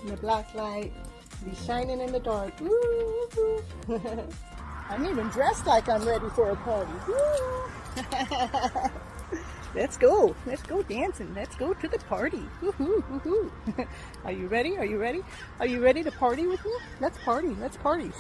in the black light, be shining in the dark. Woo! I'm even dressed like I'm ready for a party. Woo! Let's go dancing. Let's go to the party. Woohoo, woohoo. Are you ready? Are you ready? Are you ready to party with me? Let's party. Let's party.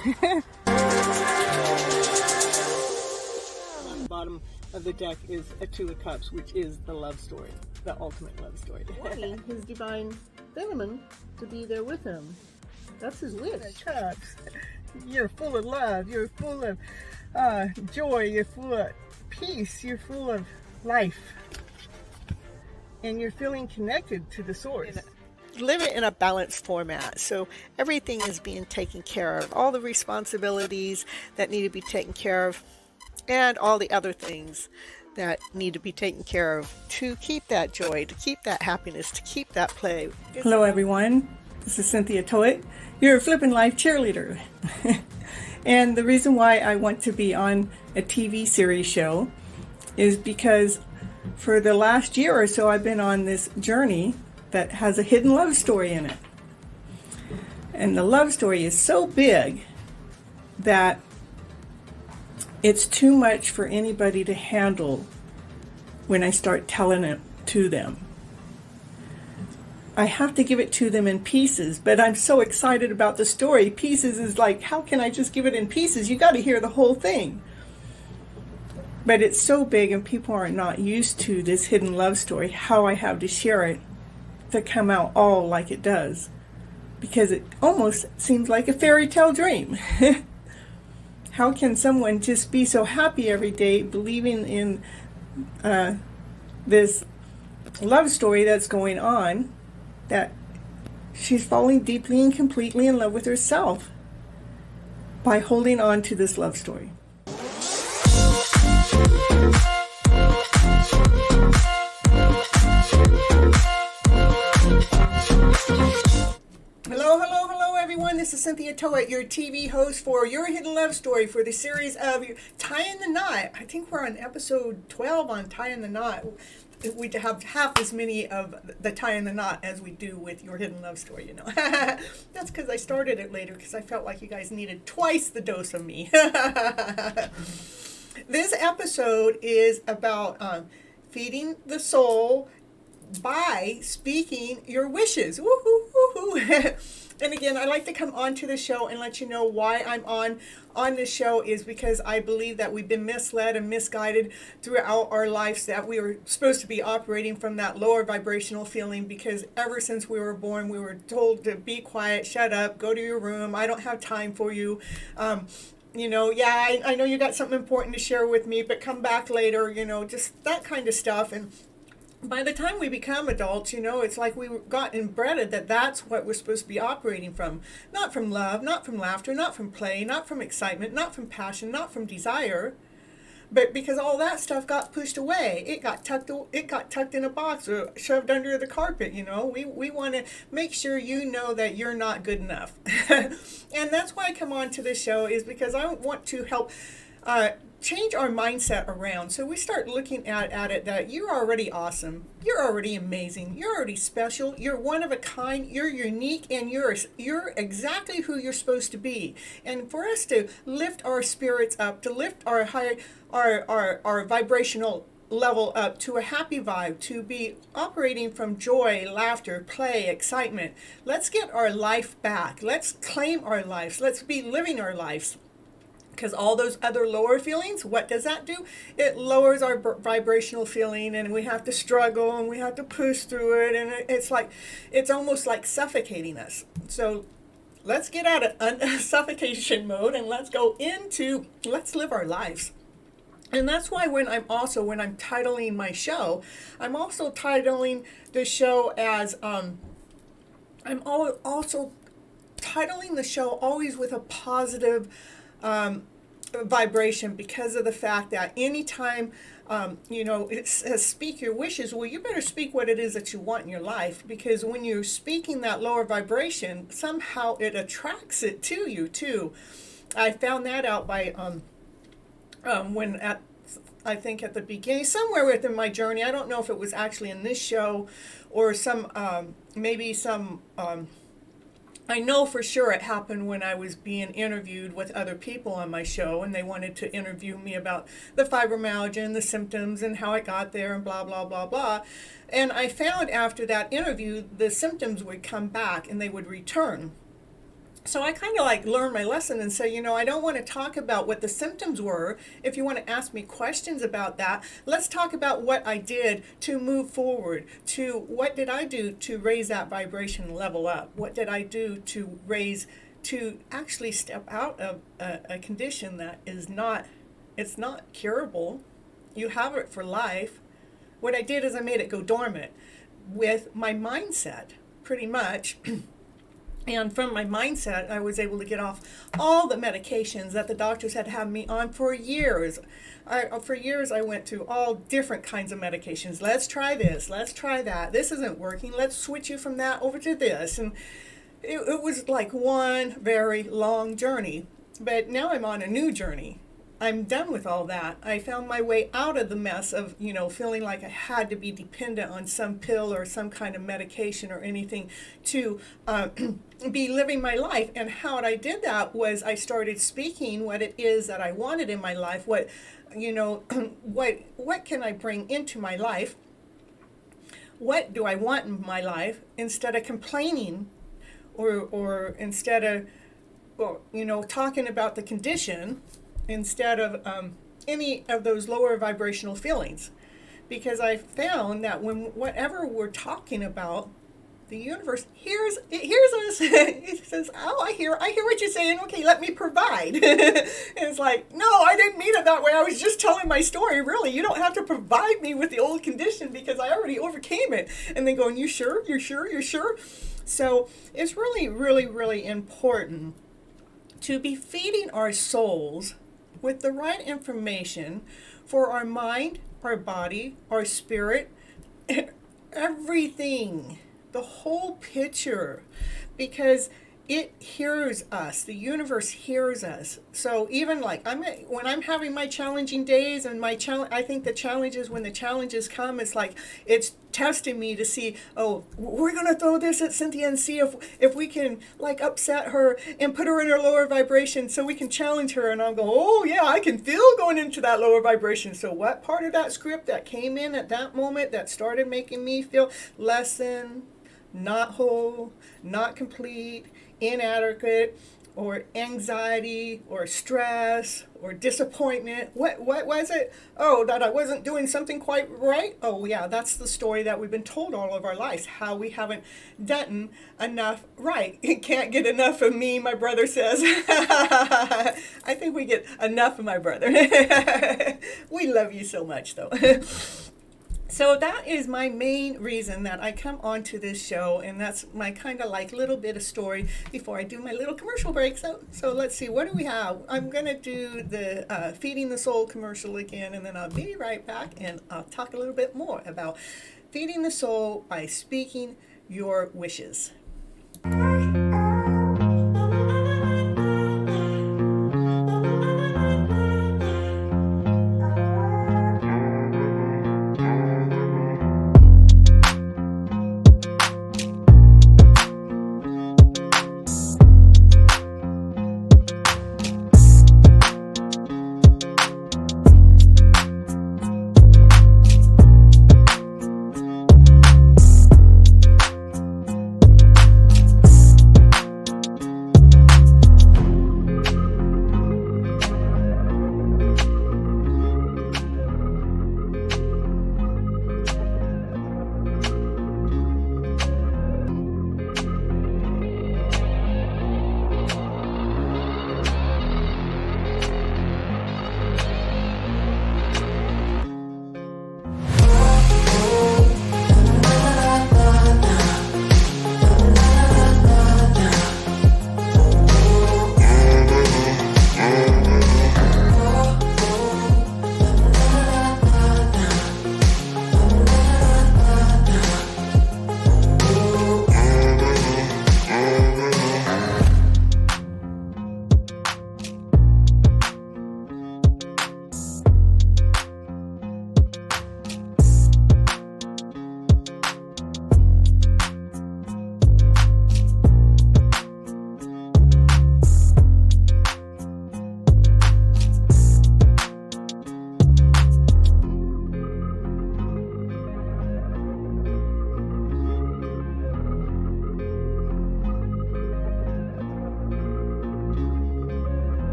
On the bottom of the deck is a Two of Cups, which is the love story, the ultimate love story. Wanting his divine feminine to be there with him. That's his wish. Cups. You're full of love. You're full of joy. You're full of peace. You're full of life. And you're feeling connected to the source. Live it in a balanced format, so everything is being taken care of. All the responsibilities that need to be taken care of, and all the other things that need to be taken care of to keep that joy, to keep that happiness, to keep that play. Hello everyone, this is Cynthia Toet, your FlipN Life cheerleader. And the reason why I want to be on a TV series show is because for the last year or so I've been on this journey that has a hidden love story in it. And the love story is so big that it's too much for anybody to handle when I start telling it to them. I have to give it to them in pieces, but I'm so excited about the story. Pieces is like, how can I just give it in pieces? You got to hear the whole thing. But it's so big and people are not used to this hidden love story, how I have to share it to come out all like it does. Because it almost seems like a fairy tale dream. How can someone just be so happy every day believing in this love story that's going on, that she's falling deeply and completely in love with herself by holding on to this love story? Hello everyone, this is Cynthia Toet, your TV host for Your Hidden Love Story for the series of Tying the Knot. I think we're on episode 12 on Tying the Knot. We have half as many of the Tying the Knot as we do with Your Hidden Love Story, you know. That's because I started it later because I felt like you guys needed twice the dose of me. This episode is about feeding the soul by speaking your wishes. Woohoo, woohoo. And again, I like to come onto the show and let you know why I'm on this show is because I believe that we've been misled and misguided throughout our lives, that we were supposed to be operating from that lower vibrational feeling, because ever since we were born, we were told to be quiet, shut up, go to your room, I don't have time for you. You know, yeah, I know you got something important to share with me, but come back later, you know, just that kind of stuff. And by the time we become adults, you know, it's like we got inbred that that's what we're supposed to be operating from. Not from love, not from laughter, not from play, not from excitement, not from passion, not from desire. But because all that stuff got pushed away, it got tucked in a box or shoved under the carpet, you know. We want to make sure you know that you're not good enough. And that's why I come on to this show, is because I want to help change our mindset around. So we start looking at it that you're already awesome, you're already amazing, you're already special, you're one of a kind, you're unique, and you're exactly who you're supposed to be. And for us to lift our spirits up, to lift our our vibrational level up to a happy vibe, to be operating from joy, laughter, play, excitement, let's get our life back. Let's claim our lives. Let's be living our lives. Because all those other lower feelings, what does that do? It lowers our vibrational feeling, and we have to struggle and we have to push through it, and it's almost like suffocating us. So let's get out of suffocation mode and let's go into, let's live our lives. And that's why when I'm titling my show, I'm also titling the show as also titling the show always with a positive vibration, because of the fact that anytime you know, it says speak your wishes, well, you better speak what it is that you want in your life, because when you're speaking that lower vibration, somehow it attracts it to you too. I found that out by I think at the beginning, somewhere within my journey. I don't know if it was actually in this show or some maybe some I know for sure it happened when I was being interviewed with other people on my show, and they wanted to interview me about the fibromyalgia and the symptoms and how I got there and blah, blah, blah, blah. And I found after that interview, the symptoms would come back and they would return. So I kind of like learned my lesson and say, I don't want to talk about what the symptoms were. If you want to ask me questions about that, let's talk about what I did to move forward, to what did I do to raise that vibration level up? What did I do to actually step out of a condition that is not, it's not curable. You have it for life. What I did is I made it go dormant with my mindset, pretty much. And from my mindset, I was able to get off all the medications that the doctors had me on for years. For years, I went through all different kinds of medications. Let's try this. Let's try that. This isn't working. Let's switch you from that over to this. And it was like one very long journey. But now I'm on a new journey. I'm done with all that. I found my way out of the mess of, feeling like I had to be dependent on some pill or some kind of medication or anything to be living my life. And how I did that was I started speaking what it is that I wanted in my life. What can I bring into my life? What do I want in my life? Instead of complaining or instead of, talking about the condition, instead of any of those lower vibrational feelings. Because I found that whatever we're talking about, the universe hears us. It says, oh, I hear what you're saying. Okay, let me provide. And it's like, no, I didn't mean it that way. I was just telling my story. Really, you don't have to provide me with the old condition because I already overcame it. And then going, you sure? You're sure? You're sure? So it's really, really, really important to be feeding our souls with the right information for our mind, our body, our spirit, everything, the whole picture, because it hears us. The universe hears us. So even like when I'm having my challenging days and I think the challenges, when the challenges come, it's like it's testing me to see, oh, we're going to throw this at Cynthia and see if we can like upset her and put her in her lower vibration so we can challenge her. And I'll go, oh yeah, I can feel going into that lower vibration. So what part of that script that came in at that moment that started making me feel less than, not whole, not complete, inadequate, or anxiety, or stress, or disappointment. What was it? Oh, that I wasn't doing something quite right? Oh yeah, that's the story that we've been told all of our lives, how we haven't done enough right. Can't get enough of me, my brother says. I think we get enough of my brother. We love you so much though. So that is my main reason that I come onto this show, and that's my kind of like little bit of story before I do my little commercial break. So let's see, what do we have? I'm going to do the Feeding the Soul commercial again, and then I'll be right back, and I'll talk a little bit more about feeding the soul by speaking your wishes.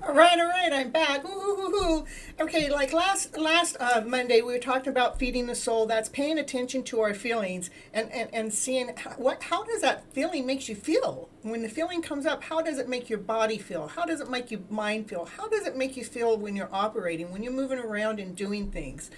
All right, I'm back. Ooh. Okay, like last Monday, we were talking about feeding the soul. That's paying attention to our feelings and seeing how does that feeling makes you feel. When the feeling comes up, how does it make your body feel? How does it make your mind feel? How does it make you feel when you're operating, when you're moving around and doing things?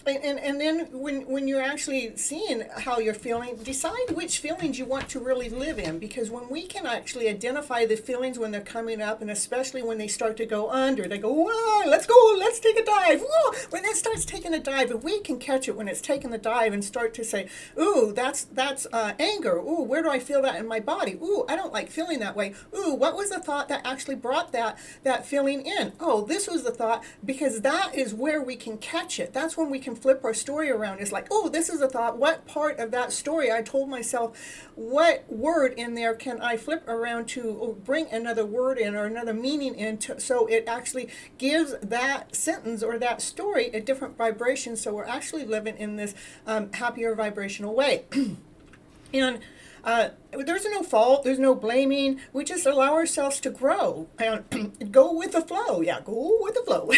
And then when you're actually seeing how you're feeling, decide which feelings you want to really live in. Because when we can actually identify the feelings when they're coming up, and especially when they start to go under, they go, whoa, let's go, let's take a dive. Whoa. When it starts taking a dive, if we can catch it when it's taking the dive and start to say, ooh, that's anger. Ooh, where do I feel that in my body? Ooh, I don't like feeling that way. Ooh, what was the thought that actually brought that feeling in? Oh, this was the thought, because that is where we can catch it. That's when we can flip our story around. It's like, oh, this is a thought. What part of that story I told myself, what word in there can I flip around to bring another word in or another meaning in so it actually gives that sentence or that story a different vibration, so we're actually living in this happier vibrational way. And there's no fault, there's no blaming. We just allow ourselves to grow and go with the flow. Yeah, go with the flow.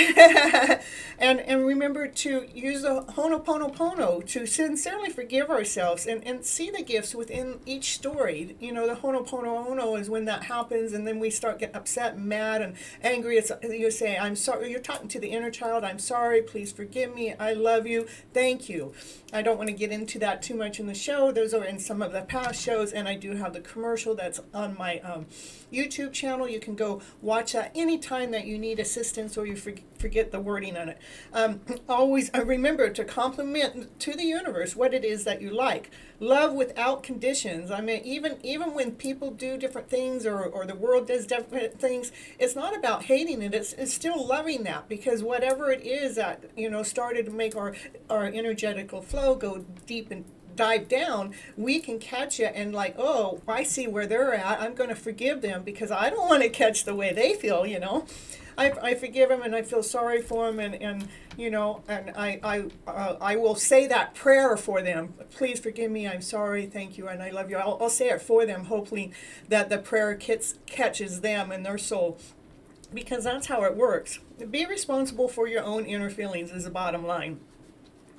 and remember to use the Ho'oponopono to sincerely forgive ourselves and see the gifts within each story. You know, the Ho'oponopono is when that happens, and then we start getting upset and mad and angry. You say, I'm sorry. You're talking to the inner child. I'm sorry. Please forgive me. I love you. Thank you. I don't want to get into that too much in the show. Those are in some of the past shows, and I do have the commercial that's on my YouTube channel. You can go watch that anytime that you need assistance or you forget the wording on it. Always remember to compliment to the universe what it is that you like. Love without conditions. I mean, even when people do different things or the world does different things, it's not about hating it. It's still loving that, because whatever it is that, you know, started to make our energetical flow go deep and dive down, we can catch it and like, oh, I see where they're at. I'm going to forgive them because I don't want to catch the way they feel, you know. I forgive them and I feel sorry for them, and you know, and I will say that prayer for them. Please forgive me. I'm sorry. Thank you, and I love you. I'll say it for them, hopefully that the prayer catches them and their soul, because that's how it works. Be responsible for your own inner feelings is the bottom line.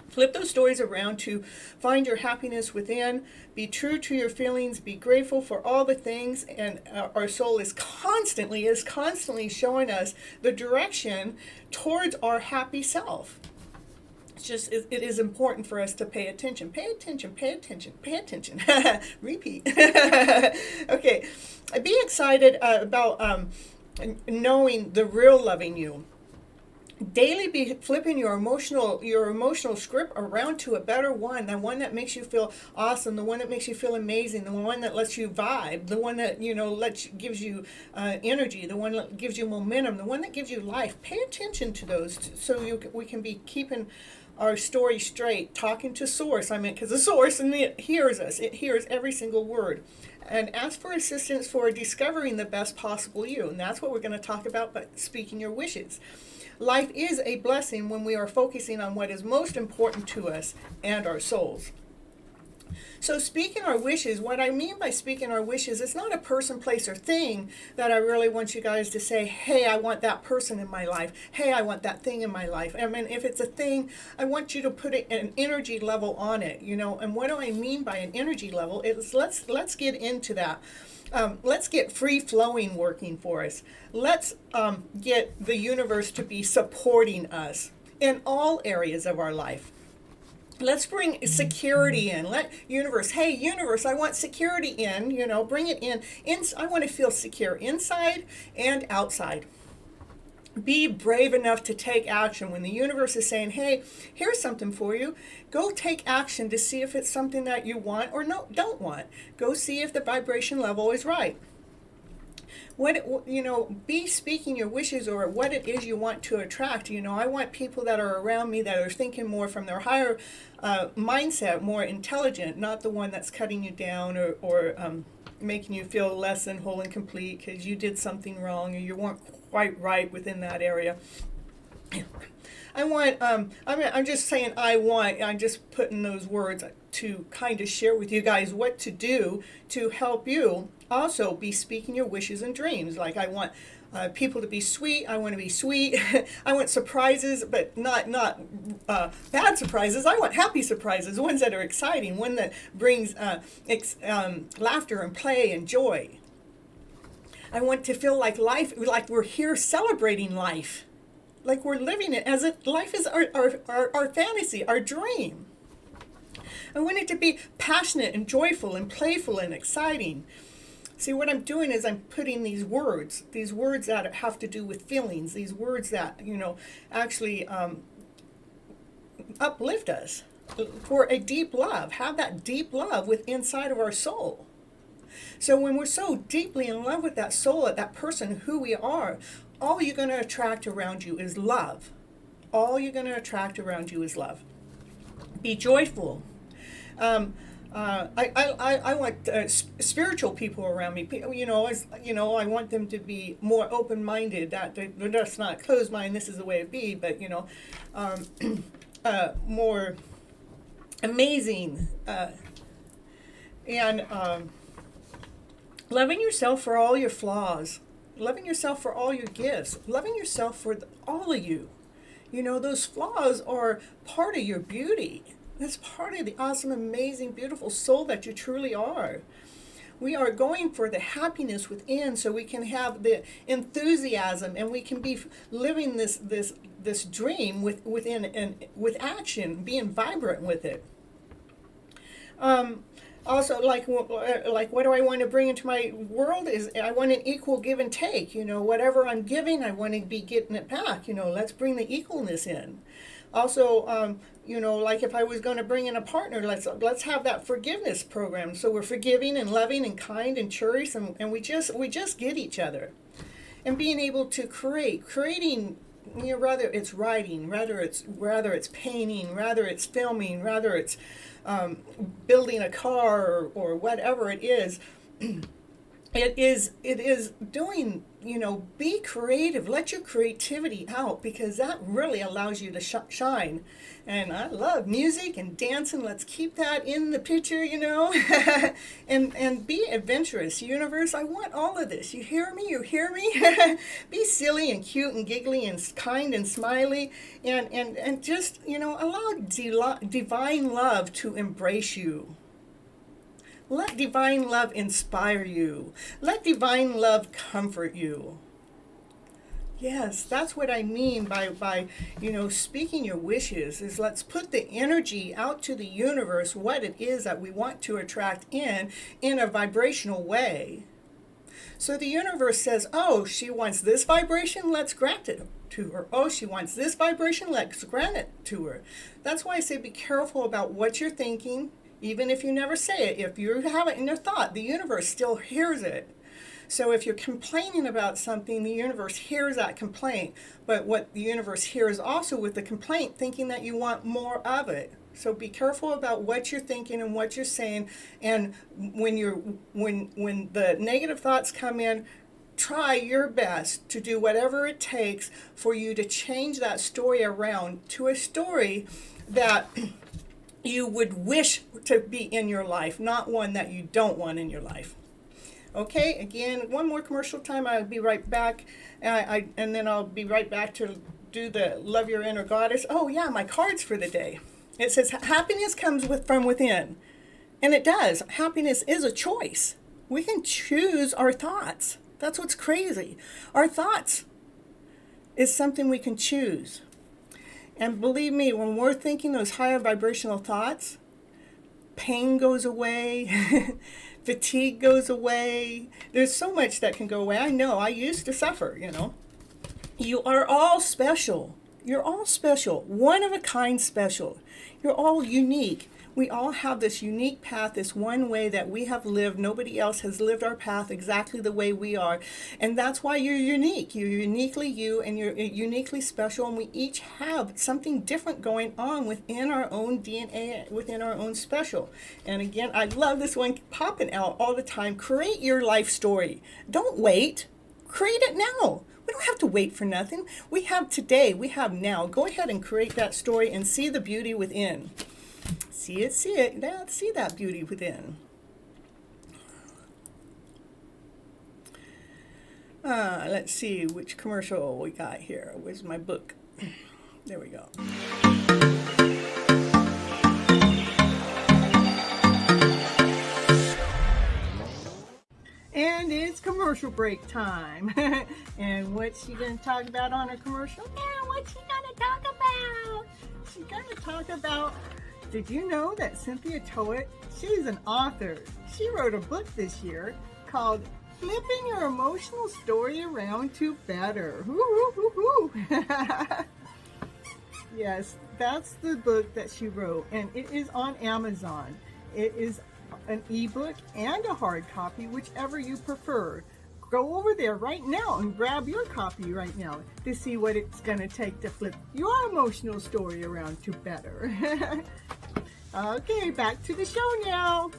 Flip those stories around to find your happiness within. Be true to your feelings. Be grateful for all the things. And our soul is constantly showing us the direction towards our happy self. It is important for us to pay attention. Pay attention, pay attention, pay attention. Repeat. Okay. Be excited about knowing the real loving you. Daily be flipping your emotional script around to a better one, the one that makes you feel awesome, the one that makes you feel amazing, the one that lets you vibe, the one that, you know, gives you energy, the one that gives you momentum, the one that gives you life. Pay attention to those so we can be keeping our story straight, talking to source. I mean, because the source hears us. It hears every single word. And ask for assistance for discovering the best possible you. And that's what we're going to talk about, but speaking your wishes. Life is a blessing when we are focusing on what is most important to us and our souls. So speaking our wishes, what I mean by speaking our wishes, it's not a person, place, or thing that I really want you guys to say, hey, I want that person in my life. Hey, I want that thing in my life. I mean, if it's a thing, I want you to put an energy level on it, you know. And what do I mean by an energy level? It's let's get into that. Let's get free flowing working for us. Let's get the universe to be supporting us in all areas of our life. Let's bring security in. Let universe, hey universe, I want security in, you know, bring it in. I want to feel secure inside and outside. Be brave enough to take action when the universe is saying, hey, here's something for you. Go take action to see if it's something that you want or don't want. Go see if the vibration level is right. Be speaking your wishes or what it is you want to attract. You know, I want people that are around me that are thinking more from their higher mindset, more intelligent, not the one that's cutting you down or making you feel less than whole and complete because you did something wrong or you weren't quite right within that area. I'm just saying I'm just putting those words to kind of share with you guys what to do to help you also be speaking your wishes and dreams. Like I want people to be sweet. I want to be sweet. I want surprises, but not bad surprises. I want happy surprises, ones that are exciting, one that brings laughter and play and joy. I want to feel like life, like we're here celebrating life, like we're living it as if life is our fantasy, our dream. I want it to be passionate and joyful and playful and exciting. See, what I'm doing is I'm putting these words that have to do with feelings, these words that, actually uplift us for a deep love, have that deep love within inside of our soul. So when we're so deeply in love with that soul, that person, who we are, all you're going to attract around you is love. All you're going to attract around you is love. Be joyful. I want spiritual people around me. I want them to be more open-minded. That they're just not closed-minded. This is the way it be. But more amazing and loving yourself for all your flaws, loving yourself for all your gifts, loving yourself for all of you. Those flaws are part of your beauty. That's part of the awesome, amazing, beautiful soul that you truly are. We are going for the happiness within so we can have the enthusiasm and we can be living this dream within and with action, being vibrant with it. Also, like what do I want to bring into my world is I want an equal give and take. Whatever I'm giving, I want to be getting it back. Let's bring the equalness in. Also, like if I was going to bring in a partner, let's have that forgiveness program. So we're forgiving and loving and kind and curious, and we just get each other. And being able to creating, rather it's writing, rather it's painting, rather it's filming, rather it's building a car or whatever it is. It is doing, be creative. Let your creativity out, because that really allows you to shine. And I love music and dancing. Let's keep that in the picture, and be adventurous. Universe, I want all of this. You hear me? You hear me? Be silly and cute and giggly and kind and smiley, and just, allow divine love to embrace you. Let divine love inspire you. Let divine love comfort you. Yes, that's what I mean by speaking your wishes, is let's put the energy out to the universe, what it is that we want to attract in a vibrational way. So the universe says, oh, she wants this vibration, let's grant it to her. Oh, she wants this vibration, let's grant it to her. That's why I say be careful about what you're thinking. Even if you never say it, if you have it in your thought, the universe still hears it. So if you're complaining about something, the universe hears that complaint. But what the universe hears also with the complaint, thinking that you want more of it. So be careful about what you're thinking and what you're saying. And when the negative thoughts come in, try your best to do whatever it takes for you to change that story around to a story that you would wish to be in your life, not one that you don't want in your life. Okay, again, one more commercial time. I'll be right back, and then I'll be right back to do the Love Your Inner Goddess. Oh yeah, my cards for the day. It says happiness comes from within, and it does. Happiness is a choice. We can choose our thoughts. That's what's crazy. Our thoughts is something we can choose. And believe me, when we're thinking those higher vibrational thoughts, pain goes away, fatigue goes away. There's so much that can go away. I know, I used to suffer, You are all special. You're all special. One of a kind special. You're all unique. We all have this unique path, this one way that we have lived. Nobody else has lived our path exactly the way we are. And that's why you're unique. You're uniquely you, and you're uniquely special. And we each have something different going on within our own DNA, within our own special. And again, I love this one popping out all the time. Create your life story. Don't wait. Create it now. We don't have to wait for nothing. We have today. We have now. Go ahead and create that story and see the beauty within. See it, see it. See that beauty within. Let's see which commercial we got here. Where's my book? There we go. And it's commercial break time. And what's she going to talk about on her commercial? Yeah, what's she going to talk about? She's going to talk about, did you know that Cynthia Toet, she's an author. She wrote a book this year called Flipping Your Emotional Story Around to Better. Yes, that's the book that she wrote, and it is on Amazon. It is an ebook and a hard copy, whichever you prefer. Go over there right now and grab your copy right now to see what it's going to take to flip your emotional story around to better. Okay, back to the show now.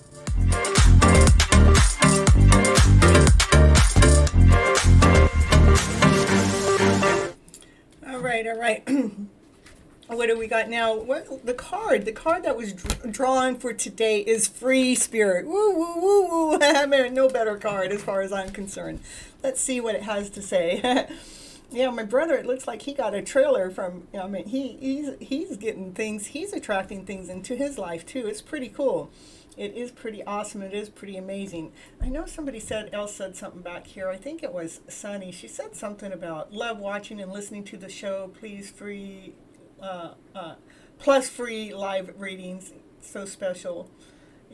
All right. What do we got now? The card that was drawn for today is Free Spirit. Woo, woo, woo, woo. No better card as far as I'm concerned. Let's see what it has to say. Yeah, my brother, it looks like he got a trailer from, he's getting things, he's attracting things into his life too. It's pretty cool. It is pretty awesome. It is pretty amazing. I know somebody else said something back here. I think it was Sunny. She said something about love watching and listening to the show. Please plus free live readings. So special.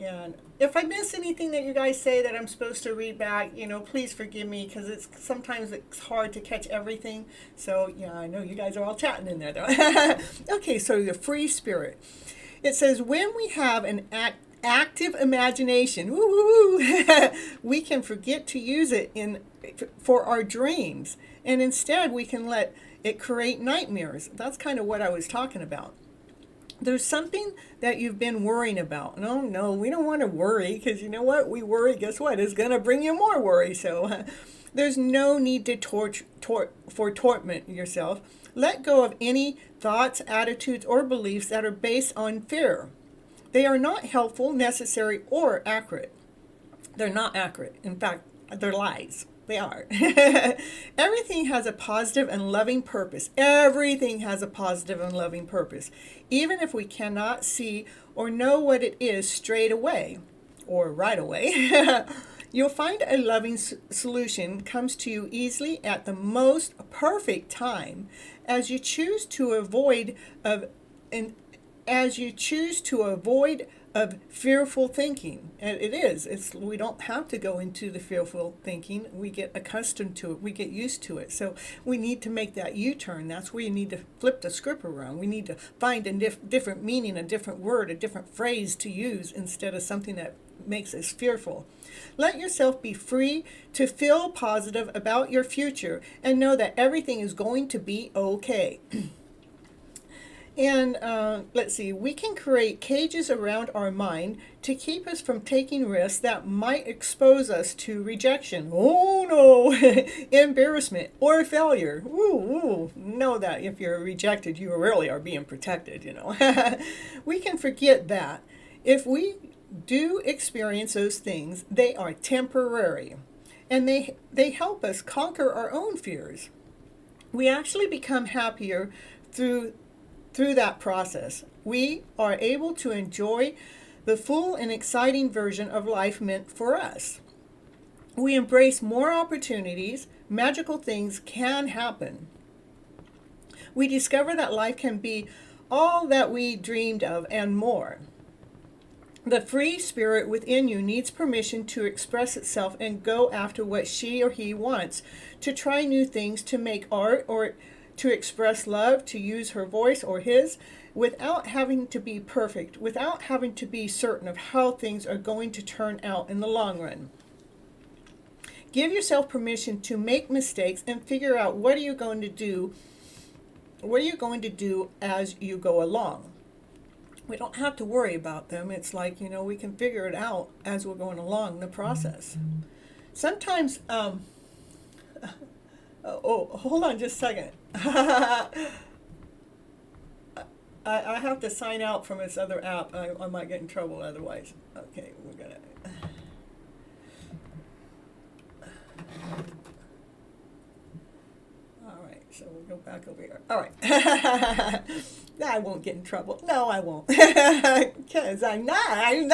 And if I miss anything that you guys say that I'm supposed to read back, please forgive me, because sometimes it's hard to catch everything. So yeah, I know you guys are all chatting in there though. Okay, so the Free Spirit. It says, when we have an active imagination, we can forget to use it for our dreams, and instead we can let it create nightmares. That's kind of what I was talking about. There's something that you've been worrying about. No, we don't want to worry, because you know what? We worry, guess what? It's going to bring you more worry. So there's no need to torment yourself. Let go of any thoughts, attitudes, or beliefs that are based on fear. They are not helpful, necessary, or accurate. They're not accurate. In fact, they're lies. They are. Everything has a positive and loving purpose. Everything has a positive and loving purpose. Even if we cannot see or know what it is straight away or right away, you'll find a loving solution comes to you easily at the most perfect time as you choose to avoid fearful thinking. And we don't have to go into the fearful thinking. We get accustomed to it. We get used to it. So we need to make that U-turn. That's where you need to flip the script around. We need to find a different meaning, a different word, a different phrase to use instead of something that makes us fearful. Let yourself be free to feel positive about your future and know that everything is going to be okay. And let's see, we can create cages around our mind to keep us from taking risks that might expose us to rejection. Oh no, embarrassment or failure. Know that if you're rejected, you really are being protected, We can forget that. If we do experience those things, they are temporary, and they help us conquer our own fears. We actually become happier through that process. We are able to enjoy the full and exciting version of life meant for us. We embrace more opportunities. Magical things can happen. We discover that life can be all that we dreamed of and more. The free spirit within you needs permission to express itself and go after what she or he wants, to try new things, to make art, or to express love, to use her voice or his, without having to be perfect, without having to be certain of how things are going to turn out in the long run. Give yourself permission to make mistakes and figure out what are you going to do as you go along. We don't have to worry about them. It's like, we can figure it out as we're going along the process. Sometimes, hold on just a second. I have to sign out from this other app. I might get in trouble otherwise. Okay, we're going to... All right, so we'll go back over here. All right. I won't get in trouble. No, I won't. Because I'm not.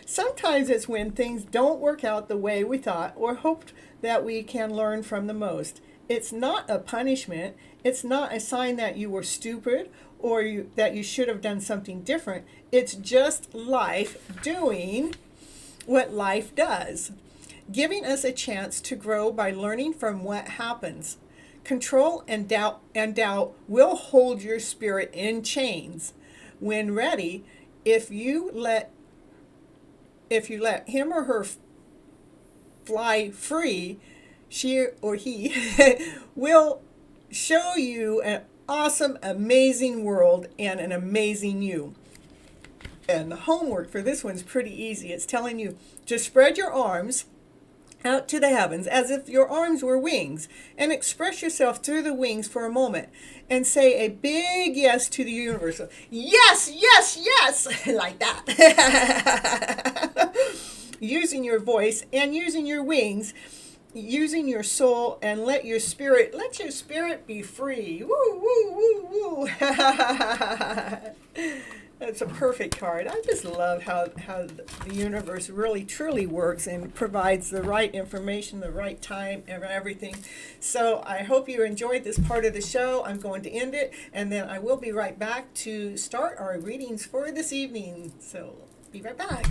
Sometimes it's when things don't work out the way we thought or hoped that we can learn from the most. It's not a punishment. It's not a sign that you were stupid or that you should have done something different. It's just life doing what life does, giving us a chance to grow by learning from what happens. Control and doubt will hold your spirit in chains. When ready, if you let him or her fly free, she or he will show you an awesome, amazing world and an amazing you. And the homework for this one's pretty easy. It's telling you to spread your arms out to the heavens as if your arms were wings, and express yourself through the wings for a moment and say a big yes to the universe. Yes, yes, yes, like that. Using your voice and using your wings, using your soul, and let your spirit be free. Woo, woo, woo, woo. That's a perfect card. I just love how the universe really truly works and provides the right information, the right time, and everything. So I hope you enjoyed this part of the show. I'm going to end it, and then I will be right back to start our readings for this evening. So be right back.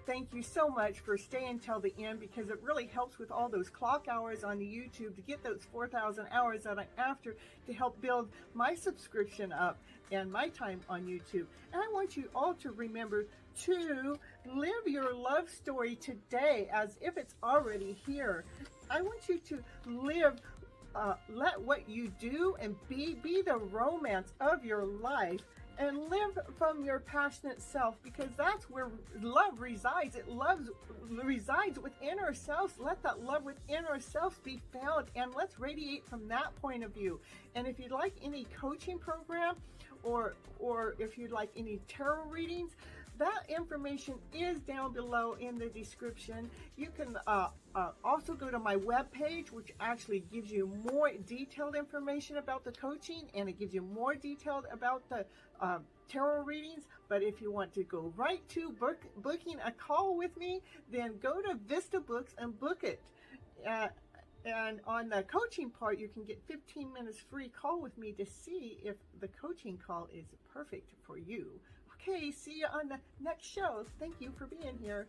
Thank you so much for staying till the end, because it really helps with all those clock hours on the YouTube to get those 4,000 hours that I'm after to help build my subscription up and my time on YouTube. And I want you all to remember to live your love story today as if it's already here. I want you to live, let what you do and be the romance of your life. And live from your passionate self, because that's where love resides. It resides within ourselves. Let that love within ourselves be found, and let's radiate from that point of view. And if you'd like any coaching program, or if you'd like any tarot readings, that information is down below in the description. You can also go to my webpage, which actually gives you more detailed information about the coaching, and it gives you more detailed about the tarot readings. But if you want to go right to booking a call with me, then go to Vista Books and book it. And on the coaching part, you can get 15 minutes free call with me to see if the coaching call is perfect for you. Okay, see you on the next show. Thank you for being here.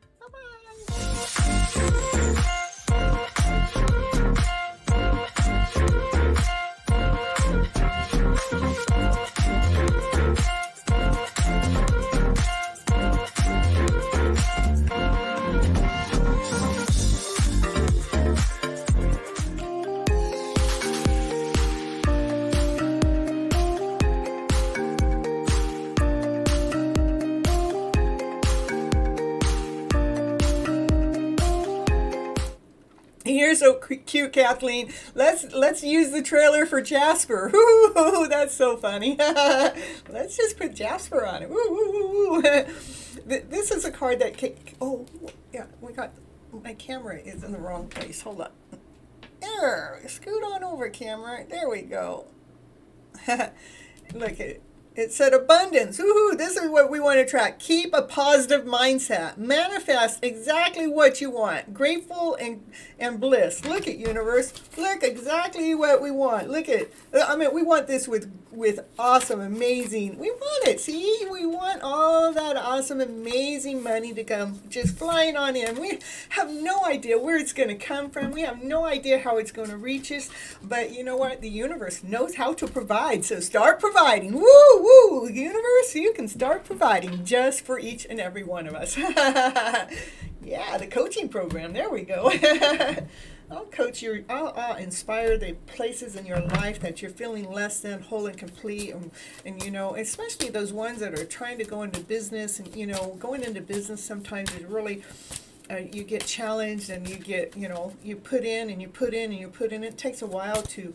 You're so cute, Kathleen. Let's use the trailer for Jasper. Ooh, that's so funny. Let's just put Jasper on it. Ooh. This is a card that oh yeah, we got my camera is in the wrong place. Hold up. There, scoot on over, camera. There we go. Look at it. It said abundance. Woohoo! This is what we want to attract. Keep a positive mindset. Manifest exactly what you want. Grateful and bliss. Look at universe. Look exactly what we want. Look at, we want this with awesome, amazing. We want it. See, we want all that awesome, amazing money to come just flying on in. We have no idea where it's going to come from. We have no idea how it's going to reach us. But you know what? The universe knows how to provide. So start providing. Woo, woo. Universe, you can start providing just for each and every one of us. Yeah, the coaching program. There we go. I'll coach you. I'll inspire the places in your life that you're feeling less than whole and complete, and you know, especially those ones that are trying to go into business. And you know, going into business sometimes is really you get challenged, and you get, you know, you put in and you put in and you put in. It takes a while to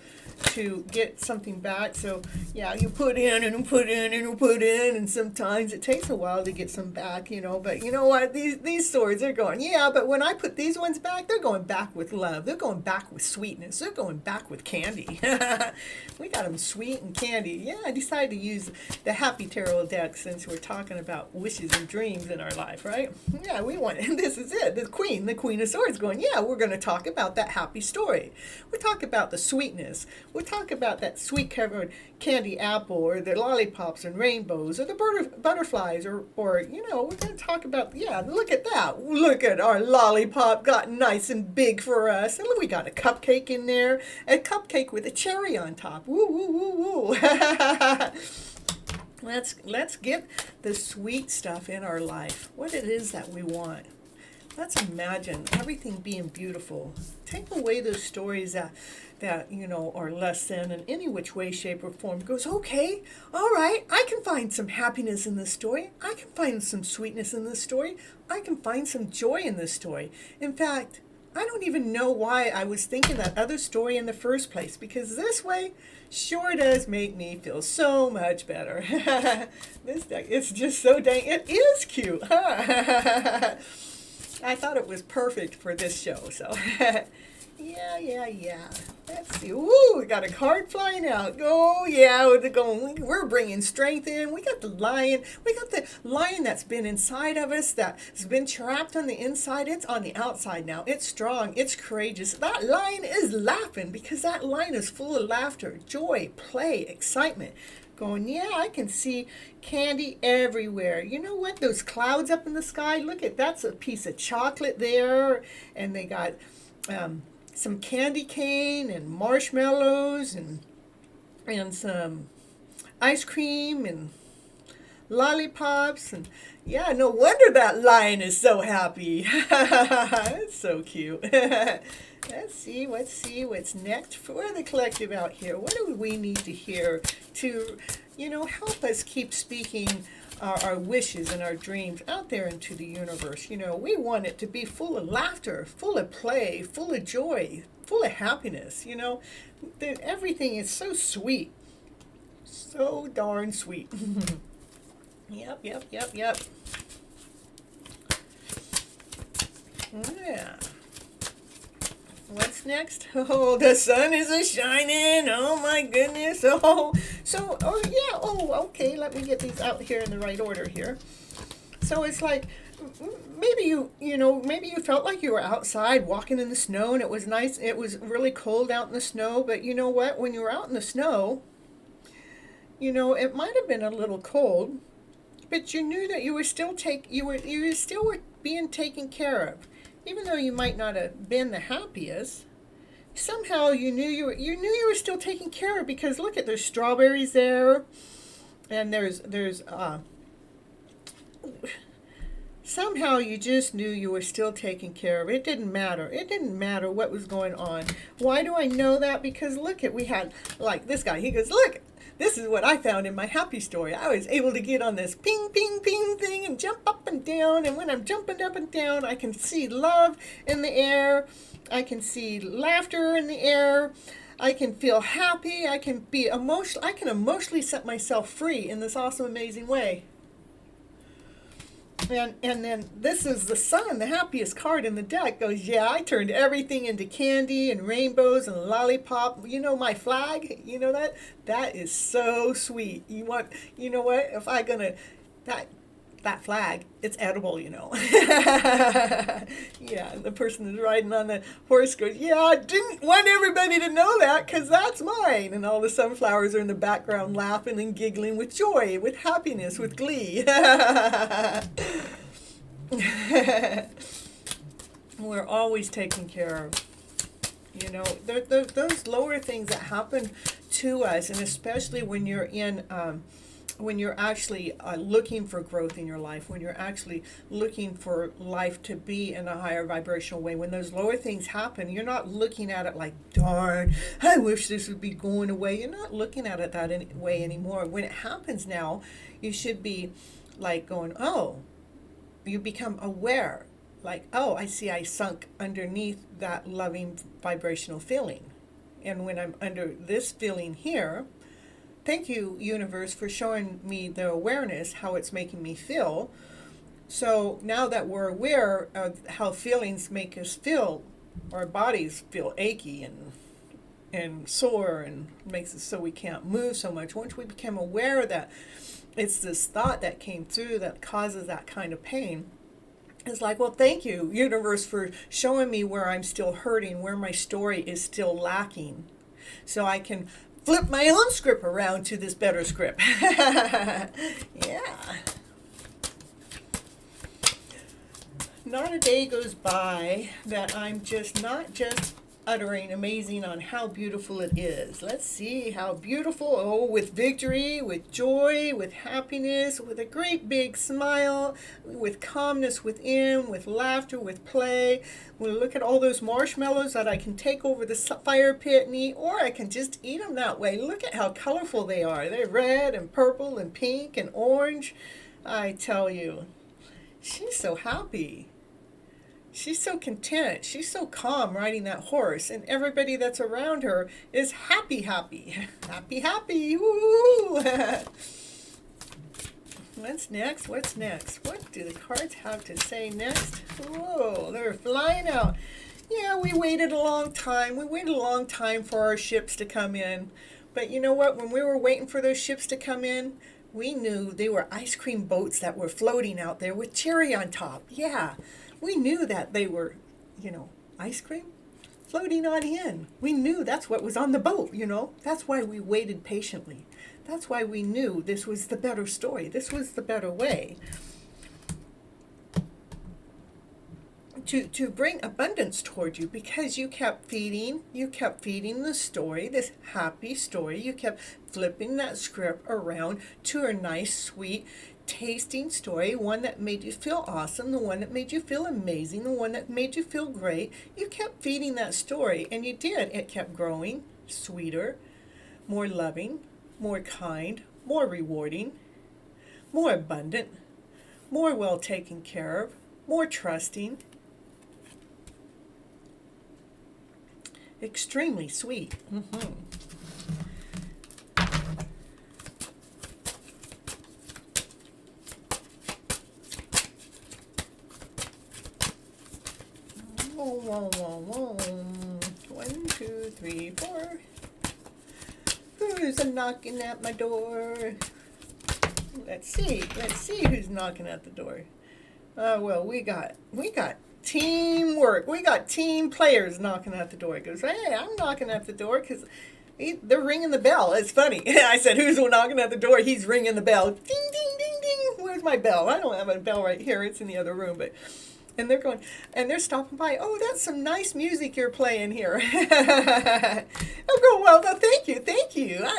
get something back. So yeah, you put in and you put in and you put in, and sometimes it takes a while to get some back, you know. But you know what? These swords are going, yeah, but when I put these ones back, they're going back with love. They're going back with sweetness. They're going back with candy. We got them sweet and candy. Yeah, I decided to use the Happy Tarot deck since we're talking about wishes and dreams in our life, right? Yeah, we want, and this is it. The Queen of Swords going, yeah, we're going to talk about that happy story. We're talking about the sweetness. We'll talk about that sweet-covered candy apple, or the lollipops and rainbows, or the butterflies, or you know, we're going to talk about, yeah, look at that. Look at our lollipop got nice and big for us. And we got a cupcake in there, a cupcake with a cherry on top. Woo, woo, woo, woo. Let's get the sweet stuff in our life, what it is that we want. Let's imagine everything being beautiful. Take away those stories that you know are less than in any which way, shape, or form. Goes, okay, all right, I can find some happiness in this story. I can find some sweetness in this story. I can find some joy in this story. In fact, I don't even know why I was thinking that other story in the first place, because this way sure does make me feel so much better. This deck, it's just so dang, it is cute. I thought it was perfect for this show, so yeah. Let's see. Ooh, we got a card flying out. Oh, yeah, we're bringing strength in. We got the lion. We got the lion that's been inside of us, that's been trapped on the inside. It's on the outside now. It's strong. It's courageous. That lion is laughing because that lion is full of laughter, joy, play, excitement. Going, yeah, I can see candy everywhere. You know what? Those clouds up in the sky, look at, that's a piece of chocolate there. And they got some candy cane and marshmallows and some ice cream and lollipops. And yeah, no wonder that lion is so happy. That's so cute. Let's see what's next for the collective out here. What do we need to hear to, you know, help us keep speaking our wishes and our dreams out there into the universe? You know, we want it to be full of laughter, full of play, full of joy, full of happiness. You know, everything is so sweet, so darn sweet. Yep. Yeah. What's next? Oh, the sun is a-shining. Oh, my goodness. Oh, okay. Let me get these out here in the right order here. So it's like, maybe maybe you felt like you were outside walking in the snow, and it was nice. It was really cold out in the snow. But you know what? When you were out in the snow, you know, it might have been a little cold, but you knew that you were still being taken care of. Even though you might not have been the happiest, somehow you knew you were still taken care of, because look at, there's strawberries there, and there's somehow you just knew you were still taken care of. It didn't matter. It didn't matter what was going on. Why do I know that? Because look at, we had like this guy. He goes, look. This is what I found in my happy story. I was able to get on this ping, ping, ping thing and jump up and down. And when I'm jumping up and down, I can see love in the air. I can see laughter in the air. I can feel happy. I can be emotional. I can emotionally set myself free in this awesome, amazing way. And then this is the sun, the happiest card in the deck. Goes, yeah, I turned everything into candy and rainbows and lollipop. You know my flag? You know that? That is so sweet. You know what? If I gonna, that flag, it's edible, you know. Yeah, and the person who's riding on the horse goes, yeah, I didn't want everybody to know that because that's mine. And all the sunflowers are in the background laughing and giggling with joy, with happiness, with glee. We're always taken care of. You know, those lower things that happen to us, and especially when you're in... when you're actually looking for growth in your life, when you're actually looking for life to be in a higher vibrational way, when those lower things happen, you're not looking at it like, darn, I wish this would be going away. You're not looking at it that way anymore. When it happens now, you should be like going, oh, you become aware. Like, oh, I see I sunk underneath that loving vibrational feeling. And when I'm under this feeling here, thank you, universe, for showing me the awareness, how it's making me feel. So now that we're aware of how feelings make us feel, our bodies feel achy and sore and makes it so we can't move so much. Once we become aware that it's this thought that came through that causes that kind of pain, it's like, well, thank you, universe, for showing me where I'm still hurting, where my story is still lacking. So I can flip my own script around to this better script. Yeah. Not a day goes by that I'm not just uttering amazing on how beautiful it is. Let's see how beautiful. Oh, with victory, with joy, with happiness, with a great big smile, with calmness within, with laughter, with play. We'll look at all those marshmallows that I can take over the fire pit and eat, or I can just eat them that way. Look at how colorful they are. They're red and purple and pink and orange. I tell you, she's so happy. She's so content. She's so calm riding that horse. And everybody that's around her is happy, happy. Happy, happy. Woo! What's next? What's next? What do the cards have to say next? Whoa, they're flying out. Yeah, we waited a long time. We waited a long time for our ships to come in. But you know what? When we were waiting for those ships to come in, we knew they were ice cream boats that were floating out there with cherry on top. Yeah. We knew that they were, ice cream floating on in. We knew that's what was on the boat, That's why we waited patiently. That's why we knew this was the better story. This was the better way. To bring abundance toward you, because you kept feeding the story, this happy story. You kept flipping that script around to a nice, sweet, tasting story, one that made you feel awesome, the one that made you feel amazing, the one that made you feel great. You kept feeding that story, and you did. It kept growing, sweeter, more loving, more kind, more rewarding, more abundant, more well taken care of, more trusting. Extremely sweet. Whoa. 1, 2, 3, 4. Who's knocking at my door? Let's see who's knocking at the door. Well, we got teamwork. We got team players knocking at the door. It goes, hey, I'm knocking at the door because they're ringing the bell. It's funny. I said, who's knocking at the door? He's ringing the bell. Ding, ding, ding, ding. Where's my bell? I don't have a bell right here. It's in the other room, but... And they're going, and they're stopping by. Oh, that's some nice music you're playing here. I'll go, well, thank you.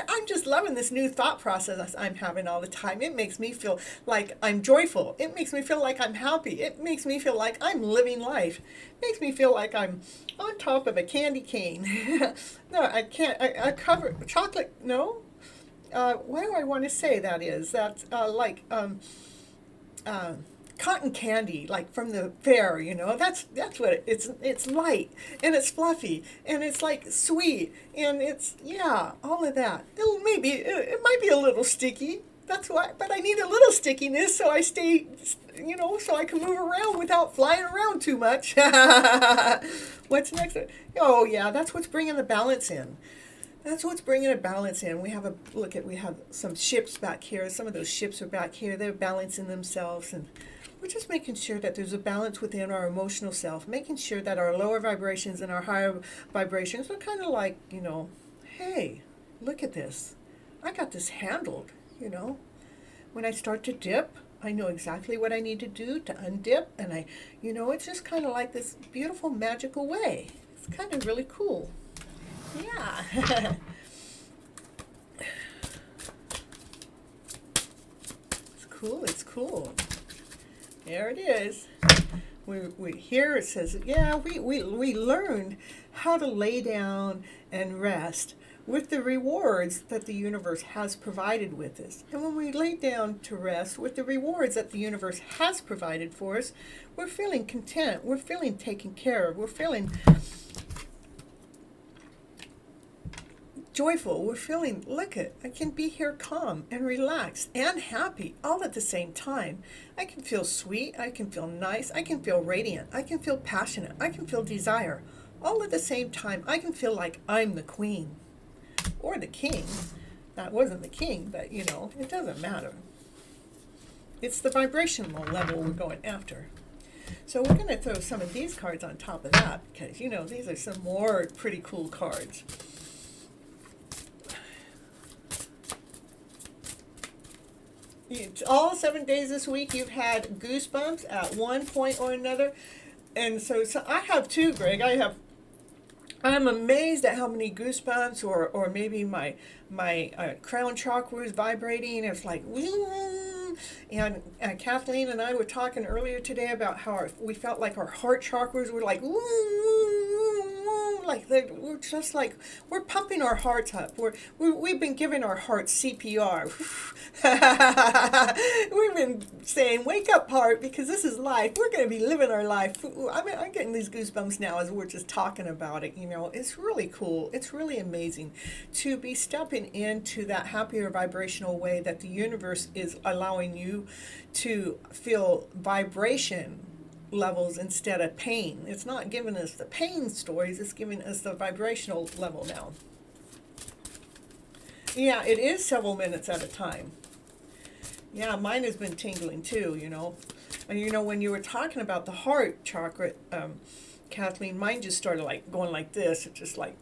I'm just loving this new thought process I'm having all the time. It makes me feel like I'm joyful. It makes me feel like I'm happy. It makes me feel like I'm living life. It makes me feel like I'm on top of a candy cane. No, I can't. I cover chocolate. No. What do I want to say that is? That's like cotton candy, like from the fair, that's what it's light and it's fluffy and it's like sweet and it's all of that. It might be a little sticky, That's why, but I need a little stickiness so I stay, so I can move around without flying around too much. What's next? Oh yeah, that's what's bringing the balance in. That's what's bringing a balance in. We have some ships back here. Some of those ships are back here. They're balancing themselves, and we're just making sure that there's a balance within our emotional self, making sure that our lower vibrations and our higher vibrations are kind of like, hey, look at this. I got this handled, When I start to dip, I know exactly what I need to do to undip, and it's just kind of like this beautiful magical way. It's kind of really cool. Yeah. It's cool. There it is. We here it says, we learned how to lay down and rest with the rewards that the universe has provided with us. And when we lay down to rest with the rewards that the universe has provided for us, we're feeling content, we're feeling taken care of, we're feeling joyful, we're feeling, look it, I can be here calm and relaxed and happy all at the same time. I can feel sweet, I can feel nice, I can feel radiant, I can feel passionate, I can feel desire. All at the same time, I can feel like I'm the queen or the king. That wasn't the king, but it doesn't matter. It's the vibrational level we're going after. So we're going to throw some of these cards on top of that because, these are some more pretty cool cards. All 7 days this week you've had goosebumps at one point or another. And so I have too, Greg. I'm amazed at how many goosebumps or maybe my crown chakra is vibrating. It's like, and Kathleen and I were talking earlier today about how we felt like our heart chakras were like, like we're just like we're pumping our hearts up. We've been giving our hearts CPR. We've been saying, "Wake up, heart, because this is life. We're going to be living our life." I'm getting these goosebumps now as we're just talking about it. It's really cool. It's really amazing to be stepping into that happier vibrational way that the universe is allowing you to feel vibration levels instead of pain. It's not giving us the pain stories, it's giving us the vibrational level now. Yeah, it is several minutes at a time. Yeah, mine has been tingling too, And when you were talking about the heart chakra, Kathleen, mine just started like going like this. It just like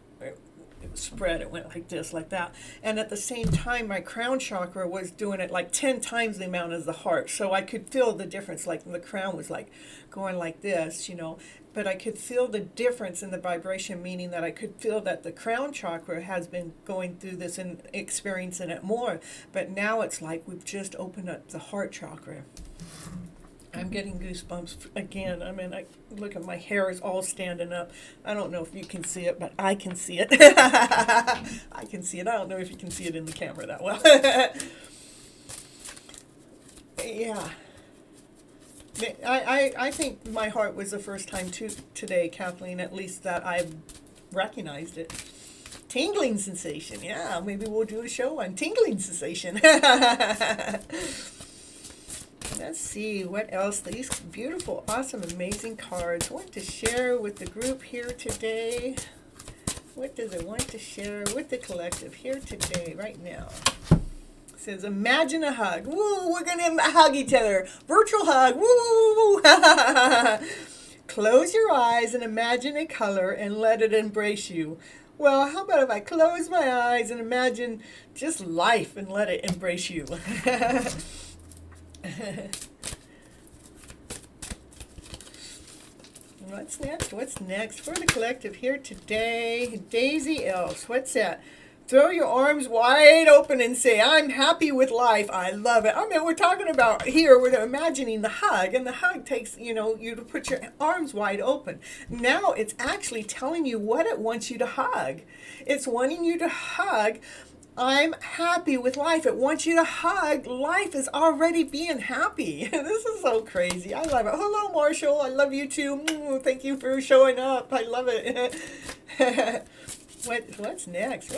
it was spread, it went like this, like that. And at the same time, my crown chakra was doing it like 10 times the amount as the heart. So I could feel the difference, like the crown was like going like this, But I could feel the difference in the vibration, meaning that I could feel that the crown chakra has been going through this and experiencing it more. But now it's like we've just opened up the heart chakra. I'm getting goosebumps again. I look at my hair is all standing up. I don't know if you can see it, but I can see it. I can see it. I don't know if you can see it in the camera that well. Yeah. I think my heart was the first time today, Kathleen, at least that I recognized it. Tingling sensation. Yeah, maybe we'll do a show on tingling sensation. Let's see what else. These beautiful, awesome, amazing cards. What to share with the group here today? What does it want to share with the collective here today, right now? It says, imagine a hug. Woo, we're going to hug each other. Virtual hug. Woo. Close your eyes and imagine a color and let it embrace you. Well, how about if I close my eyes and imagine just life and let it embrace you? What's next for the collective here today? Daisy Elves, what's that? Throw your arms wide open and say, I'm happy with life. I love it. We're talking about here, we're imagining the hug, and the hug takes, you to put your arms wide open. Now it's actually telling you what it wants you to hug. It's wanting you to hug, I'm happy with life. It wants you to hug. Life is already being happy. This is so crazy. I love it. Hello, Marshall. I love you too. Thank you for showing up. I love it. What's next?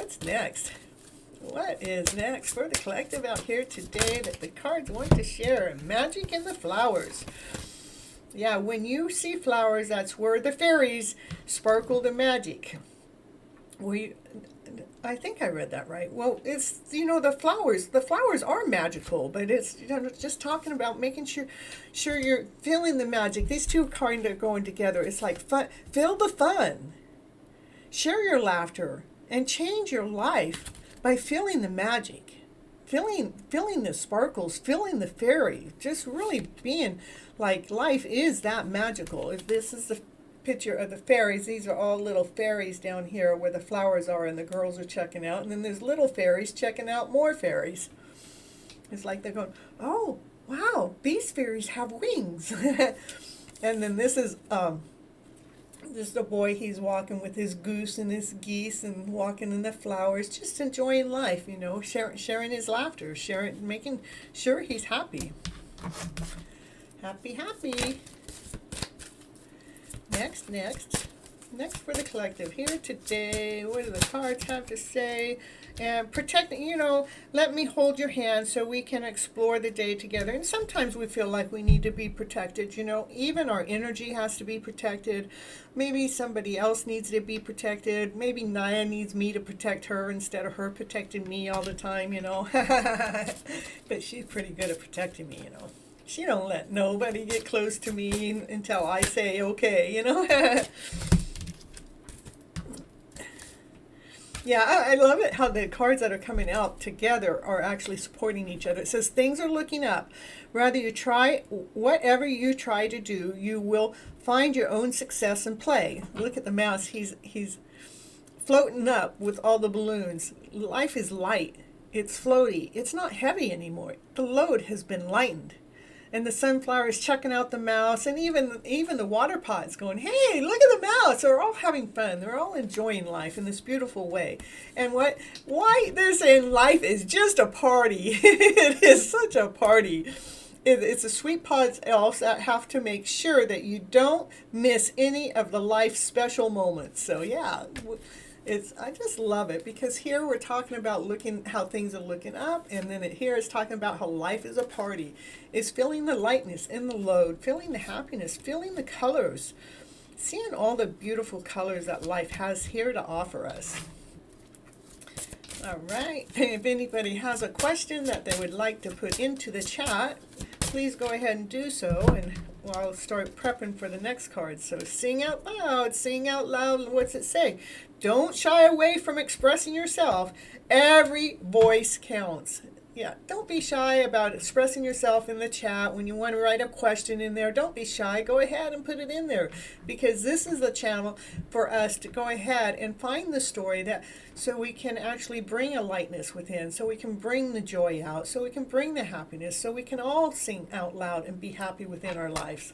What is next for the collective out here today that the cards want to share? Magic in the flowers. Yeah, when you see flowers, that's where the fairies sparkle the magic. I think I read that right. Well, it's, the flowers are magical, but it's, just talking about making sure you're feeling the magic. These two kind of going together. It's like fun. Feel the fun. Share your laughter and change your life by feeling the magic. Feeling the sparkles, feeling the fairy, just really being like life is that magical. If this is the picture of the fairies, these are all little fairies down here where the flowers are and the girls are checking out, and then there's little fairies checking out more fairies. It's like they're going, oh wow, these fairies have wings. And then this is the boy, he's walking with his goose and his geese and walking in the flowers, just enjoying life, sharing his laughter, making sure he's happy. Happy. Next for the collective here today. What do the cards have to say? And protecting, let me hold your hand so we can explore the day together. And sometimes we feel like we need to be protected, even our energy has to be protected. Maybe somebody else needs to be protected. Maybe Naya needs me to protect her instead of her protecting me all the time, But she's pretty good at protecting me, She don't let nobody get close to me until I say okay, Yeah, I love it how the cards that are coming out together are actually supporting each other. It says things are looking up. Whatever you try to do, you will find your own success and play. Look at the mouse. He's floating up with all the balloons. Life is light. It's floaty. It's not heavy anymore. The load has been lightened. And the sunflower is checking out the mouse, and even the water pot's going, hey, look at the mouse. They're all having fun. They're all enjoying life in this beautiful way. And why they're saying life is just a party. It is such a party. It's the sweet pods elves that have to make sure that you don't miss any of the life special moments. So yeah, I just love it, because here we're talking about how things are looking up, and then here it's talking about how life is a party. It's feeling the lightness in the load, feeling the happiness, feeling the colors, seeing all the beautiful colors that life has here to offer us. All right, if anybody has a question that they would like to put into the chat, please go ahead and do so, and I'll start prepping for the next card. So sing out loud, what's it say? Don't shy away from expressing yourself. Every voice counts. Yeah, don't be shy about expressing yourself in the chat. When you want to write a question in there, don't be shy. Go ahead and put it in there, because this is the channel for us to go ahead and find the story so we can actually bring a lightness within, so we can bring the joy out, so we can bring the happiness, so we can all sing out loud and be happy within our lives.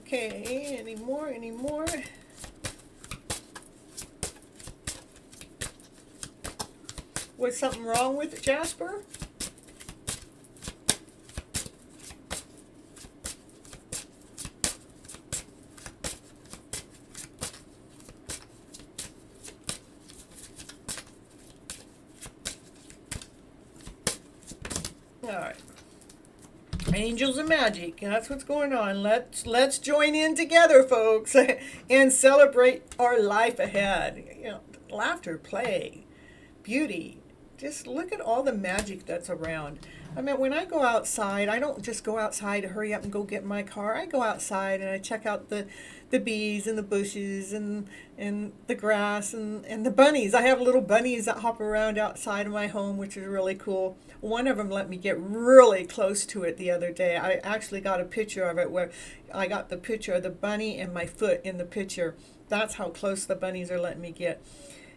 Okay, any more? Was something wrong with it, Jasper? All right. Angels and magic. That's what's going on. Let's join in together, folks, and celebrate our life ahead. Laughter, play, beauty. Just look at all the magic that's around. I mean, when I go outside, I don't just go outside to hurry up and go get in my car. I go outside and I check out the bees and the bushes and the grass and the bunnies. I have little bunnies that hop around outside of my home, which is really cool. One of them let me get really close to it the other day. I actually got a picture of it where I got the picture of the bunny and my foot in the picture. That's how close the bunnies are letting me get.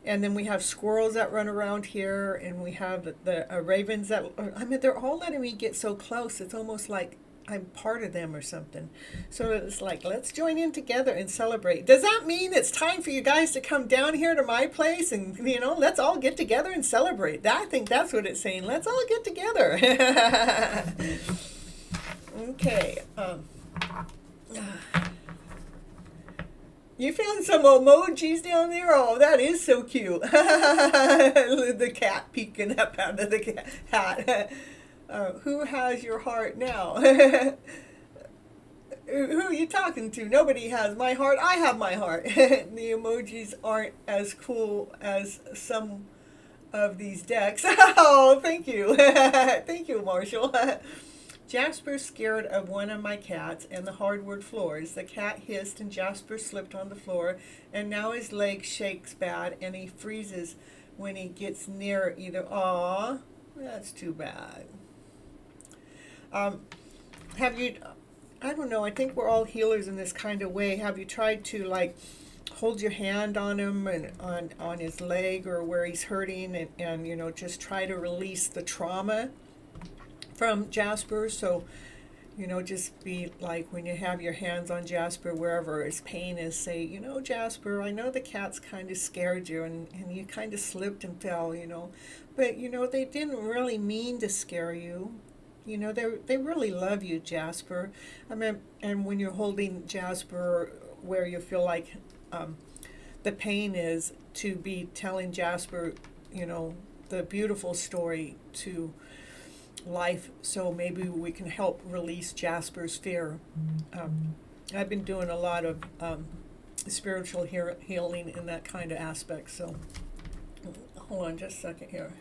And then we have squirrels that run around here, and we have the ravens they're all letting me get so close. It's almost like I'm part of them or something. So it's like, let's join in together and celebrate. Does that mean it's time for you guys to come down here to my place and, let's all get together and celebrate? I think that's what it's saying. Let's all get together. Okay. You found some emojis down there? Oh, that is so cute. The cat peeking up out of the hat. Who has your heart now? Who are you talking to? Nobody has my heart. I have my heart. The emojis aren't as cool as some of these decks. Oh, thank you. Thank you, Marshall. Jasper's scared of one of my cats and the hardwood floors. The cat hissed and Jasper slipped on the floor, and now his leg shakes bad and he freezes when he gets near either. Aw, that's too bad. Have you, I don't know, I think we're all healers in this kind of way. Have you tried to like hold your hand on him and on his leg or where he's hurting and you know, just try to release the trauma from Jasper? So, you know, just be like when you have your hands on Jasper, wherever his pain is, say, you know, Jasper, I know the cats kind of scared you and you kind of slipped and fell, you know, but, you know, they didn't really mean to scare you. You know, they really love you, Jasper. I mean, and when you're holding Jasper where you feel like the pain is, to be telling Jasper, you know, the beautiful story to life, so maybe we can help release Jasper's fear. I've been doing a lot of spiritual healing in that kind of aspect, so hold on just a second here.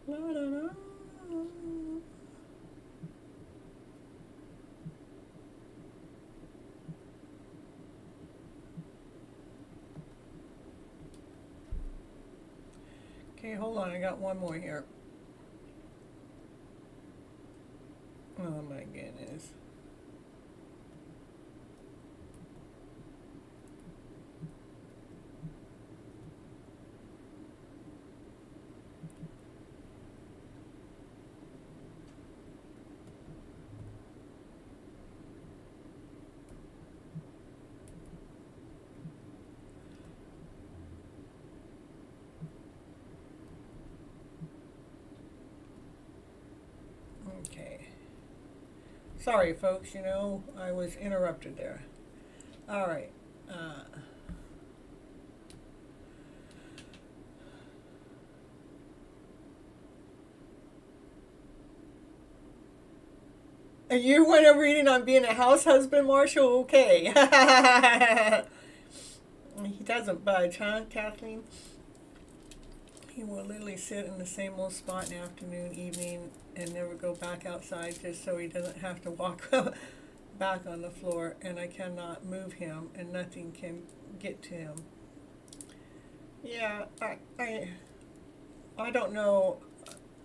La, la, la. Okay, hold on, I got one more here. Oh my goodness. Okay. Sorry, folks, you know, I was interrupted there. All right. And you want a reading on being a house husband, Marshall? Okay. He doesn't budge, huh, Kathleen? He will literally sit in the same old spot in the afternoon, evening, and never go back outside just so he doesn't have to walk back on the floor, and I cannot move him, and nothing can get to him. Yeah, I don't know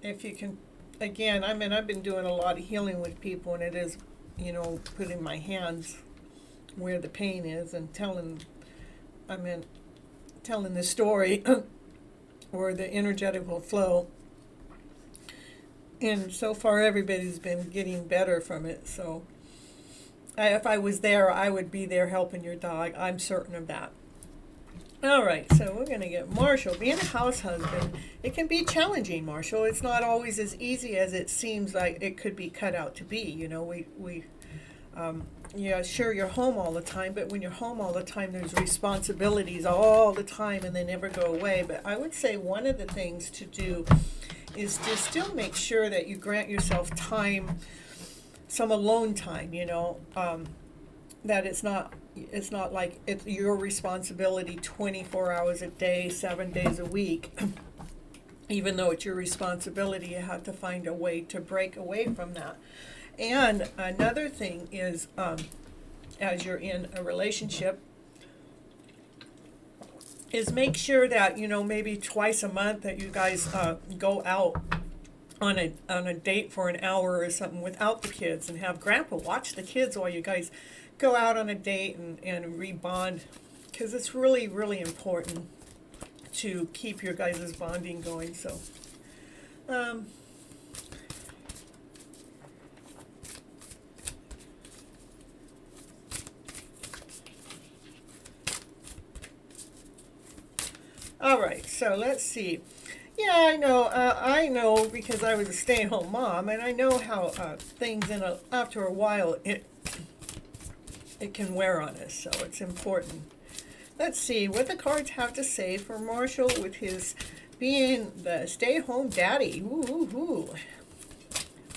if you can, again, I mean, I've been doing a lot of healing with people, and it is, you know, putting my hands where the pain is and telling the story or the energetical flow. And so far, everybody's been getting better from it. So if I was there, I would be there helping your dog. I'm certain of that. All right, so we're going to get Marshall. Being a house husband, it can be challenging, Marshall. It's not always as easy as it seems like it could be cut out to be. You know, yeah, sure, you're home all the time, but when you're home all the time, there's responsibilities all the time, and they never go away. But I would say one of the things to do is to still make sure that you grant yourself time, some alone time, you know, that it's not like it's your responsibility 24 hours a day, 7 days a week. Even though it's your responsibility, you have to find a way to break away from that. And another thing is, as you're in a relationship, is make sure that, you know, maybe twice a month that you guys go out on a date for an hour or something without the kids, and have Grandpa watch the kids while you guys go out on a date and rebond because it's really, really important to keep your guys' bonding going. So, all right, so let's see. Yeah, I know because I was a stay-at-home mom, and I know how things after a while it can wear on us, so it's important. Let's see what the cards have to say for Marshall with his being the stay-at-home daddy. Ooh.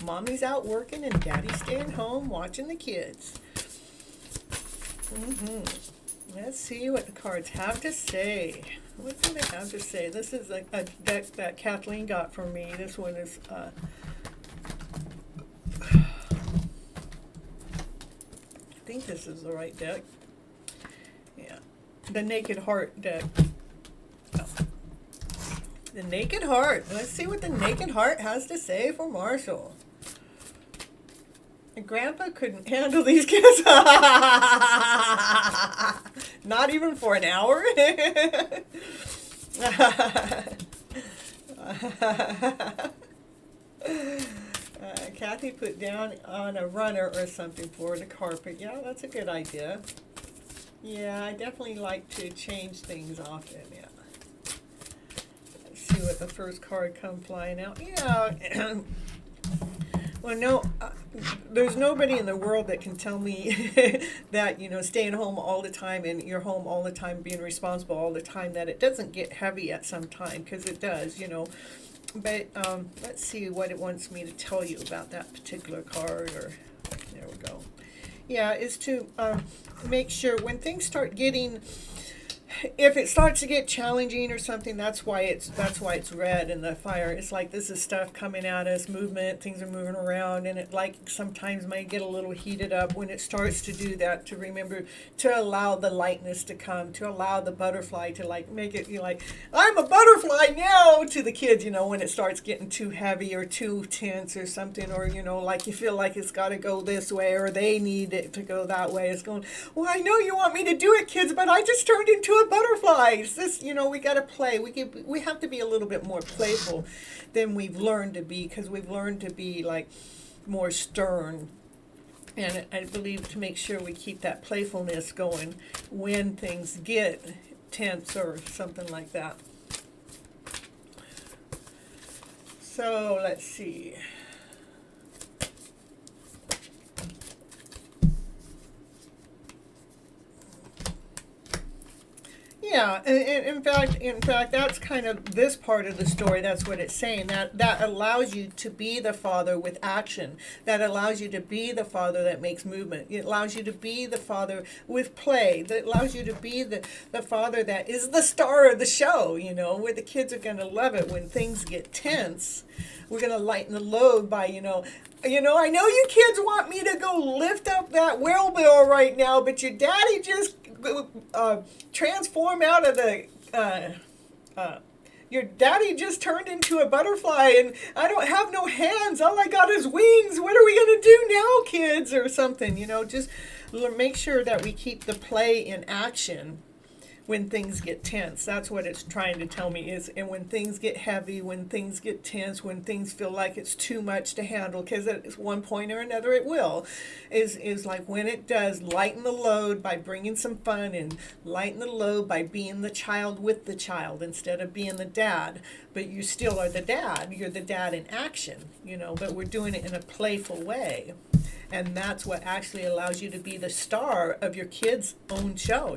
Mommy's out working and daddy's staying home watching the kids. Let's see what the cards have to say. What do they have to say? This is a deck that Kathleen got from me. This one is I think this is the right deck. Yeah. The Naked Heart deck. Oh. The Naked Heart. Let's see what the Naked Heart has to say for Marshall. Grandpa couldn't handle these kids. Not even for an hour. Kathy put down on a runner or something for the carpet. Yeah, that's a good idea. Yeah, I definitely like to change things often. Yeah. Let's see what the first card come flying out. Yeah. Well, no, there's nobody in the world that can tell me that, staying home all the time and you're home all the time, being responsible all the time, that it doesn't get heavy at some time, because it does, But let's see what it wants me to tell you about that particular card. Or there we go. Yeah, is to make sure when things start getting, if it starts to get challenging or something, that's why it's red in the fire. It's like this is stuff coming at us, movement, things are moving around, and it like sometimes might get a little heated up. When it starts to do that, to remember to allow the lightness to come, to allow the butterfly to like make it like, I'm a butterfly now to the kids, when it starts getting too heavy or too tense or something, or like you feel like it's got to go this way or they need it to go that way. It's going, well, I know you want me to do it, kids, but I just turned into a butterfly. It's this, we got to play. We have to be a little bit more playful than we've learned to be, because we've learned to be like more stern. And I believe to make sure we keep that playfulness going when things get tense or something like that. So let's see. Yeah, and in fact, that's kind of this part of the story. That's what it's saying. That allows you to be the father with action. That allows you to be the father that makes movement. It allows you to be the father with play. That allows you to be the father that is the star of the show, where the kids are going to love it when things get tense. We're going to lighten the load by, I know you kids want me to go lift up that wheelbarrow right now, but your daddy just transform out of the your daddy just turned into a butterfly and I don't have no hands, all I got is wings. What are we gonna do now, kids? Or something, just make sure that we keep the play in action when things get tense. That's what it's trying to tell me is, and when things get heavy, when things get tense, when things feel like it's too much to handle, because at one point or another it will, is like when it does, lighten the load by bringing some fun and lighten the load by being the child with the child instead of being the dad. But you still are the dad. You're the dad in action, but we're doing it in a playful way. And that's what actually allows you to be the star of your kid's own show,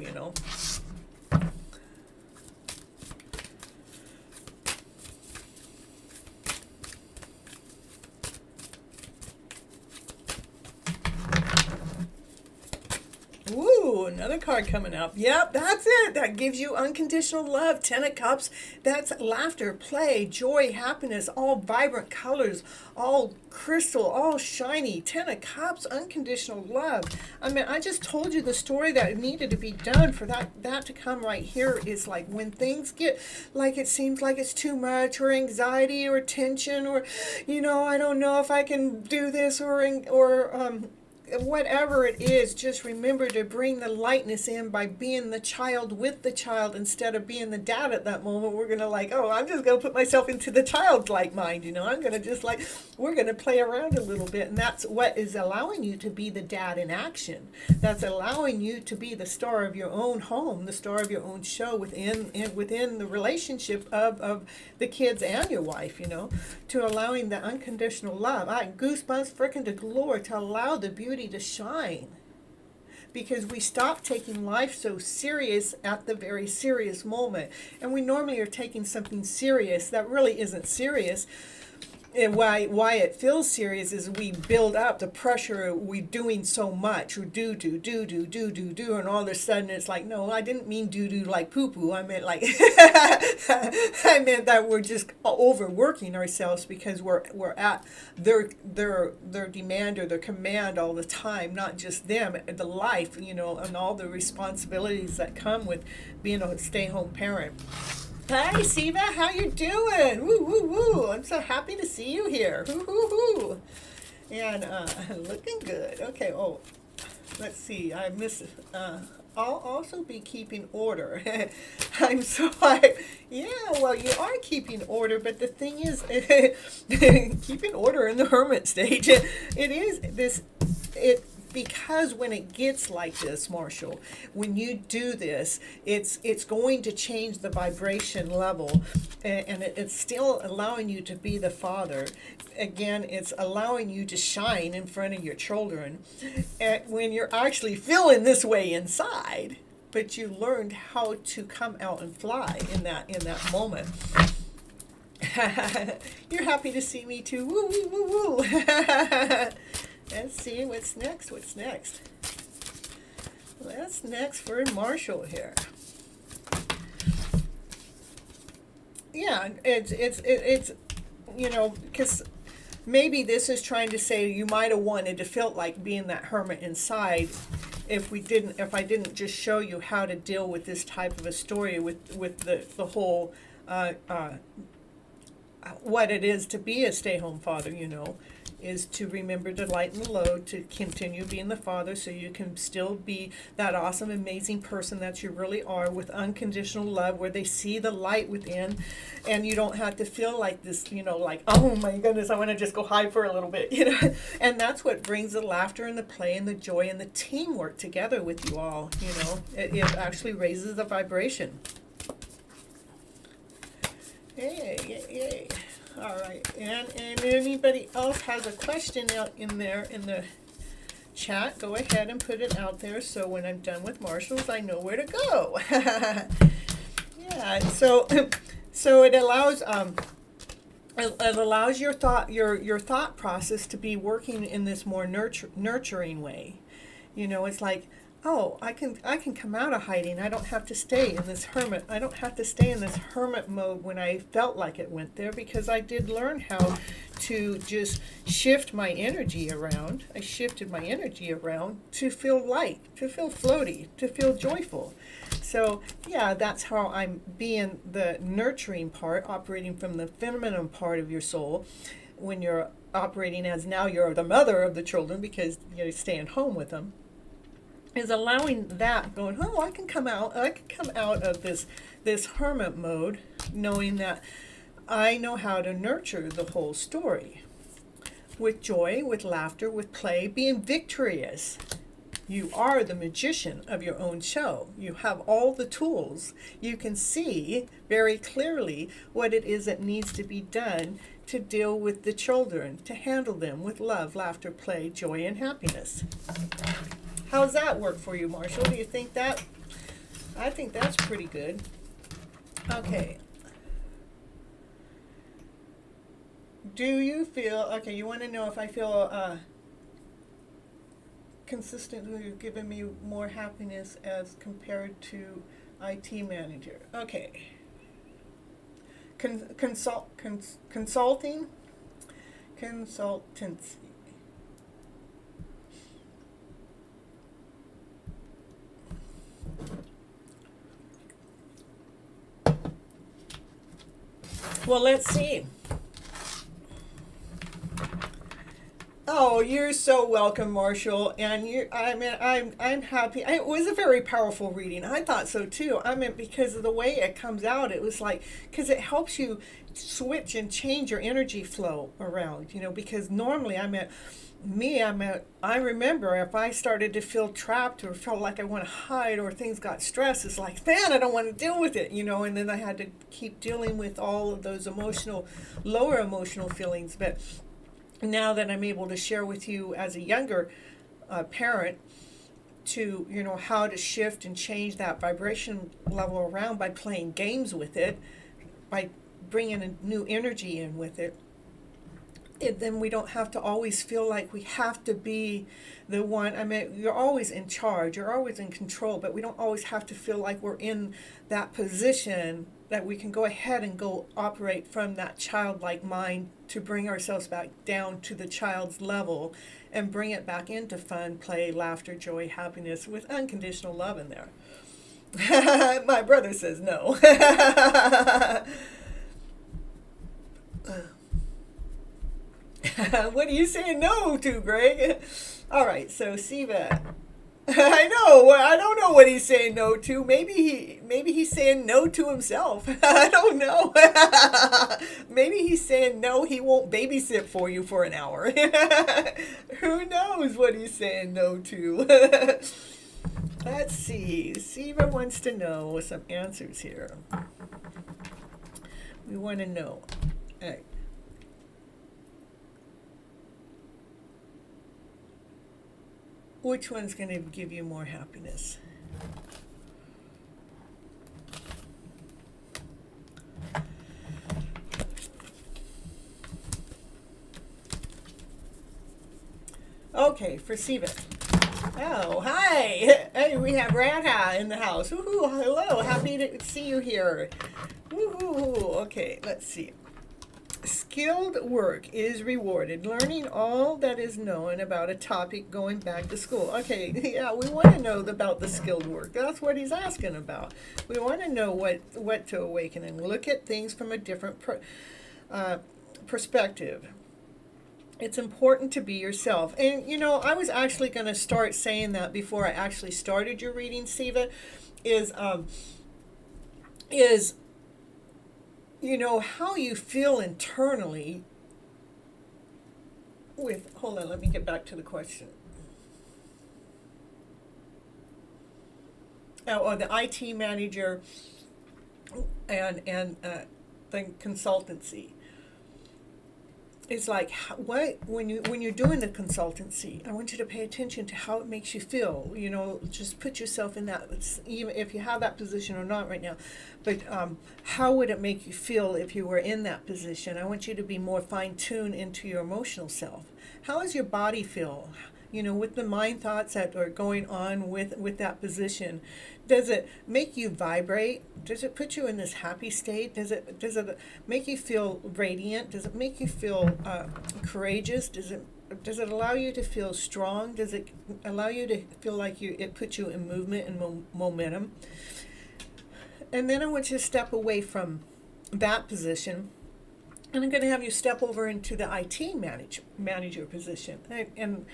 Ooh, another card coming up. Yep, that's it. That gives you unconditional love. 10 of Cups. That's laughter, play, joy, happiness, all vibrant colors, all crystal, all shiny. 10 of Cups, unconditional love. I mean, I just told you the story that needed to be done for that to come right here. Is like when things get like it seems like it's too much, or anxiety or tension, or I don't know if I can do this, or whatever it is, just remember to bring the lightness in by being the child with the child instead of being the dad at that moment. We're going to like, oh, I'm just going to put myself into the childlike mind, I'm going to just like, we're going to play around a little bit. And that's what is allowing you to be the dad in action. That's allowing you to be the star of your own home, the star of your own show within the relationship of the kids and your wife, to allowing the unconditional love. I goosebumps freaking to galore, to allow the beauty to shine, because we stop taking life so serious at the very serious moment, and we normally are taking something serious that really isn't serious. And why it feels serious is we build up the pressure. We're doing so much, or do, and all of a sudden it's like, no, I didn't mean do like poo poo. I meant like I meant that we're just overworking ourselves because we're at their demand or their command all the time, not just them, the life, and all the responsibilities that come with being a stay-home parent. Hi, Siva, how you doing? Woo, woo, woo. I'm so happy to see you here. Woo, woo, woo. And looking good. Okay, let's see. I'll also be keeping order. I'm sorry. Yeah, well, you are keeping order, but the thing is, keeping order in the hermit stage, because when it gets like this, Marshall, when you do this, it's going to change the vibration level, and it's still allowing you to be the father. Again, it's allowing you to shine in front of your children, and when you're actually feeling this way inside, but you learned how to come out and fly in that moment. You're happy to see me too. Woo, woo, woo, woo. Let's see what's next. What's next for Marshall here? Yeah, it's because maybe this is trying to say you might have wanted to feel like being that hermit inside if I didn't just show you how to deal with this type of a story with the whole what it is to be a stay-home father, is to remember to lighten the load, to continue being the father so you can still be that awesome, amazing person that you really are, with unconditional love, where they see the light within, and you don't have to feel like this, like, oh my goodness, I want to just go hide for a little bit, and that's what brings the laughter and the play and the joy and the teamwork together with you all, it actually raises the vibration. Yay. All right, and anybody else has a question out in there in the chat, go ahead and put it out there, so when I'm done with Marshall's, I know where to go. Yeah, so it allows your thought process to be working in this more nurturing way. It's like, oh, I can come out of hiding. I don't have to stay in this hermit. I don't have to stay in this hermit mode when I felt like it went there, because I did learn how to just shift my energy around. I shifted my energy around to feel light, to feel floaty, to feel joyful. So yeah, that's how I'm being the nurturing part, operating from the feminine part of your soul, when you're operating as now you're the mother of the children because you're staying home with them. Is allowing that, going, oh, I can come out of this hermit mode, knowing that I know how to nurture the whole story with joy, with laughter, with play, being victorious. You are the magician of your own show. You have all the tools. You can see very clearly what it is that needs to be done to deal with the children, to handle them with love, laughter, play, joy, and happiness. How's that work for you, Marshall? Do you think that? I think that's pretty good. Okay. Do you feel, okay, you want to know if I feel consistently giving me more happiness as compared to IT manager. Okay. Consultancy. Well, let's see. Oh, you're so welcome, Marshall. And I'm happy. It was a very powerful reading. I thought so too. I mean, because of the way it comes out, it was like, because it helps you switch and change your energy flow around, because normally I remember if I started to feel trapped or felt like I want to hide or things got stressed, it's like, man, I don't want to deal with it, and then I had to keep dealing with all of those lower emotional feelings. But now that I'm able to share with you as a younger parent to, how to shift and change that vibration level around by playing games with it, by bringing a new energy in with it, then we don't have to always feel like we have to be the one. I mean, you're always in charge, you're always in control, but we don't always have to feel like we're in that position, that we can go ahead and go operate from that childlike mind to bring ourselves back down to the child's level and bring it back into fun, play, laughter, joy, happiness with unconditional love in there. My brother says no. What are you saying no to, Greg? All right, so Siva. I know. I don't know what he's saying no to. Maybe he's saying no to himself. I don't know. Maybe he's saying no, he won't babysit for you for an hour. Who knows what he's saying no to? Let's see. Siva wants to know some answers here. We want to know. All right. Which one's going to give you more happiness? Okay, for Siva. Oh, hi. Hey, we have Radha in the house. Woohoo, hello. Happy to see you here. Woohoo. Okay, let's see. Skilled work is rewarded. Learning all that is known about a topic going back to school. Okay, yeah, we want to know about the skilled work. That's what he's asking about. We want to know what to awaken and look at things from a different perspective. It's important to be yourself. And, I was actually going to start saying that before I actually started your reading, Siva, is how you feel internally with, hold on, let me get back to the question. Oh, the IT manager and the consultancy. It's like, when you're doing the consultancy, I want you to pay attention to how it makes you feel. Just put yourself in that, even if you have that position or not right now. But how would it make you feel if you were in that position? I want you to be more fine-tuned into your emotional self. How does your body feel? With the mind thoughts that are going on with that position. Does it make you vibrate? Does it put you in this happy state? Does it make you feel radiant? Does it make you feel courageous? Does it allow you to feel strong? Does it allow you to feel like it puts you in movement and momentum? And then I want you to step away from that position, and I'm going to have you step over into the IT manager position. And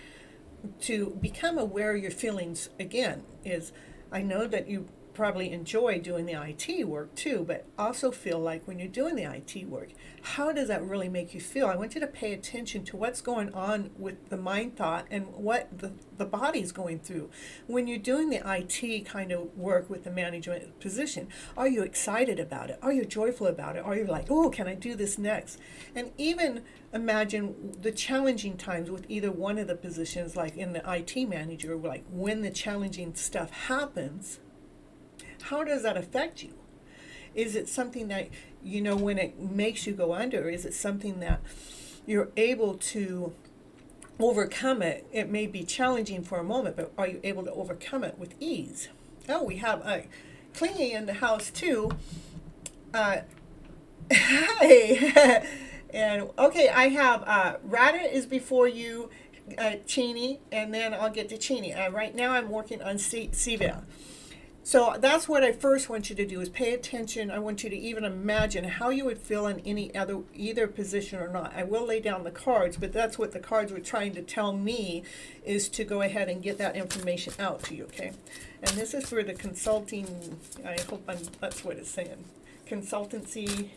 to become aware of your feelings again is, I know that you probably enjoy doing the IT work too, but also feel like when you're doing the IT work, how does that really make you feel? I want you to pay attention to what's going on with the mind thought and what the body's going through. When you're doing the IT kind of work with the management position, are you excited about it? Are you joyful about it? Are you like, oh, can I do this next? And even imagine the challenging times with either one of the positions, like in the IT manager, like when the challenging stuff happens, how does that affect you? Is it something that, when it makes you go under, is it something that you're able to overcome it? It may be challenging for a moment, but are you able to overcome it with ease? Oh, we have Clingy in the house too. Hi. And okay, I have Radha is before you, Chini, and then I'll get to Chini. Right now I'm working on Siva. So that's what I first want you to do, is pay attention. I want you to even imagine how you would feel in either position or not. I will lay down the cards, but that's what the cards were trying to tell me, is to go ahead and get that information out to you, okay? And this is for the consulting, I hope that's what it's saying. Consultancy.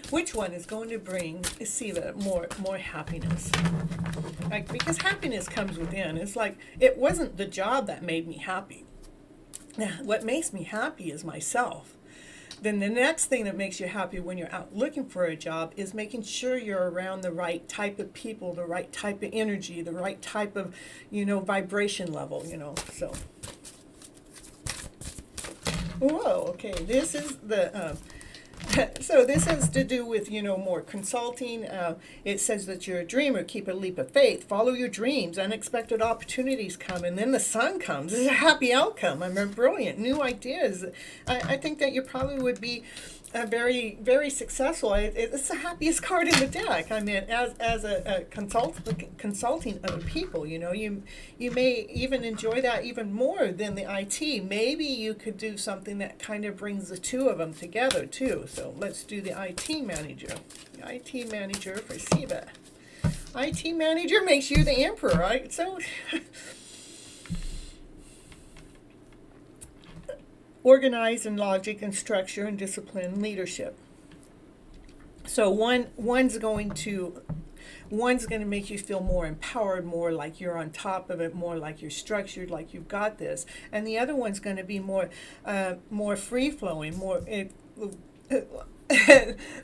Which one is going to bring Siva more happiness? Like, because happiness comes within. It's like, it wasn't the job that made me happy. What makes me happy is myself. Then the next thing that makes you happy when you're out looking for a job is making sure you're around the right type of people, the right type of energy, the right type of, vibration level, so. Whoa, okay, this is the, so this has to do with, more consulting. It says that you're a dreamer. Keep a leap of faith. Follow your dreams. Unexpected opportunities come, and then the sun comes. It's a happy outcome. I mean, brilliant. New ideas. I think that you probably would be very, very successful. It's the happiest card in the deck. I mean, as a consulting other people, you may even enjoy that even more than the IT. Maybe you could do something that kind of brings the two of them together too. So let's do the IT manager. The IT manager for Siva. IT manager makes you the emperor, right? So organized in logic and structure and discipline, leadership. So one's going to make you feel more empowered, more like you're on top of it, more like you're structured, like you've got this. And the other one's going to be more free flowing,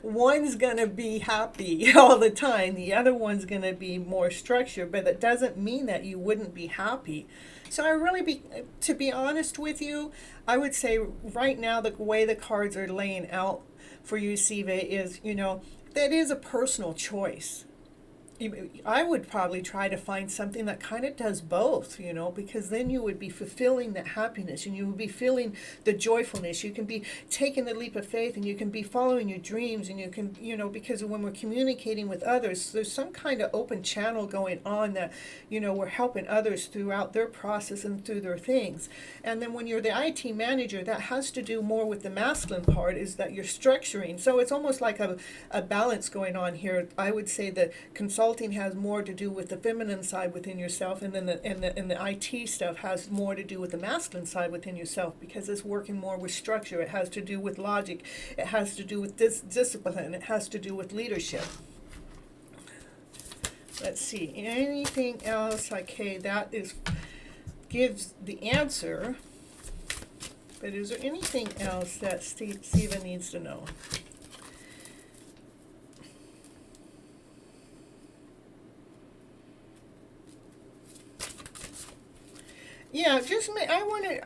one's going to be happy all the time. The other one's going to be more structured, but that doesn't mean that you wouldn't be happy. So to be honest with you, I would say right now the way the cards are laying out for you, Siva, is, that is a personal choice. I would probably try to find something that kind of does both, because then you would be fulfilling that happiness and you would be feeling the joyfulness. You can be taking the leap of faith and you can be following your dreams, and you can, because when we're communicating with others, there's some kind of open channel going on that, we're helping others throughout their process and through their things. And then when you're the IT manager, that has to do more with the masculine part, is that you're structuring. So it's almost like a balance going on here. I would say that consulting has more to do with the feminine side within yourself, and then the IT stuff has more to do with the masculine side within yourself, because it's working more with structure. It has to do with logic. It has to do with discipline. It has to do with leadership. Let's see. Anything else? Okay, that gives the answer. But is there anything else that Siva needs to know? Yeah, I want to.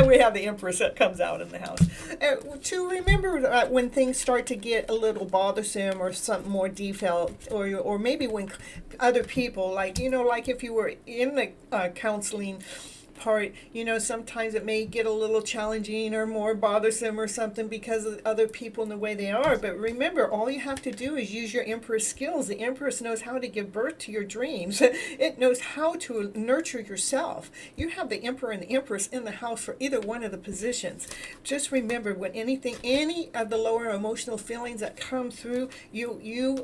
We have the Empress that comes out in the house. To remember when things start to get a little bothersome or something more detailed, or maybe when other people, like if you were in the counseling part, sometimes it may get a little challenging or more bothersome or something because of other people and the way they are. But remember, all you have to do is use your Empress skills. The Empress knows how to give birth to your dreams. It knows how to nurture yourself. You have the Emperor and the Empress in the house for either one of the positions. Just remember, when any of the lower emotional feelings that come through,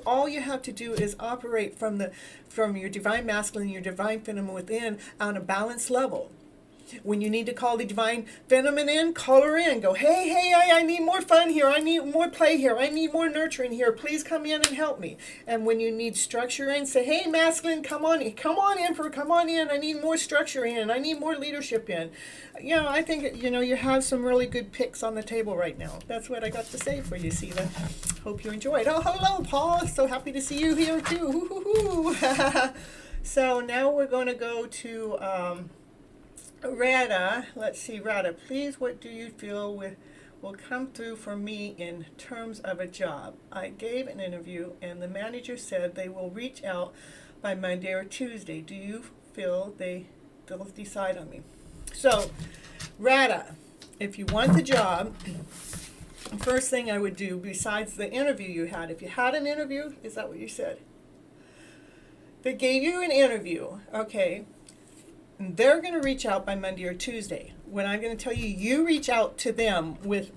all you have to do is operate from your divine masculine, your divine feminine within on a balanced level. When you need to call the divine feminine in, call her in. Go, hey, I need more fun here. I need more play here. I need more nurturing here. Please come in and help me. And when you need structure in, say, hey, masculine, come on, Emperor, come on in. I need more structure in. I need more leadership in. I think, you have some really good picks on the table right now. That's what I got to say for you, Siva. Hope you enjoyed. Oh, hello, Paul. So happy to see you here, too. So now we're going to go to Radha. Let's see, Radha, please, what do you feel will come through for me in terms of a job? I gave an interview and the manager said they will reach out by Monday or Tuesday. Do you feel they'll decide on me? So, Radha, if you want the job, first thing I would do, besides the interview you had, if you had an interview, is that what you said? They gave you an interview, okay. they're going to reach out by Monday or Tuesday. When I'm going to tell you, you reach out to them with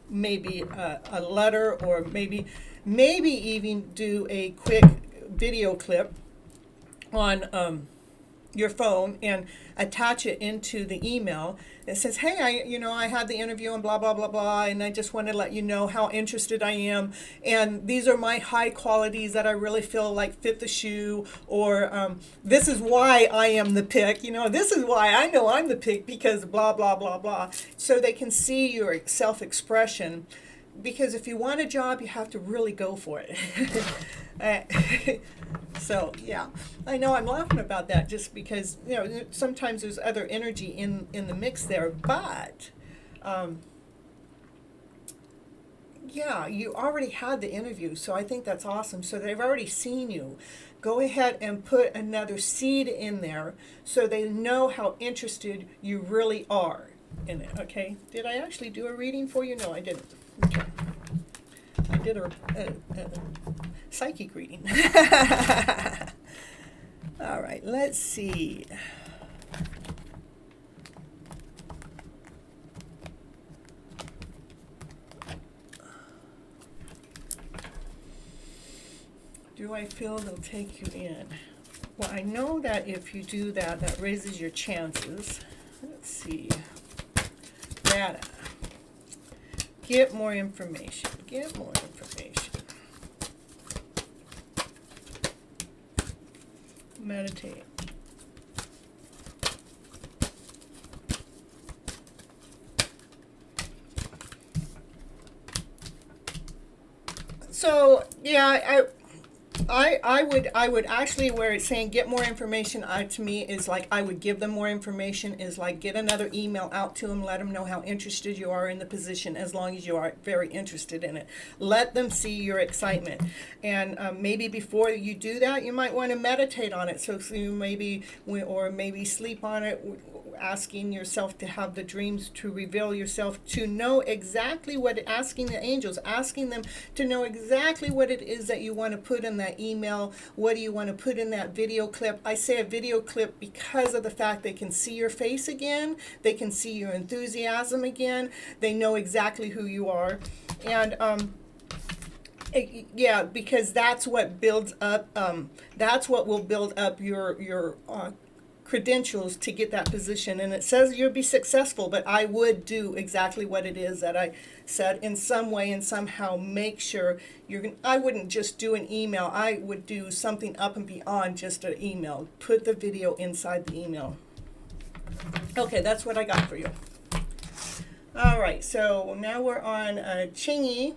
maybe a letter, or maybe even do a quick video clip on your phone and attach it into the email. It says, hey, I had the interview and blah, blah, blah, blah, and I just want to let you know how interested I am. And these are my high qualities that I really feel like fit the shoe, or this is why I am the pick. This is why I know I'm the pick, because blah, blah, blah, blah. So they can see your self-expression. Because if you want a job, you have to really go for it. So, yeah, I know I'm laughing about that just because, sometimes there's other energy in the mix there. But, yeah, you already had the interview, so I think that's awesome. So they've already seen you. Go ahead and put another seed in there so they know how interested you really are in it, okay? Did I actually do a reading for you? No, I didn't. Okay. I did a psychic reading. All right, let's see. Do I feel they'll take you in? Well, I know that if you do that, that raises your chances. Let's see. Data. Get more information. Get more information. Meditate. So, yeah, I would actually, where it's saying get more information, to me is like I would give them more information, is like get another email out to them, let them know how interested you are in the position, as long as you are very interested in it. Let them see your excitement. And maybe before you do that, you might want to meditate on it. So you maybe sleep on it, asking yourself to have the dreams, to reveal yourself, to know exactly asking the angels, asking them to know exactly what it is that you want to put in that email. What do you want to put in that video clip? I say a video clip because of the fact they can see your face again, they can see your enthusiasm again, they know exactly who you are. And yeah, because that's what builds up, that's what will build up your credentials to get that position. And it says you'll be successful, but I would do exactly what it is that I said in some way, and somehow make sure I wouldn't just do an email. I would do something up and beyond just an email. Put the video inside the email. Okay, that's what I got for you. All right, so now we're on Chingy.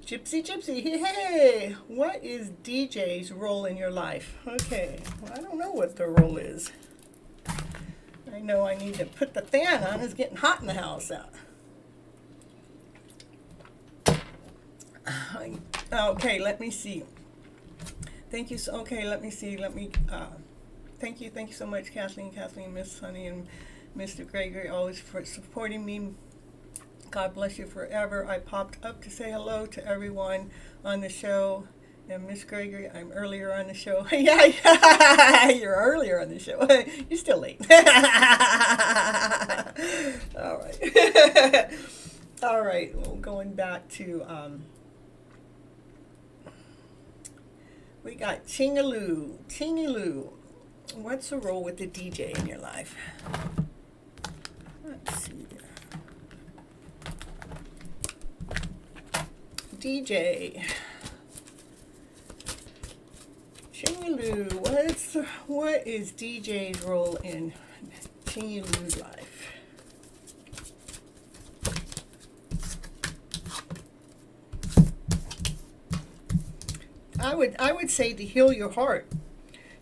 Gypsy, hey, what is DJ's role in your life? Okay, well, I don't know what their role is. I know I need to put the fan on. It's getting hot in the house out. Okay, let me see. Thank you. Okay, let me see. Thank you so much, Kathleen, Miss Honey, and Mr. Gregory, always for supporting me. God bless you forever. I popped up to say hello to everyone on the show. And Miss Gregory, I'm earlier on the show. Yeah, you're earlier on the show. You're still late. All right. All right. Well, going back to, we got Chingaloo. What's the role with the DJ in your life? Let's see. DJ. Chingaloo, what is DJ's role in Chingaloo's life? I would say to heal your heart,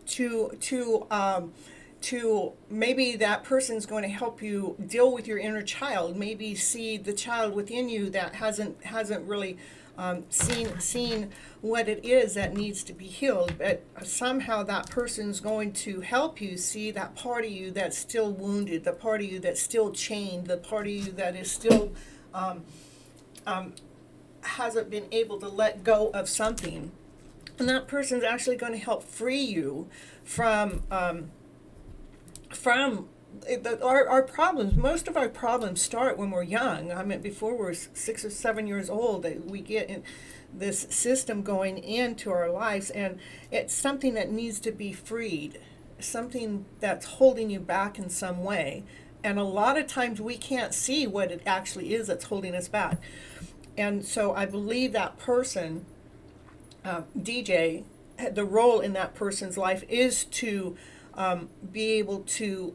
to maybe that person's going to help you deal with your inner child, maybe see the child within you that hasn't really seen what it is that needs to be healed, but somehow that person's going to help you see that part of you that's still wounded, the part of you that's still chained, the part of you that is still hasn't been able to let go of something. And that person's actually going to help free you from from our problems. Most of our problems start when we're young. I mean, before we're 6 or 7 years old, that we get in this system going into our lives, and it's something that needs to be freed, something that's holding you back in some way. And a lot of times we can't see what it actually is that's holding us back. And so I believe that person, DJ, the role in that person's life is to be able to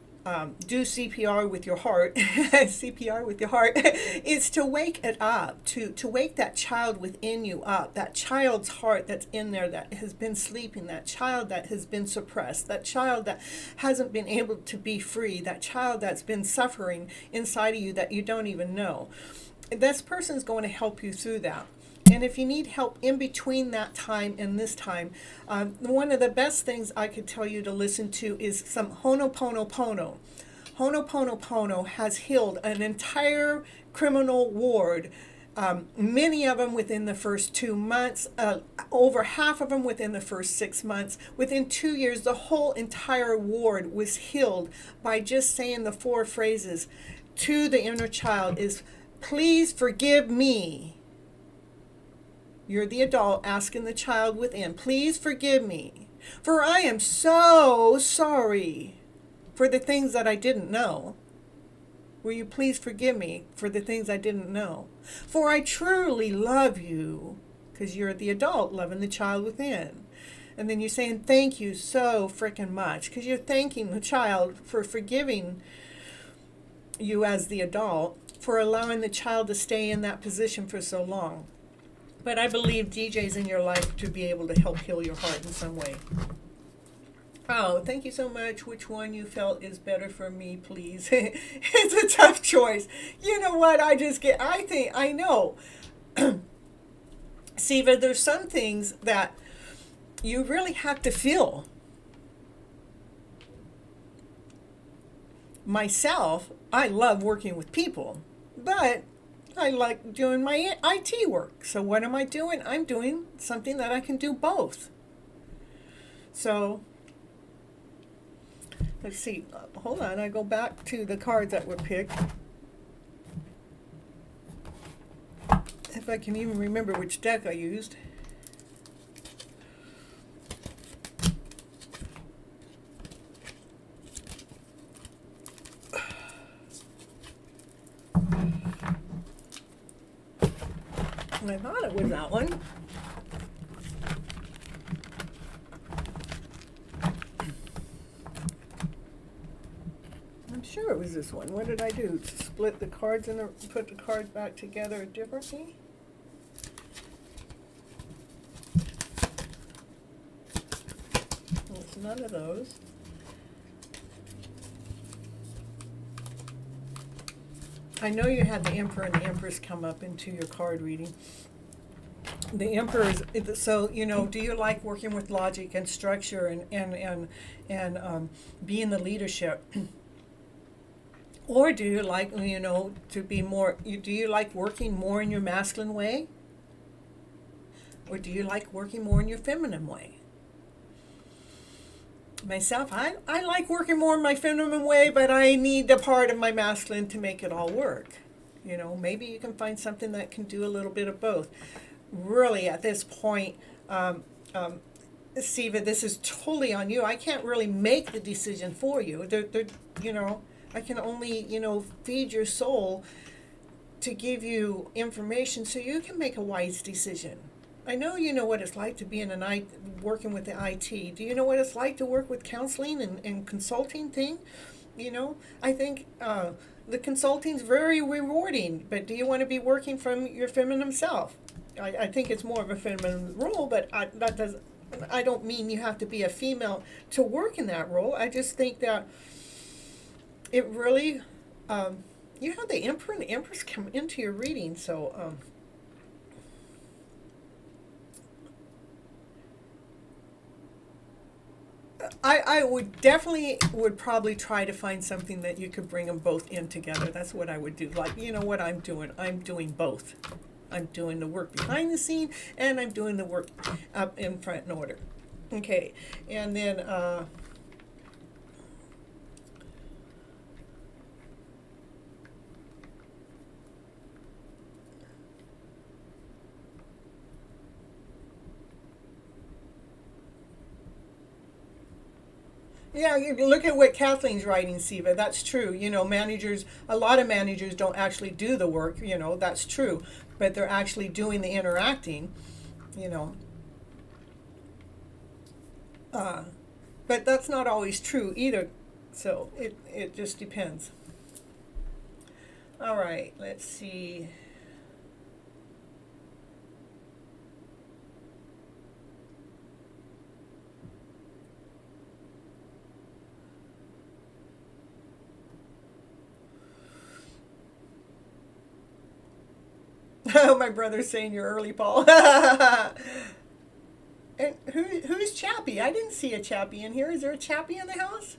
do CPR with your heart. CPR with your heart is to wake it up, to wake that child within you up, that child's heart that's in there that has been sleeping, that child that has been suppressed, that child that hasn't been able to be free, that child that's been suffering inside of you that you don't even know. This person's going to help you through that. And if you need help in between that time and this time, one of the best things I could tell you to listen to is some Ho'oponopono. Ho'oponopono has healed an entire criminal ward, many of them within the first 2 months, over half of them within the first 6 months. Within 2 years, the whole entire ward was healed by just saying the 4 phrases to the inner child is, please forgive me. You're the adult asking the child within, please forgive me, for I am so sorry for the things that I didn't know. Will you please forgive me for the things I didn't know? For I truly love you, because you're the adult loving the child within. And then you're saying thank you so freaking much, because you're thanking the child for forgiving you as the adult, for allowing the child to stay in that position for so long. But I believe DJ's in your life to be able to help heal your heart in some way. Oh, thank you so much. Which one you felt is better for me, please? It's a tough choice. You know what? I know. Siva, there's some things that you really have to feel. Myself, I love working with people, but I like doing my IT work. So what am I doing? I'm doing something that I can do both. So, let's see. Hold on. I go back to the cards that were picked. If I can even remember which deck I used. I thought it was that one. I'm sure it was this one. What did I do? To split the cards and put the cards back together differently? It's none of those. I know you had the Emperor and the Empress come up into your card reading. The Emperor is, so, you know, do you like working with logic and structure and being the leadership? Or do you like, you know, to be more, do you like working more in your masculine way? Or do you like working more in your feminine way? Myself, I like working more in my feminine way, but I need a part of my masculine to make it all work. You know, maybe you can find something that can do a little bit of both. Really, at this point, Siva, this is totally on you. I can't really make the decision for you. You know, I can only, you know, feed your soul to give you information so you can make a wise decision. I know you know what it's like to be in working with the IT. Do you know what it's like to work with counseling and consulting thing? You know, I think the consulting's very rewarding, but do you want to be working from your feminine self? I think it's more of a feminine role, but I don't mean you have to be a female to work in that role. I just think that it really, you have the Emperor and the Empress come into your reading, so I would probably try to find something that you could bring them both in together. That's what I would do. Like, you know what I'm doing? I'm doing both. I'm doing the work behind the scene, and I'm doing the work up in front in order. Okay, and then Yeah, you look at what Kathleen's writing, Siva. That's true. You know, a lot of managers don't actually do the work, you know, that's true. But they're actually doing the interacting, you know. But that's not always true either. So it just depends. All right, let's see. My brother's saying you're early, Paul. And who's Chappie? I didn't see a Chappie in here. Is there a Chappie in the house?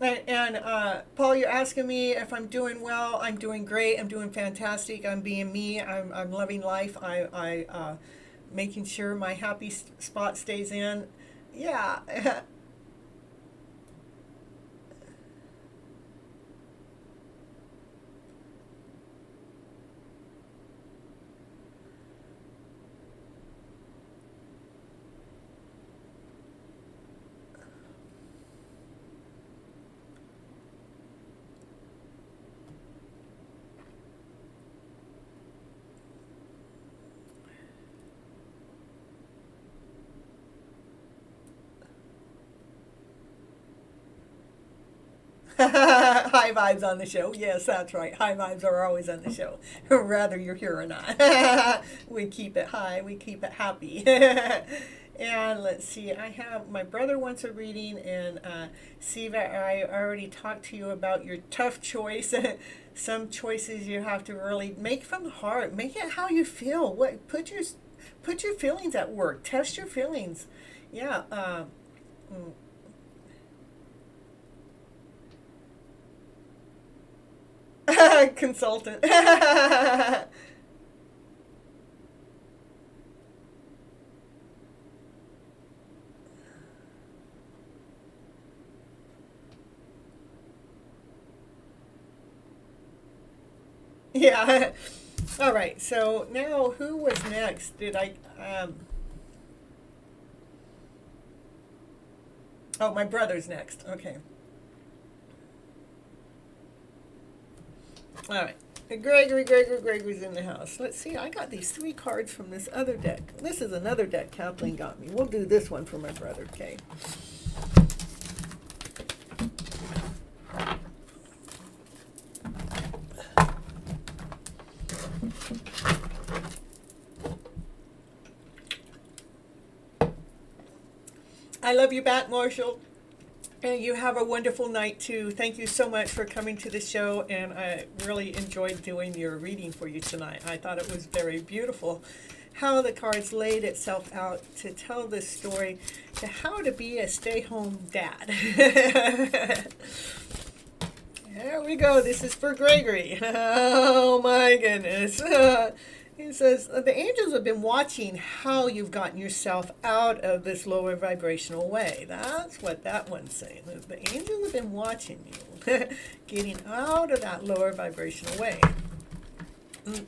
And Paul, you're asking me if I'm doing well. I'm doing great. I'm doing fantastic. I'm being me. I'm loving life. I making sure my happy spot stays in. Yeah. High vibes on the show. Yes, that's right. High vibes are always on the show, whether you're here or not. We keep it high. We keep it happy. And let's see. I have my brother wants a reading, and Siva, I already talked to you about your tough choice. Some choices you have to really make from the heart. Make it how you feel. Put your feelings at work. Test your feelings. Yeah. Consultant. Yeah. All right. So now, who was next? Did I? Oh, my brother's next. Okay. All right. Gregory's in the house. Let's see. I got these 3 cards from this other deck. This is another deck Kathleen got me. We'll do this one for my brother. Okay. I love you back, Marshall. And you have a wonderful night, too. Thank you so much for coming to the show, and I really enjoyed doing your reading for you tonight. I thought it was very beautiful how the cards laid itself out to tell this story to how to be a stay-home dad. There we go. This is for Gregory. Oh, my goodness. He says, the angels have been watching how you've gotten yourself out of this lower vibrational way. That's what that one's saying. The angels have been watching you getting out of that lower vibrational way.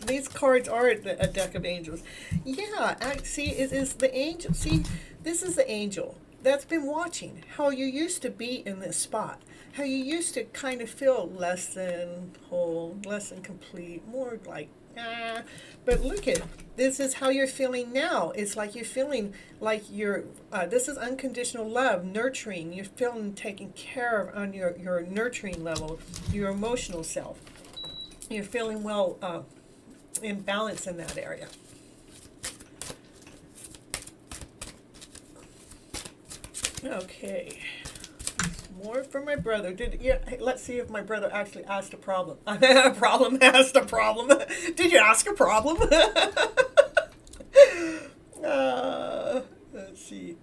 These cards are a deck of angels. Yeah, see, it is the angel. See, this is the angel that's been watching how you used to be in this spot. How you used to kind of feel less than whole, less than complete, more like, but look at, this is how you're feeling now. It's like you're feeling like this is unconditional love, nurturing. You're feeling taken care of on your nurturing level, your emotional self. You're feeling well in balance in that area. Okay. More for my brother. Let's see if my brother actually asked a problem. A problem asked a problem. Did you ask a problem? Let's see.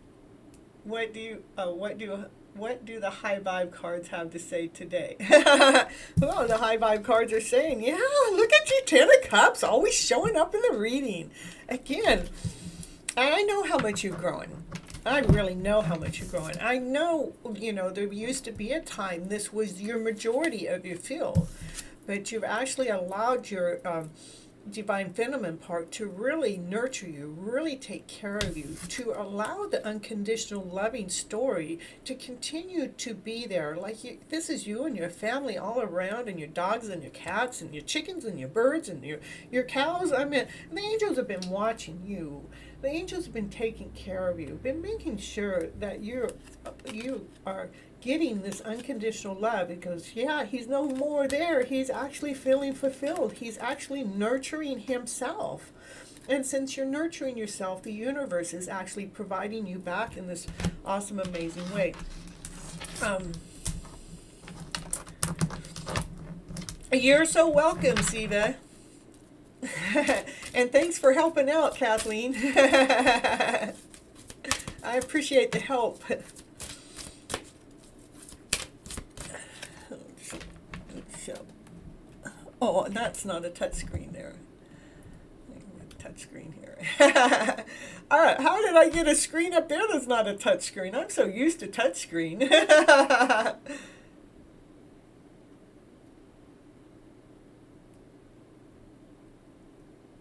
What do the high vibe cards have to say today? Oh, the high vibe cards are saying, yeah, look at you, 10 of Cups, always showing up in the reading. Again, I know how much you've grown. I really know how much you're growing. I know, there used to be a time this was your majority of your field. but you've actually allowed your divine feminine part to really nurture you, really take care of you, to allow the unconditional loving story to continue to be there. Like this is you and your family all around, and your dogs and your cats and your chickens and your birds and your cows. I mean, the angels have been watching you. The angels have been taking care of you, been making sure that you are getting this unconditional love, because yeah, he's no more there. He's actually feeling fulfilled. He's actually nurturing himself. And since you're nurturing yourself, the universe is actually providing you back in this awesome, amazing way. You're so welcome, Siva. And thanks for helping out, Kathleen. I appreciate the help. Oh, that's not a touch screen there. Touch screen here. All right, how did I get a screen up there that's not a touch screen? I'm so used to touch screen.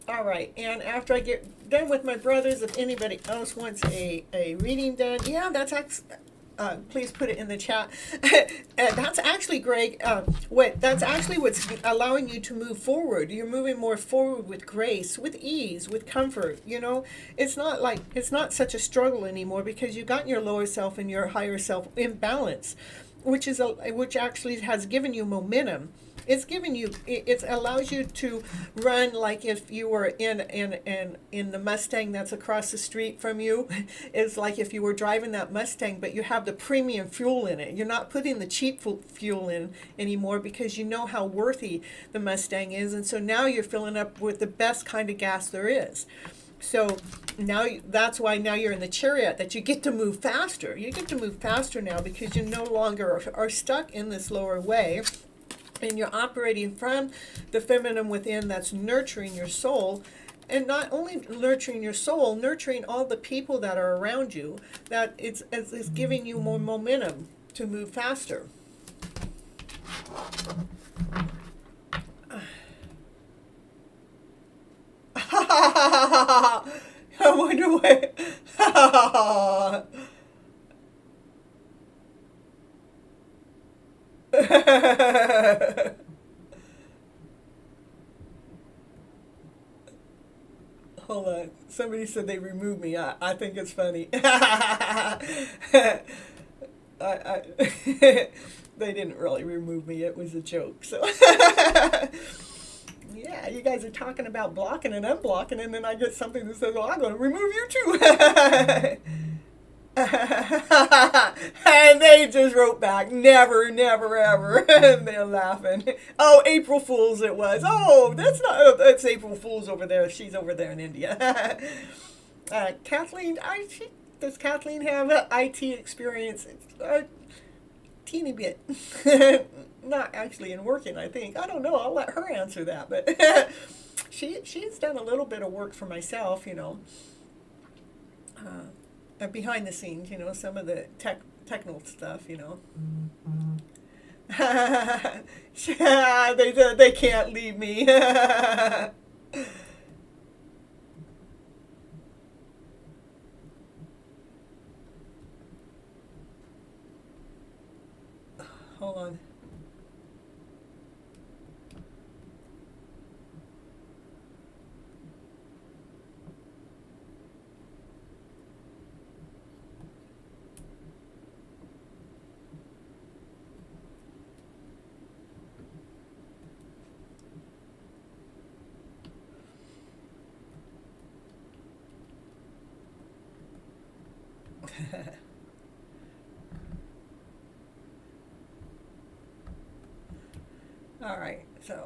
All right, and after I get done with my brothers, if anybody else wants a reading done, yeah, that's please put it in the chat. That's actually, Greg, that's actually what's allowing you to move forward. You're moving more forward with grace, with ease, with comfort. You know, it's not such a struggle anymore, because you got your lower self and your higher self in balance, which actually has given you momentum. It's giving you, it allows you to run like if you were in the Mustang that's across the street from you. It's like if you were driving that Mustang, but you have the premium fuel in it. You're not putting the cheap fuel in anymore, because you know how worthy the Mustang is. And so now you're filling up with the best kind of gas there is. So now that's why now you're in the chariot, that you get to move faster. You get to move faster now, because you no longer are stuck in this lower way. And you're operating from the feminine within that's nurturing your soul. And not only nurturing your soul, nurturing all the people that are around you, that it's giving you more momentum to move faster. I wonder what... Hold on. Somebody said they removed me. I think it's funny. They didn't really remove me. It was a joke. So yeah, you guys are talking about blocking and unblocking, and then I get something that says, well, I'm going to remove you too. And they just wrote back, never, never, ever. And they're laughing. Oh, April Fool's it was. Oh, that's April Fool's over there. She's over there in India. Kathleen, does Kathleen have an IT experience? A teeny bit. Not actually in working, I think. I don't know. I'll let her answer that. But she's done a little bit of work for myself, you know. Behind the scenes, you know, some of the technical stuff, you know. They can't leave me. Hold on. All right, so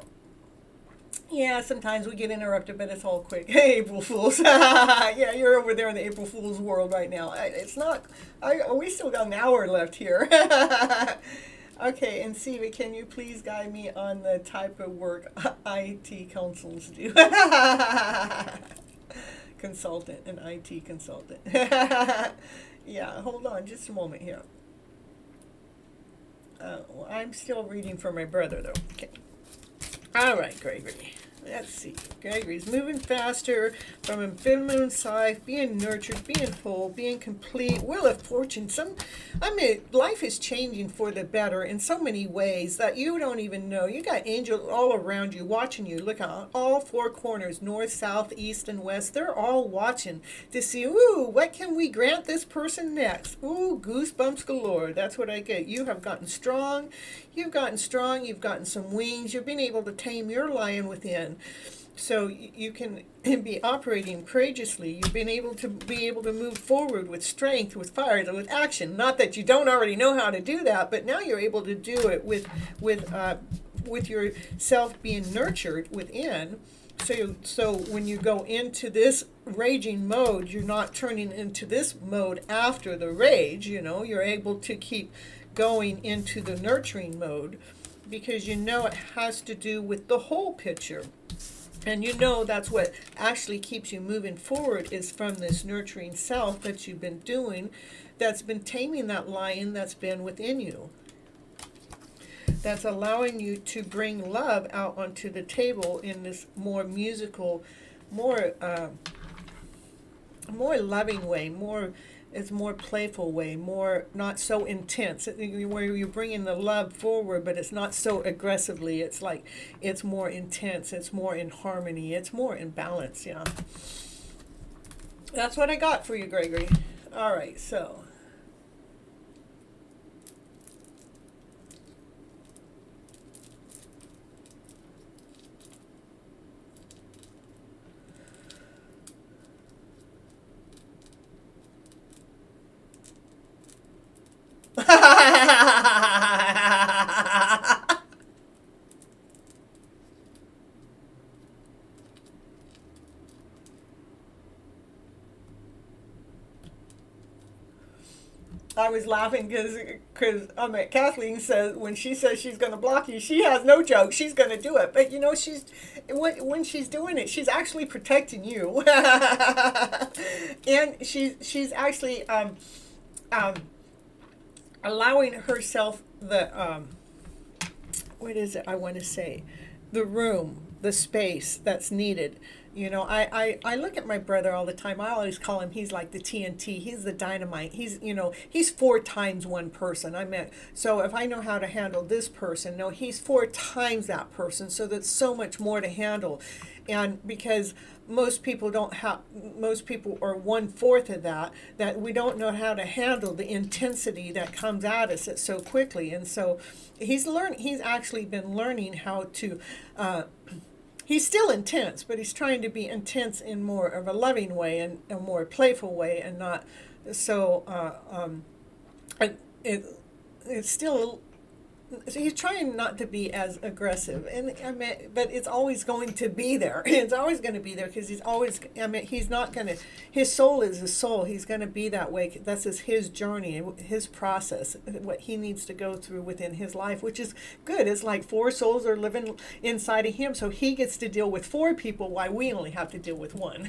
yeah, sometimes we get interrupted, but it's all quick. Hey, April Fools. Yeah, you're over there in the April Fool's world right now. It's not, we still got an hour left here. Okay, and Siva, can you please guide me on the type of work IT consultants do? Consultant, an IT consultant. Yeah, hold on just a moment here. Well, I'm still reading for my brother, though. Okay. All right, Gregory. Let's see. Gregory's moving faster from a feminine side, being nurtured, being whole, being complete. Wheel of Fortune. Life is changing for the better in so many ways that you don't even know. You got angels all around you, watching you. Look out, all four corners, north, south, east, and west. They're all watching to see, ooh, what can we grant this person next? Ooh, goosebumps galore. That's what I get. You have gotten strong. You've gotten strong. You've gotten some wings. You've been able to tame your lion within. So you can be operating courageously. You've been able to move forward with strength, with fire, and with action. Not that you don't already know how to do that, but now you're able to do it with yourself being nurtured within. So when you go into this raging mode, you're not turning into this mode after the rage. You're able to keep going into the nurturing mode, because it has to do with the whole picture. And that's what actually keeps you moving forward, is from this nurturing self that you've been doing, that's been taming that lion that's been within you. That's allowing you to bring love out onto the table in this more musical, more loving way, it's more playful way, more not so intense, where you're bringing the love forward, but it's not so aggressively. It's like it's more intense, it's more in harmony, it's more in balance. Yeah, that's what I got for you, Gregory. All right, so I was laughing because Kathleen says, when she says she's going to block you, she has no joke. She's going to do it. But when she's doing it, she's actually protecting you, and she's actually allowing herself the what is it I want to say, the room, the space that's needed. I look at my brother all the time. I always call him, he's like the TNT. He's the dynamite. He's 4 times one person. So if I know how to handle this person, no, he's 4 times that person. So that's so much more to handle. And because most people are 1/4 of that we don't know how to handle the intensity that comes at us so quickly. And so he's actually been learning how to, he's still intense, but he's trying to be intense in more of a loving way and a more playful way, and not so it's still, so he's trying not to be as aggressive, but it's always going to be there. It's always going to be there, because he's not going to. His soul is his soul. He's going to be that way. That's his journey, his process, what he needs to go through within his life, which is good. It's like 4 souls are living inside of him, so he gets to deal with 4 people, while we only have to deal with 1.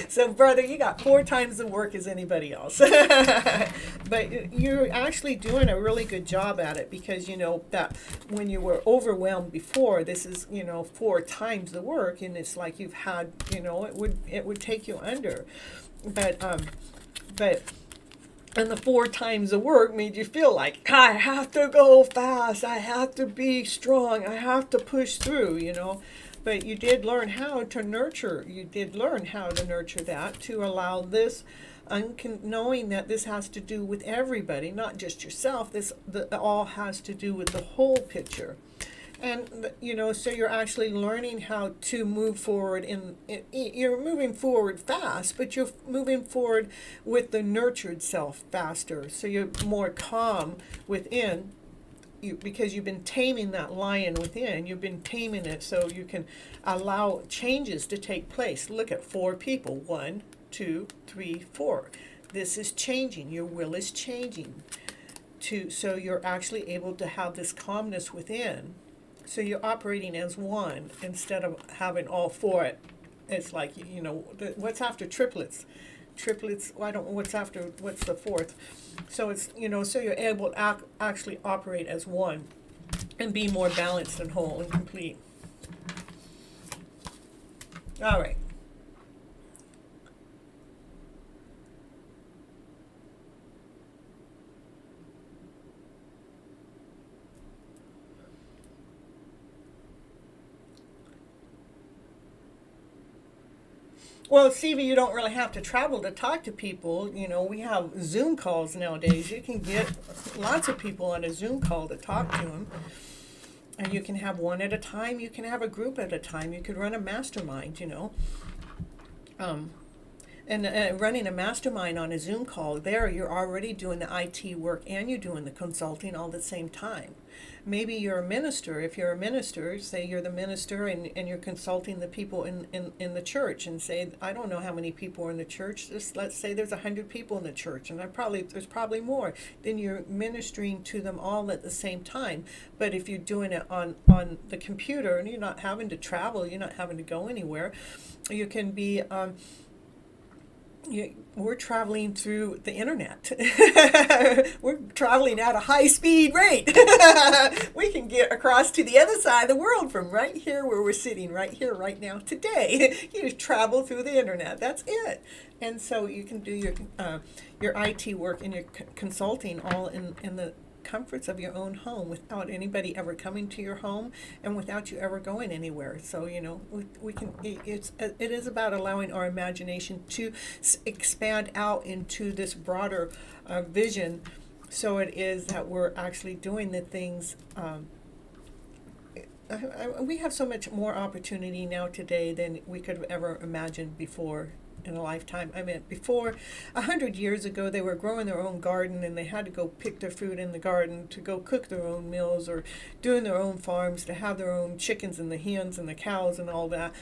So, brother, you got 4 times the work as anybody else. But you're actually doing a really good job at it, because that when you were overwhelmed before, this is 4 times the work, and it's like you've had it would take you under, but and the 4 times the work made you feel like, I have to go fast, I have to be strong, I have to push through, but you did learn how to nurture. You did learn how to nurture that, to allow this, knowing that this has to do with everybody, not just yourself. All has to do with the whole picture. And so you're actually learning how to move forward. You're moving forward fast, but you're moving forward with the nurtured self faster. So you're more calm within. Because you've been taming that lion within, you've been taming it, so you can allow changes to take place. Look at 4 people. 1, 2, 3, 4. This is changing. Your will is changing. So you're actually able to have this calmness within. So you're operating as one instead of having all 4. It's like, what's after triplets? I don't know what's the 4th. So it's, so you're able to actually operate as one. and be more balanced and whole and complete. All right. Well, Stevie, you don't really have to travel to talk to people. You know, we have Zoom calls nowadays. You can get lots of people on a Zoom call to talk to them. And you can have one at a time. You can have a group at a time. You could run a mastermind, you know. And running a mastermind on a Zoom call, there you're already doing the IT work and you're doing the consulting all at the same time. Maybe you're a minister. If you're a minister, say you're the minister and you're consulting the people in the church, and say, I don't know how many people are in the church. Just let's say there's 100 people in the church, and there's probably more. Then you're ministering to them all at the same time. But if you're doing it on the computer and you're not having to travel, you're not having to go anywhere, you can be... we're traveling through the internet. We're traveling at a high-speed rate. We can get across to the other side of the world from right here where we're sitting right here, right now, today. You just travel through the internet. That's it. And so you can do your IT work and your consulting all in the comforts of your own home without anybody ever coming to your home and without you ever going anywhere. So, you know, we can, it is about allowing our imagination to expand out into this broader vision. So it is that we're actually doing the things. We have so much more opportunity now today than we could have ever imagined before in a lifetime. I mean, before 100 years ago, they were growing their own garden and they had to go pick their food in the garden, to go cook their own meals, or doing their own farms, to have their own chickens and the hens and the cows and all that.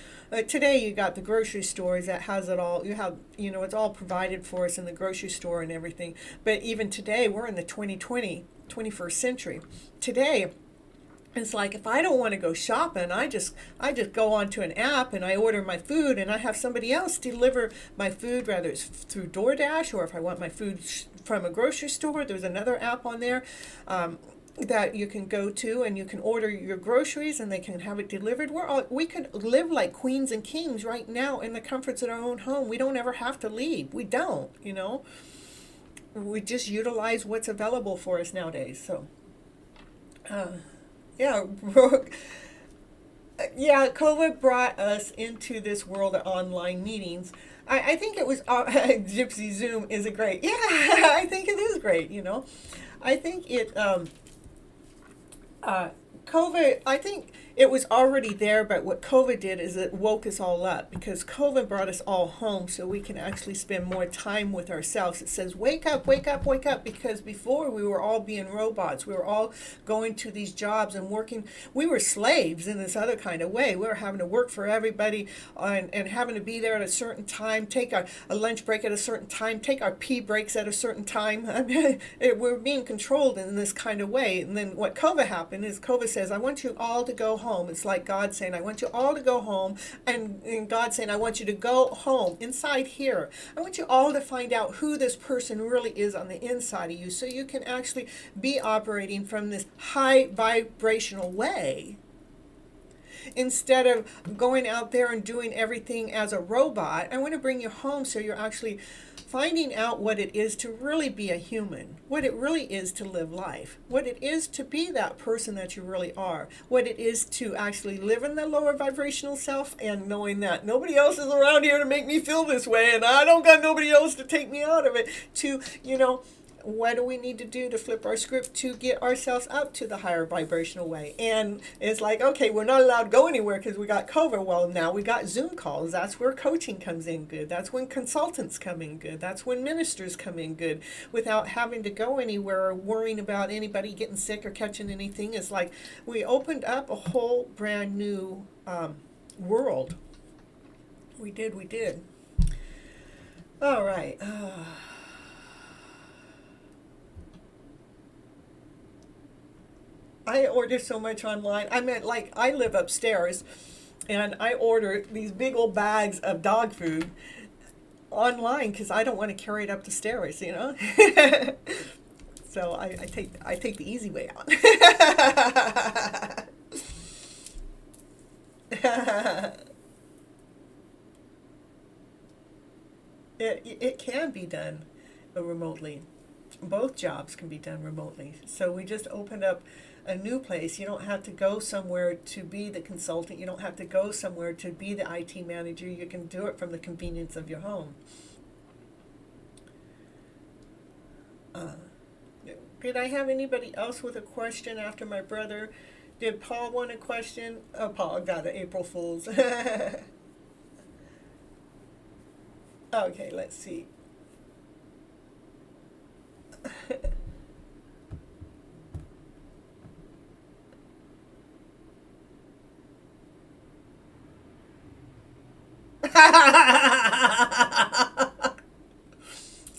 Today, you got the grocery stores that has it all. You have, you know, it's all provided for us in the grocery store and everything. But even today, we're in the 21st century. Today, it's like, if I don't want to go shopping, I just go onto an app and I order my food, and I have somebody else deliver my food, whether it's through DoorDash, or if I want my food from a grocery store, there's another app on there that you can go to, and you can order your groceries and they can have it delivered. We could live like queens and kings right now in the comforts of our own home. We don't ever have to leave. We don't, you know. We just utilize what's available for us nowadays. So yeah, COVID brought us into this world of online meetings. I think it was, Gypsy Zoom is a great, yeah, I think it is great, you know. I think it, COVID, I think it was already there, but what COVID did is it woke us all up, because COVID brought us all home so we can actually spend more time with ourselves. It says, wake up, wake up, wake up, because before we were all being robots. We were all going to these jobs and working. We were slaves in this other kind of way. We were having to work for everybody and having to be there at a certain time, take a lunch break at a certain time, take our pee breaks at a certain time. I mean, we're being controlled in this kind of way. And then what COVID happened is COVID says, I want you all to go home. It's like God saying, I want you all to go home, and God saying, I want you to go home inside here. I want you all to find out who this person really is on the inside of you, so you can actually be operating from this high vibrational way, instead of going out there and doing everything as a robot. I want to bring you home so you're actually finding out what it is to really be a human, what it really is to live life, what it is to be that person that you really are, what it is to actually live in the lower vibrational self, and knowing that nobody else is around here to make me feel this way, and I don't got nobody else to take me out of it, to, you know, what do we need to do to flip our script to get ourselves up to the higher vibrational way? And it's like, okay, we're not allowed to go anywhere because we got COVID. Well, now we got Zoom calls. That's where coaching comes in good. That's when consultants come in good. That's when ministers come in good, without having to go anywhere or worrying about anybody getting sick or catching anything. It's like we opened up a whole brand new world. We did. All right. I order so much online. I mean, like, I live upstairs, and I order these big old bags of dog food online because I don't want to carry it up the stairs, you know. So I take the easy way out. It can be done remotely. Both jobs can be done remotely. So we just opened up a new place. You don't have to go somewhere to be the consultant. You don't have to go somewhere to be the IT manager. You can do it from the convenience of your home. Did I have anybody else with a question after my brother? Did Paul want a question? Oh, Paul got it. April Fools. Okay, let's see.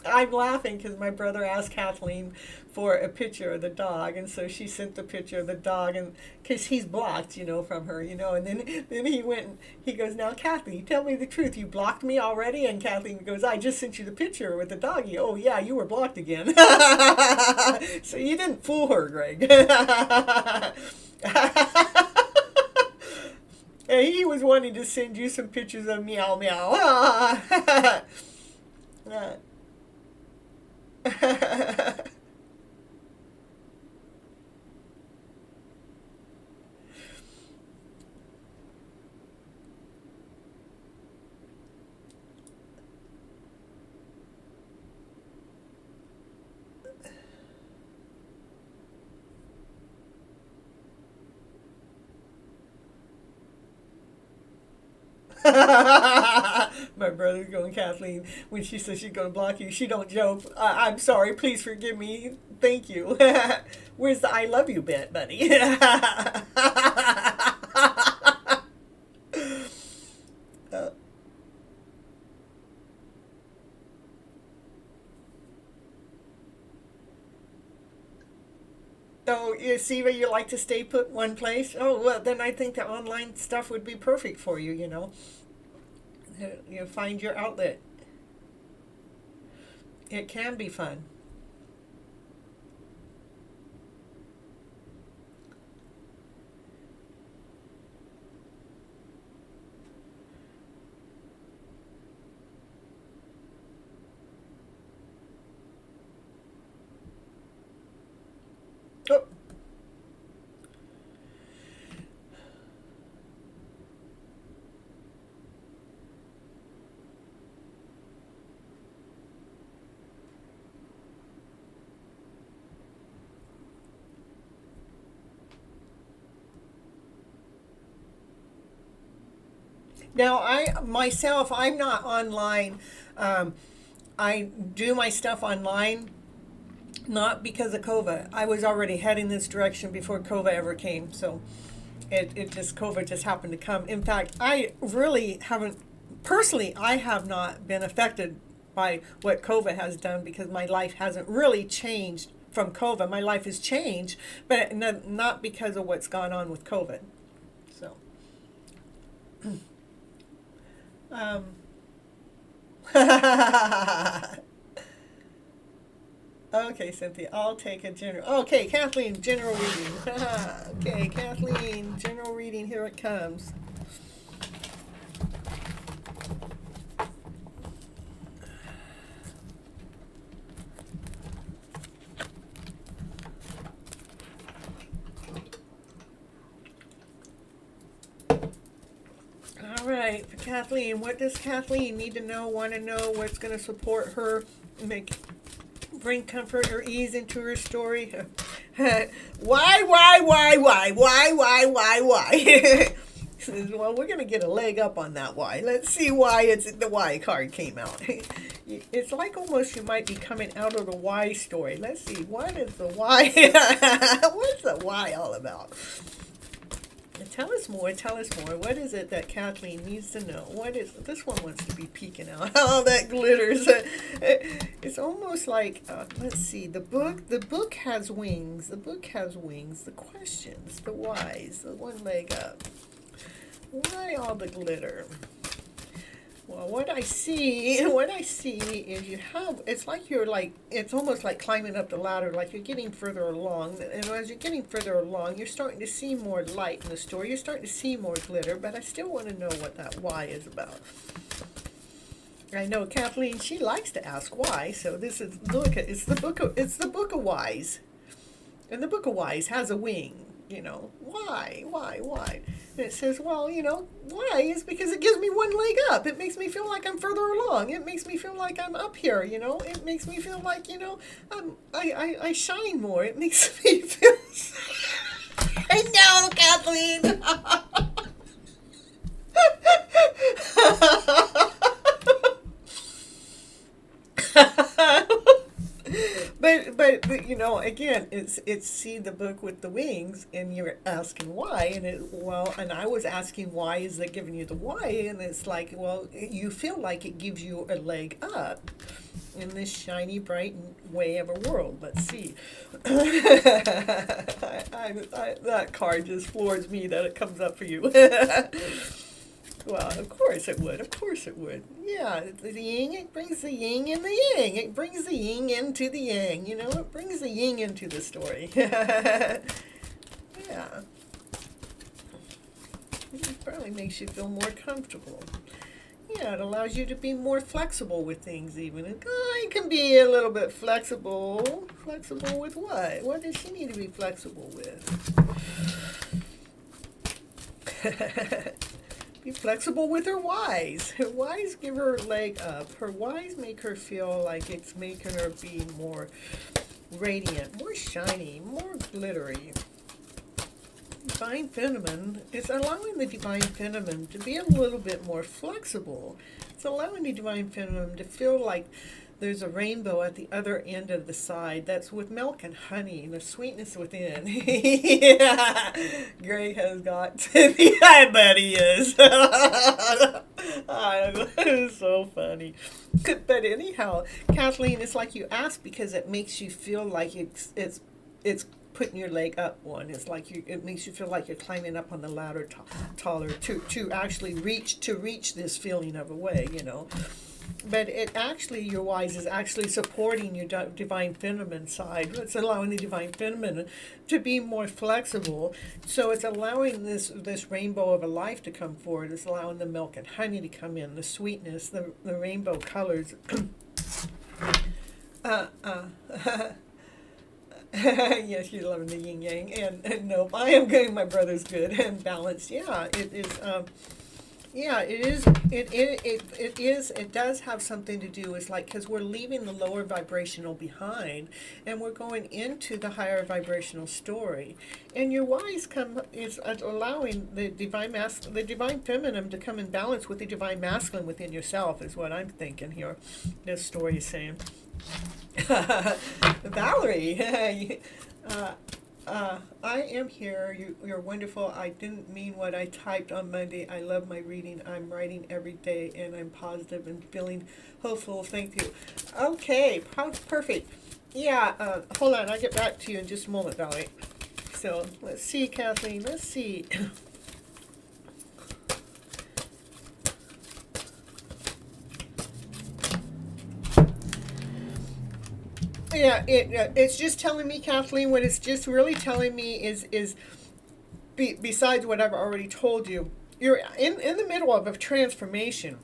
I'm laughing because my brother asked Kathleen for a picture of the dog, and so she sent the picture of the dog, and because he's blocked, from her, and then he went and he goes, "Now, Kathleen, tell me the truth. You blocked me already?" And Kathleen goes, "I just sent you the picture with the doggy." "Oh yeah, you were blocked again." So you didn't fool her, Greg. And he was wanting to send you some pictures of meow meow. My brother's going, "Kathleen, when she says she's going to block you, she don't joke. I'm sorry. Please forgive me. Thank you." Where's the "I love you" bit, buddy? Oh, you see where you like to stay put one place? Oh, well, then I think the online stuff would be perfect for you, You find your outlet. It can be fun. Oh. Now, I'm not online. I do my stuff online, not because of COVID. I was already heading this direction before COVID ever came. So COVID just happened to come. In fact, I really haven't, personally, I have not been affected by what COVID has done because my life hasn't really changed from COVID. My life has changed, but not because of what's gone on with COVID. So. Okay, Cynthia, I'll take a general. Okay, Kathleen, general reading. Okay, Kathleen, general reading, here it comes. All right, for Kathleen, what does Kathleen need to know, want to know, what's going to support her, bring comfort or ease into her story? Why? Well, we're going to get a leg up on that why. Let's see why the why card came out. It's like almost you might be coming out of the why story. Let's see, what is the why? What's the why all about? Tell us more. What is it that Kathleen needs to know? What is this one wants to be peeking out? Oh, that glitters. It's almost like, let's see, the book has wings. The questions, the whys, the one leg up. Why all the glitter? Well, what I see is you have, it's like you're like, it's almost like climbing up the ladder, like you're getting further along. And as you're getting further along, you're starting to see more light in the story. You're starting to see more glitter, but I still want to know what that why is about. I know Kathleen, she likes to ask why, so this is, look, it's the book of whys. And the book of whys has a wing, you know. Why? And it says, well, you know, why is because it gives me one leg up. It makes me feel like I'm further along. It makes me feel like I'm up here, you know. It makes me feel like, you know, I shine more. It makes me feel... I know, Kathleen. But you know, again, it's see the book with the wings, and you're asking why, and I was asking why is it giving you the why, and it's like, well, you feel like it gives you a leg up in this shiny, bright way of a world. Let's see. That card just floors me that it comes up for you. Well, of course it would. Of course it would. Yeah, the yin, it brings the yin and the yang. It brings the yin into the yang. You know, it brings the yin into the story. Yeah. It probably makes you feel more comfortable. Yeah, it allows you to be more flexible with things even. I can be a little bit flexible. Flexible with what? What does she need to be flexible with? Be flexible with her whys. Her whys give her a leg up. Her whys make her feel like it's making her be more radiant, more shiny, more glittery. Divine Feminine is allowing the Divine Feminine to be a little bit more flexible. It's allowing the Divine Feminine to feel like there's a rainbow at the other end of the side that's with milk and honey and the sweetness within. Yeah, Gray has got Cynthia. I bet he is. It's so funny. But anyhow, Kathleen, it's like you asked because it makes you feel like it's putting your leg up one. It's like it makes you feel like you're climbing up on the ladder taller to actually reach this feeling of a way, you know. But it actually, your whys is actually supporting your Divine Feminine side. It's allowing the Divine Feminine to be more flexible. So it's allowing this rainbow of a life to come forward. It's allowing the milk and honey to come in, the sweetness, the rainbow colors. Yes, you're loving the yin yang. And nope, I am getting my brother's good and balanced. Yeah, it is. Yeah, it is. It is. It does have something to do. It's like because we're leaving the lower vibrational behind, and we're going into the higher vibrational story. And your whys come is allowing the divine feminine to come in balance with the divine masculine within yourself. Is what I'm thinking here. This story is saying. Valerie. I am here. You're wonderful. I didn't mean what I typed on Monday. I love my reading. I'm writing every day, and I'm positive and feeling hopeful. Thank you. Okay, perfect. Yeah, hold on. I'll get back to you in just a moment, Valerie. So, let's see, Kathleen. Let's see. Yeah, it's just telling me, Kathleen, what it's just really telling me is besides what I've already told you, you're in the middle of a transformation.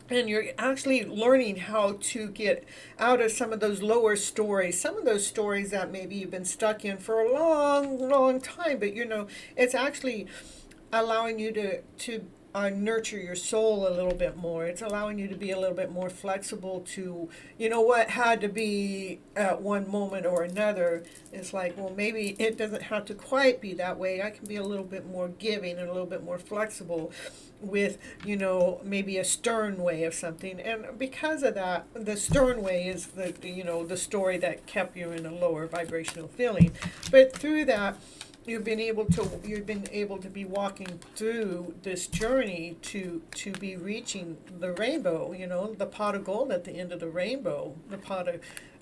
And you're actually learning how to get out of some of those lower stories, some of those stories that maybe you've been stuck in for a long, long time. But, you know, it's actually allowing you to nurture your soul a little bit more. It's allowing you to be a little bit more flexible to, you know, what had to be at one moment or another. It's like, well, maybe it doesn't have to quite be that way. I can be a little bit more giving and a little bit more flexible with, you know, maybe a stern way of something. And because of that, the stern way is the story that kept you in a lower vibrational feeling. But through that, you've been able to be walking through this journey to be reaching the rainbow, you know, the pot of gold at the end of the rainbow, the pot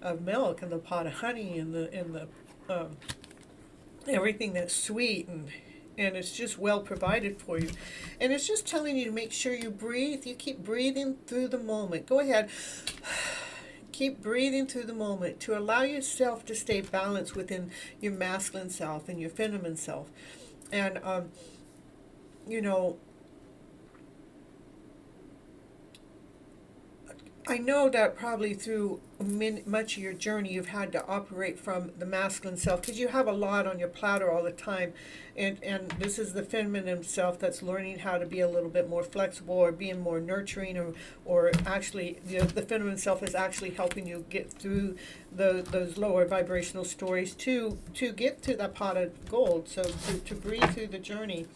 of milk and the pot of honey and the everything that's sweet and it's just well provided for you. And it's just telling you to make sure you breathe. You keep breathing through the moment. Go ahead. Keep breathing through the moment to allow yourself to stay balanced within your masculine self and your feminine self. And, you know, I know that probably through much of your journey you've had to operate from the masculine self because you have a lot on your platter all the time, and this is the feminine self that's learning how to be a little bit more flexible or being more nurturing, or actually the feminine self is actually helping you get through those lower vibrational stories to get to that pot of gold, so to breathe through the journey.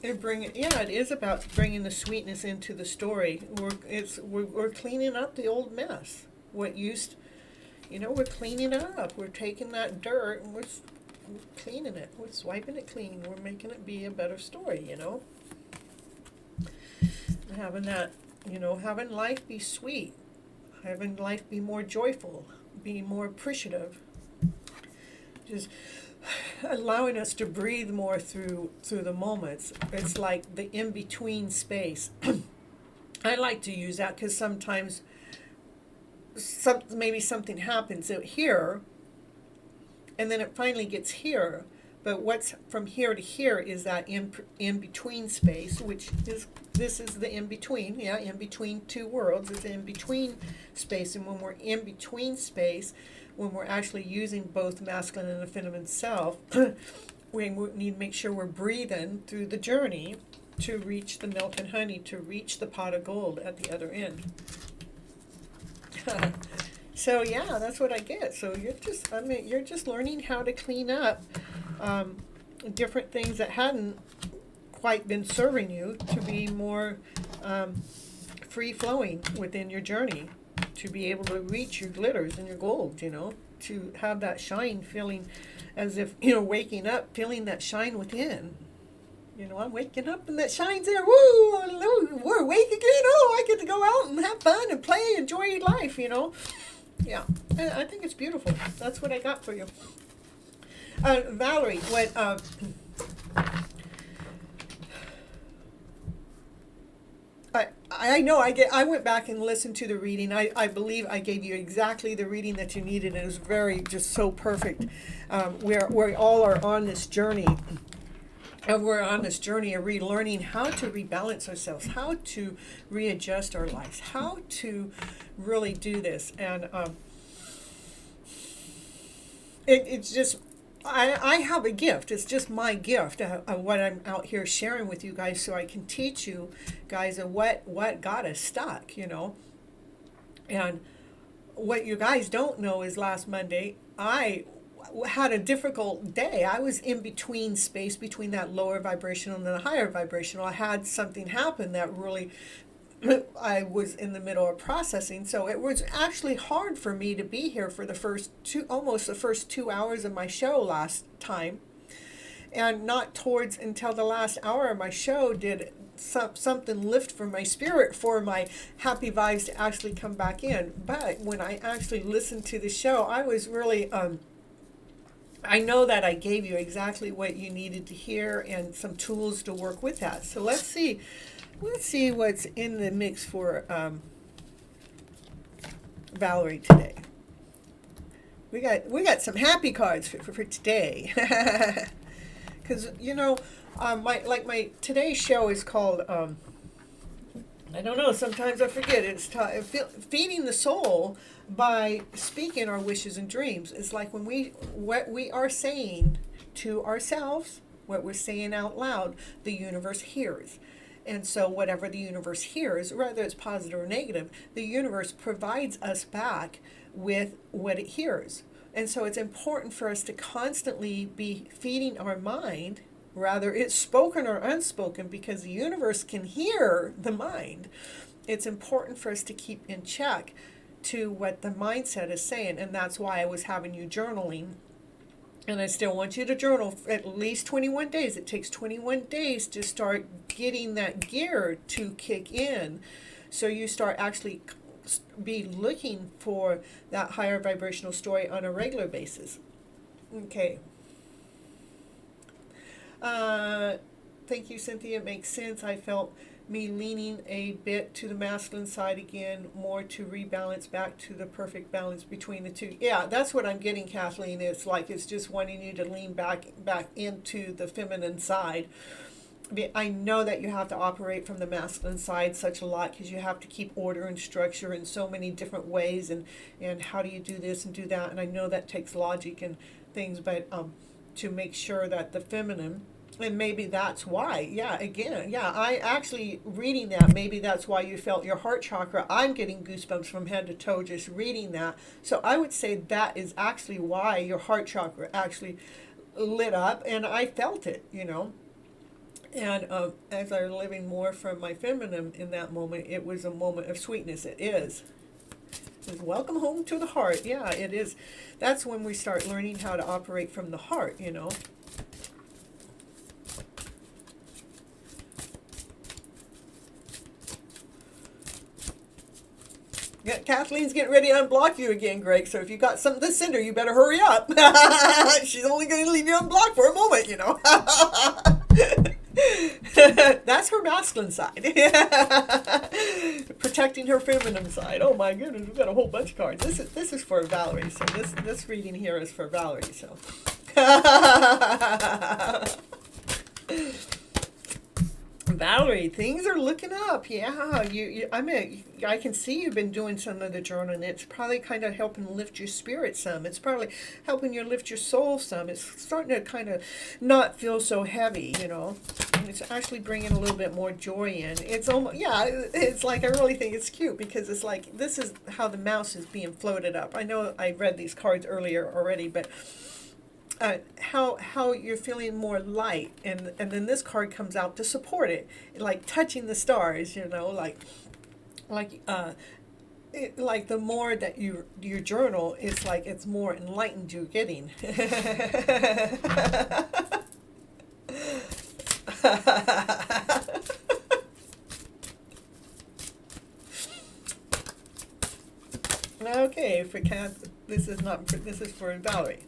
And it is about bringing the sweetness into the story. We're cleaning up the old mess. We're cleaning it up. We're taking that dirt and we're cleaning it. We're swiping it clean. We're making it be a better story, Having that, having life be sweet. Having life be more joyful. Be more appreciative. Just allowing us to breathe more through the moments. It's like the in-between space. I like to use that because sometimes maybe something happens out here and then it finally gets here, but what's from here to here is that in-between space, which is this is the in-between. In between two worlds is the in-between space. And when we're in between space, when we're actually using both masculine and the feminine self, we need to make sure we're breathing through the journey to reach the milk and honey, to reach the pot of gold at the other end. So yeah, that's what I get. So you're just learning how to clean up different things that hadn't quite been serving you to be more free-flowing within your journey, to be able to reach your glitters and your gold, to have that shine, feeling as if, waking up, feeling that shine within. I'm waking up and that shine's there. Woo! We're awake again. Oh, I get to go out and have fun and play, enjoy life, Yeah, I think it's beautiful. That's what I got for you. Valerie, what... I know I went back and listened to the reading. I believe I gave you exactly the reading that you needed. It was just so perfect. We all are on this journey. And we're on this journey of relearning how to rebalance ourselves, how to readjust our lives, how to really do this. And it's just... I have a gift. It's just my gift of what I'm out here sharing with you guys, so I can teach you guys of what got us stuck, And what you guys don't know is last Monday, I had a difficult day. I was in between space between that lower vibrational and the higher vibrational. I had something happen that really... I was in the middle of processing, so it was actually hard for me to be here for almost the first 2 hours of my show last time, and not towards until the last hour of my show did something lift from my spirit for my happy vibes to actually come back in. But when I actually listened to the show, I was really I know that I gave you exactly what you needed to hear and some tools to work with that. So let's see what's in the mix for Valerie today. We got some happy cards for today, because my today's show is called I don't know. Sometimes I forget. It's feeding the soul by speaking our wishes and dreams. It's like what we are saying to ourselves, what we're saying out loud, the universe hears. And so whatever the universe hears, whether it's positive or negative, the universe provides us back with what it hears. And so it's important for us to constantly be feeding our mind, whether it's spoken or unspoken, because the universe can hear the mind. It's important for us to keep in check to what the mindset is saying. And that's why I was having you journaling. And I still want you to journal for at least 21 days. It takes 21 days to start getting that gear to kick in. So you start actually be looking for that higher vibrational story on a regular basis. Okay. Thank you, Cynthia. It makes sense. I felt me leaning a bit to the masculine side again, more to rebalance back to the perfect balance between the two. Yeah, that's what I'm getting, Kathleen. It's like it's just wanting you to lean back into the feminine side. I know that you have to operate from the masculine side such a lot because you have to keep order and structure in so many different ways, and how do you do this and do that, and I know that takes logic and things, but to make sure that the feminine, and maybe that's why, I actually reading that, maybe that's why you felt your heart chakra. I'm getting goosebumps from head to toe just reading that. So I would say that is actually why your heart chakra actually lit up, and I felt it, And as I was living more from my feminine in that moment, it was a moment of sweetness. It is. It's welcome home to the heart. Yeah, it is. That's when we start learning how to operate from the heart, Yeah, Kathleen's getting ready to unblock you again, Greg. So if you got something to send her, you better hurry up. She's only going to leave you unblocked for a moment, That's her masculine side. Protecting her feminine side. Oh my goodness, we've got a whole bunch of cards. This is for Valerie. So this reading here is for Valerie. So Valerie, things are looking up. Yeah, I can see you've been doing some of the journaling. It's probably kind of helping lift your spirit some. It's probably helping you lift your soul some. It's starting to kind of not feel so heavy, It's actually bringing a little bit more joy in. It's almost, it's like, I really think it's cute because it's like, this is how the mouse is being floated up. I know I read these cards earlier already, but how you're feeling more light, and then this card comes out to support it, like touching the stars, like the more that you journal, it's like it's more enlightened you're getting. Okay, for Kat, this is for Valerie.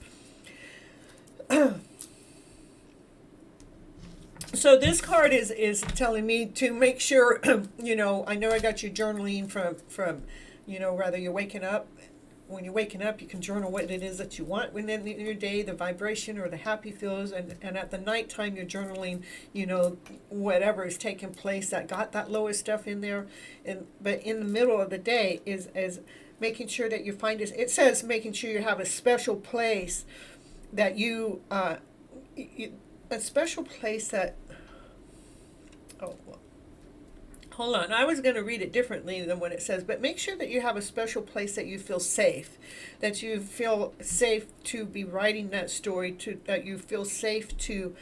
So this card is telling me to make sure, I know I got you journaling from rather you're waking up. When you're waking up, you can journal what it is that you want within your day, the vibration or the happy feels, and at the nighttime you're journaling, whatever is taking place that got that lowest stuff in there. But in the middle of the day is making sure that you find it says making sure you have a special place that a special place that, hold on, I was going to read it differently than what it says, but make sure that you have a special place that you feel safe, that you feel safe to be writing that story, that you feel safe to,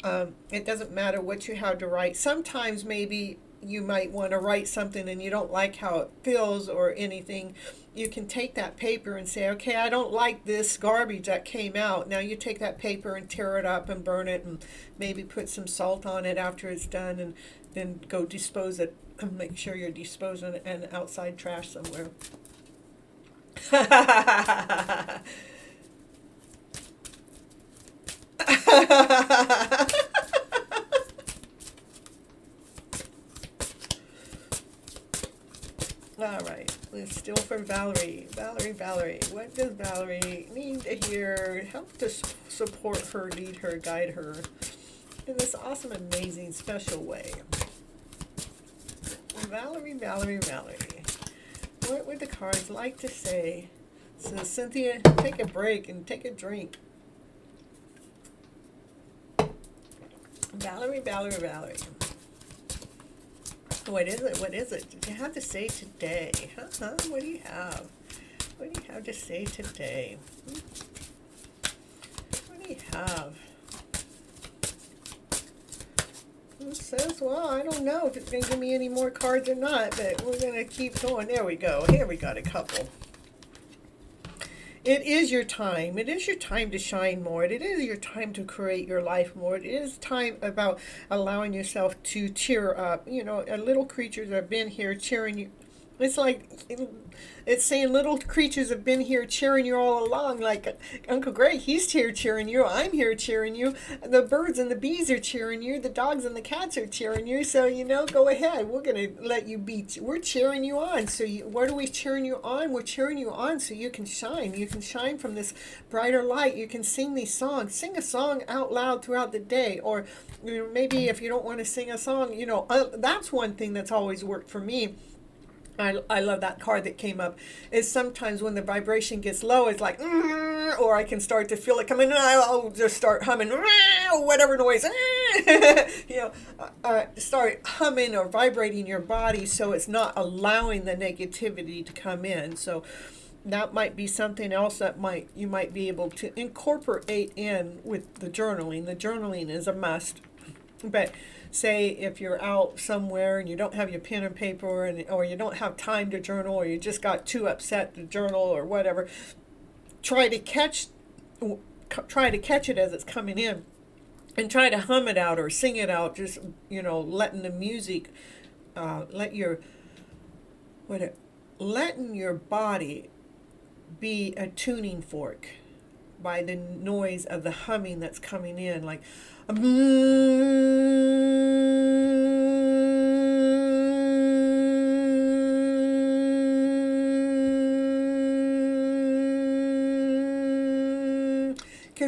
it doesn't matter what you have to write. Sometimes maybe you might want to write something and you don't like how it feels or anything. You can take that paper and say, okay, I don't like this garbage that came out. Now you take that paper and tear it up and burn it and maybe put some salt on it after it's done, and then go dispose it. Make sure you're disposing it in outside trash somewhere. All right, it's still for Valerie. Valerie, what does Valerie need to hear? Help to support her, lead her, guide her in this awesome, amazing, special way. Valerie. What would the cards like to say? So Cynthia, take a break and take a drink. Valerie. What is it? Did you have to say today? What do you have? What do you have to say today? What do you have? It says, well, I don't know if it's going to give me any more cards or not, but we're going to keep going. There we go. Here we got a couple. It is your time. It is your time to shine more. It is your time to create your life more. It is time about allowing yourself to cheer up. Little creatures have been here cheering you It's like it's saying little creatures have been here cheering you all along. Like Uncle Greg, he's here cheering you. I'm here cheering you. The birds and the bees are cheering you. The dogs and the cats are cheering you. So, go ahead. We're going to let you be. We're cheering you on. So what are we cheering you on? We're cheering you on so you can shine. You can shine from this brighter light. You can sing these songs. Sing a song out loud throughout the day. Or maybe if you don't want to sing a song, that's one thing that's always worked for me. I love that card that came up, is sometimes when the vibration gets low, it's like, or I can start to feel it coming, I'll just start humming, whatever noise, start humming or vibrating your body so it's not allowing the negativity to come in. So that might be something else that you might be able to incorporate in with the journaling. The journaling is a must, but say if you're out somewhere and you don't have your pen and paper, or you don't have time to journal, or you just got too upset to journal or whatever, try to catch it as it's coming in, and try to hum it out or sing it out. Just letting the music, letting your body be a tuning fork by the noise of the humming that's coming in, like because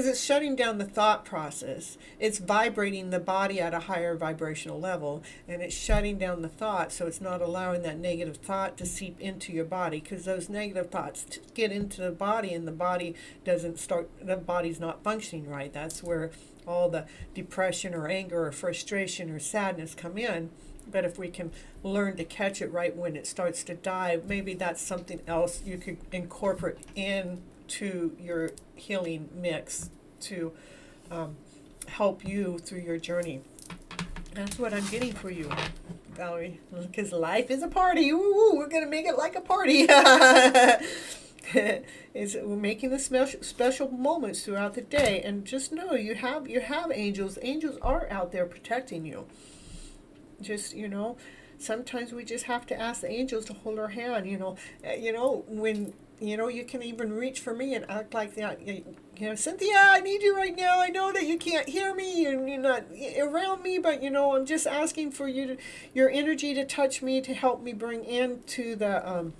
it's shutting down the thought process. It's vibrating the body at a higher vibrational level, and it's shutting down the thought, so it's not allowing that negative thought to seep into your body, because those negative thoughts get into the body, and the body's not functioning right. That's where all the depression or anger or frustration or sadness come in. But if we can learn to catch it right when it starts to die, maybe that's something else you could incorporate into your healing mix to help you through your journey. That's what I'm getting for you, Valerie, because life is a party. Ooh, we're going to make it like a party. We're making the special moments throughout the day, and just know you have angels. Angels are out there protecting you. Just sometimes we just have to ask the angels to hold our hand. When you can even reach for me and act like that. Cynthia, I need you right now. I know that you can't hear me and you're not around me, but I'm just asking for your energy to touch me, to help me bring into the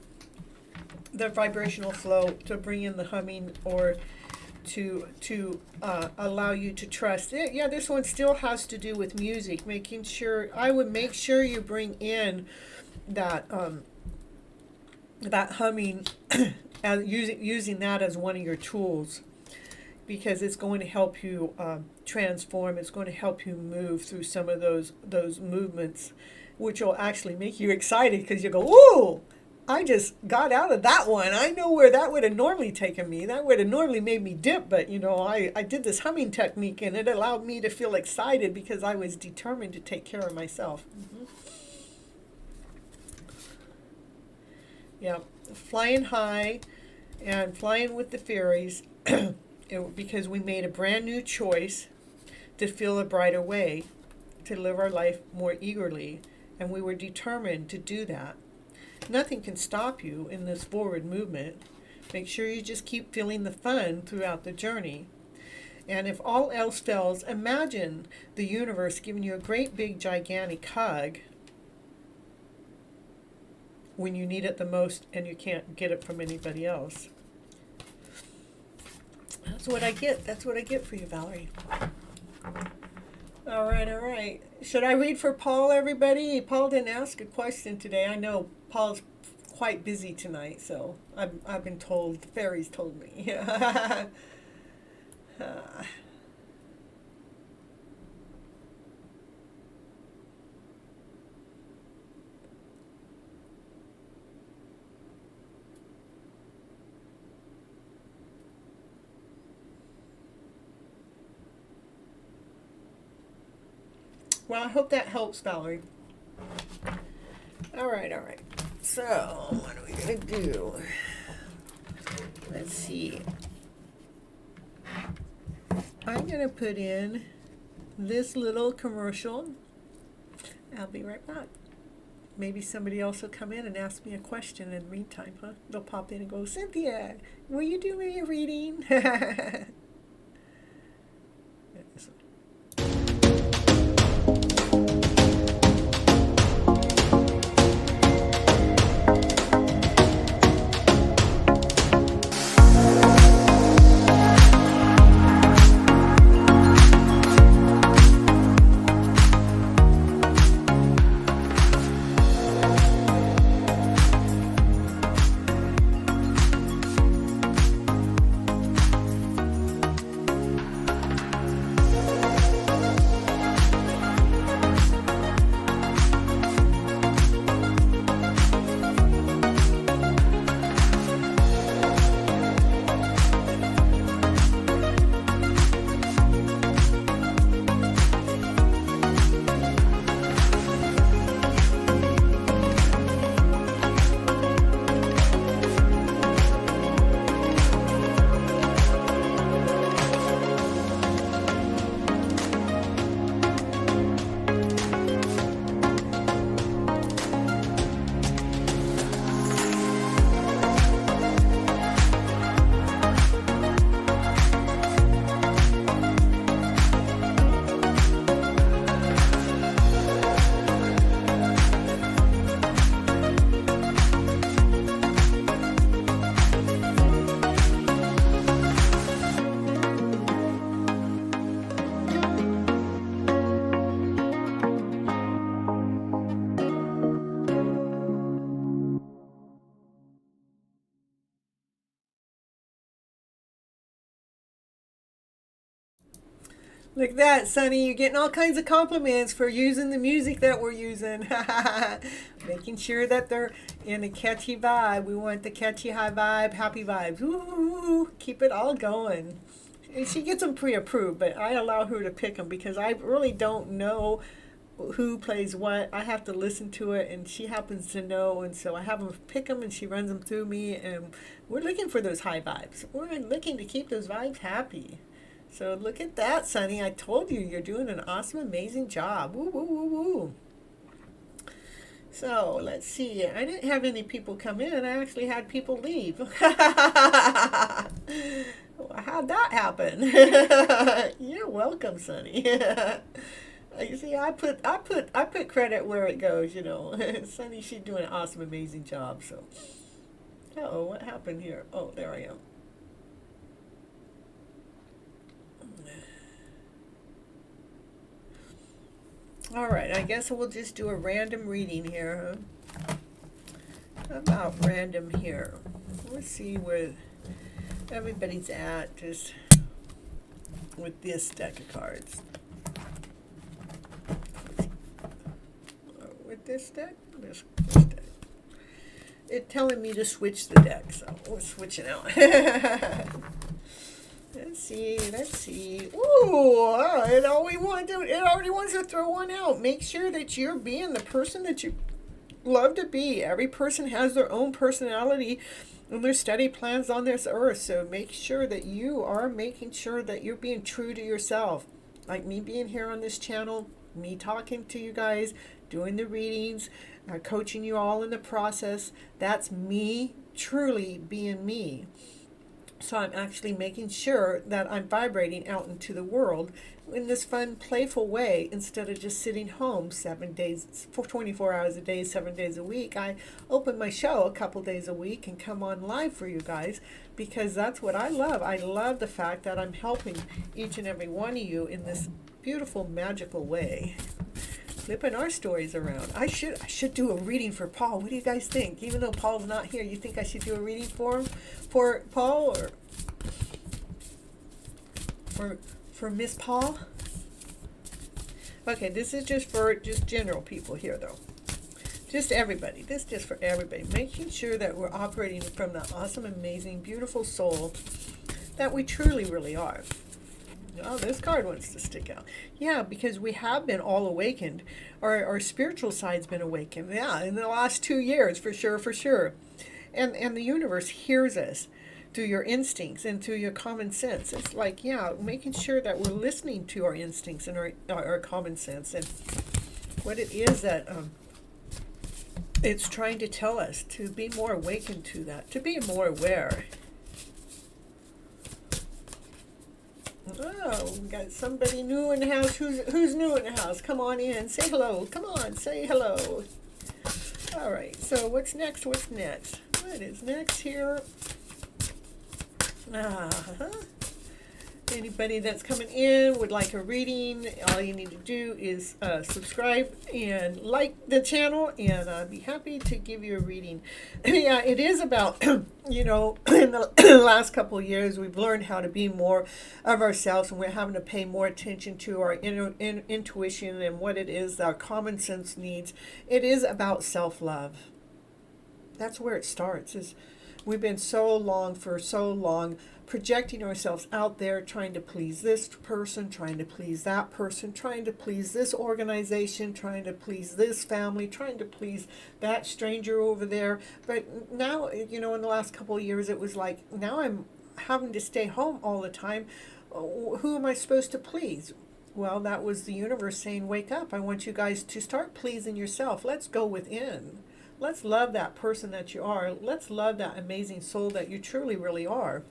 vibrational flow, to bring in the humming, or to allow you to trust it. Yeah, this one still has to do with music. I would make sure you bring in that humming, using that as one of your tools, because it's going to help you transform. It's going to help you move through some of those movements, which will actually make you excited, because you go, ooh, I just got out of that one. I know where that would have normally taken me. That would have normally made me dip, but I did this humming technique, and it allowed me to feel excited because I was determined to take care of myself. Mm-hmm. Yeah, flying high and flying with the fairies, because we made a brand new choice to feel a brighter way, to live our life more eagerly, and we were determined to do that. Nothing can stop you in this forward movement. Make sure you just keep feeling the fun throughout the journey. And if all else fails, imagine the universe giving you a great big gigantic hug when you need it the most and you can't get it from anybody else. That's what I get. That's what I get for you, Valerie. All right. Should I read for Paul, everybody? Paul didn't ask a question today. I know Paul's quite busy tonight, so I've been told. The fairies told me. Well, I hope that helps, Valerie. All right. So, what are we going to do? Let's see. I'm going to put in this little commercial. I'll be right back. maybe somebody else will come in and ask me a question in the meantime, huh? They'll pop in and go, Cynthia, will you do me a reading? Look at that, Sonny. You're getting all kinds of compliments for using the music that we're using. Making sure that they're in a catchy vibe. We want the catchy high vibe, happy vibes. Ooh, keep it all going. And she gets them pre-approved, but I allow her to pick them because I really don't know who plays what. I have to listen to it, and she happens to know, and so I have them pick them, and she runs them through me, and we're looking for those high vibes. We're looking to keep those vibes happy. So look at that, Sonny. I told you, you're doing an awesome, amazing job. Woo, woo, woo, woo. So let's see. I didn't have any people come in. I actually had people leave. How'd that happen? You're welcome, Sonny. You see, I put credit where it goes. You know, Sonny, she's doing an awesome, amazing job. So, oh, what happened here? Oh, there I am. All right, I guess we'll just do a random reading here, huh? How about random here? Let's see where everybody's at just with this deck of cards. With this deck? This deck. It's telling me to switch the deck, so we're switching out. Let's see. Ooh, it already wants to throw one out. Make sure that you're being the person that you love to be. Every person has their own personality and their study plans on this earth. So make sure that you are making sure that you're being true to yourself. Like me being here on this channel, me talking to you guys, doing the readings, coaching you all in the process. That's me truly being me. So I'm actually making sure that I'm vibrating out into the world in this fun, playful way instead of just sitting home 7 days, 24 hours a day, 7 days a week. I open my show a couple days a week and come on live for you guys because that's what I love. I love the fact that I'm helping each and every one of you in this beautiful, magical way. Flipping our stories around. I should do a reading for Paul. What do you guys think? Even though Paul's not here, you think I should do a reading for him, for Paul, or for Miss Paul? Okay, this is just for general people here, though. Just everybody. This is just for everybody. Making sure that we're operating from the awesome, amazing, beautiful soul that we truly, really are. Oh, this card wants to stick out. Yeah, because we have been all awakened. Our spiritual side's been awakened. Yeah, in the last 2 years, for sure. And the universe hears us through your instincts and through your common sense. It's like, yeah, making sure that we're listening to our instincts and our common sense and what it is that it's trying to tell us to be more awakened to that, to be more aware. Oh, we got somebody new in the house. Who's new in the house? Come on in. Say hello. Come on, say hello. All right, so what's next? What's next? What is next here? Anybody that's coming in would like a reading, all you need to do is subscribe and like the channel, and I'd be happy to give you a reading. Yeah, it is about, you know, in the last couple of years, we've learned how to be more of ourselves, and we're having to pay more attention to our intuition and what it is our common sense needs. It is about self-love. That's where it starts. Is we've been for so long projecting ourselves out there, trying to please this person, trying to please that person, trying to please this organization, trying to please this family, trying to please that stranger over there. But now, you know, in the last couple of years, it was like, now I'm having to stay home all the time. Who am I supposed to please? Well, that was the universe saying, wake up. I want you guys to start pleasing yourself. Let's go within. Let's love that person that you are. Let's love that amazing soul that you truly, really are.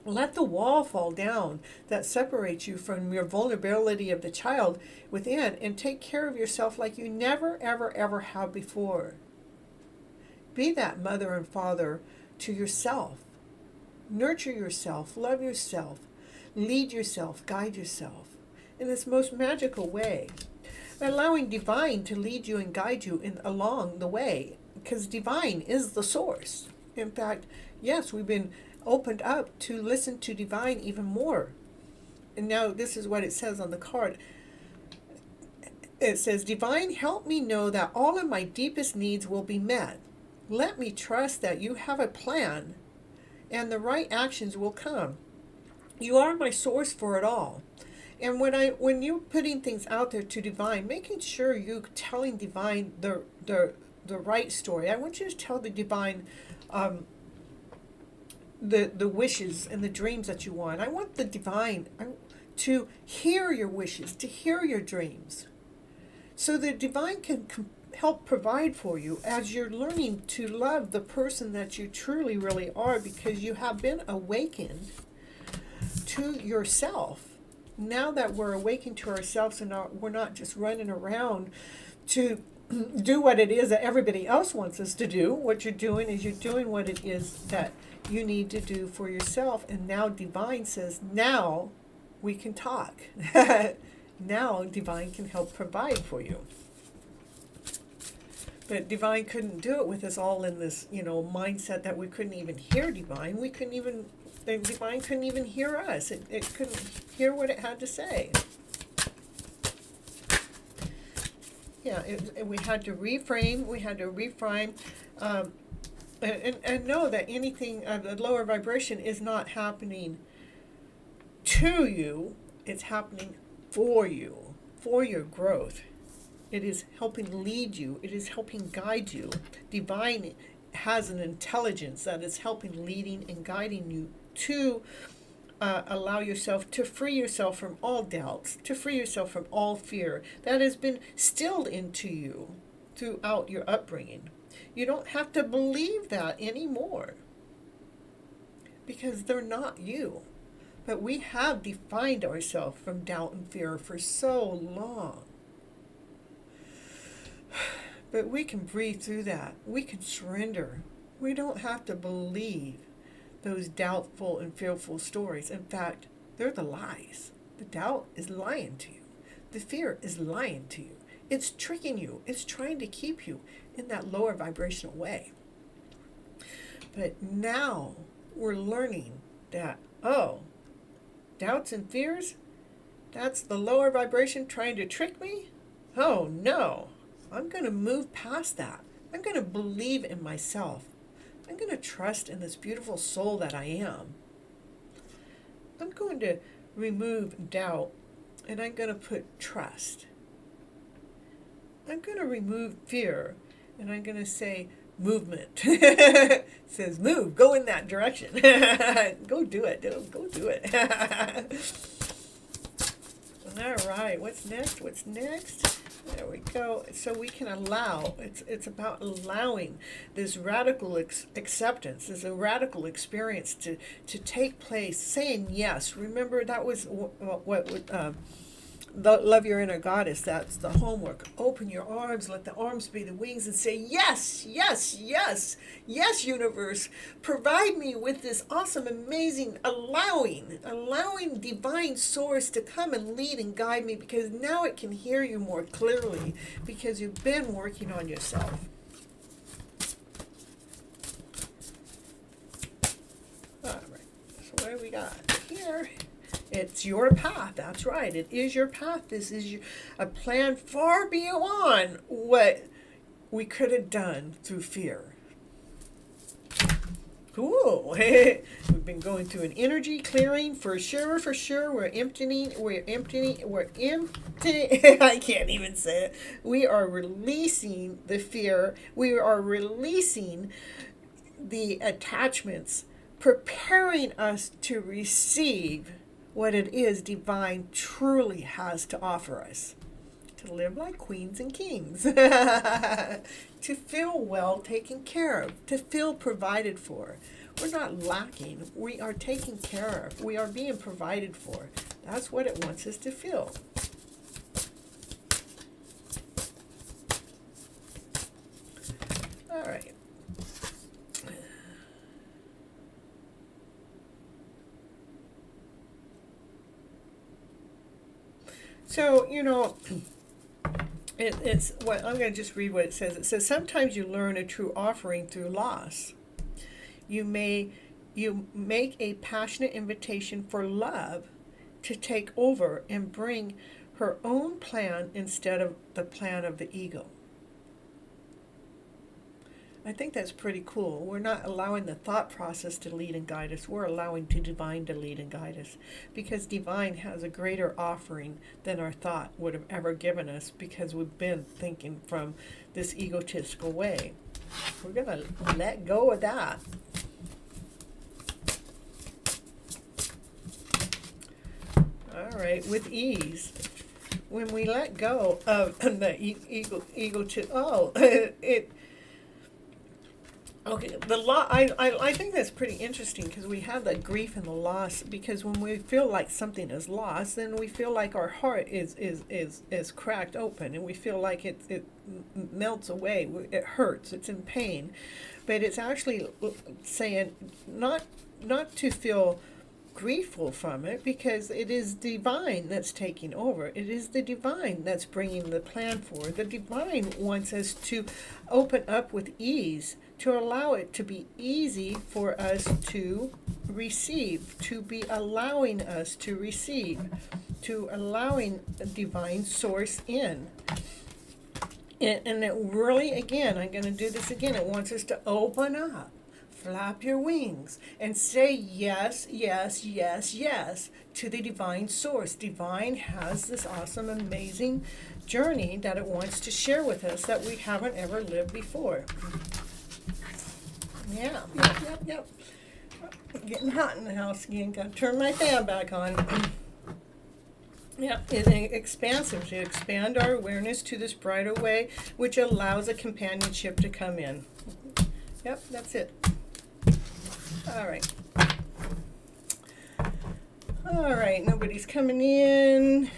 Let the wall fall down that separates you from your vulnerability of the child within, and take care of yourself like you never, ever, ever have before. Be that mother and father to yourself. Nurture yourself, love yourself, lead yourself, guide yourself in this most magical way. Allowing divine to lead you and guide you along the way, because divine is the source. In fact, yes, we've been opened up to listen to divine even more. And now this is what it says on the card. It says, divine, help me know that all of my deepest needs will be met. Let me trust that you have a plan and the right actions will come. You are my source for it all. And when you're putting things out there to divine, making sure you're telling divine the right story. I want you to tell the divine the wishes and the dreams that you want. I want the divine to hear your wishes, to hear your dreams, so the divine can help provide for you as you're learning to love the person that you truly, really are, because you have been awakened to yourself. Now that we're awakened to ourselves and we're not just running around to do what it is that everybody else wants us to do, what you're doing is you're doing what it is that you need to do for yourself. And now divine says, now we can talk. Now divine can help provide for you. But divine couldn't do it with us all in this, you know, mindset that we couldn't even hear divine. The divine couldn't even hear us. It couldn't hear what it had to say. Yeah, we had to reframe. We had to reframe. And know that anything of the lower vibration is not happening to you. It's happening for you, for your growth. It is helping lead you. It is helping guide you. Divine has an intelligence that is helping, leading, and guiding you to allow yourself to free yourself from all doubts, to free yourself from all fear that has been stilled into you throughout your upbringing. You don't have to believe that anymore, because they're not you. But we have defined ourselves from doubt and fear for so long. But we can breathe through that. We can surrender. We don't have to believe those doubtful and fearful stories. In fact, they're the lies. The doubt is lying to you. The fear is lying to you. It's tricking you. It's trying to keep you in that lower vibrational way. But now we're learning that, oh, doubts and fears, that's the lower vibration trying to trick me? Oh no, I'm going to move past that. I'm going to believe in myself. I'm going to trust in this beautiful soul that I am. I'm going to remove doubt, and I'm going to put trust. I'm going to remove fear, and I'm going to say movement. It says move, go in that direction. Go do it. Go do it. All right, what's next? What's next? There we go. So we can allow. It's about allowing this radical acceptance, this a radical experience to take place. Saying yes. Remember that was what love your inner goddess. That's the homework. Open your arms. Let the arms be the wings, and say yes, yes, yes, yes. Universe, provide me with this awesome, amazing, allowing divine source to come and lead and guide me, because now it can hear you more clearly because you've been working on yourself. All right. So what do we got here? It's your path. That's right. It is your path. This is a plan far beyond what we could have done through fear. Cool. We've been going through an energy clearing for sure. We're emptying. I can't even say it. We are releasing the fear. We are releasing the attachments, preparing us to receive what it is divine truly has to offer us. To live like queens and kings. To feel well taken care of. To feel provided for. We're not lacking. We are taken care of. We are being provided for. That's what it wants us to feel. All right. So, it's what I'm going to just read what it says. It says, sometimes you learn a true offering through loss. You make a passionate invitation for love to take over and bring her own plan instead of the plan of the ego. I think that's pretty cool. We're not allowing the thought process to lead and guide us. We're allowing divine to lead and guide us, because divine has a greater offering than our thought would have ever given us, because we've been thinking from this egotistical way. We're going to let go of that. All right, with ease. When we let go of the okay, I think that's pretty interesting, because we have that grief and the loss, because when we feel like something is lost, then we feel like our heart is cracked open, and we feel like it melts away, it hurts, it's in pain. But it's actually saying not to feel griefful from it, because it is divine that's taking over. It is the divine that's bringing the plan forward. The divine wants us to open up with ease, to allow it to be easy for us to receive, to be allowing us to receive, to allowing a divine source in. And it really, again, I'm going to do this again, it wants us to open up. Flap your wings and say yes, yes, yes, yes to the divine source. Divine has this awesome, amazing journey that it wants to share with us that we haven't ever lived before. Yeah, yep. Getting hot in the house again. Got to turn my fan back on. Yeah, it's expansive, to expand our awareness to this brighter way, which allows a companionship to come in. Yep, that's it. All right, nobody's coming in.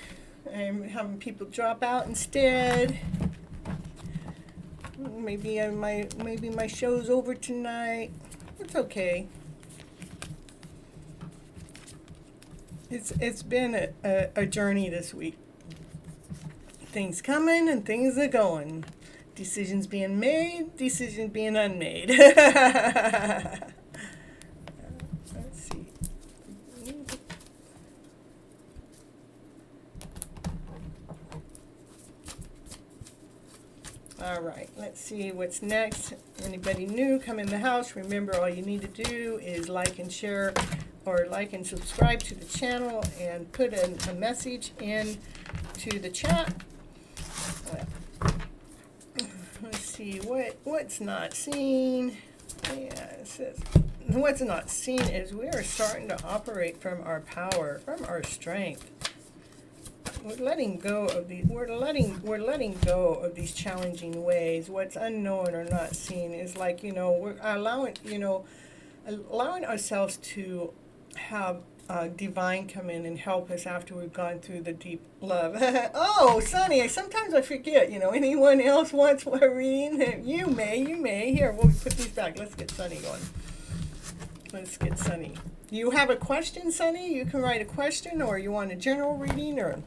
I'm having people drop out instead. Maybe my show's over tonight. It's okay. It's been a journey this week. Things coming and things are going. Decisions being made, decisions being unmade. Let's see. All right, let's see what's next. Anybody new, come in the house. Remember, all you need to do is like and share, or like and subscribe to the channel, and put a message in to the chat. Let's see what's not seen. Yeah, it says what's not seen is we are starting to operate from our power, from our strength. We're letting go of these. We're letting go of these challenging ways. What's unknown or not seen is like, we're allowing ourselves to have divine come in and help us after we've gone through the deep love. Oh, Sunny, sometimes I forget. Anyone else wants a reading? You may. Here, we'll put these back. Let's get Sunny going. Let's get Sunny. You have a question, Sunny? You can write a question, or you want a general reading, or...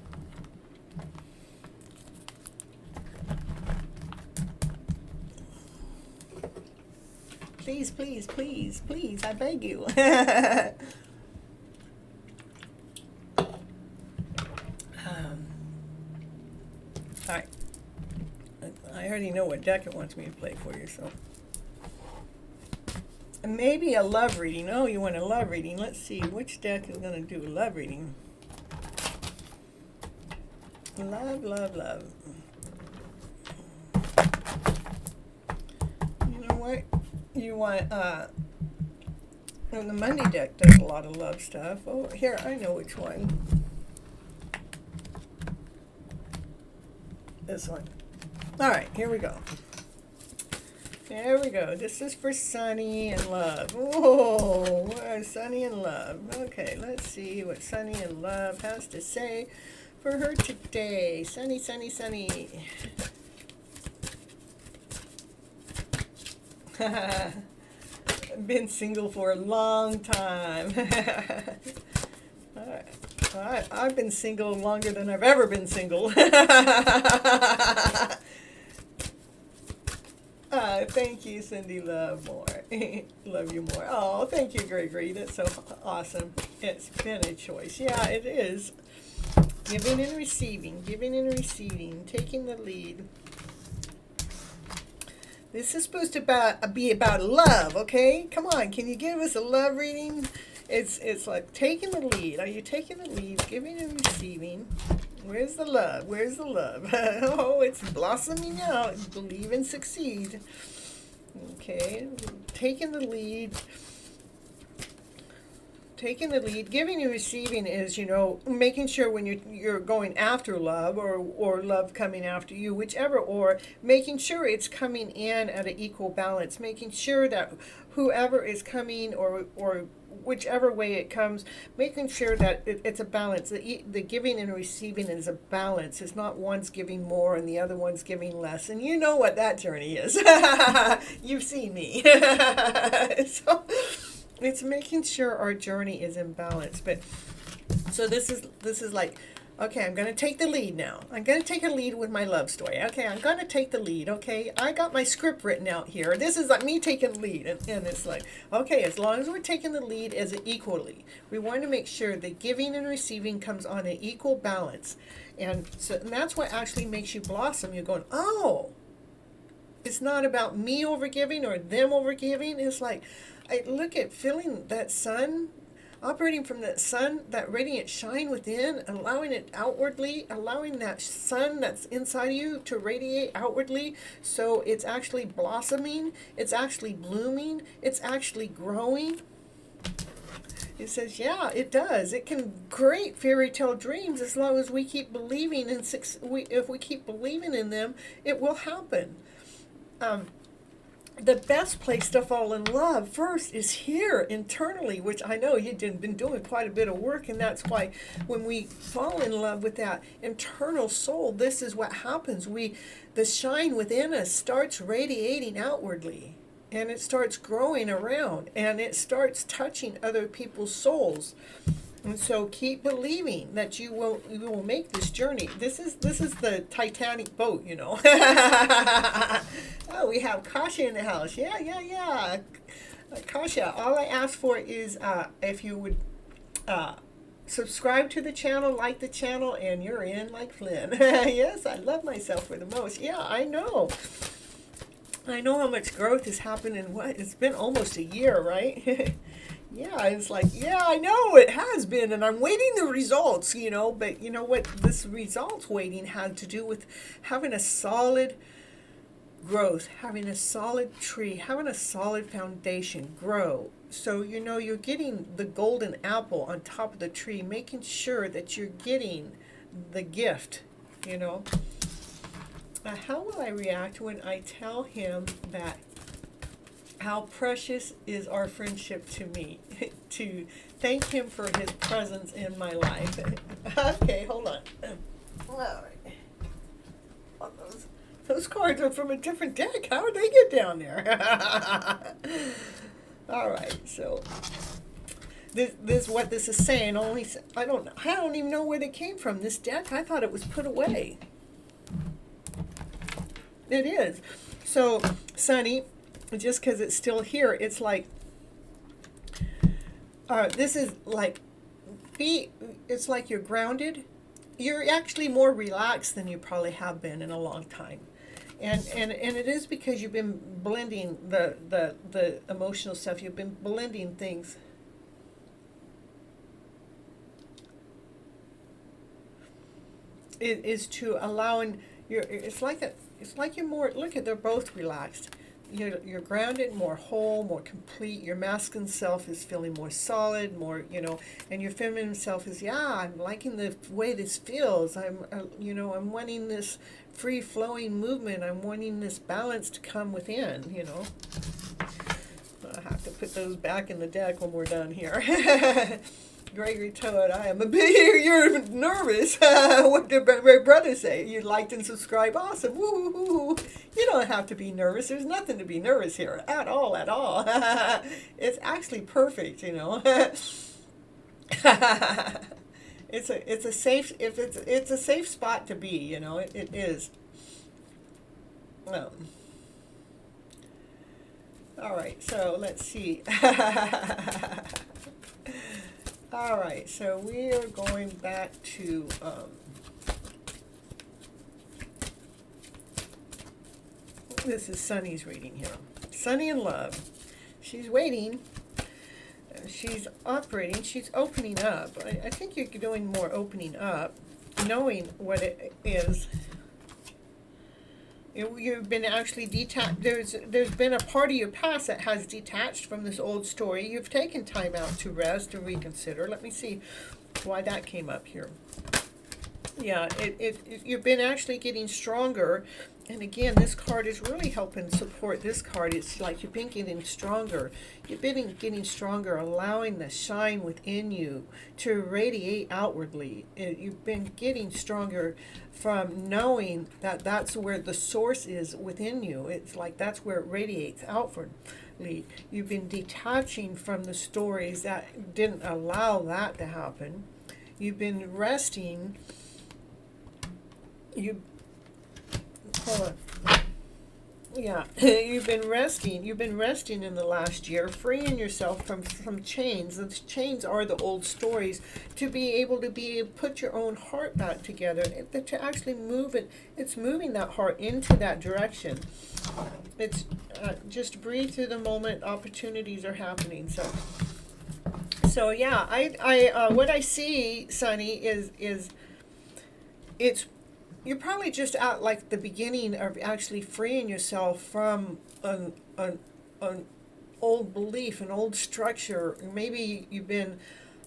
Please, please, please, please, I beg you. All right. I already know what deck it wants me to play for you, so. And maybe a love reading. Oh, you want a love reading. Let's see, which deck is going to do a love reading? Love, love, love. You know what? You want, the Monday deck does a lot of love stuff. Oh, here, I know which one. This one. All right, here we go. There we go. This is for Sunny and Love. Oh, Sunny and Love. Okay, let's see what Sunny and Love has to say for her today. Sunny, Sunny, Sunny. Been single for a long time. I've been single longer than I've ever been single. Thank you, Cindy. Love more. Love you more. Oh, thank you, Gregory. That's so awesome. It's been a choice. Yeah, it is. Giving and receiving. Giving and receiving. Taking the lead. This is supposed to be about love, okay? Come on, can you give us a love reading? It's like taking the lead. Are you taking the lead? Giving and receiving. Where's the love? Where's the love? Oh, it's blossoming out. Believe and succeed. Okay, taking the lead. Taking the lead, giving and receiving is, making sure when you're going after love or love coming after you, whichever, or making sure it's coming in at an equal balance, making sure that whoever is coming or whichever way it comes, making sure that it's a balance. The giving and receiving is a balance. It's not one's giving more and the other one's giving less. And you know what that journey is. You've seen me. So it's making sure our journey is in balance. But so this is like, okay, I'm going to take the lead now. I'm going to take a lead with my love story. Okay, I'm going to take the lead. Okay, I got my script written out here. This is like me taking the lead. And it's like, okay, as long as we're taking the lead as equally, we want to make sure that giving and receiving comes on an equal balance. And that's what actually makes you blossom. You're going, oh, it's not about me overgiving or them overgiving. It's like, I look at feeling that sun, operating from that sun, that radiant shine within, allowing it outwardly, allowing that sun that's inside of you to radiate outwardly. So it's actually blossoming, it's actually blooming, it's actually growing. It says, yeah, it does. It can create fairy tale dreams as long as we keep believing, and if we keep believing in them, it will happen. The best place to fall in love first is here internally, which I know you've been doing quite a bit of work, and that's why when we fall in love with that internal soul, this is what happens. The shine within us starts radiating outwardly, and it starts growing around, and it starts touching other people's souls. And so keep believing that you will make this journey. This is the Titanic boat, Oh, we have Kasha in the house. Yeah. Kasha, all I ask for is if you would subscribe to the channel, like the channel, and you're in like Flynn. Yes, I love myself for the most. Yeah, I know. I know how much growth has happened in it's been almost a year, right? Yeah, it's like, yeah, I know it has been, and I'm waiting the results, but you know what? This results waiting had to do with having a solid growth, having a solid tree, having a solid foundation grow. So, you're getting the golden apple on top of the tree, making sure that you're getting the gift, you know. How will I react when I tell him that how precious is our friendship to me? To thank him for his presence in my life. Okay, hold on. All right. Oh, those cards are from a different deck. How did they get down there? All right, so this what this is saying. Only I don't even know where they came from. This deck, I thought it was put away. It is. So, Sunny, just because it's still here, it's like this is like it's like you're grounded. You're actually more relaxed than you probably have been in a long time. And it is because you've been blending the emotional stuff. You've been blending things. It is to allowing it's like you're more, look at, they're both relaxed. You're grounded, more whole, more complete. Your masculine self is feeling more solid, more, and your feminine self is, I'm liking the way this feels. I'm wanting this free flowing movement. I'm wanting this balance to come within, I have to put those back in the deck when we're done here. Gregory Toet, I am a bit, you're nervous. What did my brother say? You liked and subscribe. Awesome. Woo-hoo-hoo. You don't have to be nervous. There's nothing to be nervous here at all. It's actually perfect, It's a safe spot to be, it is. All right, so let's see. All right, so we are going back to this is Sunny's reading here. Sunny in love. She's waiting. She's operating. She's opening up. I think you're doing more opening up, knowing what it is. You've been actually detached. There's been a part of your past that has detached from this old story. You've taken time out to rest and reconsider. Let me see why that came up here. Yeah, you've been actually getting stronger. And again, this card is really helping support this card. It's like you've been getting stronger. You've been getting stronger, allowing the shine within you to radiate outwardly. You've been getting stronger from knowing that that's where the source is within you. It's like that's where it radiates outwardly. You've been detaching from the stories that didn't allow that to happen. You've been resting. Yeah, you've been resting. You've been resting in the last year, freeing yourself from some chains. The chains are the old stories. To be able to put your own heart back together, to actually move it. It's moving that heart into that direction. It's just breathe through the moment. Opportunities are happening. So yeah, I what I see, Sunny, is it's. You're probably just at like the beginning of actually freeing yourself from an old belief, an old structure. Maybe you've been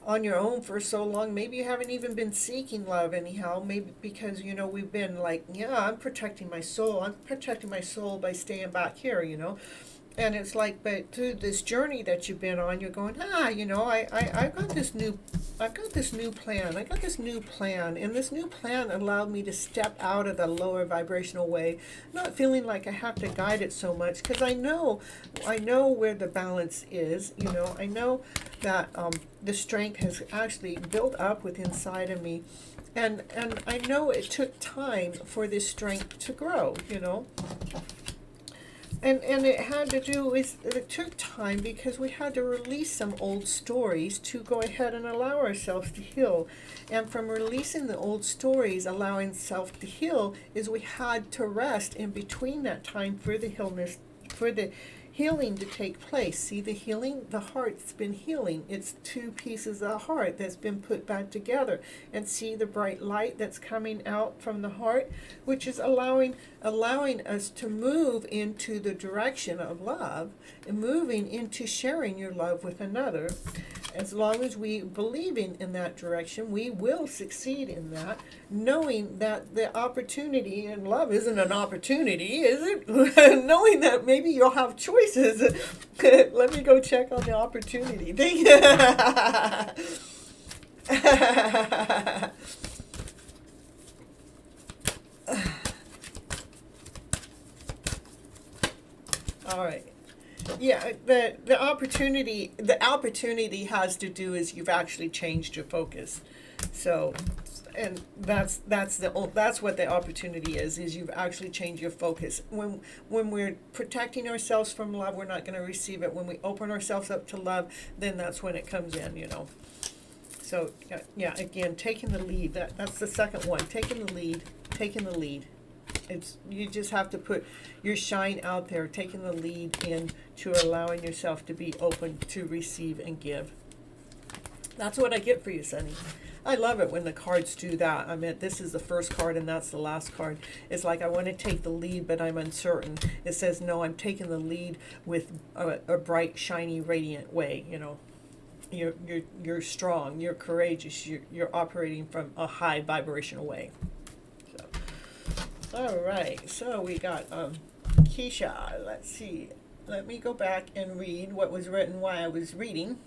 on your own for so long. Maybe you haven't even been seeking love anyhow. Maybe because, we've been like, I'm protecting my soul. I'm protecting my soul by staying back here, And it's like, but through this journey that you've been on, you're going, I've got this new plan. I got this new plan, and this new plan allowed me to step out of the lower vibrational way, not feeling like I have to guide it so much, because I know where the balance is. I know that the strength has actually built up within inside of me, and I know it took time for this strength to grow. And it had to do with, it took time because we had to release some old stories to go ahead and allow ourselves to heal. And from releasing the old stories, allowing self to heal, is we had to rest in between that time for the healing to take place. See the healing? The heart's been healing. It's two pieces of the heart that's been put back together. And see the bright light that's coming out from the heart, which is allowing us to move into the direction of love and moving into sharing your love with another. As long as we believe in that direction, we will succeed in that, knowing that the opportunity in love isn't an opportunity, is it? Knowing that maybe you'll have choices. Let me go check on the opportunity thing. All right. Yeah, the opportunity has to do is you've actually changed your focus. So, and that's what the opportunity is you've actually changed your focus. When we're protecting ourselves from love, we're not going to receive it. When we open ourselves up to love, then that's when it comes in, you know. So, yeah, again, taking the lead. That's the second one. Taking the lead. You just have to put your shine out there, taking the lead in to allowing yourself to be open to receive and give. That's what I get for you, Sunny. I love it when the cards do that. I mean, this is the first card and that's the last card. It's like, I want to take the lead, but I'm uncertain. It says, no, I'm taking the lead with a bright, shiny, radiant way, you know. You're strong, you're courageous, you're operating from a high vibrational way. All right, so we got Keisha. Let's see. Let me go back and read what was written while I was reading.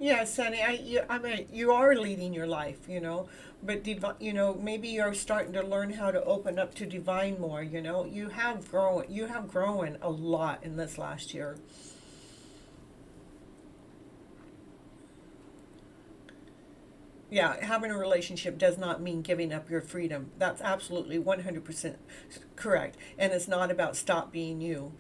Yeah, Sonny, I mean, you are leading your life, you know, but maybe you're starting to learn how to open up to divine more, you know. You have grown a lot in this last year. Yeah, having a relationship does not mean giving up your freedom. That's absolutely 100% correct. And it's not about stop being you.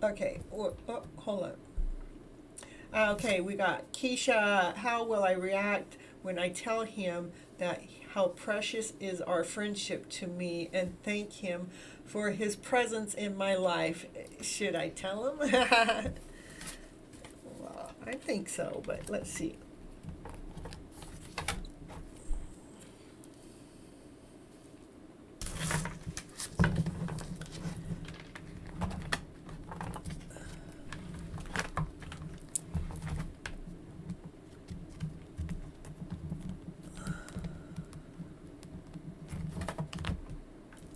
Okay, hold on. Okay, we got Keisha. How will I react when I tell him that how precious is our friendship to me and thank him for his presence in my life? Should I tell him? Well, I think so, but let's see.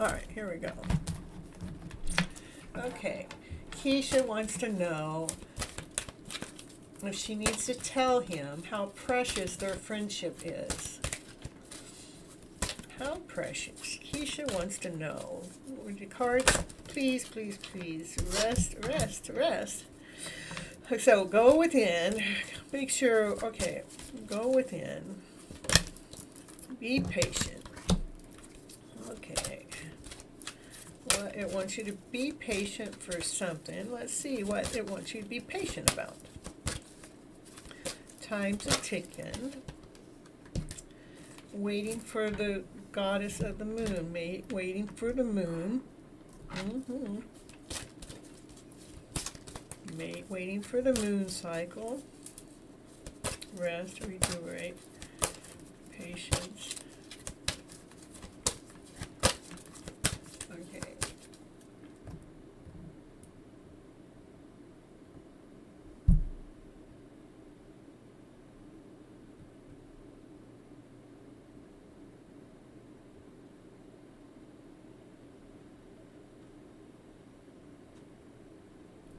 All right, here we go. Okay, Keisha wants to know if she needs to tell him how precious their friendship is. How precious. Keisha wants to know. Would your cards, please, please, please, rest. So go within. Make sure, okay, go within. Be patient. Okay. Well, it wants you to be patient for something. Let's see what it wants you to be patient about. Time's a ticking. Waiting for the goddess of the moon. Waiting for the moon. Waiting for the moon cycle. Rest, recuperate. Patience. Okay.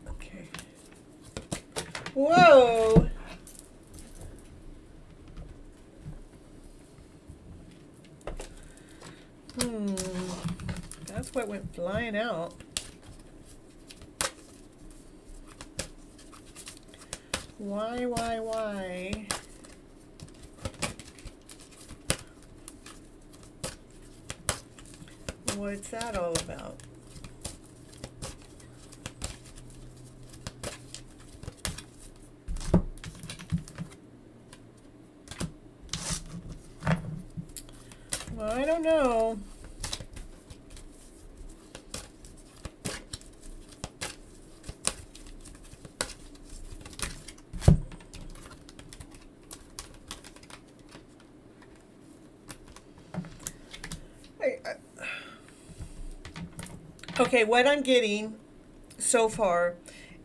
Okay. Whoa! That's what went flying out. Why? What's that all about? don't know. Okay, what I'm getting so far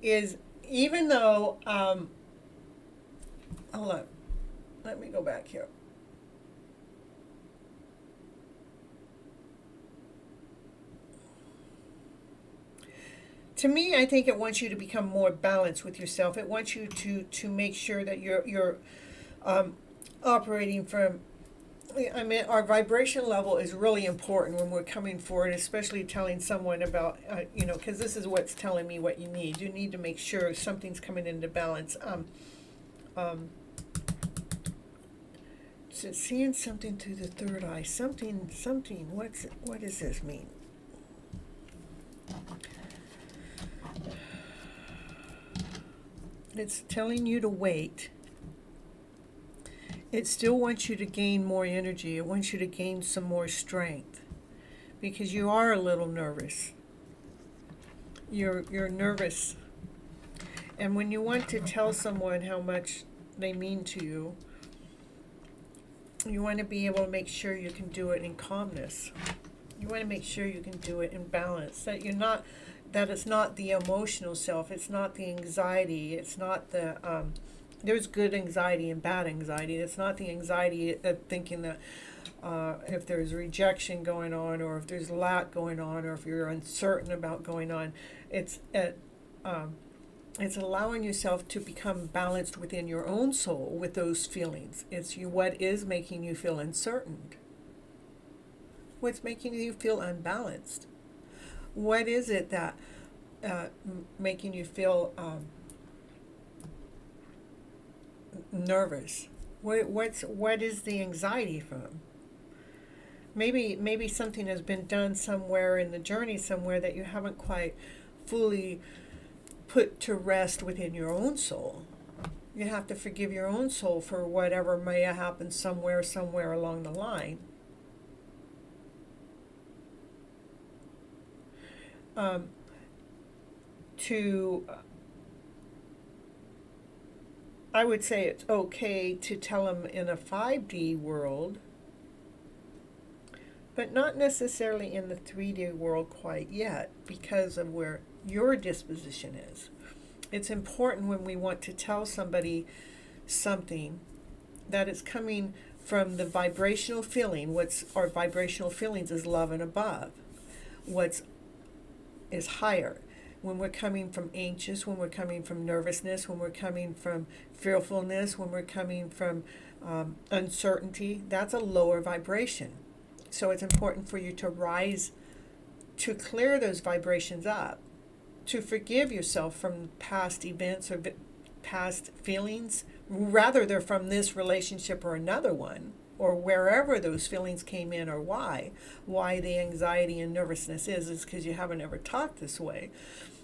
is, even though, hold on, let me go back here. To me, I think it wants you to become more balanced with yourself. It wants you to make sure that you're operating from, I mean, our vibration level is really important when we're coming forward, especially telling someone about, because this is what's telling me what you need. You need to make sure something's coming into balance. So seeing something through the third eye, something, what does this mean? It's telling you to wait. It still wants you to gain more energy. It wants you to gain some more strength, because you are a little nervous. You're nervous. And when you want to tell someone how much they mean to you, you want to be able to make sure you can do it in calmness. You want to make sure you can do it in balance. That it's not the emotional self. It's not the anxiety. It's not the there's good anxiety and bad anxiety. It's not the anxiety of thinking that if there's rejection going on, or if there's lack going on, or if you're uncertain about going on. It's allowing yourself to become balanced within your own soul with those feelings. It's what is making you feel uncertain. What's making you feel unbalanced? What is it that making you feel nervous? What is the anxiety from? Maybe something has been done somewhere in the journey, somewhere that you haven't quite fully put to rest within your own soul. You have to forgive your own soul for whatever may have happened somewhere along the line. I would say it's okay to tell them in a 5D world, but not necessarily in the 3D world quite yet, because of where your disposition is. It's important when we want to tell somebody something that it's coming from the vibrational feeling. Our vibrational feelings is love and above. Is higher. When we're coming from anxious, when we're coming from nervousness, when we're coming from fearfulness, when we're coming from uncertainty, that's a lower vibration. So it's important for you to rise, to clear those vibrations up, to forgive yourself from past events or past feelings, rather they're from this relationship or another one, or wherever those feelings came in, or why the anxiety and nervousness is because you haven't ever talked this way.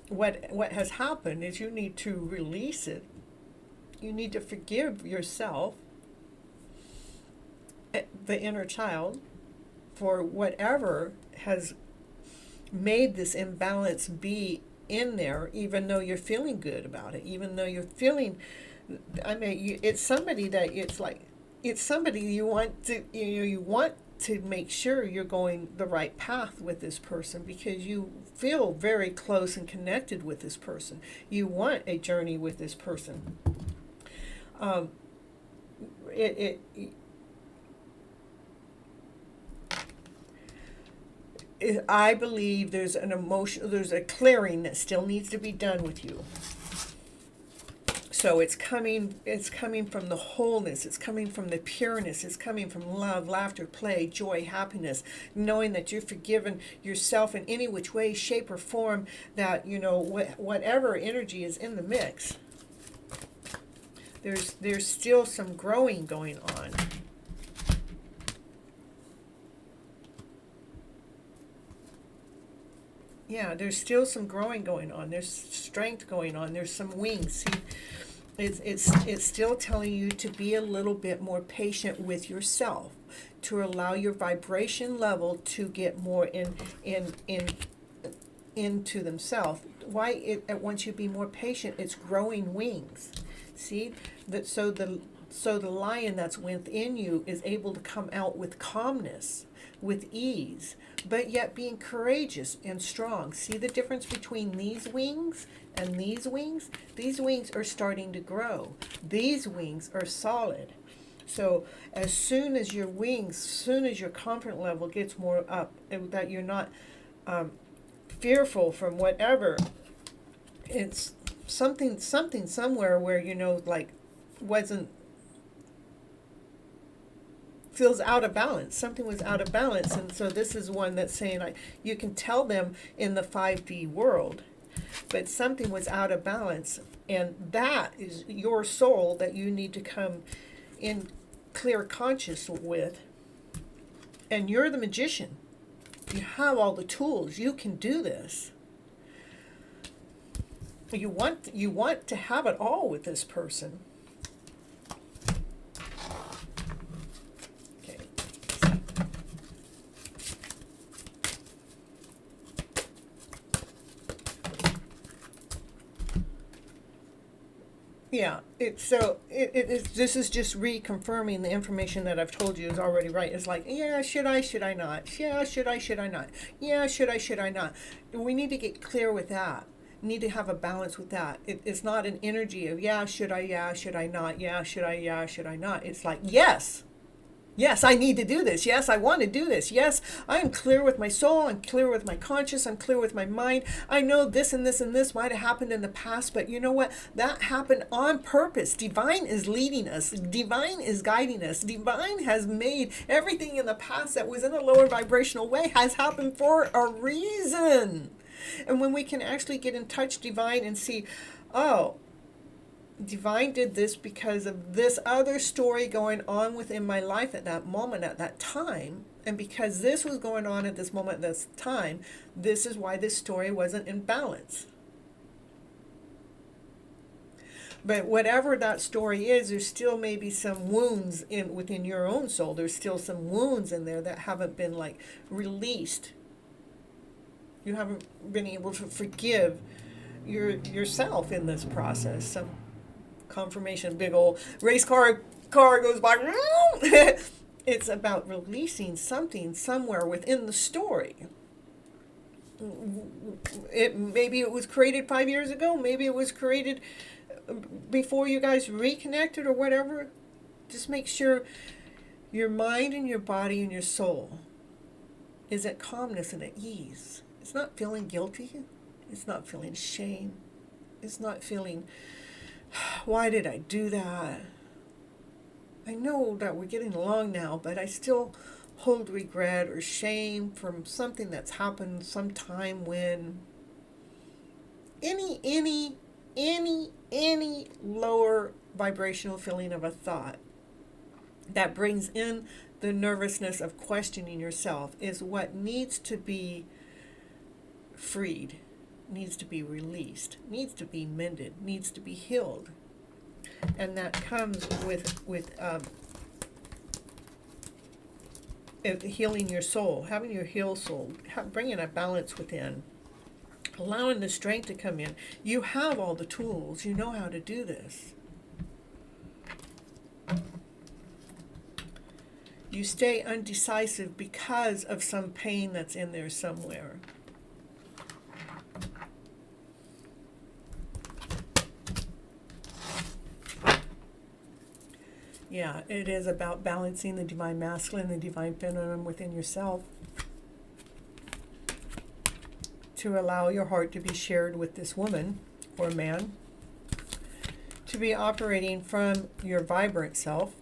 What has happened is you need to release it. You need to forgive yourself, the inner child, for whatever has made this imbalance be in there, even though you're feeling good about it, even though you're feeling, it's somebody that it's somebody you want to, you want to make sure you're going the right path with this person, because you feel very close and connected with this person. You want a journey with this person. I believe there's a clearing that still needs to be done with you. So it's coming from the wholeness, it's coming from the pureness, it's coming from love, laughter, play, joy, happiness, knowing that you've forgiven yourself in any which way, shape, or form, that, whatever energy is in the mix. There's still some growing going on. Yeah, there's still some growing going on. There's strength going on. There's some wings. See, it's still telling you to be a little bit more patient with yourself. to allow your vibration level to get more into themselves. Why it wants you to be more patient? It's growing wings. See that, so the lion that's within you is able to come out with calmness, with ease, but yet being courageous and strong. See the difference between these wings and these wings? These wings are starting to grow. These wings are solid. So as soon as your wings, as soon as your confidence level gets more up, and that you're not fearful from whatever, it's something somewhere where, you know, like wasn't, feels out of balance. Something was out of balance. And so this is one that's saying, like, you can tell them in the 5D world, but something was out of balance. And that is your soul that you need to come in clear conscious with. And you're the magician. You have all the tools. You can do this. You want to have it all with this person. Okay. Yeah, this is just reconfirming the information that I've told you is already right. It's like, yeah, should I not? Yeah, should I not? Yeah, should I not? We need to get clear with that. Need to have a balance with that. It's not an energy of yeah, should I not? Yeah, should I not? It's like, yes, I need to do this. Yes, I want to do this. Yes, I am clear with my soul. I'm clear with my conscience. I'm clear with my mind. I know this and this and this might have happened in the past, but you know what? That happened on purpose. Divine is leading us. Divine is guiding us. Divine has made everything in the past that was in a lower vibrational way has happened for a reason. And when we can actually get in touch Divine and see, oh, Divine did this because of this other story going on within my life at that moment, at that time. And because this was going on at this moment, this time, this is why this story wasn't in balance. But whatever that story is, there's still maybe some wounds within your own soul. There's still some wounds in there that haven't been like released. You haven't been able to forgive yourself in this process. Some confirmation, big old race car goes by. It's about releasing something somewhere within the story. Maybe it was created 5 years ago. Maybe it was created before you guys reconnected or whatever. Just make sure your mind and your body and your soul is at calmness and at ease. It's not feeling guilty. It's not feeling shame. It's not feeling, why did I do that? I know that we're getting along now, but I still hold regret or shame from something that's happened sometime when any lower vibrational feeling of a thought that brings in the nervousness of questioning yourself is what needs to be freed, needs to be released, needs to be mended, needs to be healed. And that comes with healing your soul, having your healed soul, bringing a balance within, allowing the strength to come in. You have all the tools. You know how to do this. You stay undecisive because of some pain that's in there somewhere. Yeah, it is about balancing the divine masculine and the divine feminine within yourself to allow your heart to be shared with this woman or man, to be operating from your vibrant self,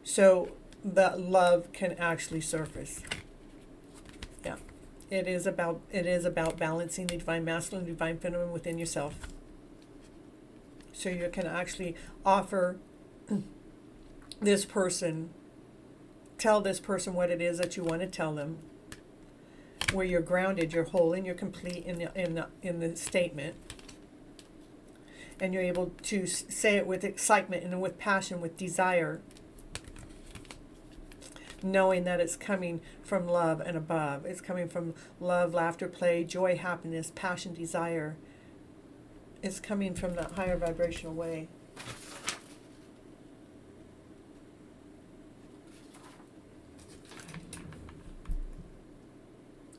so that love can actually surface. Yeah, it is about balancing the divine masculine and divine feminine within yourself. So you can actually offer this person, tell this person what it is that you want to tell them, where you're grounded, you're whole, and you're complete in the statement. and you're able to say it with excitement and with passion, with desire, knowing that it's coming from love and above. It's coming from love, laughter, play, joy, happiness, passion, desire. It's coming from that higher vibrational way.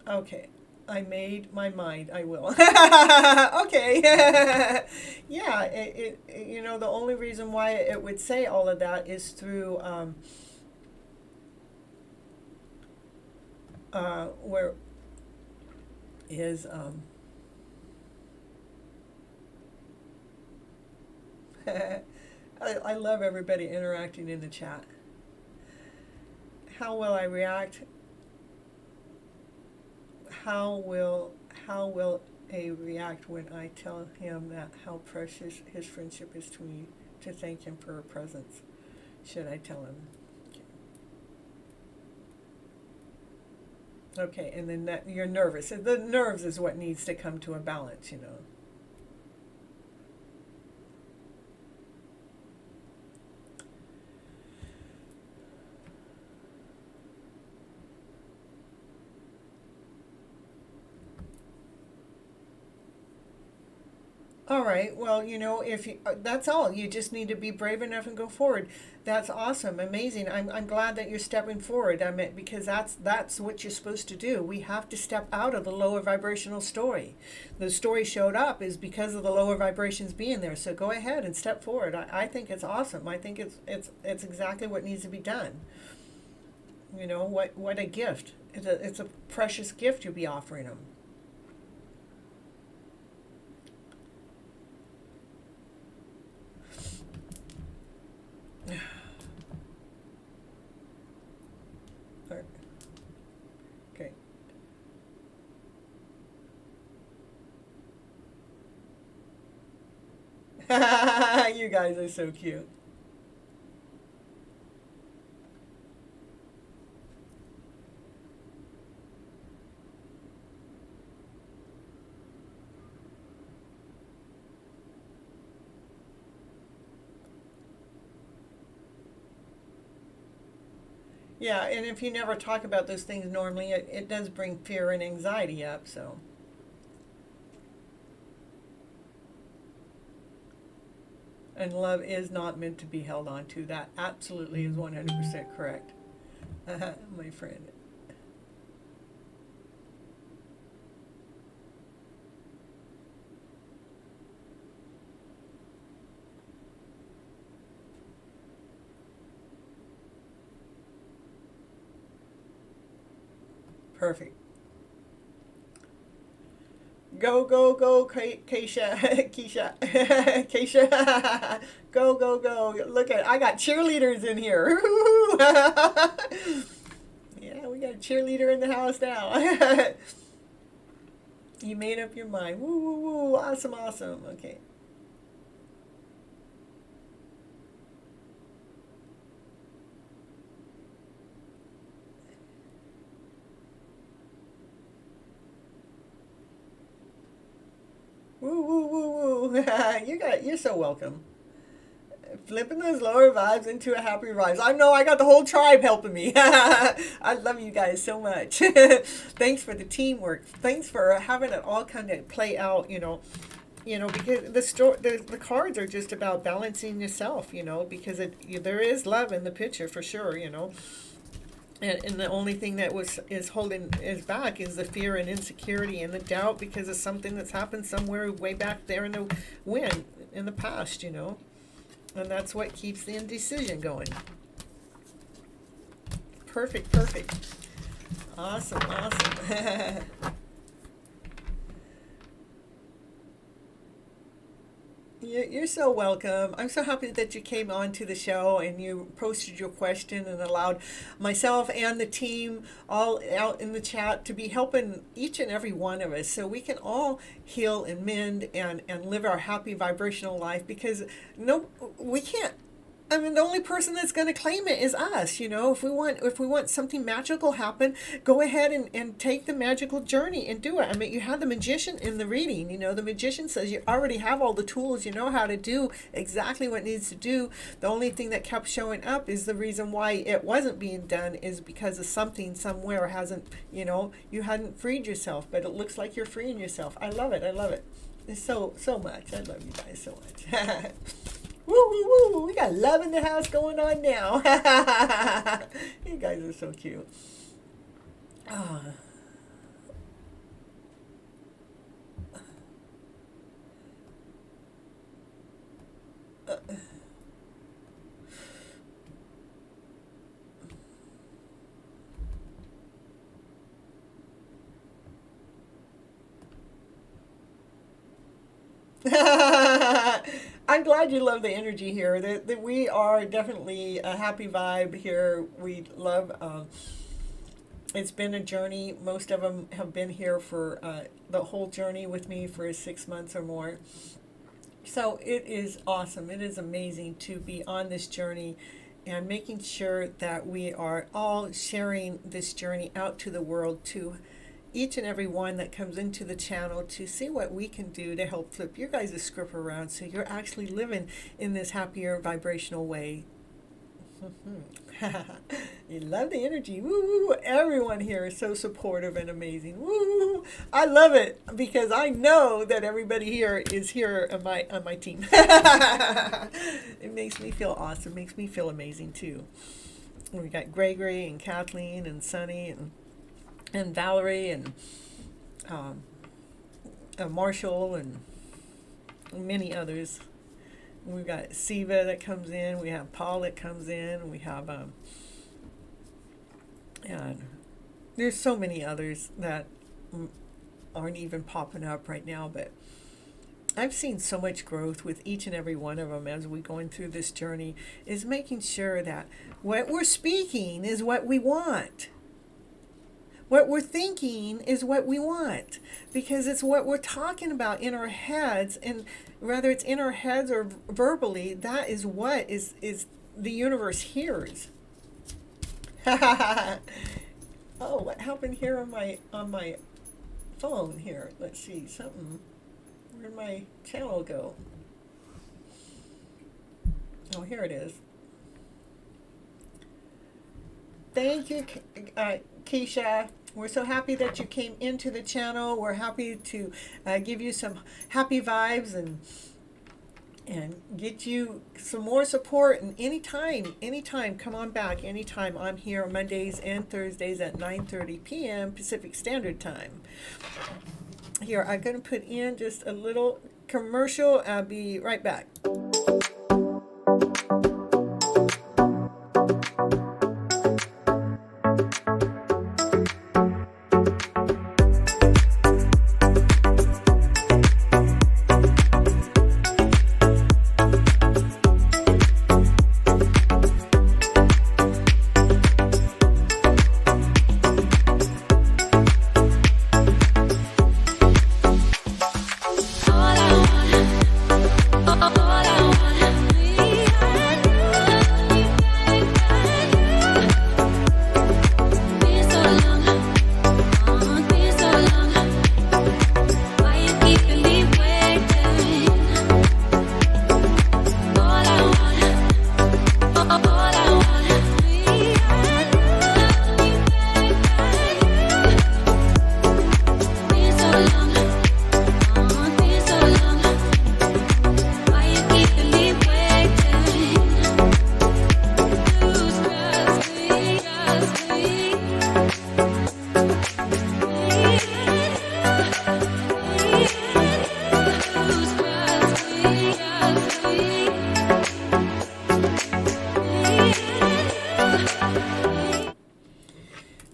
Okay, I made my mind. I will. Okay. Yeah, you know, the only reason why it would say all of that is through where is I love everybody interacting in the chat. How will I react? How will A react when I tell him that how precious his friendship is to me, to thank him for her presence? Should I tell him? Okay, and then that you're nervous. The nerves is what needs to come to a balance, you know. All right. Well, you know, if you, that's all. You just need to be brave enough and go forward. That's awesome, amazing. I'm glad that you're stepping forward. I mean, because that's what you're supposed to do. We have to step out of the lower vibrational story. The story showed up is because of the lower vibrations being there. So go ahead and step forward. I think it's awesome. I think it's exactly what needs to be done. You know, what a gift. It's a precious gift you'll be offering them. Okay. You guys are so cute. Yeah, and if you never talk about those things normally, it does bring fear and anxiety up, so. And love is not meant to be held on to. That absolutely is 100% correct, my friend. Perfect. Go, go, go, Keisha, Keisha, Keisha. Go, go, go. Look at, I got cheerleaders in here. Yeah, we got a cheerleader in the house now. You made up your mind. Woo, woo, woo. Awesome, awesome. Okay. Woo, woo, woo, woo. You're so welcome. Flipping those lower vibes into a happy rise. I know I got the whole tribe helping me. I love you guys so much. Thanks for the teamwork. Thanks for having it all kind of play out, you know, because the cards are just about balancing yourself, you know, because there is love in the picture for sure, you know. And the only thing that is holding is back is the fear and insecurity and the doubt because of something that's happened somewhere way back there in the past, you know. And that's what keeps the indecision going. Perfect, perfect. Awesome, awesome. You're so welcome. I'm so happy that you came on to the show and you posted your question and allowed myself and the team all out in the chat to be helping each and every one of us so we can all heal and mend and live our happy vibrational life because we can't I mean, the only person that's going to claim it is us. If we want something magical happen, go ahead and take the magical journey and do it. I mean, you have the magician in the reading. The magician says you already have all the tools. You know how to do exactly what needs to do. The only thing that kept showing up is the reason why it wasn't being done is because of something somewhere hasn't, you hadn't freed yourself. But it looks like you're freeing yourself. I love it. I love it. It's so much. I love you guys so much. Woo, woo, woo. We got love in the house going on now. You guys are so cute. Oh. I'm glad you love the energy here. That we are definitely a happy vibe here. We love. It's been a journey. Most of them have been here for the whole journey with me for 6 months or more. So it is awesome. It is amazing to be on this journey and making sure that we are all sharing this journey out to the world, to each and every one that comes into the channel, to see what we can do to help flip your guys' script around so you're actually living in this happier vibrational way. You love the energy. Woo! Everyone here is so supportive and amazing. Woo! I love it because I know that everybody here is here on my team. It makes me feel awesome. Makes me feel amazing too. We got Gregory and Kathleen and Sunny and Valerie and Marshall and many others. We've got Siva that comes in. We have Paul that comes in. We have and there's so many others that aren't even popping up right now. But I've seen so much growth with each and every one of them as we're going through this journey. Is making sure that what we're speaking is what we want. What we're thinking is what we want, because it's what we're talking about in our heads, and whether it's in our heads or verbally, that is what is the universe hears. Oh, what happened here on my phone here? Let's see, something. Where'd my channel go? Oh, here it is. Thank you, Keisha. We're so happy that you came into the channel. We're happy to give you some happy vibes and get you some more support. And anytime, come on back. Anytime, I'm here Mondays and Thursdays at 9:30 p.m. Pacific Standard Time. Here, I'm going to put in just a little commercial. I'll be right back.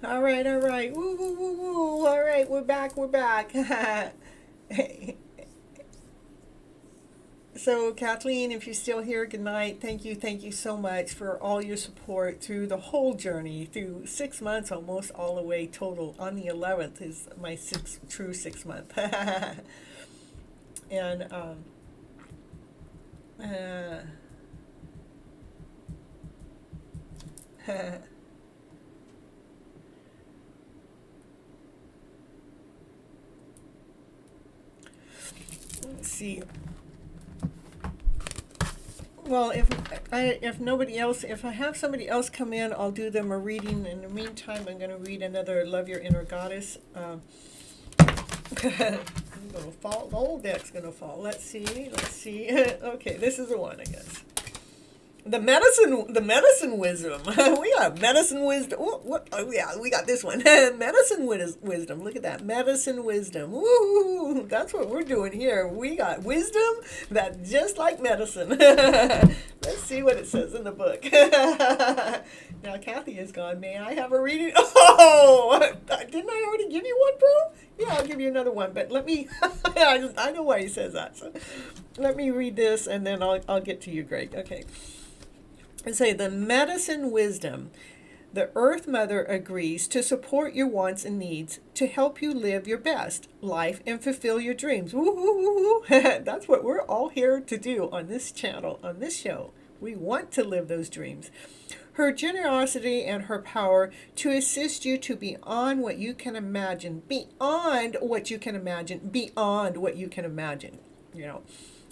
All right. Woo, woo, woo, woo. All right, we're back. So, Kathleen, if you're still here, good night. Thank you so much for all your support through the whole journey, through 6 months, almost all the way total. On the 11th is my true 6 month. And Let's see. Well, if nobody else, if I have somebody else come in, I'll do them a reading. In the meantime, I'm going to read another Love Your Inner Goddess. I'm going to fall. The whole deck's going to fall. Let's see. Okay, this is the one, I guess. The medicine wisdom. We got medicine wisdom. Oh, yeah, we got this one. Medicine wisdom. Look at that. Medicine wisdom. Woo! That's what we're doing here. We got wisdom that's just like medicine. Let's see what it says in the book. Now, Kathy is gone. May I have a reading? Oh! Didn't I already give you one, bro? Yeah, I'll give you another one. But let me... I know why he says that. So let me read this, and then I'll get to you, Greg. Okay. And say, the medicine wisdom. The Earth Mother agrees to support your wants and needs to help you live your best life and fulfill your dreams. Woo-hoo-hoo-hoo. That's what we're all here to do on this channel, on this show. We want to live those dreams. Her generosity and her power to assist you to beyond what you can imagine. Beyond what you can imagine. Beyond what you can imagine. You know,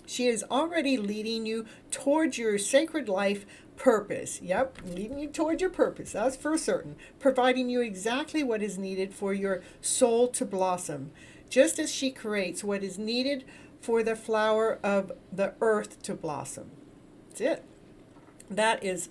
she is already leading you towards your sacred life purpose. Yep, leading you towards your purpose. That's for certain. Providing you exactly what is needed for your soul to blossom, just as she creates what is needed for the flower of the earth to blossom. That's it. That is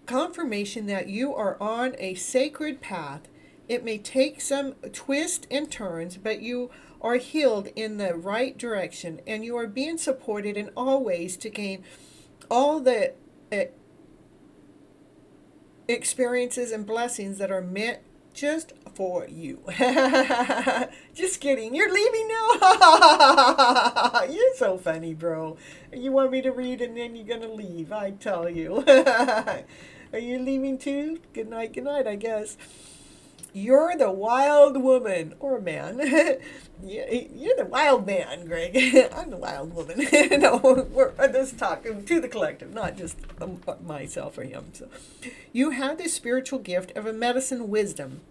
confirmation that you are on a sacred path. It may take some twists and turns, but you are healed in the right direction, and you are being supported in all ways to gain all the experiences and blessings that are meant just for you. Just kidding. You're leaving now? You're so funny, bro. You want me to read and then you're going to leave, I tell you. Are you leaving too? Good night, I guess. You're the wild woman, or man. You're the wild man, Greg. I'm the wild woman. No, we're just talking to the collective, not just myself or him. So, you have the spiritual gift of a medicine wisdom,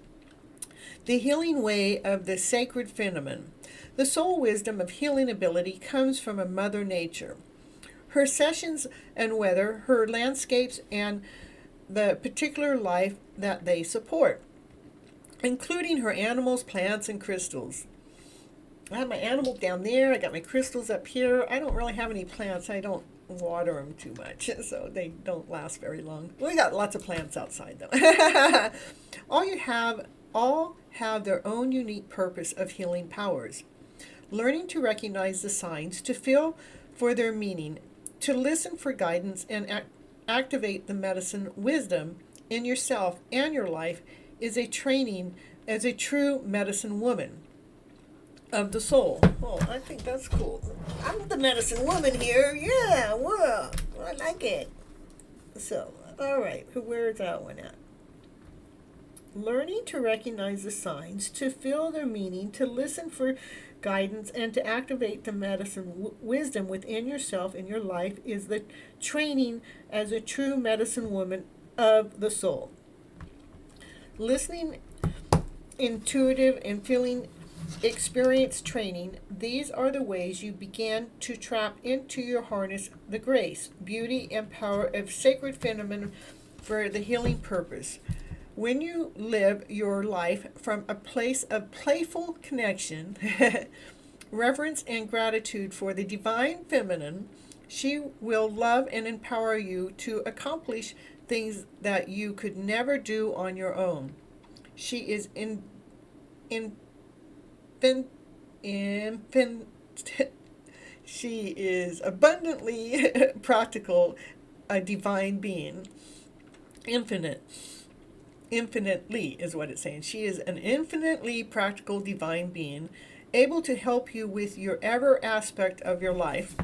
the healing way of the sacred phenomenon. The soul wisdom of healing ability comes from a Mother Nature. Her sessions and weather, her landscapes, and the particular life that they support, including her animals, plants, and crystals. I have my animal down there. I got my crystals up here. I don't really have any plants. I don't water them too much, so they don't last very long. We got lots of plants outside, though. All have their own unique purpose of healing powers. Learning to recognize the signs, to feel for their meaning, to listen for guidance, and activate the medicine wisdom in yourself and your life is a training as a true medicine woman of the soul. Oh, I think that's cool. I'm the medicine woman here. Yeah, well, I like it. So, all right, where's that one at? Learning to recognize the signs, to feel their meaning, to listen for guidance, and to activate the medicine wisdom within yourself and your life is the training as a true medicine woman of the soul. Listening, intuitive, and feeling experience training, these are the ways you begin to tap into your harness the grace, beauty, and power of sacred phenomenon for the healing purpose. When you live your life from a place of playful connection, reverence, and gratitude for the divine feminine, she will love and empower you to accomplish things that you could never do on your own. She is she is abundantly practical, a divine being. Infinitely is what it's saying. She is an infinitely practical divine being, able to help you with your every aspect of your life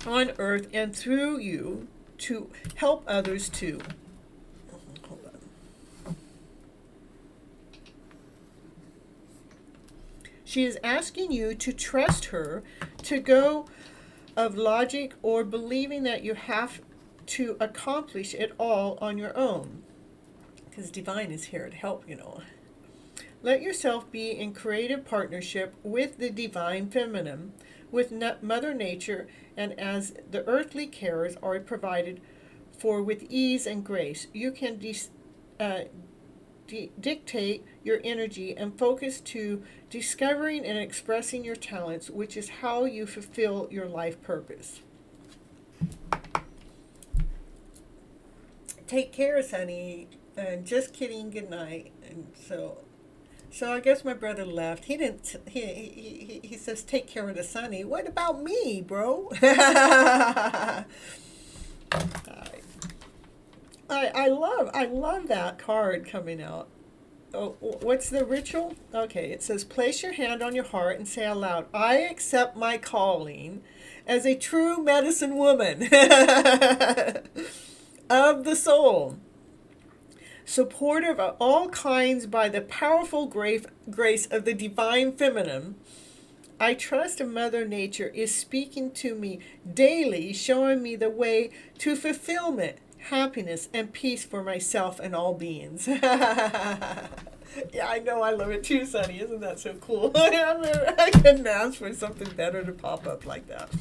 on earth and through you to help others too. Hold on. She is asking you to trust her, to go of logic or believing that you have to accomplish it all on your own, because divine is here to help, you know. Let yourself be in creative partnership with the divine feminine, with Mother Nature, and as the earthly cares are provided for with ease and grace, you can dictate your energy and focus to discovering and expressing your talents, which is how you fulfill your life purpose. Take care, Sonny. Just kidding. Good night. And so I guess my brother left. He didn't. He says take care of the Sonny. What about me, bro? I love that card coming out. Oh, what's the ritual? Okay, it says place your hand on your heart and say aloud, I accept my calling as a true medicine woman of the soul, supportive of all kinds by the powerful grace of the divine feminine. I trust Mother Nature is speaking to me daily, showing me the way to fulfillment, happiness, and peace for myself and all beings. Yeah, I know. I love it too, Sonny. Isn't that so cool? I couldn't ask for something better to pop up like that.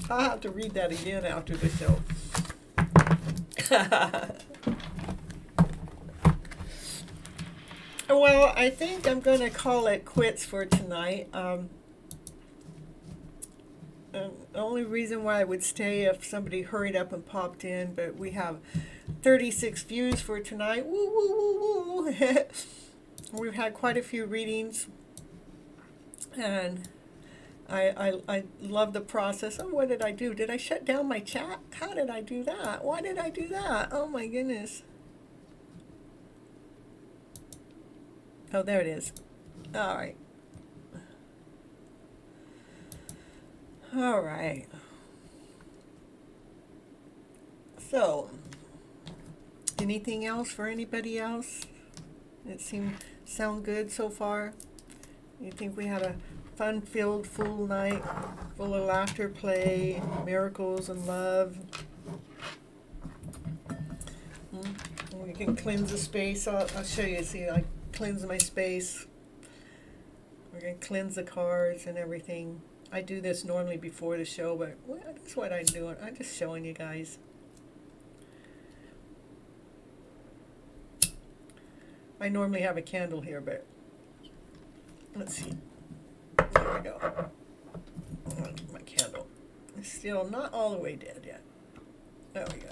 I'll have to read that again after the show. Well, I think I'm going to call it quits for tonight. The only reason why I would stay if somebody hurried up and popped in, but we have 36 views for tonight. Woo, woo, woo, woo. We've had quite a few readings, and I love the process. Oh, what did I do? Did I shut down my chat? How did I do that? Why did I do that? Oh, my goodness. Oh, there it is. All right. All right. So, anything else for anybody else? It sound good so far? You think we had a fun-filled, full night, full of laughter, play, miracles, and love? We can cleanse the space. I'll show you. See, I cleanse my space. We're going to cleanse the cards and everything. I do this normally before the show, but that's what I'm doing. I'm just showing you guys. I normally have a candle here, but let's see. There we go. My candle. It's still not all the way dead yet. There we go.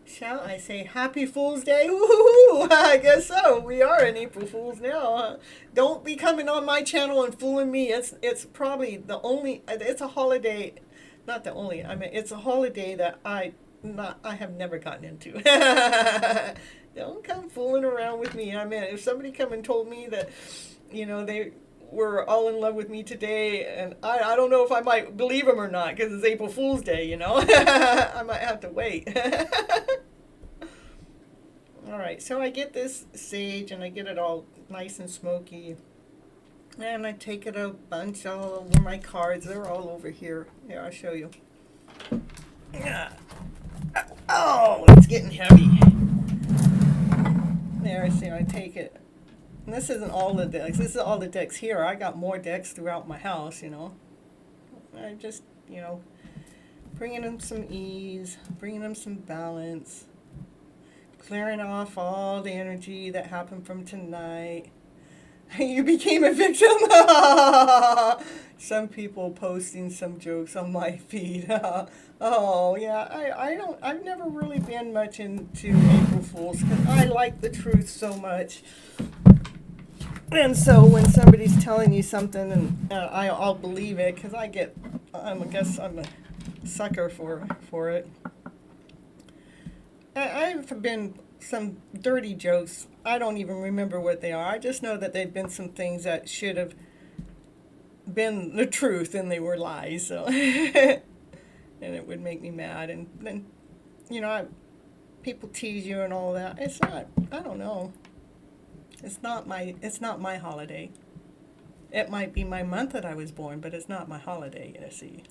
Shall I say Happy Fool's Day? Woohoo! I guess so. We are in April Fool's now. Don't be coming on my channel and fooling me. It's probably the only. It's a holiday, not the only. I mean, it's a holiday that I have never gotten into. Don't come fooling around with me. I mean, if somebody come and told me that, you know, they were all in love with me today, and I don't know if I might believe them or not, because it's April Fool's Day, you know. I might have to wait. All right, so I get this sage, and I get it all nice and smoky, and I take it a bunch all over my cards. They're all over here. Here, I'll show you. Oh, it's getting heavy. There, see, I take it. And this isn't all the decks. This is all the decks here. I got more decks throughout my house, you know. I just, you know, bringing them some ease, bringing them some balance, clearing off all the energy that happened from tonight. You became a victim. Some people posting some jokes on my feed. Oh yeah, I've never really been much into April Fools because I like the truth so much. And so when somebody's telling you something, and I'll believe it because I guess I'm a sucker for it. I've been some dirty jokes. I don't even remember what they are. I just know that they've been some things that should have been the truth and they were lies. So, and it would make me mad. And then, you know, people tease you and all that. It's not. I don't know. It's not my holiday. It might be my month that I was born, but it's not my holiday. You see.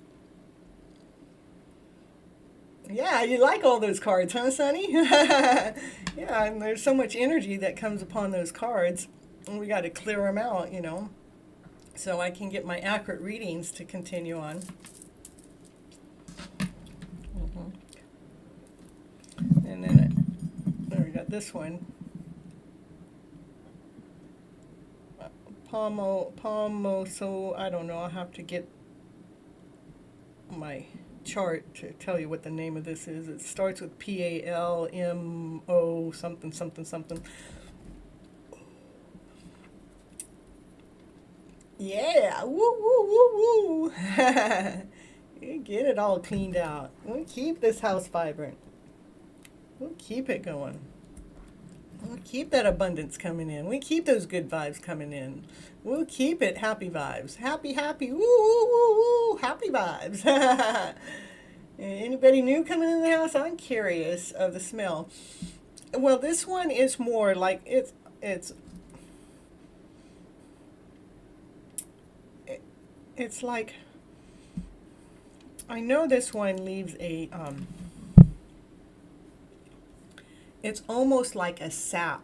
Yeah, you like all those cards, huh, Sonny? Yeah, and there's so much energy that comes upon those cards, and we got to clear them out, so I can get my accurate readings to continue on. And then we got this one. So I don't know. I'll have to get my chart to tell you what the name of this is. It starts with PALMO something something something. Yeah, woo woo woo woo. Get it all cleaned out. We'll keep this house vibrant. We'll keep it going. We'll keep that abundance coming in. We keep those good vibes coming in. We'll keep it happy vibes. Happy, happy, woo, woo, woo, woo, happy vibes. Anybody new coming in the house? I'm curious of the smell. Well, this one is more like it's like, I know this one leaves a it's almost like a sap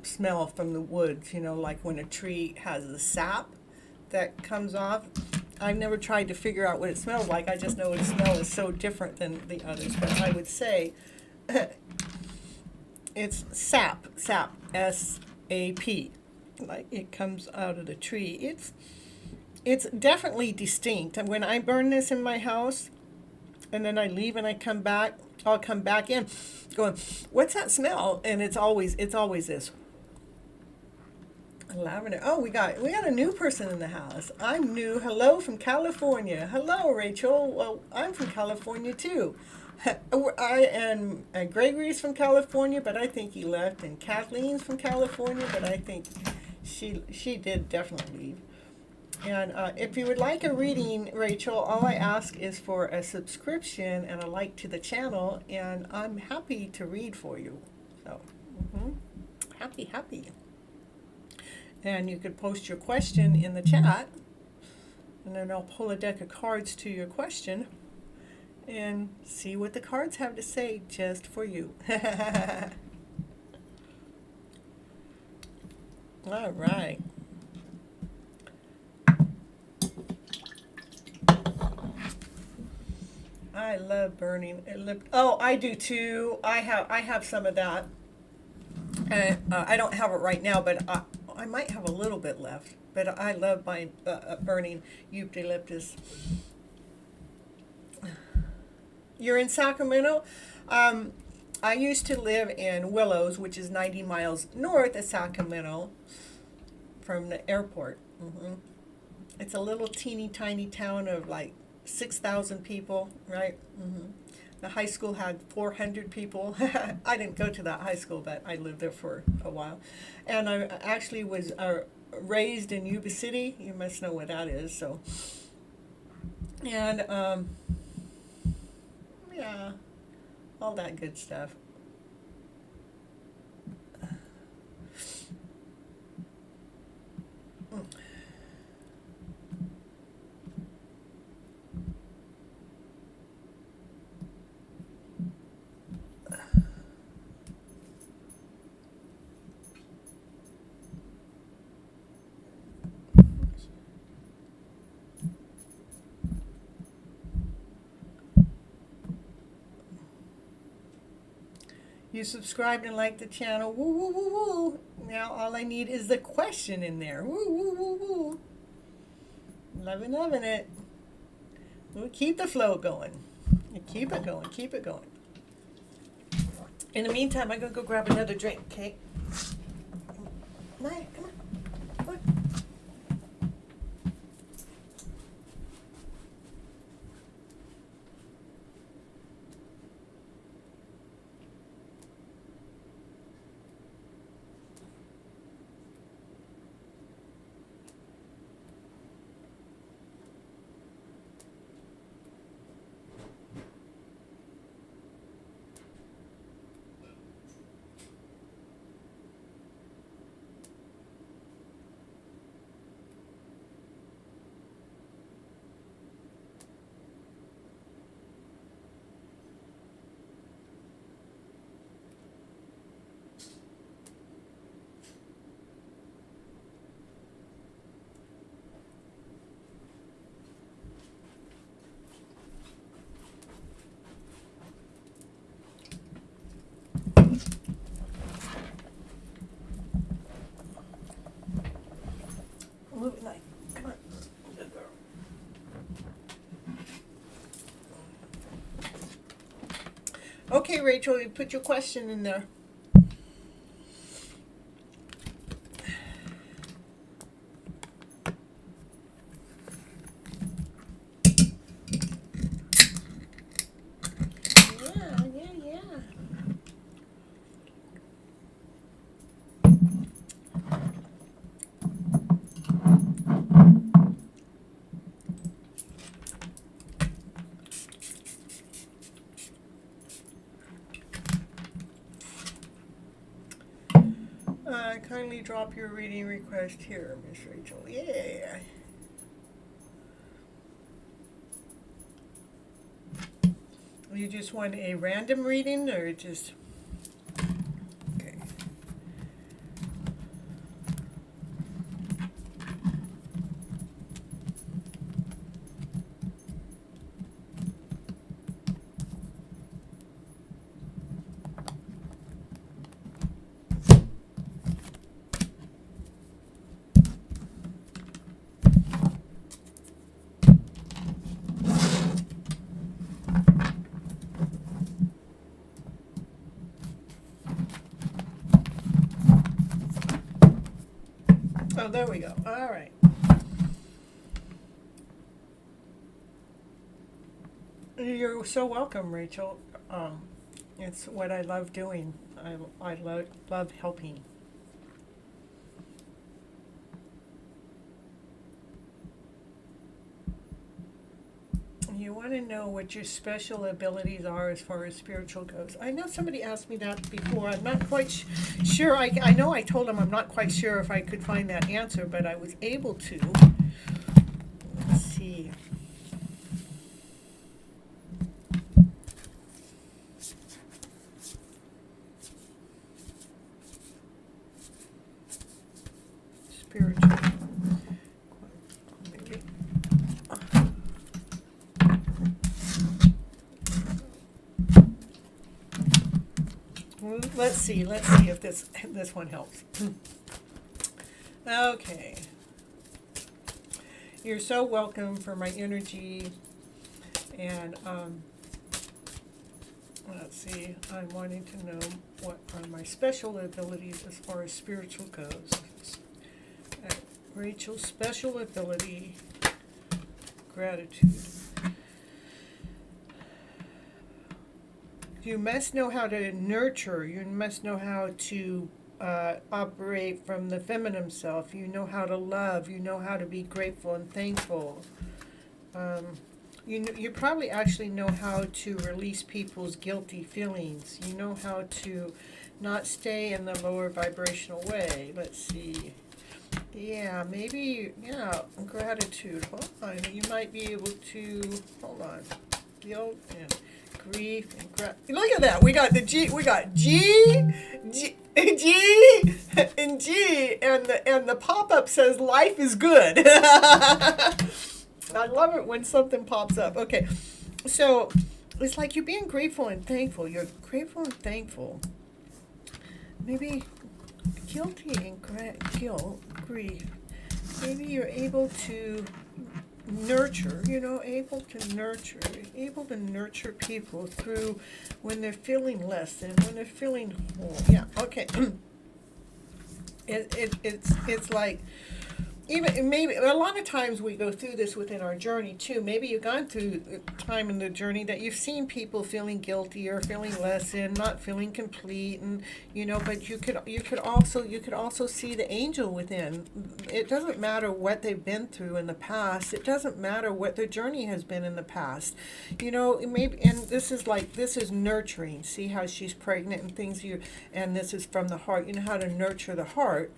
smell from the woods, like when a tree has the sap that comes off. I've never tried to figure out what it smells like. I just know its smell is so different than the others. But I would say it's sap, S-A-P. Like it comes out of the tree. It's definitely distinct. And when I burn this in my house and then I leave and I come back, I'll come back in going, what's that smell? And it's always this lavender. Oh, we got a new person in the house. I'm new. Hello from California. Hello, Rachel. Well, I'm from California too. Gregory's from California, but I think he left, and Kathleen's from California, but I think she did definitely leave. And if you would like a reading, Rachel, all I ask is for a subscription and a like to the channel, and I'm happy to read for you. So, happy. And you could post your question in the chat, and then I'll pull a deck of cards to your question and see what the cards have to say just for you. All right. I love burning lip. Oh, I do too. I have some of that. And I don't have it right now, but I might have a little bit left. But I love my burning eucalyptus. You're in Sacramento? I used to live in Willows, which is 90 miles north of Sacramento from the airport. It's a little teeny tiny town of like 6,000 people, right? The high school had 400 people. I didn't go to that high school, but I lived there for a while. And I actually was raised in Yuba City. You must know what that is. So, and yeah, all that good stuff. You subscribed and liked the channel. Woo, woo, woo, woo. Now all I need is the question in there. Woo, woo, woo, woo. Loving it. We'll keep the flow going. Keep it going. In the meantime, I'm going to go grab another drink, okay? Come on. Rachel. You put your question in there. Yeah. Kindly drop your reading request here, Miss Rachel. Yeah. You just want a random reading, or just... Okay. Oh, there we go. All right. You're so welcome, Rachel. It's what I love doing. I love helping. You want to know what your special abilities are as far as spiritual goes. I know somebody asked me that before. I'm not quite sure. I know I told them I'm not quite sure if I could find that answer, but I was able to. Let's see. Spiritual. Maybe. Let's see if this one helps. Okay. You're so welcome for my energy, and let's see. I'm wanting to know what are my special abilities as far as spiritual goes. Rachel's special ability, gratitude. You must know how to nurture. You must know how to operate from the feminine self. You know how to love. You know how to be grateful and thankful. You probably actually know how to release people's guilty feelings. You know how to not stay in the lower vibrational way. Let's see. Yeah, maybe, gratitude. Hold on. You might be able to, hold on. Guilt and grief and look at that. We got the G, we got G, and the pop-up says life is good. I love it when something pops up. Okay, so it's like you're being grateful and thankful. You're grateful and thankful. Maybe guilty and guilt, grief. Maybe you're able to nurture, able to nurture people through when they're feeling less than, when they're feeling whole. Yeah, okay. It's like, even maybe a lot of times we go through this within our journey too. Maybe you've gone through a time in the journey that you've seen people feeling guilty or feeling less than, not feeling complete, and but you could also see the angel within. It doesn't matter what they've been through in the past. It doesn't matter what their journey has been in the past. Maybe, and this is nurturing. See how she's pregnant and things, and this is from the heart. You know how to nurture the heart.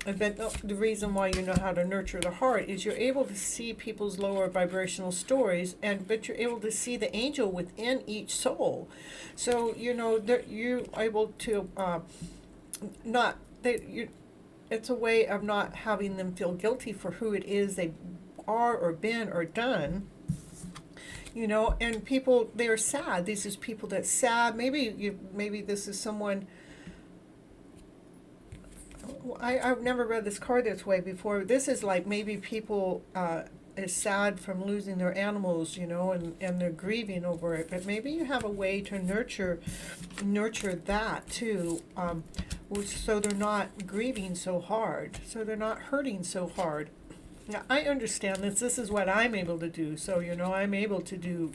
But the reason why you know how to nurture the heart is you're able to see people's lower vibrational stories, but you're able to see the angel within each soul. So that you're able to it's a way of not having them feel guilty for who it is they are or been or done. And people, they're sad. This is people that's sad. Maybe this is someone. I've never read this card this way before. This is like maybe people is sad from losing their animals, and they're grieving over it. But maybe you have a way to nurture that too, so they're not grieving so hard, so they're not hurting so hard. Now, I understand this. This is what I'm able to do. So, I'm able to do,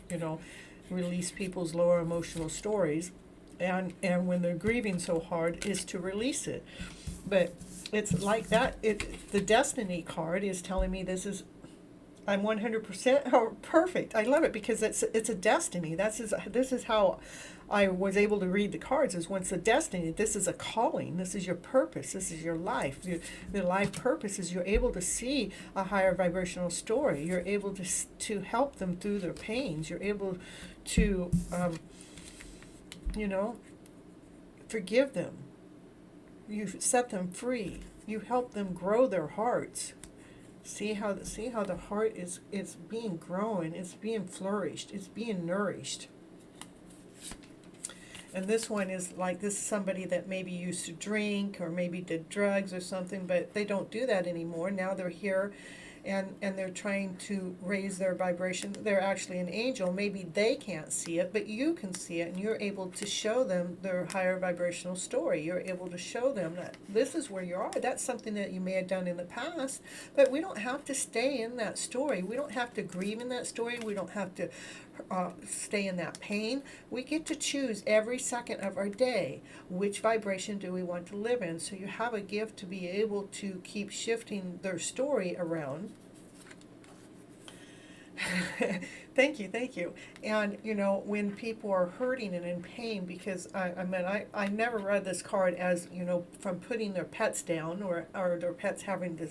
release people's lower emotional stories. And when they're grieving so hard, is to release it. But it's like that. The Destiny card is telling me I'm 100% perfect. I love it because it's a destiny. This is how I was able to read the cards, is once the destiny, this is a calling, this is your purpose, this is your life. Your life purpose is you're able to see a higher vibrational story. You're able to help them through their pains. You're able to, forgive them. You set them free. You help them grow their hearts. See how the heart is being grown, it's being flourished, it's being nourished. And this one is like, this is somebody that maybe used to drink or maybe did drugs or something, but they don't do that anymore. Now they're here and they're trying to raise their vibration. They're actually an angel. Maybe they can't see it, but you can see it, and you're able to show them their higher vibrational story. You're able to show them that this is where you are. That's something that you may have done in the past, but we don't have to stay in that story. We don't have to grieve in that story. We don't have to stay in that pain. We get to choose every second of our day which vibration do we want to live in. So you have a gift to be able to keep shifting their story around. Thank you. And when people are hurting and in pain, because I never read this card as from putting their pets down or their pets having to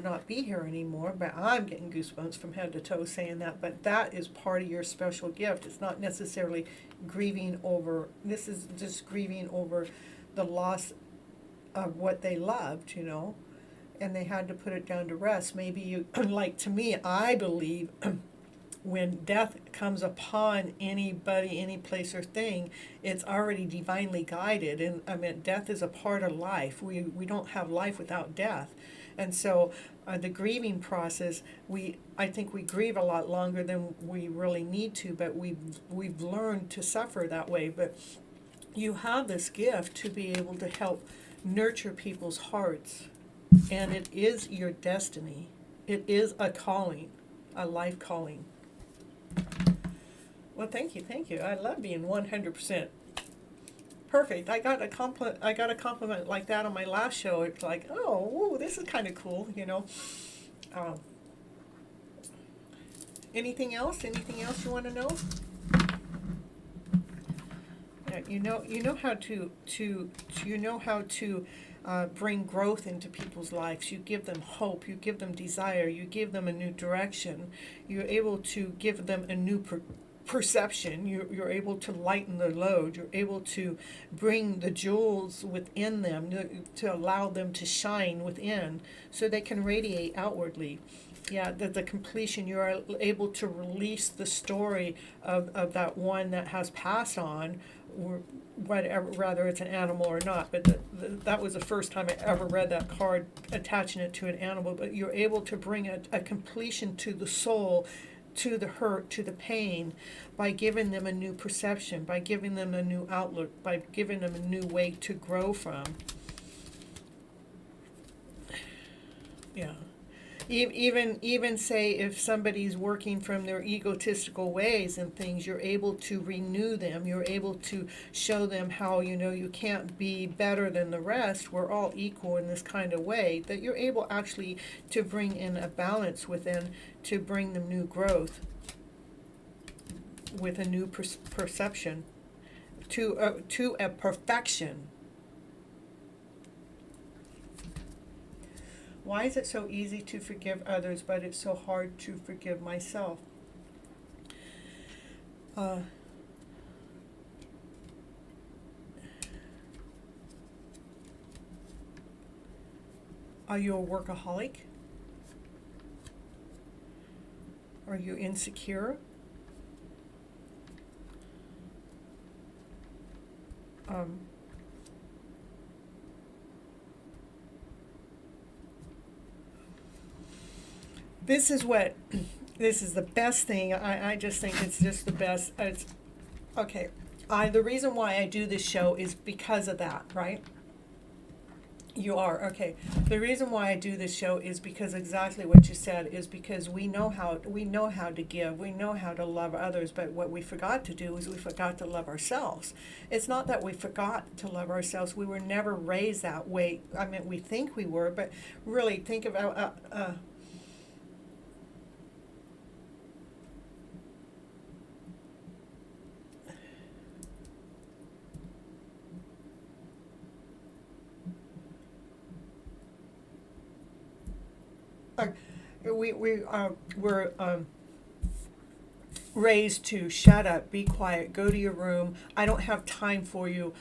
not be here anymore, but I'm getting goosebumps from head to toe saying that. But that is part of your special gift. It's not necessarily grieving over, this is just grieving over the loss of what they loved, and they had to put it down to rest. Maybe you, like to me, I believe when death comes upon anybody, any place or thing, it's already divinely guided. And death is a part of life. We don't have life without death. And so the grieving process, I think we grieve a lot longer than we really need to, but we've learned to suffer that way. But you have this gift to be able to help nurture people's hearts, and it is your destiny. It is a calling, a life calling. Well, thank you. I love being 100% perfect. I got a compliment like that on my last show. It's like, oh, whoa, this is kind of cool, Anything else? Anything else you want to know? Yeah, you know how to bring growth into people's lives. You give them hope. You give them desire. You give them a new direction. You're able to give them a new perception. You're able to lighten the load. You're able to bring the jewels within them to allow them to shine within so they can radiate outwardly. Yeah, the completion, you're able to release the story of that one that has passed on, or whatever, whether it's an animal or not. But that was the first time I ever read that card, attaching it to an animal. But you're able to bring a completion to the soul, to the hurt, to the pain, by giving them a new perception, by giving them a new outlook, by giving them a new way to grow from. Yeah. Even say if somebody's working from their egotistical ways and things, you're able to renew them. You're able to show them how, you can't be better than the rest. We're all equal in this kind of way. That you're able actually to bring in a balance within, to bring them new growth with a new perception to a perfection. Why is it so easy to forgive others, but it's so hard to forgive myself? Are you a workaholic? Are you insecure? this is what, this is the best thing. I just think it's just the best. It's, okay. The reason why I do this show is because of that, right? You are, okay. The reason why I do this show is because exactly what you said, is because we know how to give, we know how to love others, but what we forgot to do is we forgot to love ourselves. It's not that we forgot to love ourselves, we were never raised that way. I mean, we think we were, but really think about, we're raised to shut up, be quiet, go to your room. I don't have time for you.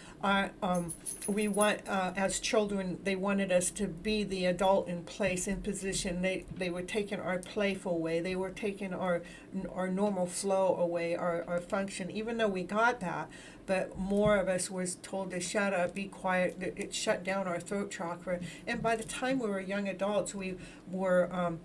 We want, as children, they wanted us to be the adult in place, in position. They were taking our playful away. They were taking our normal flow away, our function, even though we got that. But more of us was told to shut up, be quiet. It shut down our throat chakra. And by the time we were young adults, we were,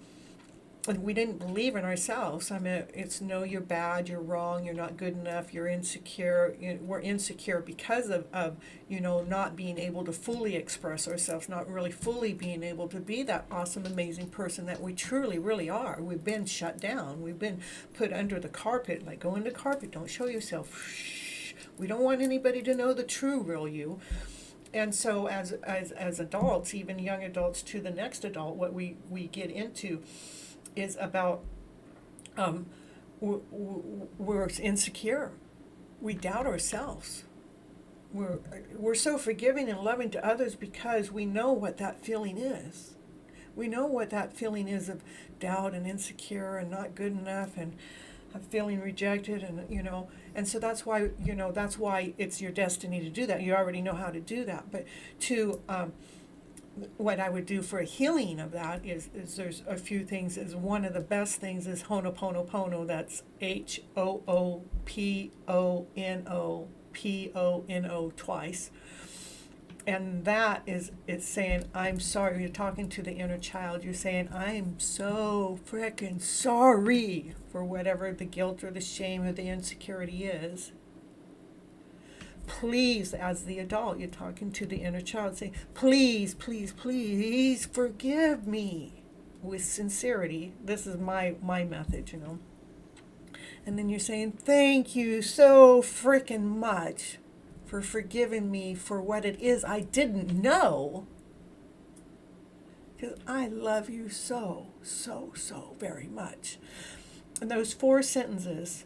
we didn't believe in ourselves. I mean, it's no, you're bad, you're wrong, you're not good enough, you're insecure. We're insecure because of not being able to fully express ourselves, not really fully being able to be that awesome, amazing person that we truly, really are. We've been shut down. We've been put under the carpet, like go in the carpet, don't show yourself. Shh. We don't want anybody to know the true, real you. And so as adults, even young adults to the next adult, what we get into is about we're insecure. We doubt ourselves. We're so forgiving and loving to others because we know what that feeling is. We know what that feeling is of doubt and insecure and not good enough and feeling rejected, and so that's why it's your destiny to do that. You already know how to do that. But what I would do for a healing of that is there's a few things. Is one of the best things is Ho'oponopono. That's Ho'oponopono twice. And that is, it's saying, I'm sorry. You're talking to the inner child. You're saying, I'm so frickin' sorry for whatever the guilt or the shame or the insecurity is. Please, as the adult, you're talking to the inner child, saying, please, please, please forgive me with sincerity. This is my method, And then you're saying, thank you so frickin' much for forgiving me for what it is I didn't know. Because I love you so, so, so very much. And those 4 sentences,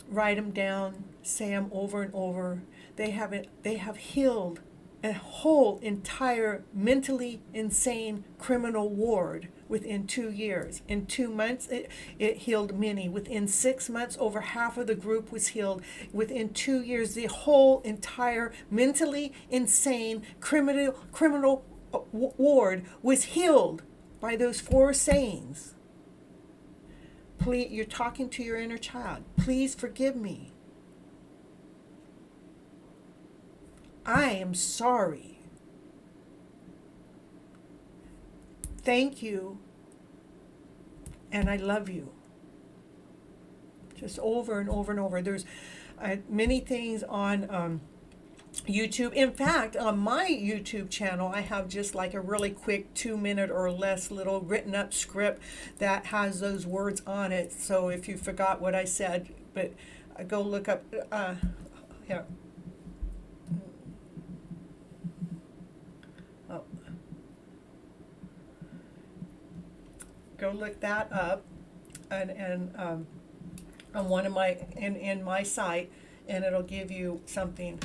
write them down, say them over and over. They have healed a whole entire mentally insane criminal ward within 2 years. In 2 months, it healed many. Within 6 months, over half of the group was healed. Within 2 years, the whole entire mentally insane criminal ward was healed by those 4 sayings. Please, you're talking to your inner child. Please forgive me. I am sorry. Thank you. And I love you. Just over and over and over. There's many things on YouTube. In fact, on my YouTube channel, I have just like a really quick 2-minute or less little written up script that has those words on it. So if you forgot what I said, but go look up, here. Oh. Go look that up and on one of my, in my site, and it'll give you something.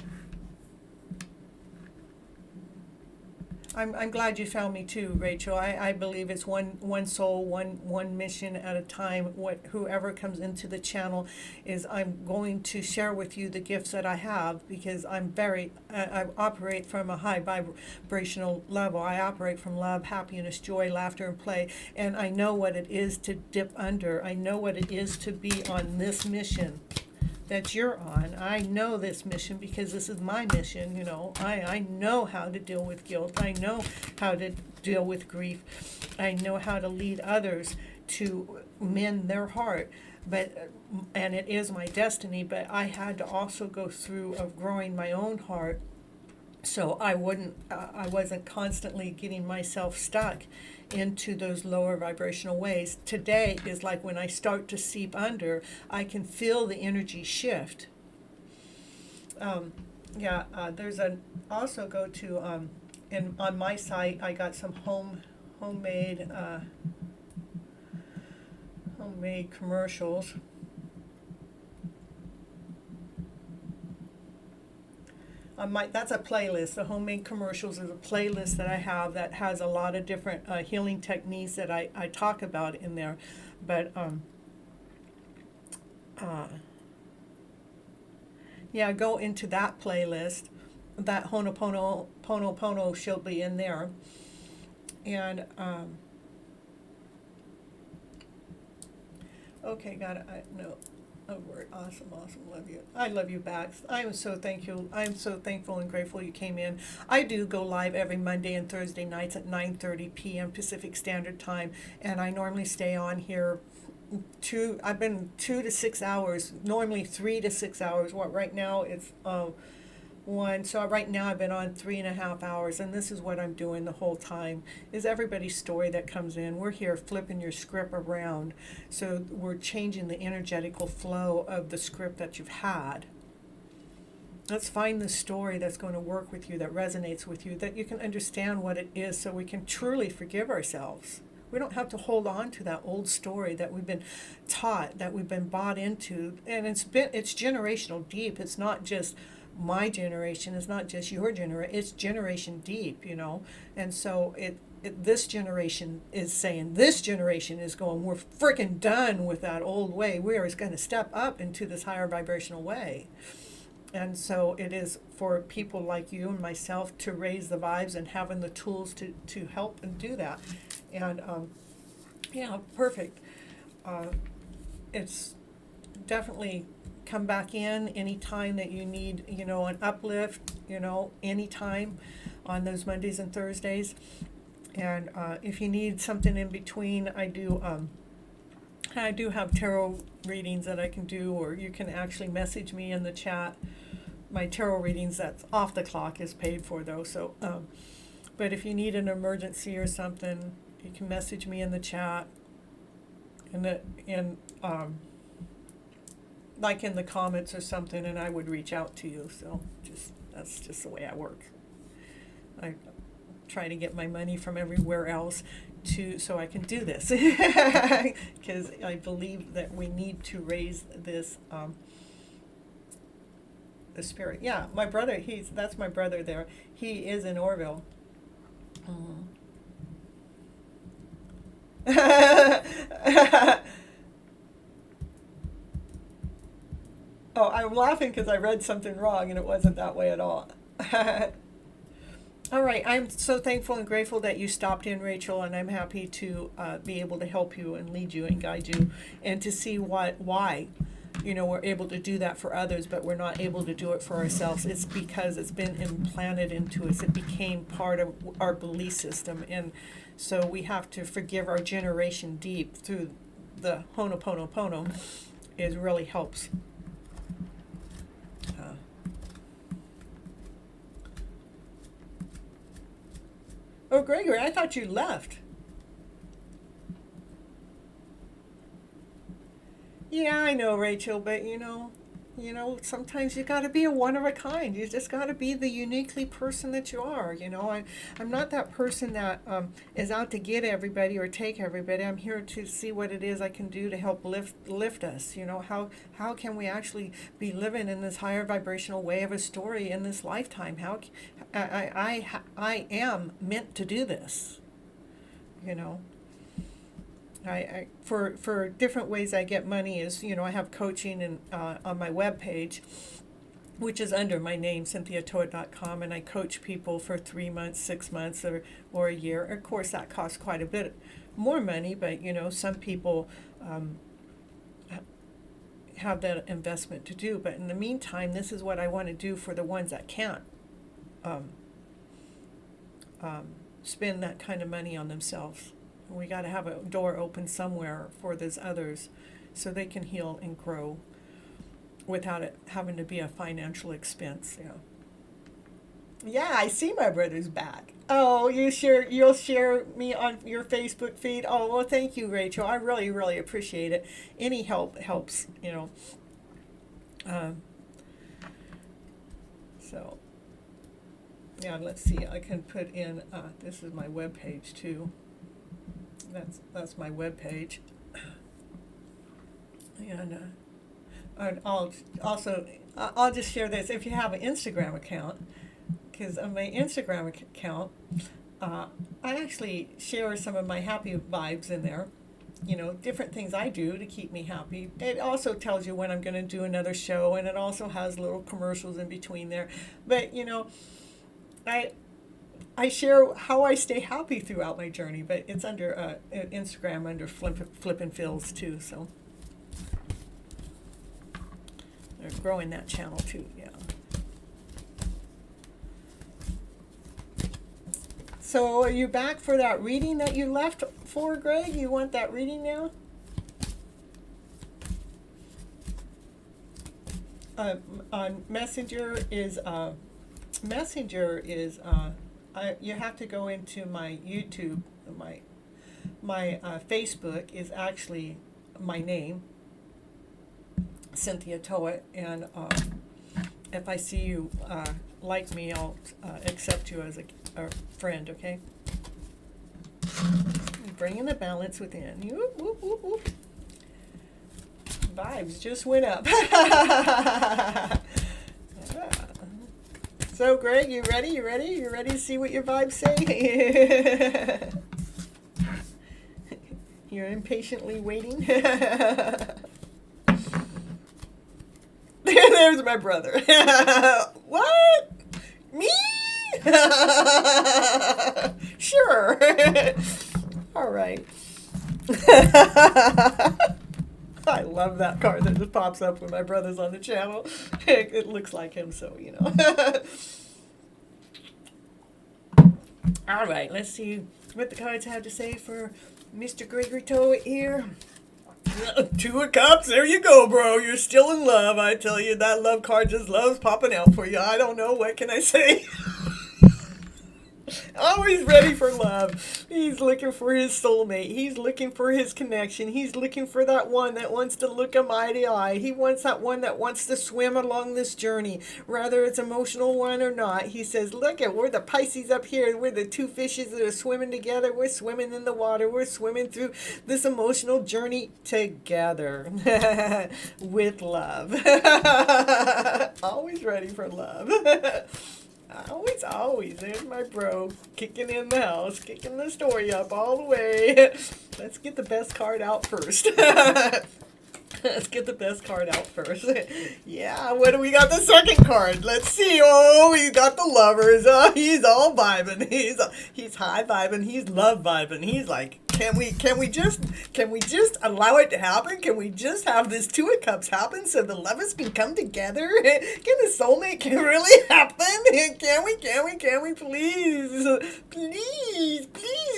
I'm glad you found me too, Rachel. I believe it's one soul, one mission at a time. Whoever comes into the channel is, I'm going to share with you the gifts that I have, because I operate from a high vibrational level. I operate from love, happiness, joy, laughter, and play. And I know what it is to dip under. I know what it is to be on this mission that you're on. I know this mission because this is my mission, I know how to deal with guilt. I know how to deal with grief. I know how to lead others to mend their heart. But and it is my destiny, but I had to also go through of growing my own heart, so I wasn't constantly getting myself stuck into those lower vibrational ways. Today is like when I start to seep under, I can feel the energy shift. There's also go to on my site I got some homemade commercials. That's a playlist. The homemade commercials is a playlist that I have that has a lot of different healing techniques that I talk about in there. But go into that playlist. That Ho'oponopono should be in there. And okay, got it. Oh, word. Awesome, love you. I love you back. I am so thankful. I am so thankful and grateful you came in. I do go live every Monday and Thursday nights at 9:30 p.m. Pacific Standard Time, and I normally stay on here I've been 2 to 6 hours, normally 3 to 6 hours. Right now it's one. So right now I've been on 3.5 hours, and this is what I'm doing the whole time, is everybody's story that comes in. We're here flipping your script around. So we're changing the energetical flow of the script that you've had. Let's find the story that's going to work with you, that resonates with you, that you can understand what it is, so we can truly forgive ourselves. We don't have to hold on to that old story that we've been taught, that we've been bought into. And it's generational deep. It's not just my generation, it's not just your generation, it's generation deep, And so this generation is saying, this generation is going, we're freaking done with that old way. We are going to step up into this higher vibrational way. And so it is for people like you and myself to raise the vibes and having the tools to help and do that. And perfect. It's definitely come back in anytime that you need, an uplift, anytime on those Mondays and Thursdays. And if you need something in between, I do have tarot readings that I can do, or you can actually message me in the chat. My tarot readings, that's off the clock, is paid for though. So, but if you need an emergency or something, you can message me in the chat, like in the comments or something, and I would reach out to you. So that's just the way I work. I try to get my money from everywhere else so I can do this, because I believe that we need to raise this the spirit. Yeah, my brother, that's my brother there. He is in Orville. Oh, I'm laughing because I read something wrong and it wasn't that way at all. All right, I'm so thankful and grateful that you stopped in, Rachel, and I'm happy to be able to help you and lead you and guide you, and to see why we're able to do that for others, but we're not able to do it for ourselves. It's because it's been implanted into us. It became part of our belief system, and so we have to forgive our generation deep through the Ho'oponopono. It really helps. Oh, Gregory, I thought you left. Yeah, I know, Rachel, but sometimes you got to be a one of a kind. You just got to be the uniquely person that you are. I'm not that person that is out to get everybody or take everybody. I'm here to see what it is I can do to help lift us. How can we actually be living in this higher vibrational way of a story in this lifetime? How I am meant to do this. I for different ways I get money is, I have coaching and on my webpage, which is under my name, CynthiaToet.com, and I coach people for 3 months, 6 months, or a year. Of course, that costs quite a bit more money, but some people have that investment to do. But in the meantime, this is what I want to do for the ones that can't spend that kind of money on themselves. We got to have a door open somewhere for those others so they can heal and grow without it having to be a financial expense. Yeah, I see my brother's back. Oh, you'll share me on your Facebook feed. Oh, well, thank you, Rachel. I really, really appreciate it. Any help helps, So, yeah, let's see. I can put in, this is my webpage too. That's my webpage. And I'll just share this. If you have an Instagram account, because on my Instagram account, I actually share some of my happy vibes in there. Different things I do to keep me happy. It also tells you when I'm going to do another show, and it also has little commercials in between there. But, I share how I stay happy throughout my journey, but it's under Instagram under FlipN Feelings too, so they're growing that channel too, yeah. So are you back for that reading that you left for, Greg? You want that reading now? On Messenger is you have to go into my YouTube. My Facebook is actually my name, Cynthia Toet, and if I see you like me, I'll accept you as a friend, okay? Bringing the balance within. Whoop, whoop, whoop, whoop. Vibes just went up. So, Greg, you ready? You ready? You ready to see what your vibes say? You're impatiently waiting. There's my brother. What? Me? Sure. All right. I love that card that just pops up when my brother's on the channel. It looks like him, so All right, let's see what the cards have to say for Mr. Gregory Toet here. Two of Cups, there you go, bro. You're still in love. I tell you, that love card just loves popping out for you. I don't know. What can I say? Always ready for love. He's looking for his soulmate. He's looking for his connection. He's looking for that one that wants to look him eye to eye. He wants that one that wants to swim along this journey, whether it's emotional one or not. He says, look at, we're the Pisces up here. We're the two fishes that are swimming together. We're swimming in the water. We're swimming through this emotional journey together with love. Always ready for love. Always. There's my bro, kicking in the house, kicking the story up all the way. Let's get the best card out first. Yeah, what do we got the second card? Let's see. Oh, we got the lovers. Oh, he's all vibing. He's high vibing. He's love vibing. He's like, can we just allow it to happen? Can we just have this Two of Cups happen so the lovers can come together? Can the soulmate really happen? Can we please,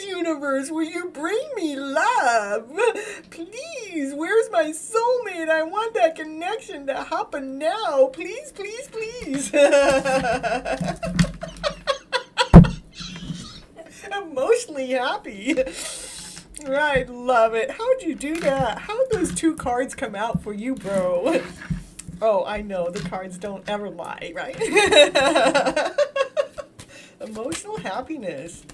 universe, will you bring me love? Please, where's my soulmate? I want that connection to happen now. Please. Emotionally happy. Right, love it. How'd you do that? How'd those two cards come out for you, bro? Oh, I know, the cards don't ever lie, right? Emotional happiness.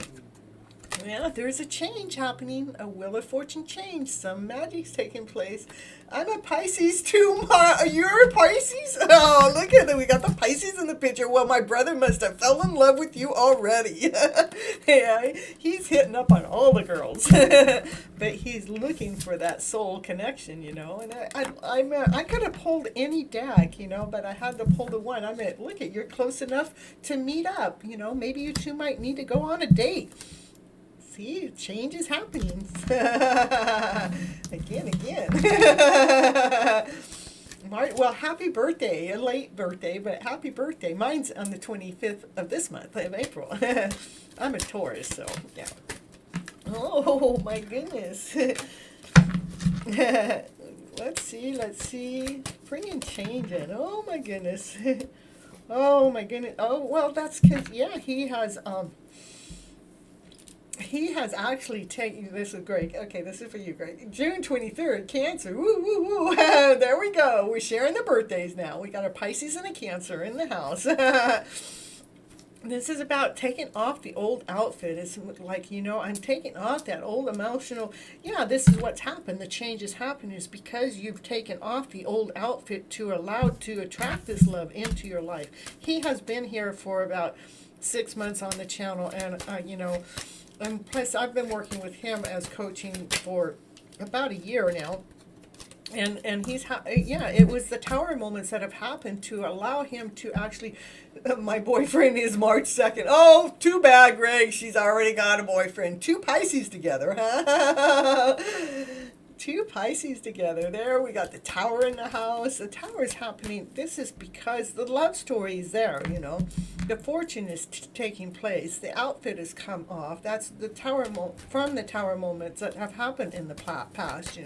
Yeah, there's a change happening, a Wheel of Fortune change. Some magic's taking place. I'm a Pisces too, you're a Pisces? Oh, look at it. We got the Pisces in the picture. Well, my brother must have fell in love with you already. Yeah, he's hitting up on all the girls. But he's looking for that soul connection, And I could have pulled any deck, but I had to pull the one. I mean, look at, you're close enough to meet up. Maybe you two might need to go on a date. See, change is happening. Again. Well, happy birthday. A late birthday, but happy birthday. Mine's on the 25th of this month, of April. I'm a Taurus, so yeah. Oh my goodness. Let's see. Bringing change in. Oh my goodness. Oh my goodness. Oh, well, that's because, yeah, he has actually taken, this is great. Okay, this is for you, Greg. June 23rd, Cancer. Woo, woo, woo. There we go. We're sharing the birthdays now. We got a Pisces and a Cancer in the house. This is about taking off the old outfit. It's like, I'm taking off that old emotional. Yeah, this is what's happened. The change has happened is because you've taken off the old outfit to allow to attract this love into your life. He has been here for about 6 months on the channel, and and plus I've been working with him as coaching for about a year now. And he's, it was the tower moments that have happened to allow him to actually, my boyfriend is March 2nd. Oh, too bad, Greg. She's already got a boyfriend. 2 Pisces together. 2 Pisces together. There, we got the tower in the house. The tower is happening. This is because the love story is there, The fortune is taking place. The outfit has come off. That's the tower from the tower moments that have happened in the past,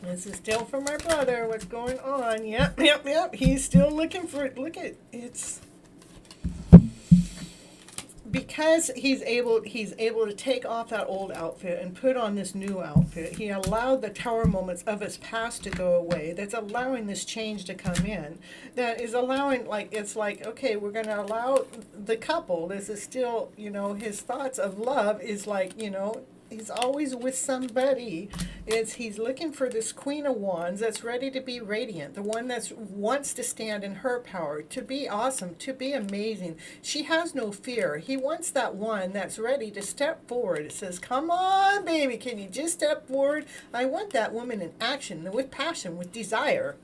This is still for my brother. What's going on? Yep. He's still looking for it. Look at it's because he's able to take off that old outfit and put on this new outfit. He allowed the tower moments of his past to go away. That's allowing this change to come in. That is allowing, it's like, okay, we're going to allow the couple. This is still, his thoughts of love is like, he's always with somebody. He's looking for this Queen of Wands that's ready to be radiant, the one that wants to stand in her power, to be awesome, to be amazing. She has no fear. He wants that one that's ready to step forward. It says, come on, baby, can you just step forward? I want that woman in action, with passion, with desire.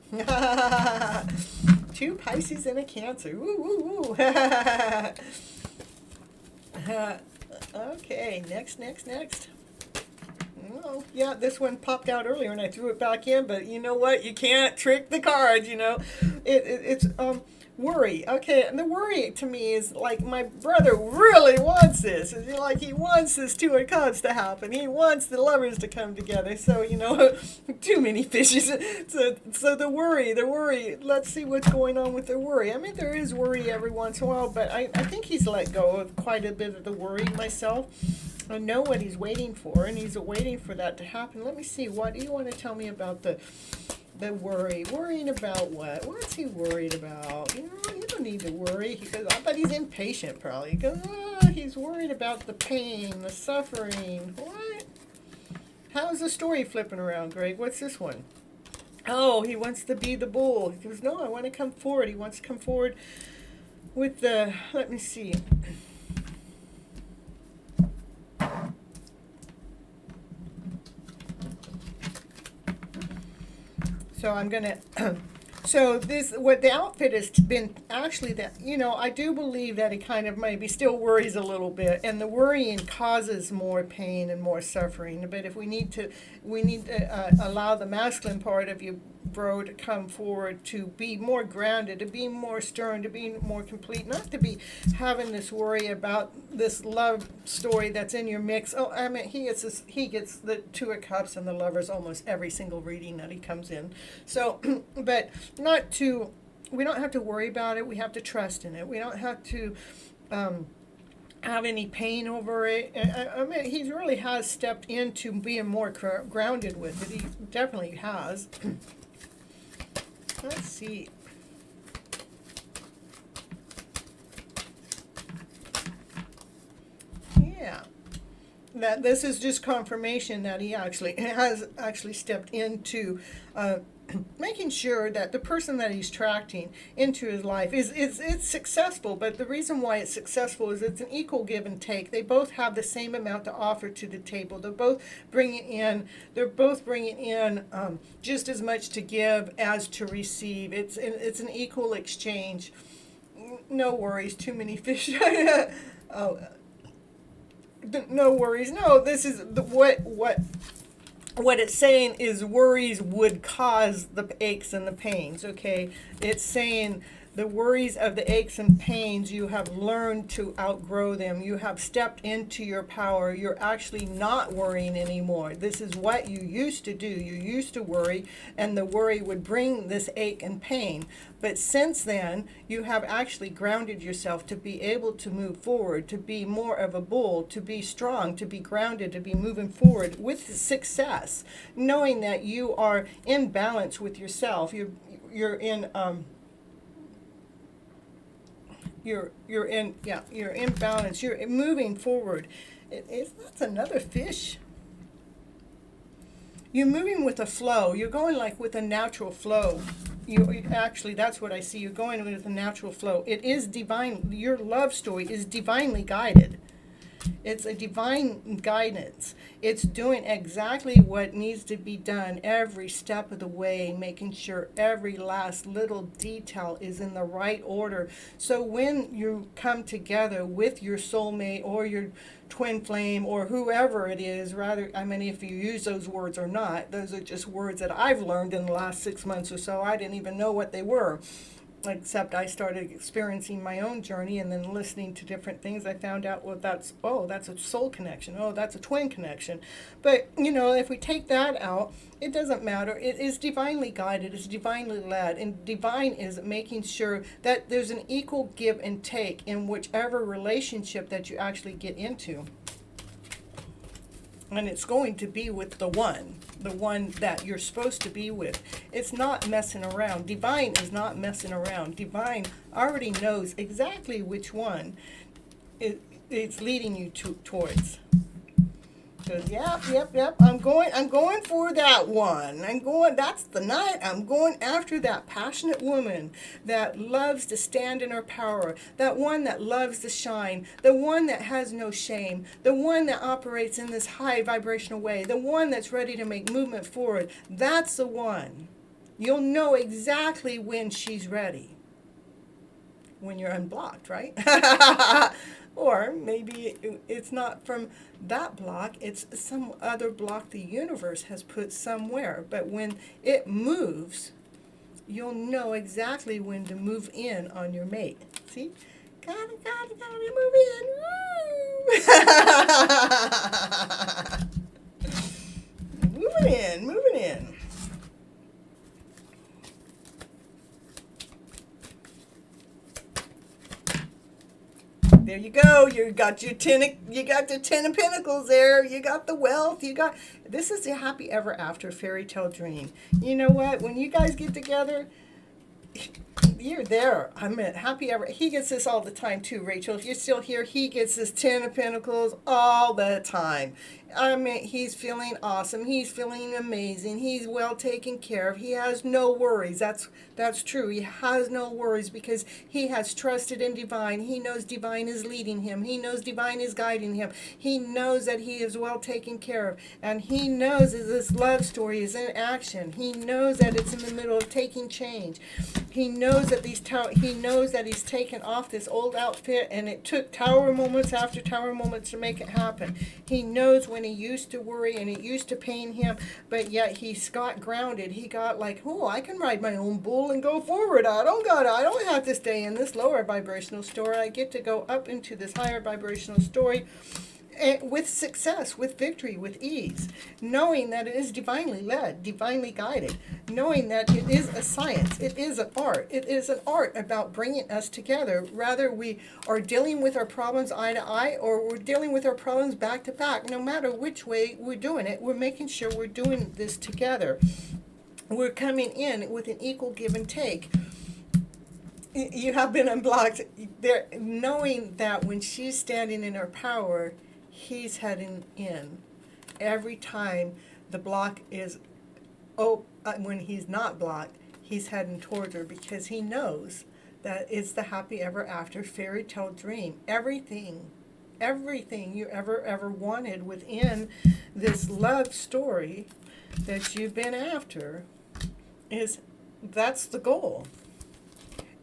2 Pisces and a Cancer. Woo, woo, woo. Okay, next. Oh, yeah, this one popped out earlier and I threw it back in, but you know what? You can't trick the cards, It's worry. Okay, and the worry to me is like my brother really wants this. It's like he wants this 2 of Cups to happen. He wants the lovers to come together. So, too many fishes. So the worry, let's see what's going on with the worry. I mean, there is worry every once in a while, but I think he's let go of quite a bit of the worry myself. I know what he's waiting for, and he's waiting for that to happen. Let me see. What do you want to tell me about the worry? Worrying about what? What's he worried about? You don't need to worry. I bet he's impatient probably. Because he's worried about the pain, the suffering. What? How's the story flipping around, Greg? What's this one? Oh, he wants to be the bull. He goes, no, I want to come forward. He wants to come forward with the, let me see. So I'm going to, what the outfit has been actually that, I do believe that he kind of maybe still worries a little bit, and the worrying causes more pain and more suffering. But if we need to allow the masculine part of you, bro, to come forward, to be more grounded, to be more stern, to be more complete, not to be having this worry about this love story that's in your mix. Oh, I mean, he gets the 2 of Cups and the Lovers almost every single reading that he comes in. So, but we don't have to worry about it. We have to trust in it. We don't have to have any pain over it. I mean, he really has stepped into being more grounded with it. He definitely has. Let's see. Yeah. That this is just confirmation that he has stepped into making sure that the person that he's attracting into his life it's successful. But the reason why it's successful is it's an equal give and take. They both have the same amount to offer to the table. They're both bringing in just as much to give as to receive. It's an equal exchange. No worries. Too many fish. Oh, no worries. No, this is what it's saying is worries would cause the aches and the pains, okay? It's saying The worries of the aches and pains, you have learned to outgrow them. You have stepped into your power. You're actually not worrying anymore. This is what you used to do. You used to worry, and the worry would bring this ache and pain. But since then, you have actually grounded yourself to be able to move forward, to be more of a bull, to be strong, to be grounded, to be moving forward with success, knowing that you are in balance with yourself. You're in balance. You're moving forward. That's another fish. You're moving with a flow. You're going like with a natural flow. You actually, that's what I see. You're going with a natural flow. It is divine. Your love story is divinely guided. It's a divine guidance. It's doing exactly what needs to be done every step of the way, making sure every last little detail is in the right order. So when you come together with your soulmate or your twin flame or whoever it is, rather, I mean, if you use those words or not, those are just words that I've learned in the last 6 months or so. I didn't even know what they were. Except I started experiencing my own journey and then listening to different things. I found out, well, that's a soul connection. Oh, that's a twin connection. But, if we take that out, it doesn't matter. It is divinely guided. It's divinely led. And divine is making sure that there's an equal give and take in whichever relationship that you actually get into. And it's going to be with the one that you're supposed to be with. It's not messing around. Divine is not messing around. Divine already knows exactly which one it's leading you towards. Goes, yep. I'm going for that one. That's the night. I'm going after that passionate woman that loves to stand in her power. That one that loves to shine. The one that has no shame. The one that operates in this high vibrational way. The one that's ready to make movement forward. That's the one. You'll know exactly when she's ready. When you're unblocked, right? Or maybe it's not from that block, it's some other block the universe has put somewhere. But when it moves, you'll know exactly when to move in on your mate. See? Gotta move in. Moving in. There you go. You got the 10 of Pentacles there. You got the wealth. This is the happy ever after fairy tale dream. You know what? When you guys get together, you're there. I mean, happy ever. He gets this all the time too, Rachel. If you're still here, he gets this 10 of Pentacles all the time. I mean, he's feeling awesome. He's feeling amazing. He's well taken care of. He has no worries. That's true. He has no worries because he has trusted in divine. He knows divine is leading him. He knows divine is guiding him. He knows that he is well taken care of. And he knows that this love story is in action. He knows that it's in the middle of taking change. He knows that he's taken off this old outfit, and it took tower moments after tower moments to make it happen. He knows when he used to worry and it used to pain him, but yet he's got grounded. He got like, oh, I can ride my own bull and go forward. I don't have to stay in this lower vibrational story. I get to go up into this higher vibrational story. With success, with victory, with ease, knowing that it is divinely led, divinely guided, knowing that it is a science, it is an art. It is an art about bringing us together. Rather, we are dealing with our problems eye to eye, or we're dealing with our problems back to back. No matter which way we're doing it, we're making sure we're doing this together. We're coming in with an equal give and take. You have been unblocked there, knowing that when she's standing in her power, he's heading in. Every time the block is, when he's not blocked, he's heading towards her because he knows that it's the happy ever after fairy tale dream. Everything you ever wanted within this love story that you've been after that's the goal.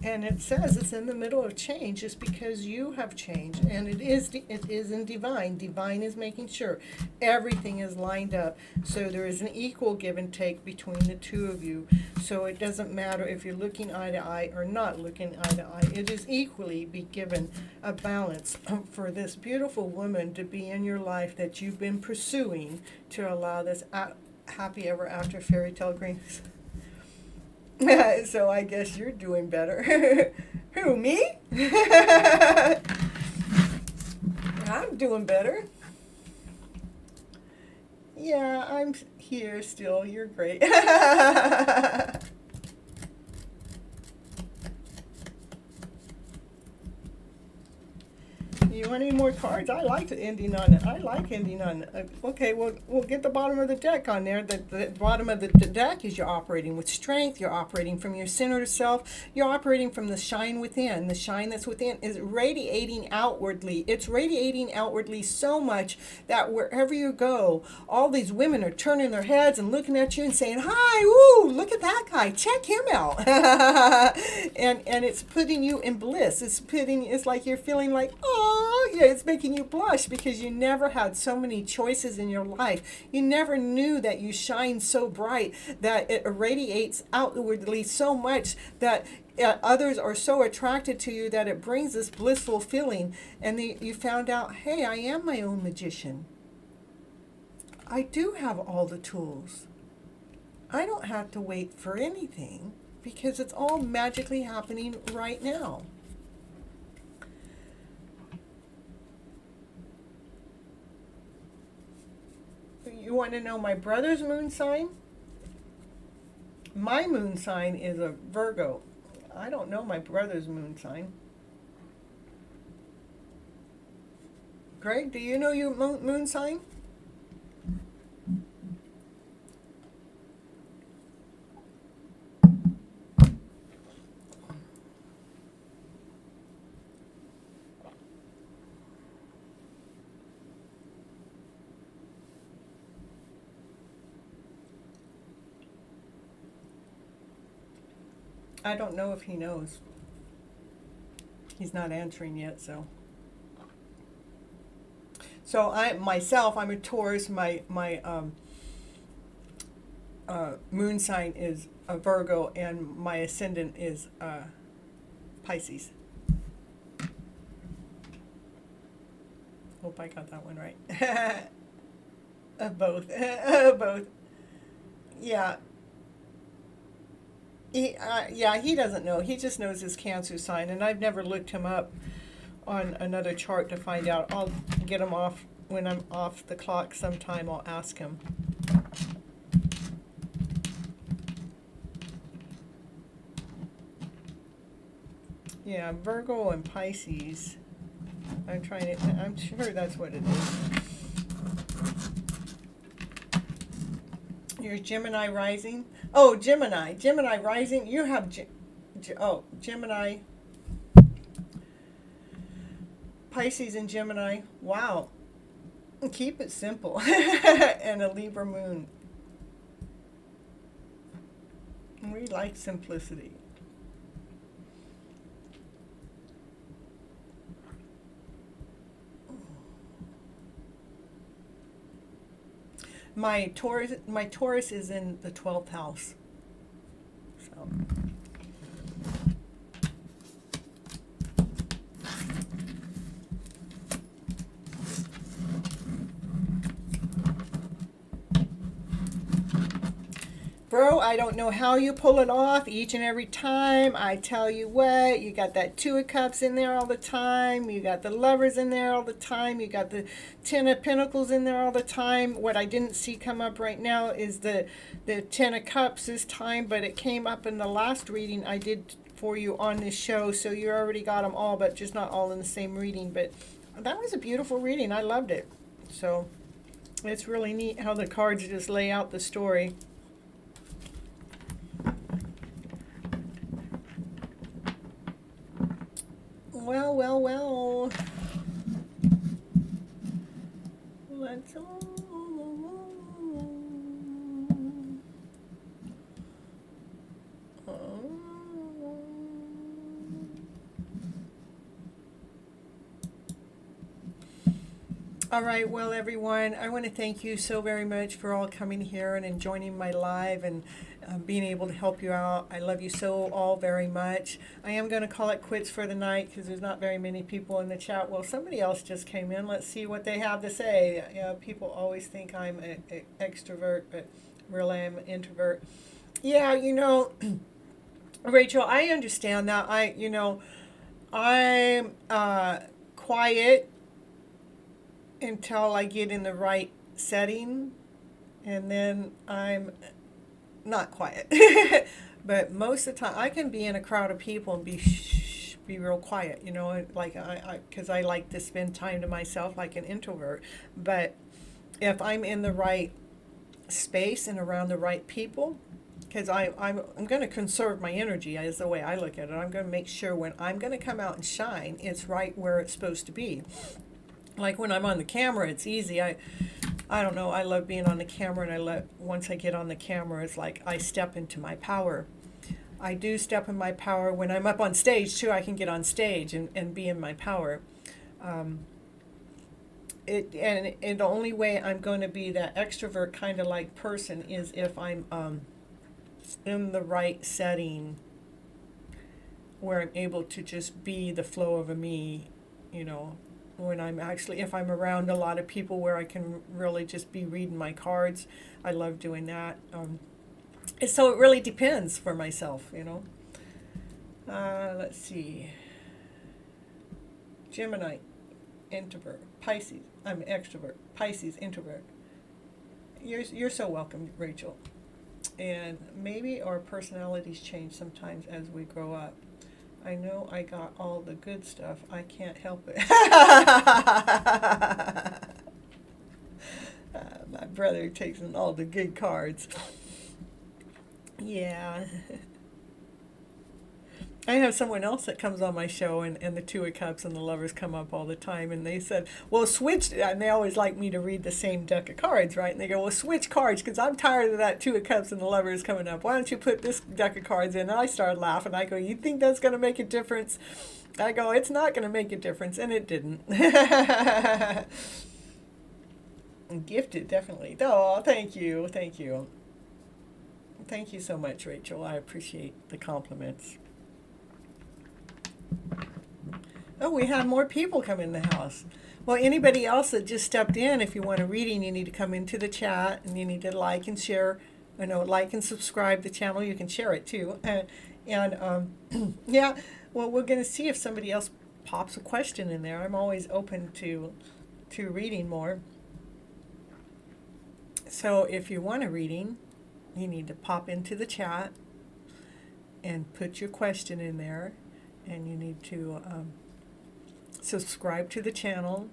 And it says it's in the middle of change just because you have changed. And it is in divine. Divine is making sure everything is lined up. So there is an equal give and take between the two of you. So it doesn't matter if you're looking eye to eye or not looking eye to eye. It is equally be given a balance for this beautiful woman to be in your life that you've been pursuing to allow this happy ever after fairy tale dreams. So I guess you're doing better. Who, me? I'm doing better. Yeah, I'm here still. You're great. You want any more cards? I like the ending on it. I like ending on it. Okay, we'll get the bottom of the deck on there. The bottom of the deck is you're operating with strength. You're operating from your centered self. You're operating from the shine within. The shine that's within is radiating outwardly. It's radiating outwardly so much that wherever you go, all these women are turning their heads and looking at you and saying, "Hi, ooh, look at that guy. Check him out." and it's putting you in bliss. It's like you're feeling like, oh, yeah, it's making you blush because you never had so many choices in your life. You never knew that you shine so bright, that it radiates outwardly so much that others are so attracted to you that it brings this blissful feeling. And you found out, hey, I am my own magician. I do have all the tools. I don't have to wait for anything because it's all magically happening right now. You want to know my brother's moon sign? My moon sign is a Virgo. I don't know my brother's moon sign. Greg, do you know your moon sign? I don't know if he knows. He's not answering yet, so. So I'm a Taurus. My moon sign is a Virgo, and my ascendant is Pisces. Hope I got that one right. Both. Both. Yeah. He doesn't know. He just knows his Cancer sign, and I've never looked him up on another chart to find out. I'll get him off when I'm off the clock sometime. I'll ask him. Yeah, Virgo and Pisces. I'm sure that's what it is. Your Gemini rising. Oh, Gemini rising. You have Gemini, Pisces and Gemini. Wow. Keep it simple. And a Libra moon. We like simplicity. My Taurus is in the 12th house. So. Bro, I don't know how you pull it off each and every time. I tell you what, you got that Two of Cups in there all the time. You got the Lovers in there all the time. You got the Ten of Pentacles in there all the time. What I didn't see come up right now is the Ten of Cups this time, but it came up in the last reading I did for you on this show, so you already got them all, but just not all in the same reading. But that was a beautiful reading. I loved it. So it's really neat how the cards just lay out the story. Well. Let's All right, well, everyone, I want to thank you so very much for all coming here and joining my live and being able to help you out. I love you so all very much. I am going to call it quits for the night because there's not very many people in the chat. Well, somebody else just came in. Let's see what they have to say. People always think I'm an extrovert, but really I'm an introvert. Yeah, Rachel, I understand that. I'm quiet until I get in the right setting, and then I'm not quiet. But most of the time, I can be in a crowd of people and be real quiet, like because I like to spend time to myself like an introvert. But if I'm in the right space and around the right people, because I'm going to conserve my energy is the way I look at it. I'm going to make sure when I'm going to come out and shine, it's right where it's supposed to be. Like when I'm on the camera, it's easy. I don't know. I love being on the camera, and once I get on the camera, it's like I step into my power. I do step in my power when I'm up on stage too. I can get on stage and be in my power. And the only way I'm going to be that extrovert kind of like person is if I'm in the right setting where I'm able to just be the flow of a me, when if I'm around a lot of people where I can really just be reading my cards. I love doing that. So it really depends for myself, Let's see. Gemini, introvert. Pisces, I'm extrovert. Pisces, introvert. You're so welcome, Rachel. And maybe our personalities change sometimes as we grow up. I know I got all the good stuff. I can't help it. My brother takes in all the good cards. Yeah. I have someone else that comes on my show, and the Two of Cups and the Lovers come up all the time, and they said, well, switch, and they always like me to read the same deck of cards, right? And they go, well, switch cards, because I'm tired of that Two of Cups and the Lovers coming up. Why don't you put this deck of cards in? And I started laughing. I go, you think that's going to make a difference? I go, it's not going to make a difference, and it didn't. Gifted, definitely. Oh, thank you. Thank you. Thank you so much, Rachel. I appreciate the compliments. Oh, we have more people come in the house. Well, anybody else that just stepped in, if you want a reading, you need to come into the chat, and you need to like and share. Like and subscribe the channel. You can share it too. Yeah, well, we're going to see if somebody else pops a question in there. I'm always open to reading more. So if you want a reading, you need to pop into the chat and put your question in there, and you need to subscribe to the channel,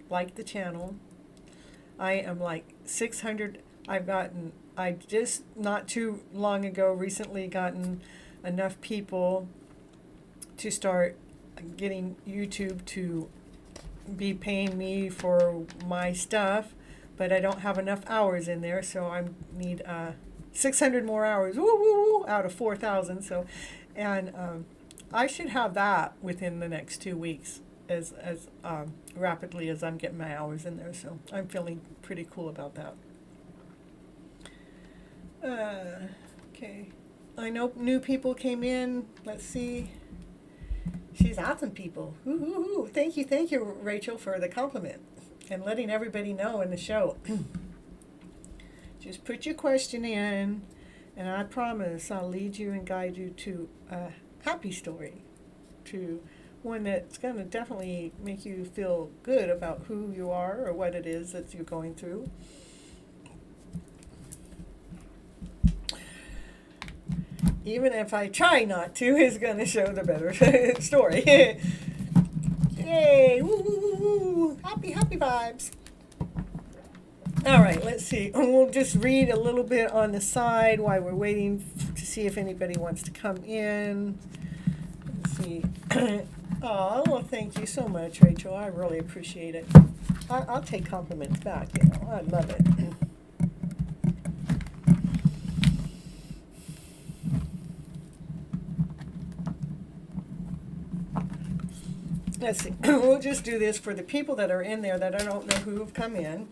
like the channel. I am like 600. I just not too long ago recently gotten enough people to start getting YouTube to be paying me for my stuff, but I don't have enough hours in there, so I need 600 more hours, woo, woo, woo, out of 4,000. So, and I should have that within the next 2 weeks, as rapidly as I'm getting my hours in there. So I'm feeling pretty cool about that. Okay, I know new people came in. Let's see. She's awesome, people. Ooh, thank you, Rachel, for the compliment and letting everybody know in the show. Just put your question in, and I promise I'll lead you and guide you to a happy story, to one that's going to definitely make you feel good about who you are or what it is that you're going through. Even if I try not to, it's going to show the better story. Yay! Woo, woo, woo, woo. Happy vibes. All right, let's see. We'll just read a little bit on the side while we're waiting to see if anybody wants to come in. Let's see. Oh, well, thank you so much, Rachel. I really appreciate it. I'll take compliments back. I love it. Let's see. We'll just do this for the people that are in there that I don't know who have come in.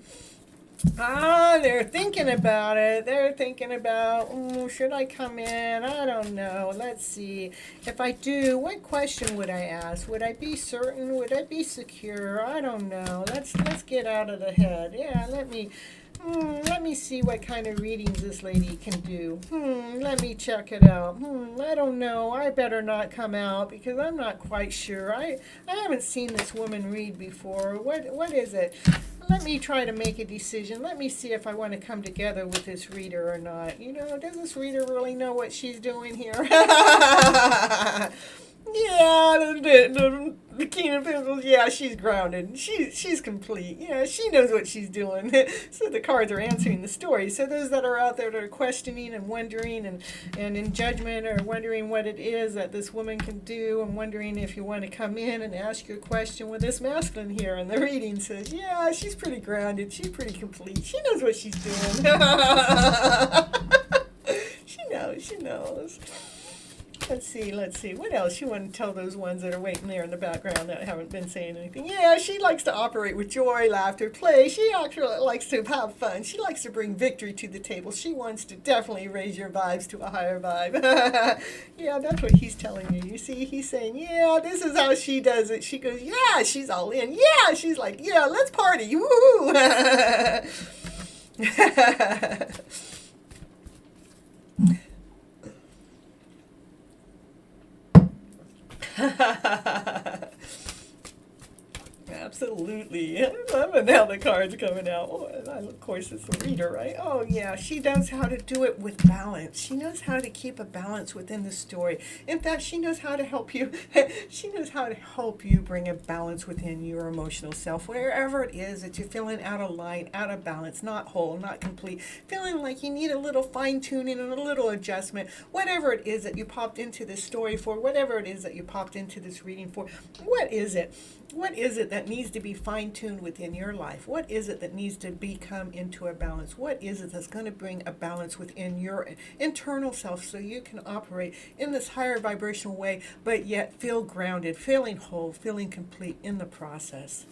They're thinking about it. They're thinking about, should I come in? I don't know. Let's see. If I do, what question would I ask? Would I be certain? Would I be secure? I don't know. Let's get out of the head. Yeah, let me see what kind of readings this lady can do. Let me check it out. I don't know. I better not come out because I'm not quite sure. I haven't seen this woman read before. What is it? Let me try to make a decision. Let me see if I want to come together with this reader or not. Does this reader really know what she's doing here? Yeah, the King of Pentacles, yeah, she's grounded. She's complete. Yeah, she knows what she's doing. So the cards are answering the story. So those that are out there that are questioning and wondering and in judgment or wondering what it is that this woman can do and wondering if you want to come in and ask your question with this masculine here. And the reading says, yeah, she's pretty grounded. She's pretty complete. She knows what she's doing. She knows. Let's see. What else you want to tell those ones that are waiting there in the background that haven't been saying anything? Yeah, she likes to operate with joy, laughter, play. She actually likes to have fun. She likes to bring victory to the table. She wants to definitely raise your vibes to a higher vibe. Yeah, that's what he's telling you. You see, he's saying, yeah, this is how she does it. She goes, yeah, she's all in. Yeah, she's like, yeah, let's party. Woo! Absolutely. I'm loving how the card's coming out. Of course, it's the reader, right? Oh, yeah. She knows how to do it with balance. She knows how to keep a balance within the story. In fact, she knows how to help you. She knows how to help you bring a balance within your emotional self. Wherever it is that you're feeling out of line, out of balance, not whole, not complete, feeling like you need a little fine-tuning and a little adjustment, whatever it is that you popped into this story for, whatever it is that you popped into this reading for, what is it? What is it that needs to be fine-tuned within your life? What is it that needs to become into a balance? What is it that's going to bring a balance within your internal self so you can operate in this higher vibrational way, but yet feel grounded, feeling whole, feeling complete in the process?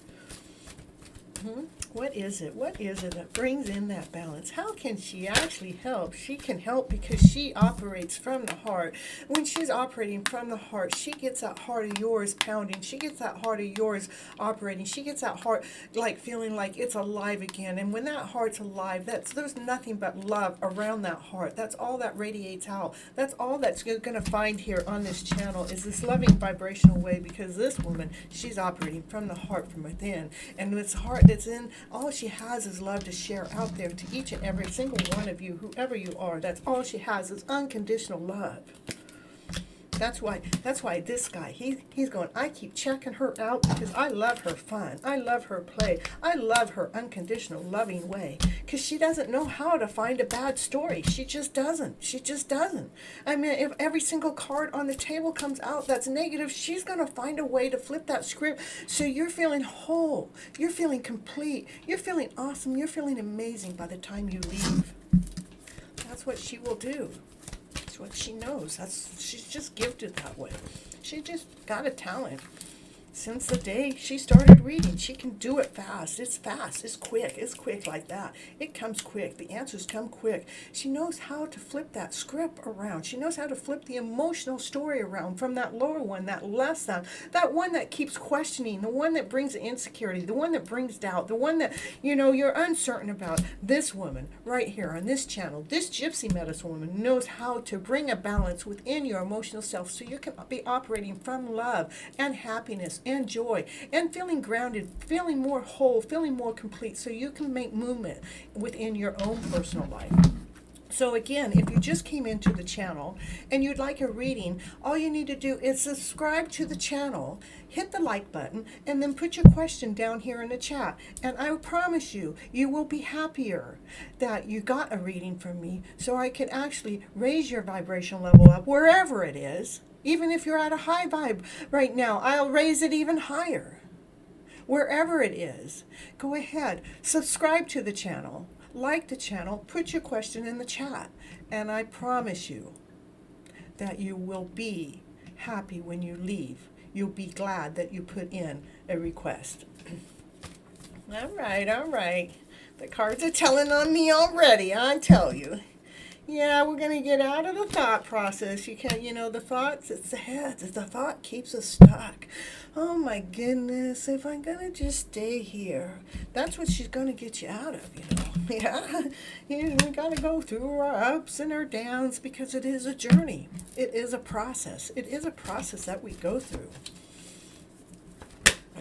What is it? What is it that brings in that balance? How can she actually help? She can help because she operates from the heart. When she's operating from the heart, she gets that heart of yours pounding. She gets that heart of yours operating. She gets that heart like feeling like it's alive again. And when that heart's alive, there's nothing but love around that heart. That's all that radiates out. That's all that's going to find here on this channel is this loving vibrational way, because this woman, she's operating from the heart from within. And this heart that's in, all she has is love to share out there to each and every single one of you, whoever you are. That's all she has is unconditional love. That's why this guy, he's going, I keep checking her out because I love her fun. I love her play. I love her unconditional loving way, because she doesn't know how to find a bad story. She just doesn't. I mean, if every single card on the table comes out that's negative, she's going to find a way to flip that script so you're feeling whole. You're feeling complete. You're feeling awesome. You're feeling amazing by the time you leave. That's what she will do. What she knows. She's just gifted that way. She just got a talent. Since the day she started reading, she can do it fast. It's quick. It's quick like that. It comes quick. The answers come quick. She knows how to flip that script around. She knows how to flip the emotional story around from that lower one, that less than, that one that keeps questioning, the one that brings insecurity, the one that brings doubt, the one that, you're uncertain about. This woman right here on this channel, this Gypsy medicine woman, knows how to bring a balance within your emotional self so you can be operating from love and happiness and joy and feeling grounded, feeling more whole, feeling more complete, so you can make movement within your own personal life. So again, if you just came into the channel and you'd like a reading, all you need to do is subscribe to the channel, hit the like button, and then put your question down here in the chat. And I promise you, you will be happier that you got a reading from me, so I can actually raise your vibration level up wherever it is. Even if you're at a high vibe right now, I'll raise it even higher. Wherever it is, go ahead, subscribe to the channel, like the channel, put your question in the chat, and I promise you that you will be happy when you leave. you'll be glad that you put in a request. All right. The cards are telling on me already, I tell you. Yeah, we're going to get out of the thought process. You can't, the thoughts, it's the head. The thought keeps us stuck. Oh my goodness, if I'm going to just stay here, that's what she's going to get you out of, Yeah, we got to go through our ups and our downs because it is a journey. It is a process. It is a process that we go through.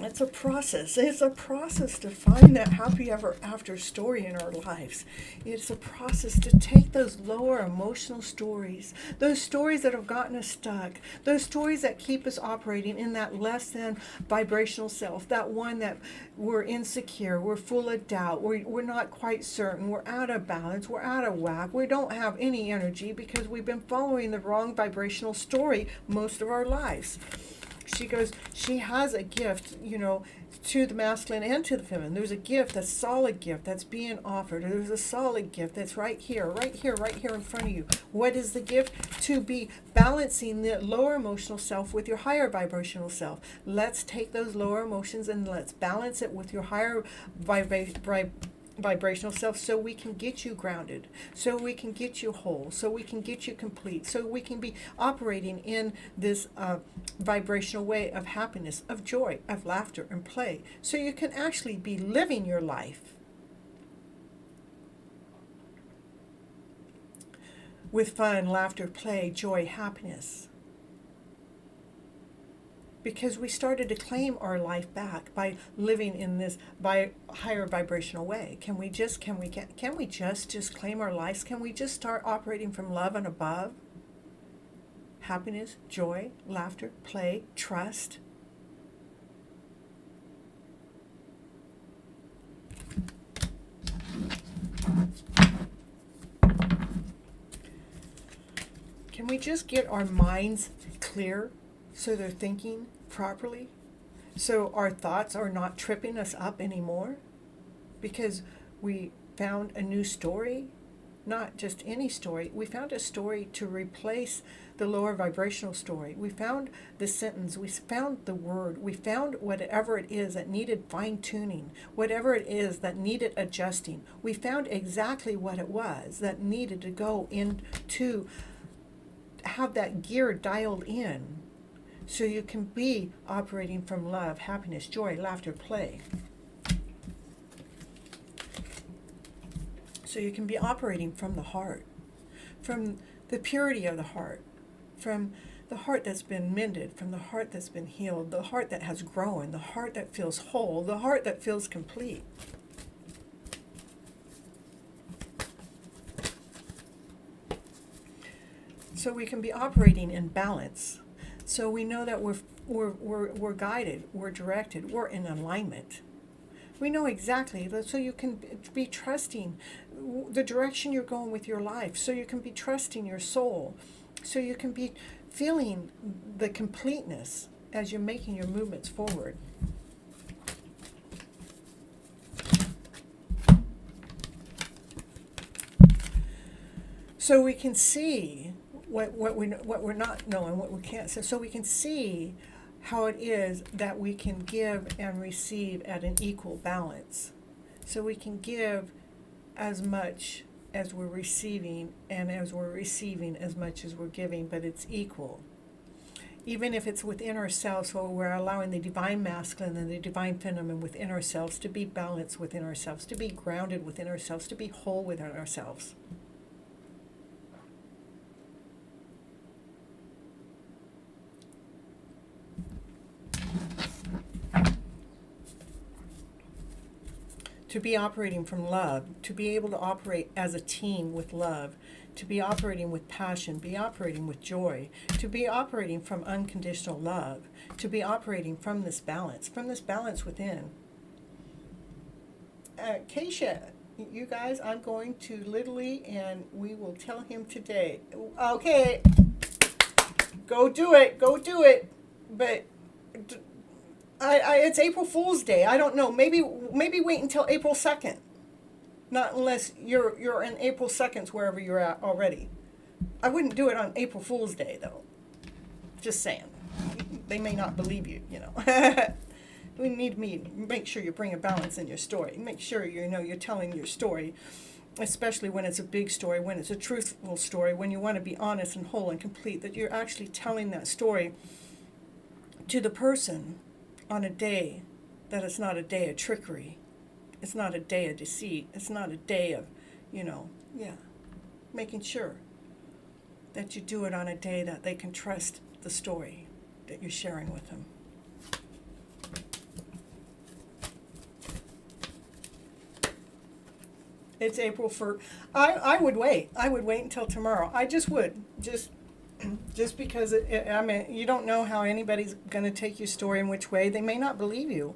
It's a process. It's a process to find that happy ever after story in our lives. It's a process to take those lower emotional stories, those stories that have gotten us stuck, those stories that keep us operating in that less than vibrational self, that one that we're insecure, we're full of doubt, we're not quite certain, we're out of balance, we're out of whack, we don't have any energy because we've been following the wrong vibrational story most of our lives. She goes, she has a gift, to the masculine and to the feminine. There's a gift, a solid gift that's being offered. There's a solid gift that's right here in front of you. What is the gift? To be balancing the lower emotional self with your higher vibrational self. Let's take those lower emotions and let's balance it with your higher vibrational self so we can get you grounded, so we can get you whole, so we can get you complete, so we can be operating in this vibrational way of happiness, of joy, of laughter and play, so you can actually be living your life with fun, laughter, play, joy, happiness. Because we started to claim our life back by living in this higher vibrational way. Can we just claim our lives? Can we just start operating from love and above? Happiness, joy, laughter, play, trust. Can we just get our minds clear so they're thinking properly? So our thoughts are not tripping us up anymore? Because we found a new story, not just any story. We found a story to replace the lower vibrational story. We found the sentence, we found the word, we found whatever it is that needed fine-tuning, whatever it is that needed adjusting. We found exactly what it was that needed to go into have that gear dialed in so you can be operating from love, happiness, joy, laughter, play. So you can be operating from the heart, from the purity of the heart, from the heart that's been mended, from the heart that's been healed, the heart that has grown, the heart that feels whole, the heart that feels complete. So we can be operating in balance. So we know that we're guided, we're directed, we're in alignment. We know exactly, so you can be trusting the direction you're going with your life, so you can be trusting your soul, so you can be feeling the completeness as you're making your movements forward. So we can see what we're not knowing, what we can't see. So we can see how it is that we can give and receive at an equal balance. So we can give as much as we're receiving, and as we're receiving as much as we're giving, but it's equal. Even if it's within ourselves, so we're allowing the divine masculine and the divine feminine within ourselves to be balanced within ourselves, to be grounded within ourselves, to be whole within ourselves. To be operating from love, to be able to operate as a team with love, to be operating with passion, be operating with joy, to be operating from unconditional love, to be operating from this balance within. Keisha, you guys, I'm going to literally, and we will tell him today. Okay, go do it, but it's April Fool's Day. I don't know. Maybe wait until April 2nd. Not unless you're in April 2nd wherever you're at already. I wouldn't do it on April Fool's Day though. Just saying. they may not believe you, you know. We need to make sure you bring a balance in your story. Make sure you're telling your story, especially when it's a big story, when it's a truthful story, when you want to be honest and whole and complete, that you're actually telling that story to the person on a day that it's not a day of trickery. It's not a day of deceit. It's not a day of, making sure that you do it on a day that they can trust the story that you're sharing with them. It's April 1st. I would wait. I would wait until tomorrow. I just would. Just because, you don't know how anybody's going to take your story and which way. They may not believe you.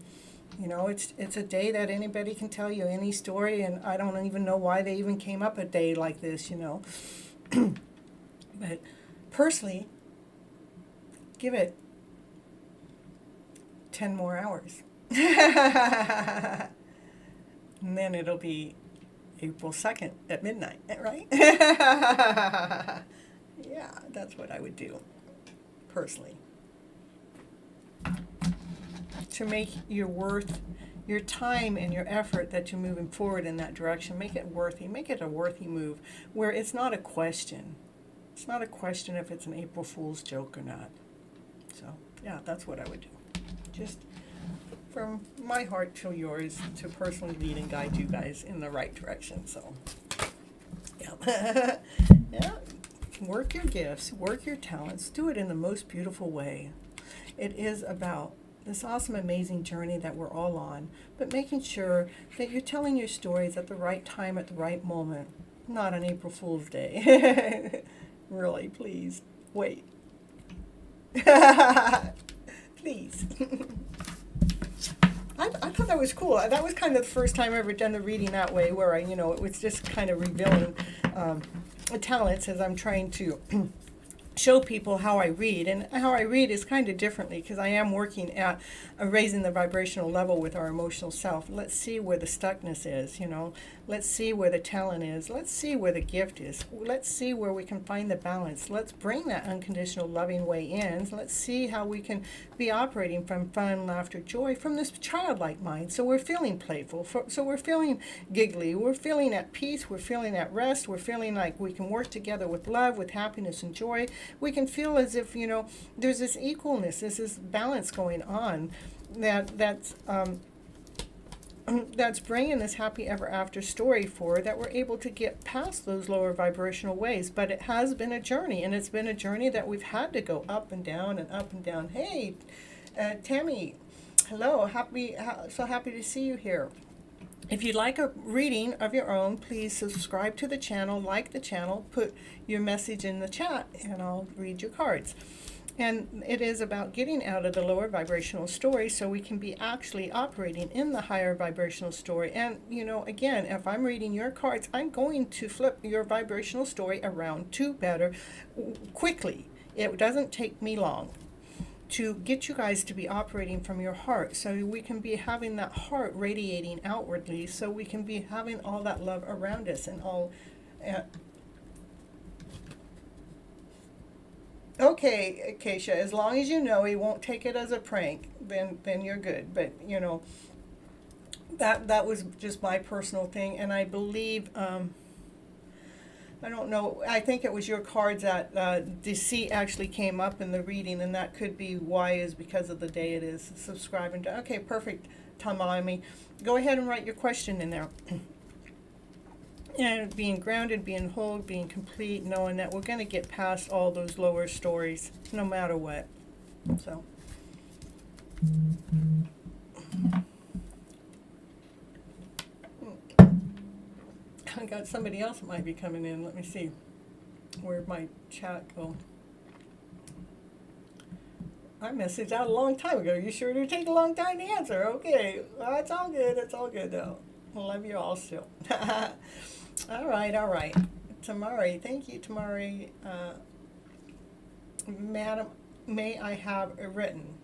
It's a day that anybody can tell you any story, and I don't even know why they even came up a day like this, But personally, give it 10 more hours. And then it'll be April 2nd at midnight, right? Yeah, that's what I would do, personally. To make your time and your effort that you're moving forward in that direction, make it worthy. Make it a worthy move where it's not a question. It's not a question if it's an April Fool's joke or not. So, yeah, that's what I would do. Just from my heart to yours, to personally lead and guide you guys in the right direction. So, yeah. Yeah. Work your gifts, work your talents, do it in the most beautiful way. It is about this awesome, amazing journey that we're all on, but making sure that you're telling your stories at the right time, at the right moment, not on April Fool's Day. Really, please, wait. Please. I thought that was cool. That was kind of the first time I ever done the reading that way, where it was just kind of revealing talents as I'm trying to show people how I read. And how I read is kind of differently, because I am working at raising the vibrational level with our emotional self. Let's see where the stuckness is, Let's see where the talent is. Let's see where the gift is. Let's see where we can find the balance. Let's bring that unconditional loving way in. Let's see how we can be operating from fun, laughter, joy, from this childlike mind. So we're feeling playful. So we're feeling giggly. We're feeling at peace. We're feeling at rest. We're feeling like we can work together with love, with happiness and joy. We can feel as if, there's this equalness, there's this balance going on that's bringing this happy ever after story forward, that we're able to get past those lower vibrational ways. But it has been a journey, and it's been a journey that we've had to go up and down and up and down. Hey, Tammy, hello, so happy to see you here. If you'd like a reading of your own, please subscribe to the channel, like the channel, put your message in the chat, and I'll read your cards. And it is about getting out of the lower vibrational story so we can be actually operating in the higher vibrational story. And, again, if I'm reading your cards, I'm going to flip your vibrational story around to better quickly. It doesn't take me long to get you guys to be operating from your heart, so we can be having that heart radiating outwardly, so we can be having all that love around us and all. Okay, Keisha, as long as you know he won't take it as a prank, then you're good. But that was just my personal thing, and I believe I don't know. I think it was your cards that deceit actually came up in the reading, and that could be why, is because of the day it is. Subscribing to. Okay, perfect, Tamami. Go ahead and write your question in there. And being grounded, being whole, being complete, knowing that we're going to get past all those lower stories, no matter what. So. I got somebody else that might be coming in. Let me see. Where'd my chat go? I messaged out a long time ago. You sure it would take a long time to answer? Okay. Well, it's all good. It's all good, though. I love you all still. All right. Tamari. Thank you, Tamari. Madam, may I have it written?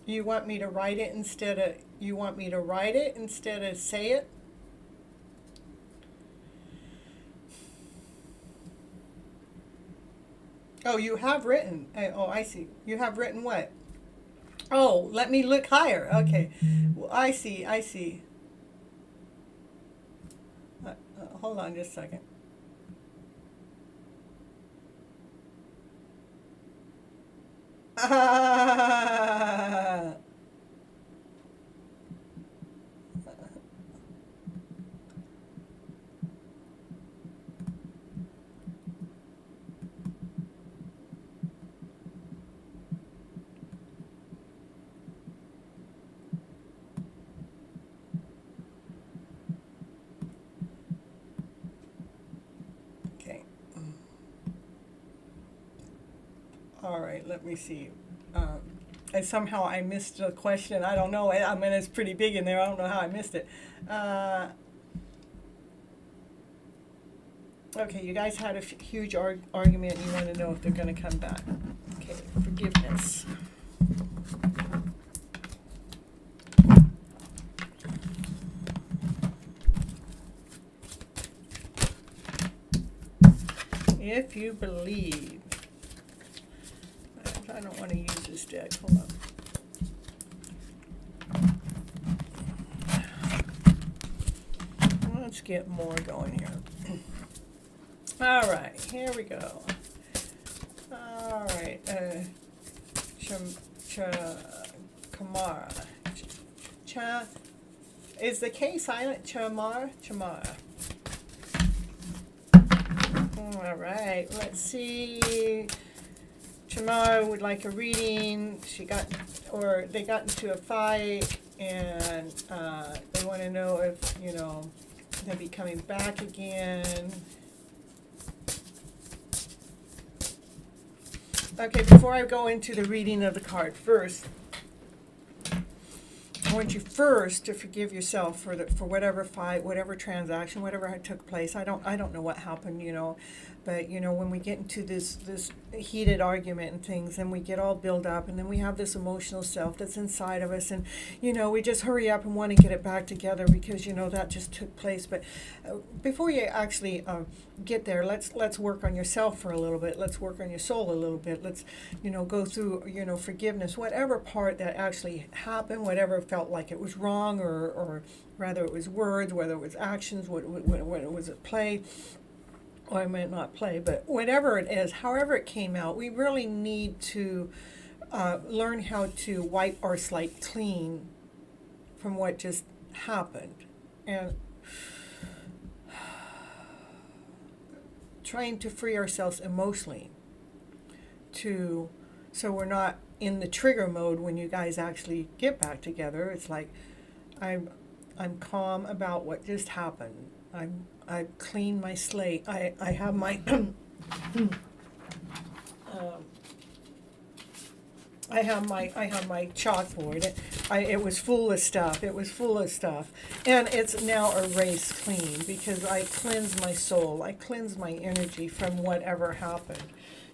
You want me to write it instead of say it? Oh, you have written. Oh, I see. You have written what? Oh, let me look higher. Okay. Well, I see. I see. Hold on just a second. Ah. Okay. All right, let me see. And somehow I missed the question. I don't know. I mean, it's pretty big in there. I don't know how I missed it. Okay, you guys had a huge argument. You want to know if they're going to come back. Okay, forgiveness. If you believe. I don't want to use this deck. Hold on. Let's get more going here. All right, here we go. All right, Kamara. Is the K silent? Chamara? All right, let's see. Chamara would like a reading. They got into a fight, and they want to know if, they'll be coming back again. Okay, before I go into the reading of the card, first, I want you first to forgive yourself for whatever fight, whatever transaction, whatever took place. I don't know what happened, but when we get into this heated argument and things, and we get all built up, and then we have this emotional self that's inside of us, and we just hurry up and want to get it back together because that just took place. But before you actually get there, let's work on yourself for a little bit. Let's work on your soul a little bit. Let's go through forgiveness, whatever part that actually happened, whatever felt like it was wrong, or rather it was words, whether it was actions, what it was a play. Or I might not play, but whatever it is, however it came out, we really need to learn how to wipe our slate clean from what just happened. And trying to free ourselves emotionally so we're not in the trigger mode when you guys actually get back together. It's like I'm calm about what just happened. I've cleaned my slate. I have my I have my chalkboard. It was full of stuff. And it's now erased clean because I cleansed my soul. I cleansed my energy from whatever happened.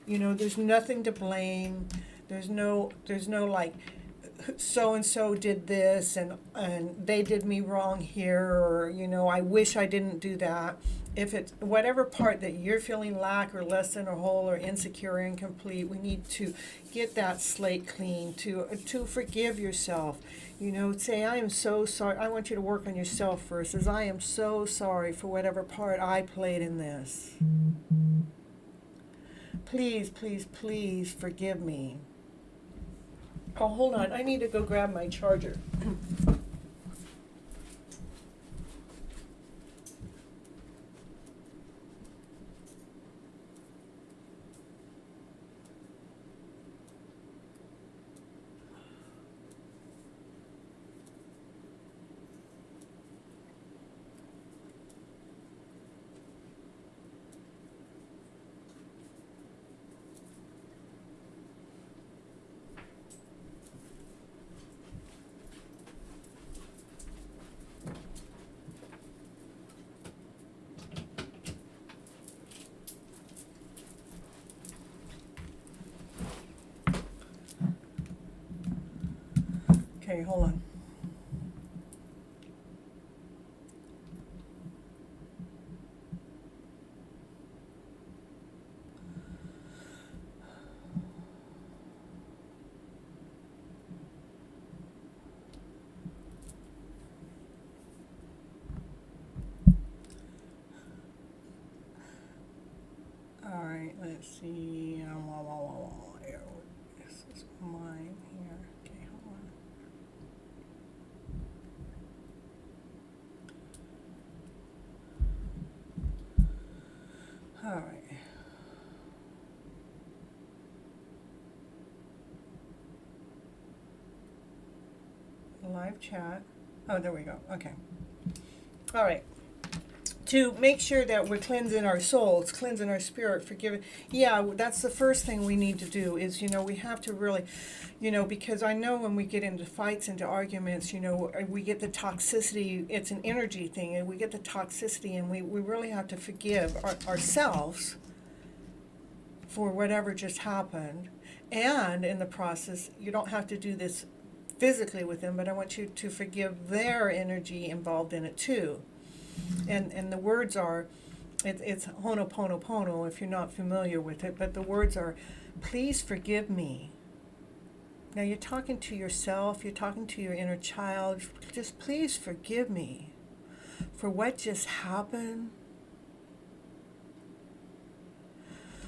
There's nothing to blame. There's no like, so and so did this and they did me wrong here, or I wish I didn't do that. If it's whatever part that you're feeling lack or less than or whole or insecure or incomplete, we need to get that slate clean, to forgive yourself. Say, I am so sorry. I want you to work on yourself first, as I am so sorry for whatever part I played in this. Please, please, please forgive me. Oh, hold on. I need to go grab my charger. Okay, hold on. Let's see. This is mine here. Okay, hold on. All right. Live chat. Oh, there we go. Okay. All right. To make sure that we're cleansing our souls, cleansing our spirit, forgiving. Yeah, that's the first thing we need to do is, we have to really, because I know when we get into fights, into arguments, we get the toxicity. It's an energy thing, and we get the toxicity, and we really have to forgive ourselves for whatever just happened. And in the process, you don't have to do this physically with them, but I want you to forgive their energy involved in it too. And the words are, it's Ho'oponopono if you're not familiar with it, but the words are, please forgive me. Now you're talking to yourself, you're talking to your inner child, just please forgive me for what just happened.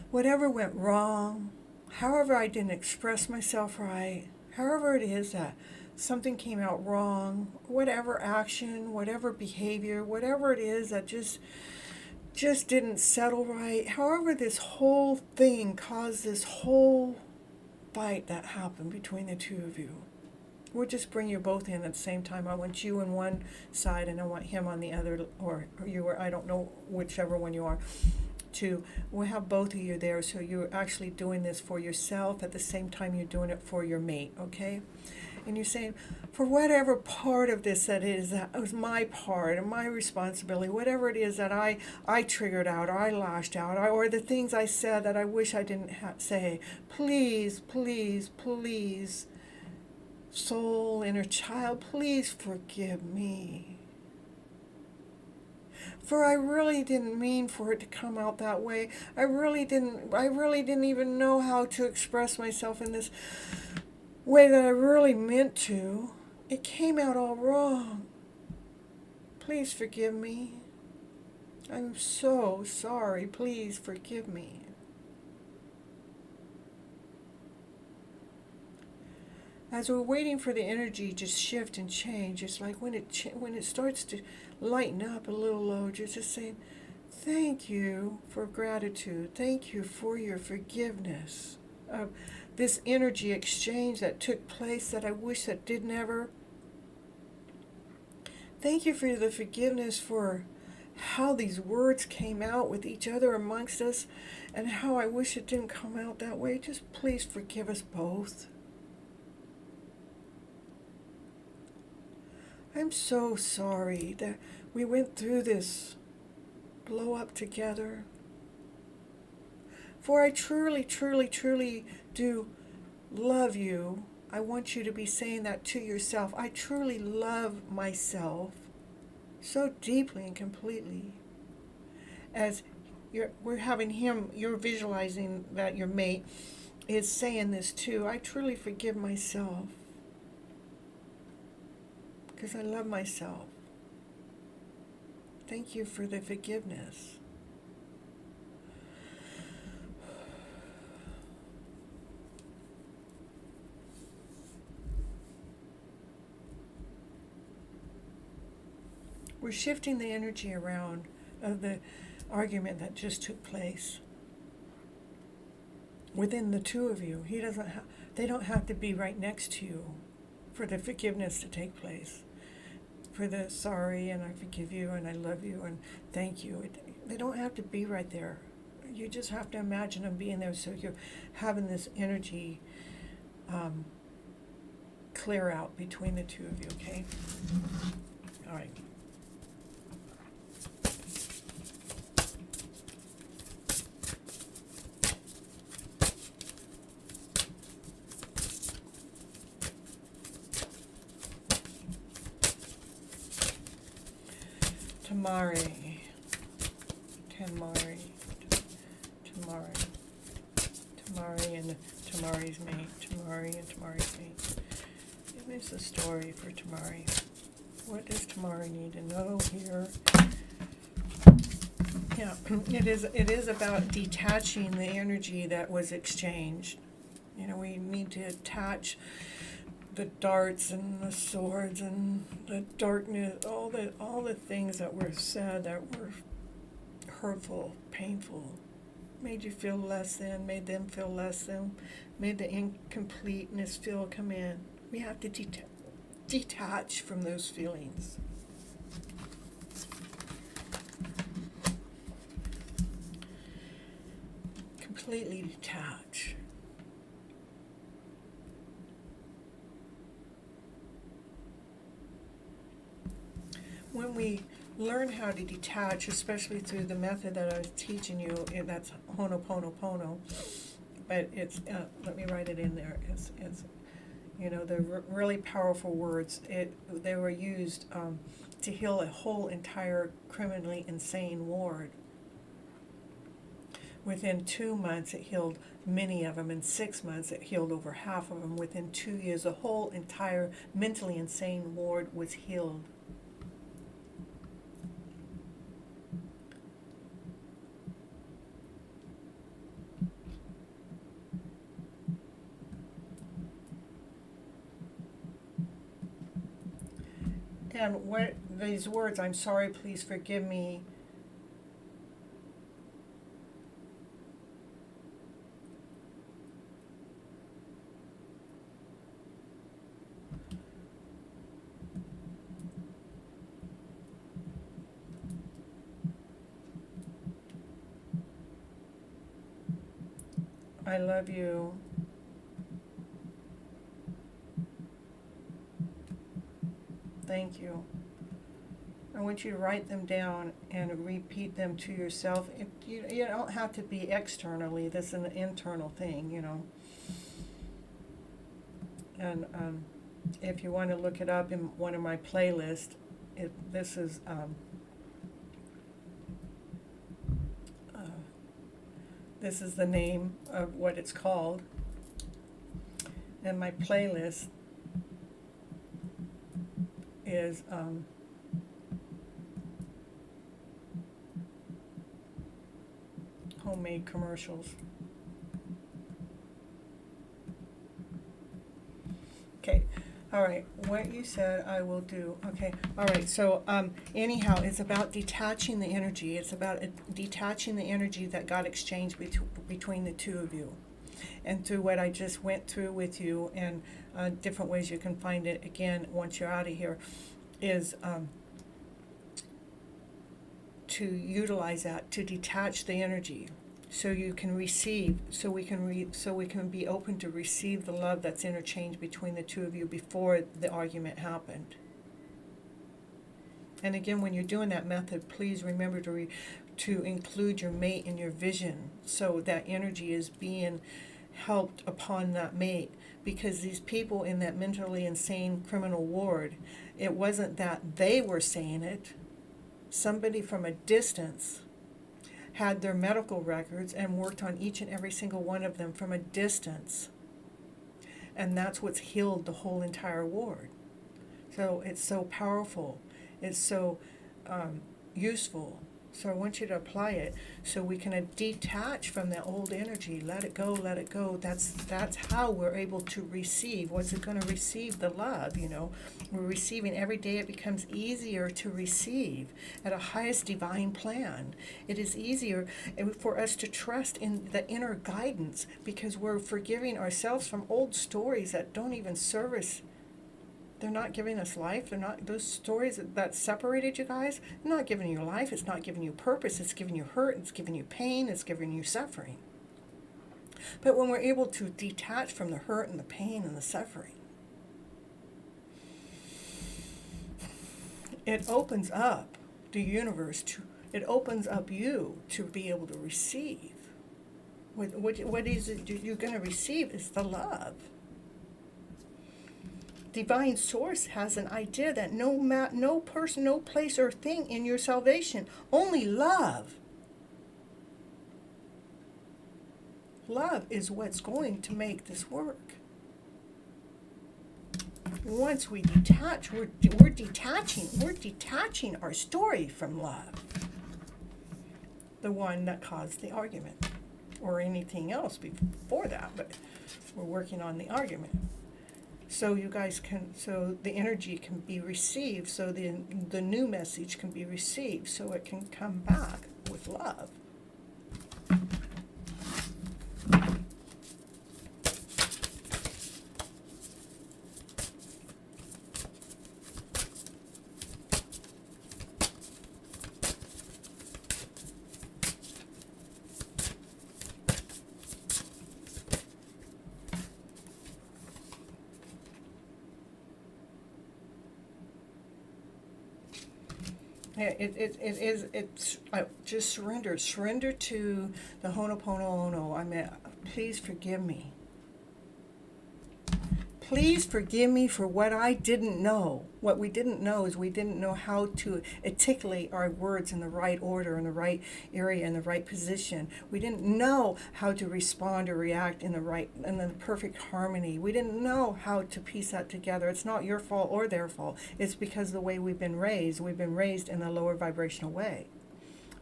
Whatever went wrong, however I didn't express myself right, however it is that something came out wrong, whatever action, whatever behavior, whatever it is that just didn't settle right, however this whole thing caused this whole fight that happened between the two of you. We'll just bring you both in at the same time. I want you on one side and I want him on the other, or you, or I don't know, whichever one you are. We'll have both of you there, so you're actually doing this for yourself at the same time you're doing it for your mate, okay? And you're saying, for whatever part of this that is, that was my part and my responsibility, whatever it is that I triggered out, or I lashed out, or the things I said that I wish I didn't say, please, please, please, soul, inner child, please forgive me. For I really didn't mean for it to come out that way. I really didn't even know how to express myself in this way that I really meant to. It came out all wrong. Please forgive me. I'm so sorry. Please forgive me. As we're waiting for the energy to shift and change, it's like when it starts to lighten up a little low, just saying, thank you for gratitude. Thank you for your forgiveness. This energy exchange that took place that I wish that did never. Thank you for the forgiveness for how these words came out with each other amongst us and how I wish it didn't come out that way. Just please forgive us both. I'm so sorry that we went through this blow up together. For I truly, truly, truly do love you. I want you to be saying that to yourself. I truly love myself so deeply and completely. As we're having him, you're visualizing that your mate is saying this too. I truly forgive myself because I love myself. Thank you for the forgiveness. We're shifting the energy around of the argument that just took place within the two of you. They don't have to be right next to you for the forgiveness to take place. For the sorry and I forgive you and I love you and thank you. They don't have to be right there. You just have to imagine them being there, so you're having this energy clear out between the two of you, okay? All right. Tamari and Tamari's mate. Tamari and Tamari's mate. Give me the story for Tamari. What does Tamari need to know here Yeah, it is about detaching the energy that was exchanged. You know, we need to attach the darts and the swords and the darkness, all the things that were said that were hurtful, painful, made you feel less than, made them feel less than, made the incompleteness feel come in. We have to detach from those feelings. Completely detach. When we learn how to detach, especially through the method that I was teaching you, and that's Ho'oponopono, but it's, let me write it in there, it's you know, they're really powerful words. They were used to heal a whole entire criminally insane ward. Within 2 months, it healed many of them. In 6 months, it healed over half of them. Within 2 years, the whole entire mentally insane ward was healed. And what these words, I'm sorry, please forgive me, I love you, thank you. I want you to write them down and repeat them to yourself. You don't have to be externally. This is an internal thing, you know. And if you want to look it up in one of my playlists, this is the name of what it's called. And my playlist is homemade commercials. Okay, all right, what you said I will do. Okay, all right, so anyhow, it's about detaching the energy. It's about detaching the energy that got exchanged between the two of you. And through what I just went through with you, and different ways you can find it again once you're out of here, is to utilize that, to detach the energy, so you can receive, so we can be open to receive the love that's interchanged between the two of you before the argument happened. And again, when you're doing that method, please remember to include your mate in your vision, so that energy is being helped upon that mate. Because these people in that mentally insane criminal ward, it wasn't that they were saying it. Somebody from a distance had their medical records and worked on each and every single one of them from a distance. And that's what's healed the whole entire ward. So it's so powerful. It's so useful. So I want you to apply it so we can detach from that old energy. Let it go, let it go. That's how we're able to receive. What's it going to receive? The love, you know. We're receiving every day. It becomes easier to receive at a highest divine plan. It is easier for us to trust in the inner guidance, because we're forgiving ourselves from old stories that don't even serve us. They're not giving us life. They're not, those stories that separated you guys, they're not giving you life. It's not giving you purpose. It's giving you hurt. It's giving you pain. It's giving you suffering. But when we're able to detach from the hurt and the pain and the suffering, it opens up the universe it opens up you to be able to receive. What is it you're going to receive is the love. Divine Source has an idea that no person, no place or thing in your salvation, only love. Love is what's going to make this work. Once we detach, we're detaching our story from love. the one that caused the argument, or anything else before that, but we're working on the argument. So you guys can, so the energy can be received, so the new message can be received, so it can come back with love. Yeah, it's just surrender to the Ho'oponopono. I mean, please forgive me. Please forgive me for what I didn't know. What we didn't know is we didn't know how to articulate our words in the right order, in the right area, in the right position. We didn't know how to respond or react in the perfect harmony. We didn't know how to piece that together. It's not your fault or their fault. It's because of the way we've been raised. We've been raised in a lower vibrational way.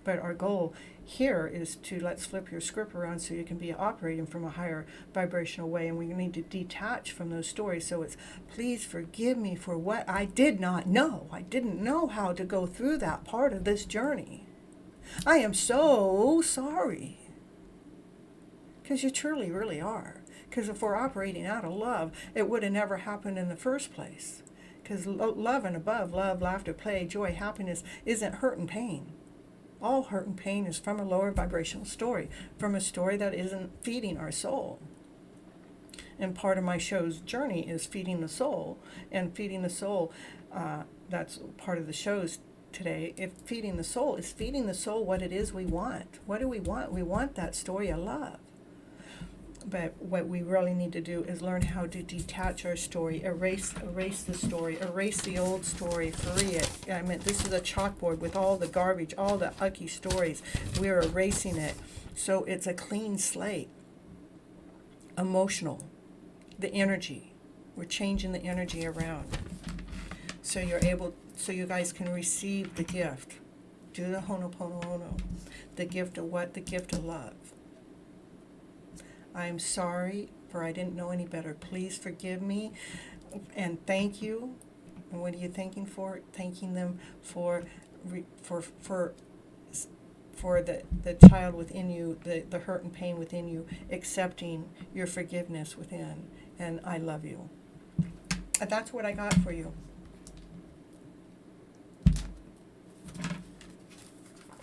But our goal here is to let's flip your script around so you can be operating from a higher vibrational way, and we need to detach from those stories. So it's, please forgive me for what I did not know. I didn't know how to go through that part of this journey. I am so sorry. Because you truly, really are. Because if we're operating out of love, it would have never happened in the first place. Because love and above, love, laughter, play, joy, happiness isn't hurt and pain. All hurt and pain is from a lower vibrational story, from a story that isn't feeding our soul. And part of my show's journey is feeding the soul. And feeding the soul, that's part of the show's today. If feeding the soul is feeding the soul what it is we want. What do we want? We want that story of love. But what we really need to do is learn how to detach our story, erase the story, erase the old story, free it. I mean, this is a chalkboard with all the garbage, all the ugly stories. We're erasing it. So it's a clean slate. Emotional. The energy. We're changing the energy around. So you guys can receive the gift. Do the Ho'oponopono. The gift of what? The gift of love. I'm sorry for I didn't know any better. Please forgive me and thank you. And what are you thanking for? Thanking them for the child within you, the hurt and pain within you, accepting your forgiveness within. And I love you. And that's what I got for you.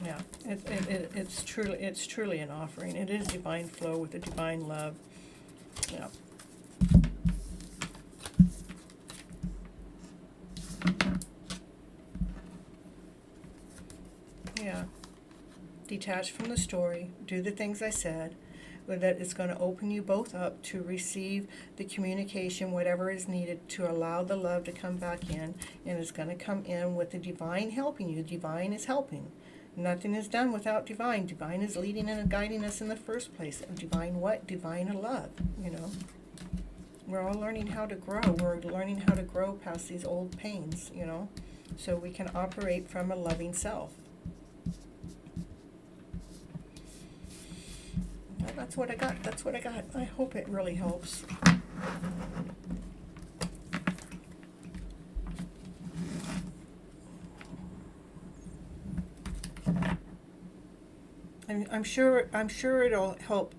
Yeah, it's truly an offering. It is divine flow with a divine love. Yeah. Yeah. Detach from the story. Do the things I said. That it's going to open you both up to receive the communication, whatever is needed to allow the love to come back in. And it's going to come in with the divine helping you. Divine is helping. Nothing is done without divine. Divine is leading and guiding us in the first place. Divine what? Divine love, you know. We're all learning how to grow. We're learning how to grow past these old pains, you know, so we can operate from a loving self. Well, that's what I got. That's what I got. I hope it really helps. I'm sure it'll help,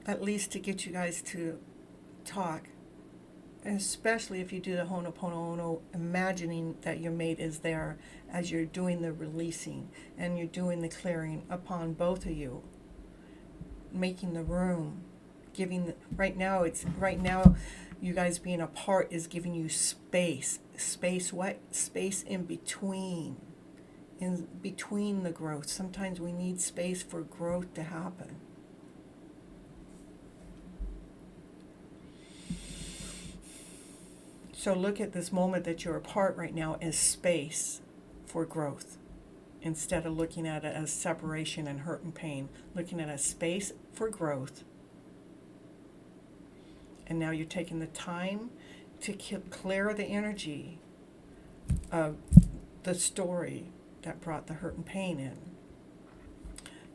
at least to get you guys to talk, and especially if you do the Ho'oponopono, imagining that your mate is there as you're doing the releasing and you're doing the clearing upon both of you, making the room, right now you guys being apart is giving you space. Space what? Space in between the growth. Sometimes we need space for growth to happen. So look at this moment that you're apart right now as space for growth, instead of looking at it as separation and hurt and pain. Looking at it as space for growth. And now you're taking the time to clear the energy of the story that brought the hurt and pain in.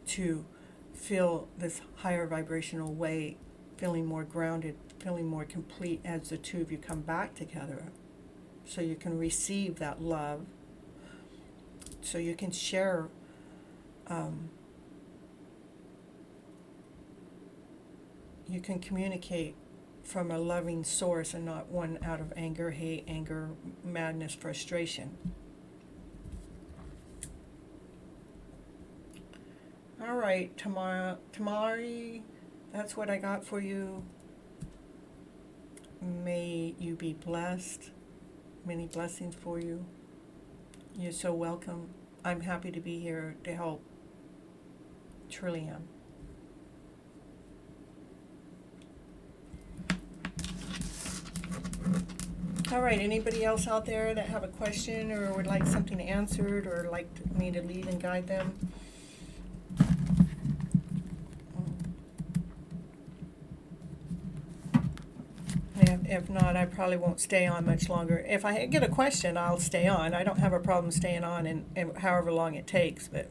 to feel this higher vibrational way, feeling more grounded, feeling more complete as the two of you come back together. So you can receive that love, so you can share you can communicate from a loving source and not one out of anger, hate, anger, madness, frustration. All right, Tamari, that's what I got for you. May you be blessed. Many blessings for you. You're so welcome. I'm happy to be here to help. Truly am. All right, anybody else out there that have a question or would like something answered or like me to lead and guide them? If not, I probably won't stay on much longer. If I get a question, I'll stay on. I don't have a problem staying on and however long it takes, but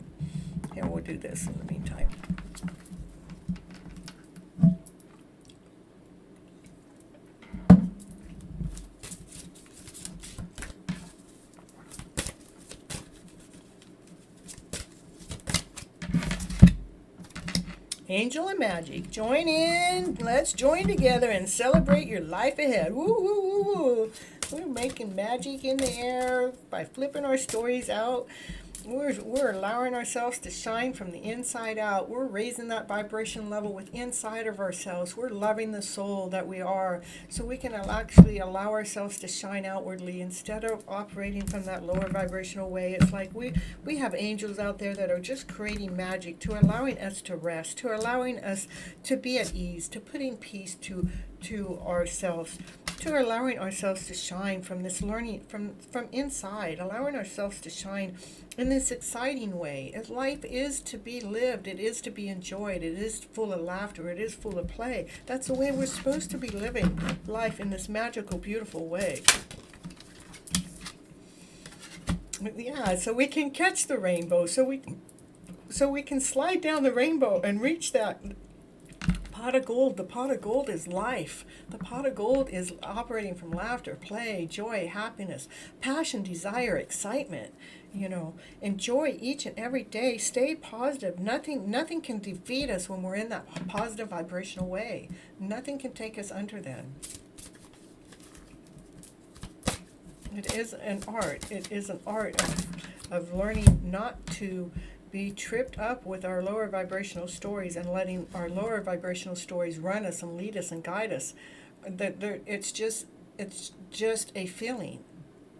yeah, we'll do this in the meantime. Angel and Magic, join in. Let's join together and celebrate your life ahead. Woo, woo, woo, woo. We're making magic in the air by flipping our stories out. We're allowing ourselves to shine from the inside out. We're raising that vibration level with inside of ourselves. We're loving the soul that we are, so we can actually allow ourselves to shine outwardly instead of operating from that lower vibrational way. It's like we have angels out there that are just creating magic, to allowing us to rest, to allowing us to be at ease, to putting peace to ourselves, to allowing ourselves to shine from this learning from inside, allowing ourselves to shine in this exciting way. As life is to be lived, it is to be enjoyed, it is full of laughter, it is full of play. That's the way we're supposed to be living life, in this magical, beautiful way. Yeah, so we can catch the rainbow, so we can slide down the rainbow and reach that pot of gold. The pot of gold is life. The pot of gold is operating from laughter, play, joy, happiness, passion, desire, excitement. Enjoy each and every day. Stay positive. Nothing can defeat us when we're in that positive vibrational way. Nothing can take us under then. It is an art. It is an art of learning not to be tripped up with our lower vibrational stories and letting our lower vibrational stories run us and lead us and guide us. It's just a feeling.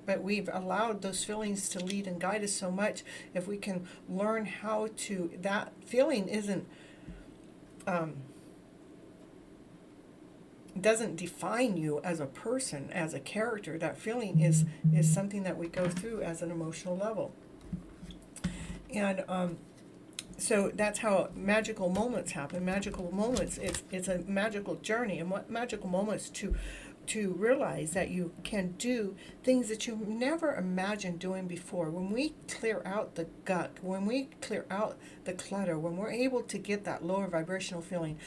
But we've allowed those feelings to lead and guide us so much. If we can learn how to, that feeling doesn't define you as a person, as a character. That feeling is something that we go through as an emotional level. And so that's how magical moments happen. Magical moments, it's a magical journey. And what magical moments to realize that you can do things that you never imagined doing before. When we clear out the gunk, when we clear out the clutter, when we're able to get that lower vibrational feeling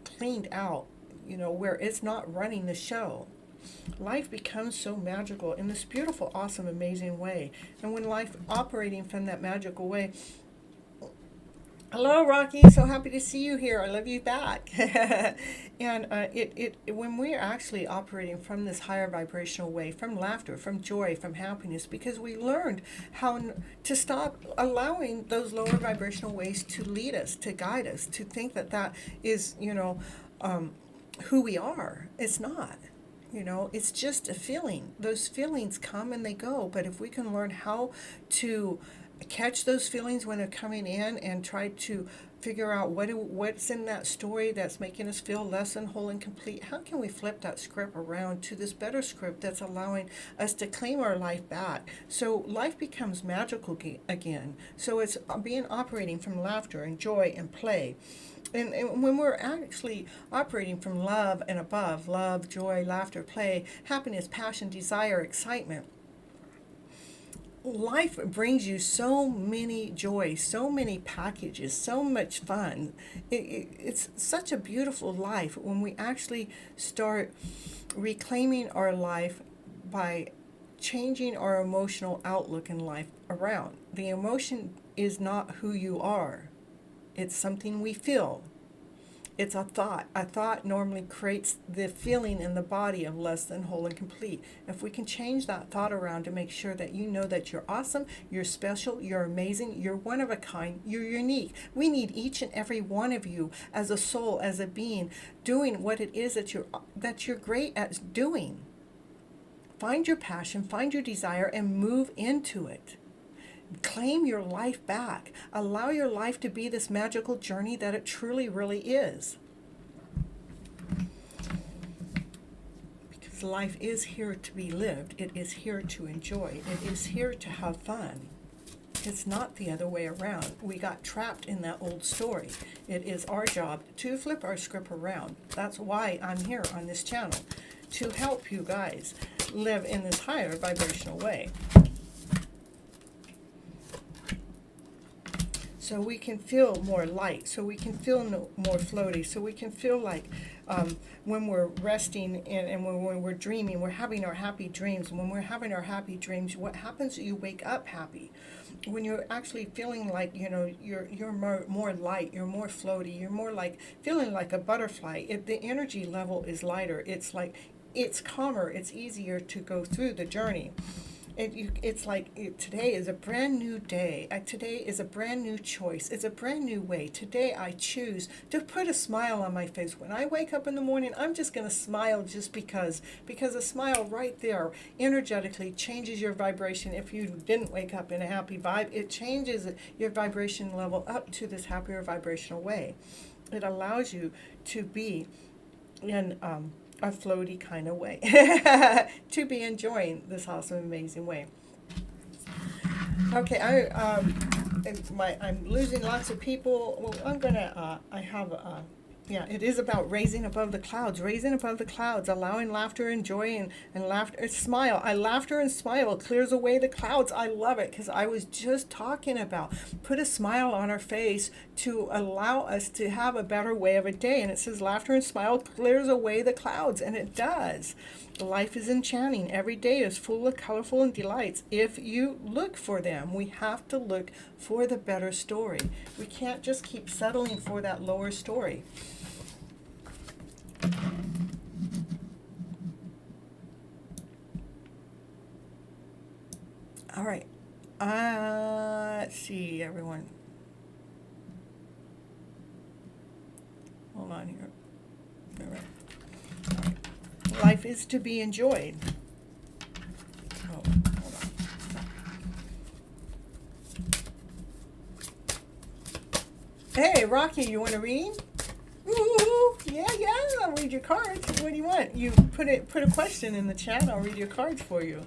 cleaned out, where it's not running the show, life becomes so magical in this beautiful, awesome, amazing way. And when life operating from that magical way, hello, Rocky. So happy to see you here. I love you back. And when we're actually operating from this higher vibrational way, from laughter, from joy, from happiness, because we learned how to stop allowing those lower vibrational ways to lead us, to guide us, to think that is, who we are. It's not. It's just a feeling. Those feelings come and they go. But if we can learn how to catch those feelings when they're coming in and try to figure out what's in that story that's making us feel less than whole and complete, how can we flip that script around to this better script that's allowing us to claim our life back, so life becomes magical again. So it's operating from laughter and joy and play. And when we're actually operating from love and above, love, joy, laughter, play, happiness, passion, desire, excitement, life brings you so many joys, so many packages, so much fun. It's such a beautiful life when we actually start reclaiming our life by changing our emotional outlook in life around. The emotion is not who you are. It's something we feel. It's a thought. A thought normally creates the feeling in the body of less than whole and complete. If we can change that thought around to make sure that you know that you're awesome, you're special, you're amazing, you're one of a kind, you're unique. We need each and every one of you as a soul, as a being, doing what it is that you're great at doing. Find your passion, find your desire, and move into it. Claim your life back. Allow your life to be this magical journey that it truly, really is. Because life is here to be lived. It is here to enjoy. It is here to have fun. It's not the other way around. We got trapped in that old story. It is our job to flip our script around. That's why I'm here on this channel, to help you guys live in this higher vibrational way. So we can feel more light, so we can feel more floaty, so we can feel like when we're resting and when we're dreaming, we're having our happy dreams. When we're having our happy dreams, what happens is you wake up happy. When you're actually feeling like, you're more light, you're more floaty, you're more like feeling like a butterfly. The energy level is lighter. It's like, it's calmer, it's easier to go through the journey. It's like today is a brand new day. Today is a brand new choice. It's a brand new way. Today I choose to put a smile on my face. When I wake up in the morning, I'm just going to smile just because a smile right there energetically changes your vibration. If you didn't wake up in a happy vibe, it changes your vibration level up to this happier vibrational way. It allows you to be in a floaty kind of way, to be enjoying this awesome, amazing way. Okay, I'm losing lots of people. Well, I'm gonna, it is about raising above the clouds, allowing laughter and joy and laughter, smile. Laughter and smile clears away the clouds. I love it, because I was just talking about put a smile on our face to allow us to have a better way of a day. And it says laughter and smile clears away the clouds, and it does. Life is enchanting. Every day is full of colorful and delights if you look for them. We have to look for the better story. We can't just keep settling for that lower story. All right. Let's see, everyone. Hold on here. All right. Life is to be enjoyed. Oh, hold on. Hey, Rocky, you want to read? Ooh, yeah, I'll read your cards. What do you want? You put a question in the chat. I'll read your cards for you.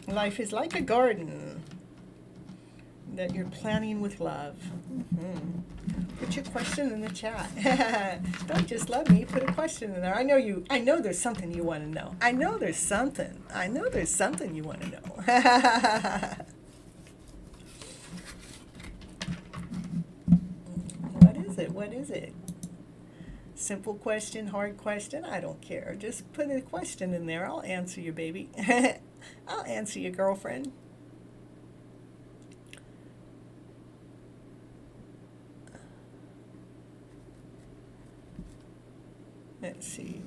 Life is like a garden that you're planting with love. Mm-hmm. Put your question in the chat. Don't just love me. Put a question in there. I know there's something you want to know. I know there's something you want to know. What is it? Simple question, hard question? I don't care. Just put a question in there. I'll answer you, baby. I'll answer you, girlfriend. Let's see.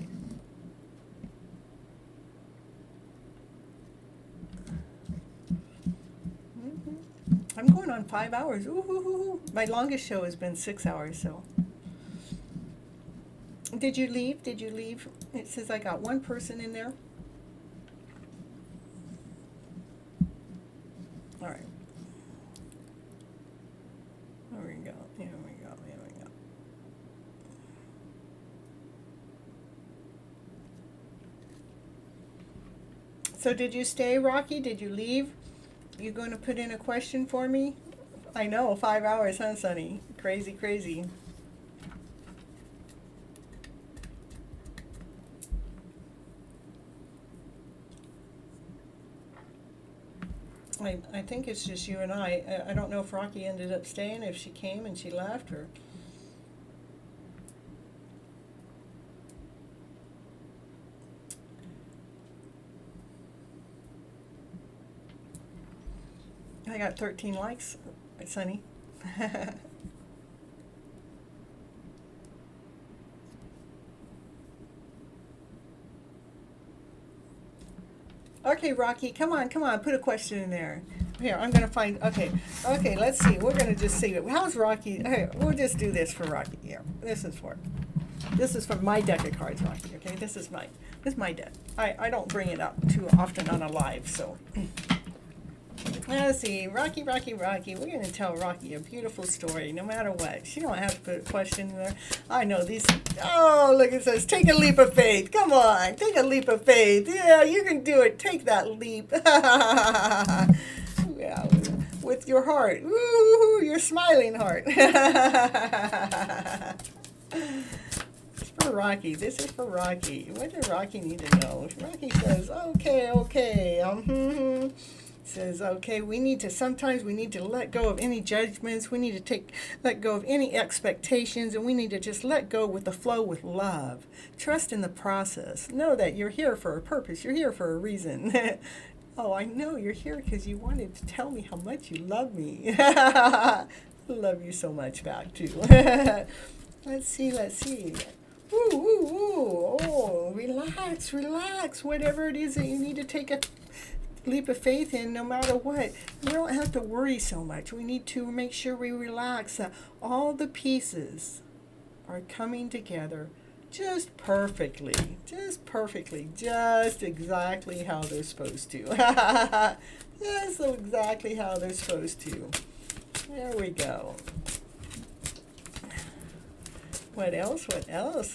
I'm going on 5 hours. Ooh. My longest show has been 6 hours, so. Did you leave? It says I got one person in there. All right. There we go. So did you stay, Rocky? Did you leave? You going to put in a question for me? I know, 5 hours, huh, Sonny? Crazy. I think it's just you and I. I don't know if Rocky ended up staying, if she came and she left, or... I got 13 likes, Sunny. Okay, Rocky, come on, put a question in there. Here, I'm going to find, okay, let's see. We're going to just see it. How's Rocky? Hey, we'll just do this for Rocky here. This is from my deck of cards, Rocky, okay? This is my deck. I don't bring it up too often on a live, so... Let's see, Rocky. We're going to tell Rocky a beautiful story, no matter what. She don't have to put a question in there. I know these. Oh, look, it says, take a leap of faith. Come on, take a leap of faith. Yeah, you can do it. Take that leap. Yeah, with your heart. Woo, your smiling heart. It's for Rocky. This is for Rocky. What does Rocky need to know? Rocky says, okay. Says, okay, sometimes we need to let go of any judgments, we need to let go of any expectations, and we need to just let go with the flow with love. Trust in the process. Know that you're here for a purpose, you're here for a reason. Oh, I know you're here because you wanted to tell me how much you love me. I love you so much back, too. Let's see. Ooh. Oh, relax. Whatever it is that you need to take a leap of faith in, no matter what. We don't have to worry so much. We need to make sure we relax. All the pieces are coming together just perfectly, just exactly how they're supposed to. Just exactly how they're supposed to. There we go. What else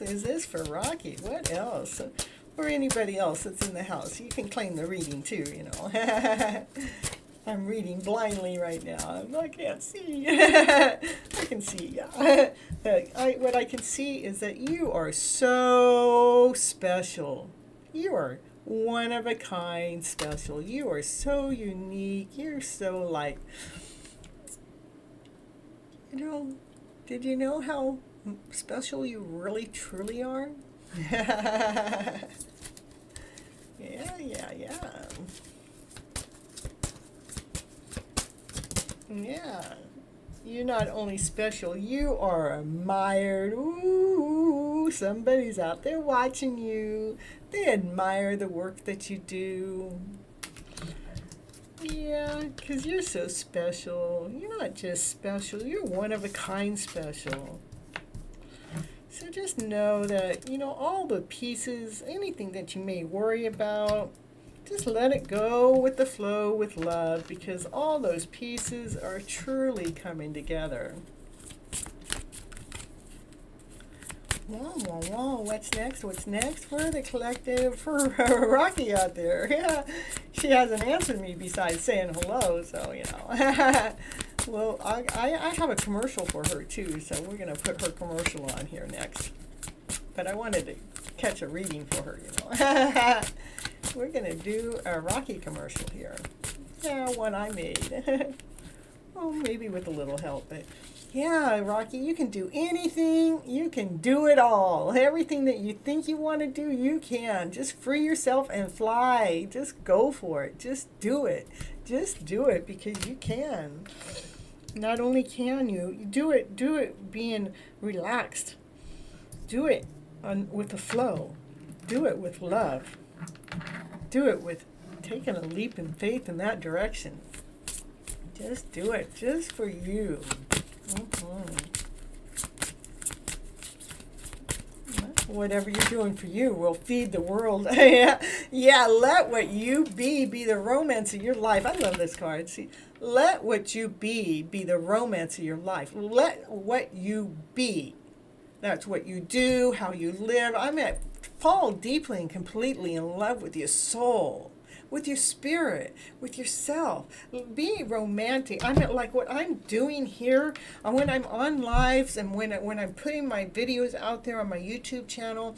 is this for Rocky? What else? Or anybody else that's in the house. You can claim the reading too, you know. I'm reading blindly right now. I can't see. I can see, yeah. What I can see is that you are so special. You are one of a kind special. You are so unique. You're so did you know how special you really truly are? Yeah. You're not only special, you are admired. Ooh, somebody's out there watching you. They admire the work that you do. Yeah, because you're so special. You're not just special, you're one of a kind special. So just know that, all the pieces, anything that you may worry about, just let it go with the flow with love, because all those pieces are truly coming together. Whoa, what's next for the collective, for Rocky out there? Yeah, she hasn't answered me besides saying hello, so, Well, I have a commercial for her, too, so we're going to put her commercial on here next. But I wanted to catch a reading for her, We're going to do a Rocky commercial here. Yeah, one I made. Well, maybe with a little help, but... Yeah, Rocky, you can do anything. You can do it all. Everything that you think you want to do, you can. Just free yourself and fly. Just go for it. Just do it. Just do it because you can. Not only can you, do it being relaxed. Do it with the flow. Do it with love. Do it with taking a leap in faith in that direction. Just do it, just for you. Whatever you're doing for you will feed the world. Yeah, let what you be the romance of your life. I love this card. See, let what you be the romance of your life. Let what you be. That's what you do, how you live. Fall deeply and completely in love with your soul, with your spirit, with yourself. Be romantic. Like what I'm doing here, when I'm on lives and when I'm putting my videos out there on my YouTube channel,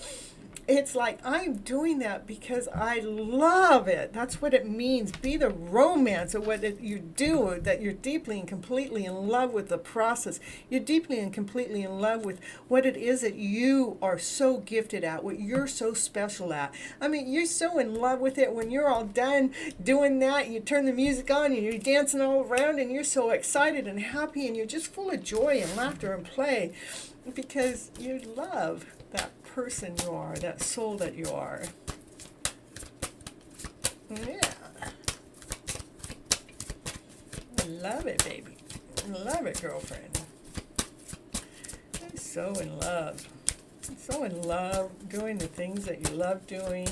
it's like I'm doing that because I love it. That's what it means. Be the romance of what you do, that you're deeply and completely in love with the process. You're deeply and completely in love with what it is that you are so gifted at, what you're so special at. I mean, you're so in love with it when you're all done doing that. You turn the music on and you're dancing all around and you're so excited and happy and you're just full of joy and laughter and play because you love that person you are, that soul that you are. Yeah. Love it, baby. Love it, girlfriend. I'm so in love. I'm so in love doing the things that you love doing.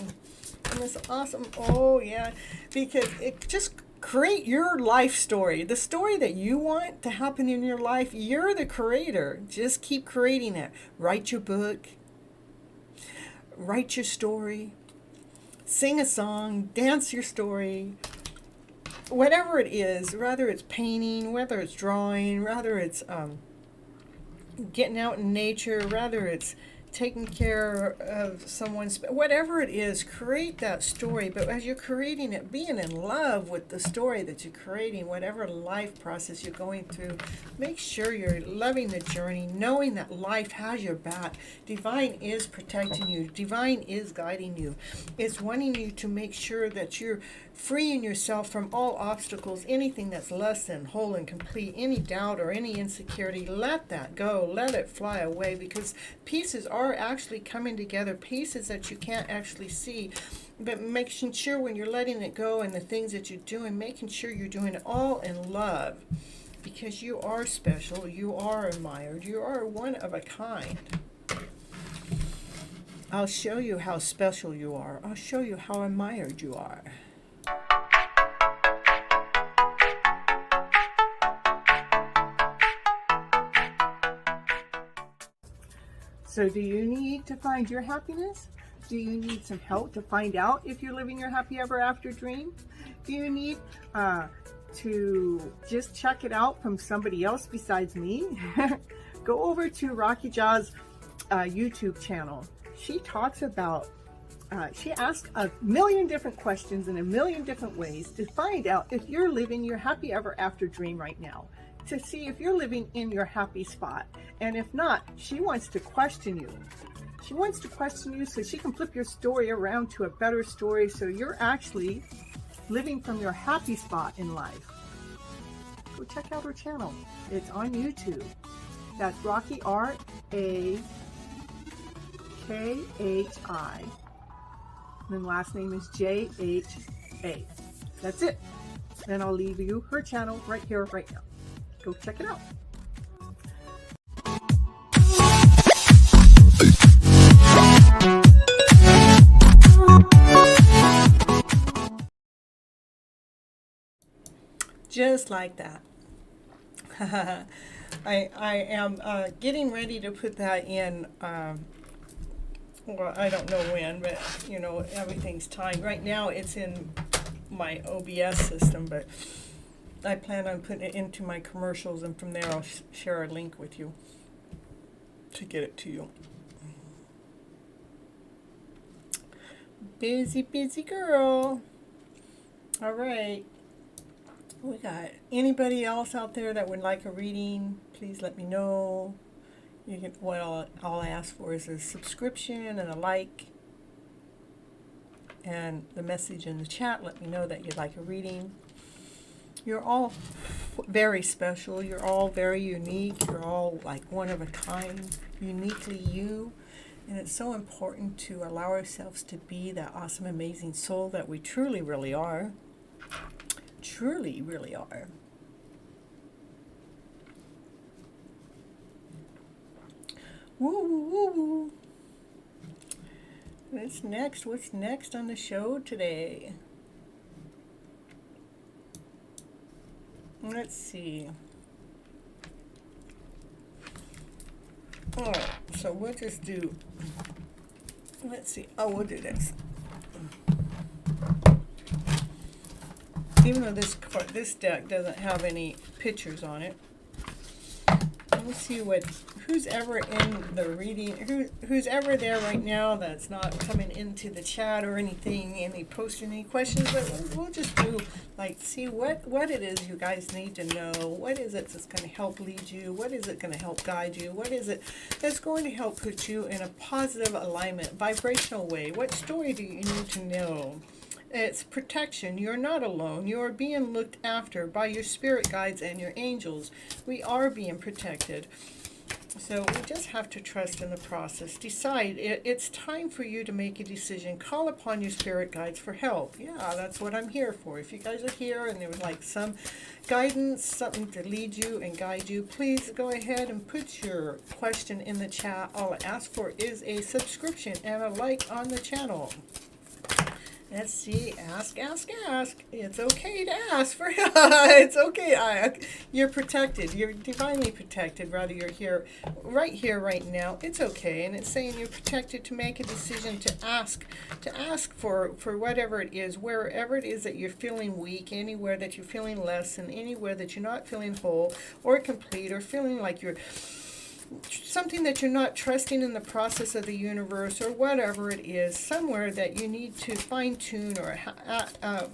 And it's awesome. Oh, yeah. Because it just create your life story. The story that you want to happen in your life, you're the creator. Just keep creating it. Write your book. Write your story, sing a song, dance your story, whatever it is, whether it's painting, whether it's drawing, whether it's getting out in nature, whether it's taking care of someone's, whatever it is, create that story. But as you're creating it, being in love with the story that you're creating, whatever life process you're going through, make sure you're loving the journey, knowing that life has your back. Divine is protecting you. Divine is guiding you. It's wanting you to make sure that you're freeing yourself from all obstacles, anything that's less than whole and complete, any doubt or any insecurity. Let that go. Let it fly away, because pieces are actually coming together, pieces that you can't actually see. But making sure when you're letting it go and the things that you're doing, making sure you're doing it all in love, because you are special, you are admired, you are one of a kind. I'll show you how special you are. I'll show you how admired you are. So do you need to find your happiness? Do you need some help to find out if you're living your happy ever after dream? Do you need to just check it out from somebody else besides me? Go over to Rocky Jaw's YouTube channel. She talks about, she asks a million different questions in a million different ways to find out if you're living your happy ever after dream right now, to see if you're living in your happy spot. And if not, she wants to question you. She wants to question you so she can flip your story around to a better story, so you're actually living from your happy spot in life. Go check out her channel. It's on YouTube. That's Rocky, R-A-K-H-I. And then last name is J-H-A. That's it. Then I'll leave you her channel right here, right now. Go check it out. Just like that. I am getting ready to put that in, well, I don't know when, but, you know, everything's timed. Right now it's in my OBS system, but I plan on putting it into my commercials, and from there I'll share a link with you to get it to you. Busy, busy girl. All right. We got anybody else out there that would like a reading? Please let me know. You can, what I'll ask for is a subscription and a like, and the message in the chat. Let me know that you'd like a reading. You're all very special. You're all very unique. You're all like one of a kind, uniquely you. And it's so important to allow ourselves to be that awesome, amazing soul that we truly, really are. Truly, really are. Woo, woo, woo, woo. What's next? What's next on the show today? Let's see. Alright, so we'll just do, let's see. Oh, we'll do this. Even though this deck doesn't have any pictures on it, Let's see who's ever in the reading, who's ever there right now that's not coming into the chat or anything, any posting any questions, but we'll just do, like, see what it is you guys need to know. What is it that's going to help lead you? What is it going to help guide you? What is it that's going to help put you in a positive alignment, vibrational way? What story do you need to know? It's protection. You're not alone. You are being looked after by your spirit guides and your angels. We are being protected. So we just have to trust in the process. Decide. It's time for you to make a decision. Call upon your spirit guides for help. Yeah, that's what I'm here for. If you guys are here and there was like some guidance, something to lead you and guide you, please go ahead and put your question in the chat. All I ask for is a subscription and a like on the channel. Let's see, ask. It's okay to ask for help. It's okay. You're protected. You're divinely protected. Rather, you're here, right now. It's okay. And it's saying you're protected to make a decision, to ask for whatever it is, wherever it is that you're feeling weak, anywhere that you're feeling less, and anywhere that you're not feeling whole or complete, or feeling like you're something that you're not trusting in the process of the universe, or whatever it is, somewhere that you need to fine-tune or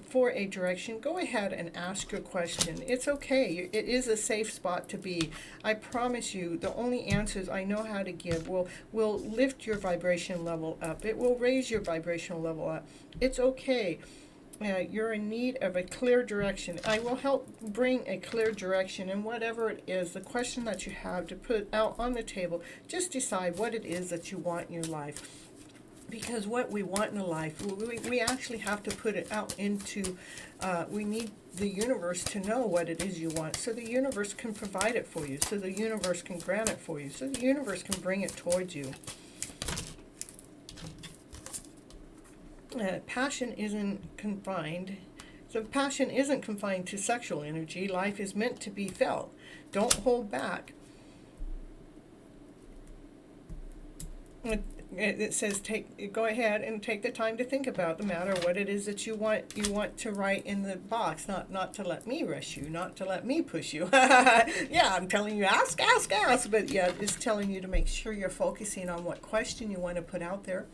for a direction. Go ahead and ask your question. It's okay. It is a safe spot to be. I promise you, the only answers I know how to give will lift your vibration level up. It will raise your vibrational level up. It's okay. You're in need of a clear direction. I will help bring a clear direction, and whatever it is, the question that you have to put out on the table, just decide what it is that you want in your life. Because what we want in life, we actually have to put it out into, we need the universe to know what it is you want, so the universe can provide it for you, so the universe can grant it for you, so the universe can bring it towards you. Passion isn't confined. So passion isn't confined to sexual energy. Life is meant to be felt. Don't hold back. It says go ahead and take the time to think about the matter, what it is that you want to write in the box, not to let me rush you, not to let me push you. Yeah, I'm telling you, ask, but yeah, it's telling you to make sure you're focusing on what question you want to put out there,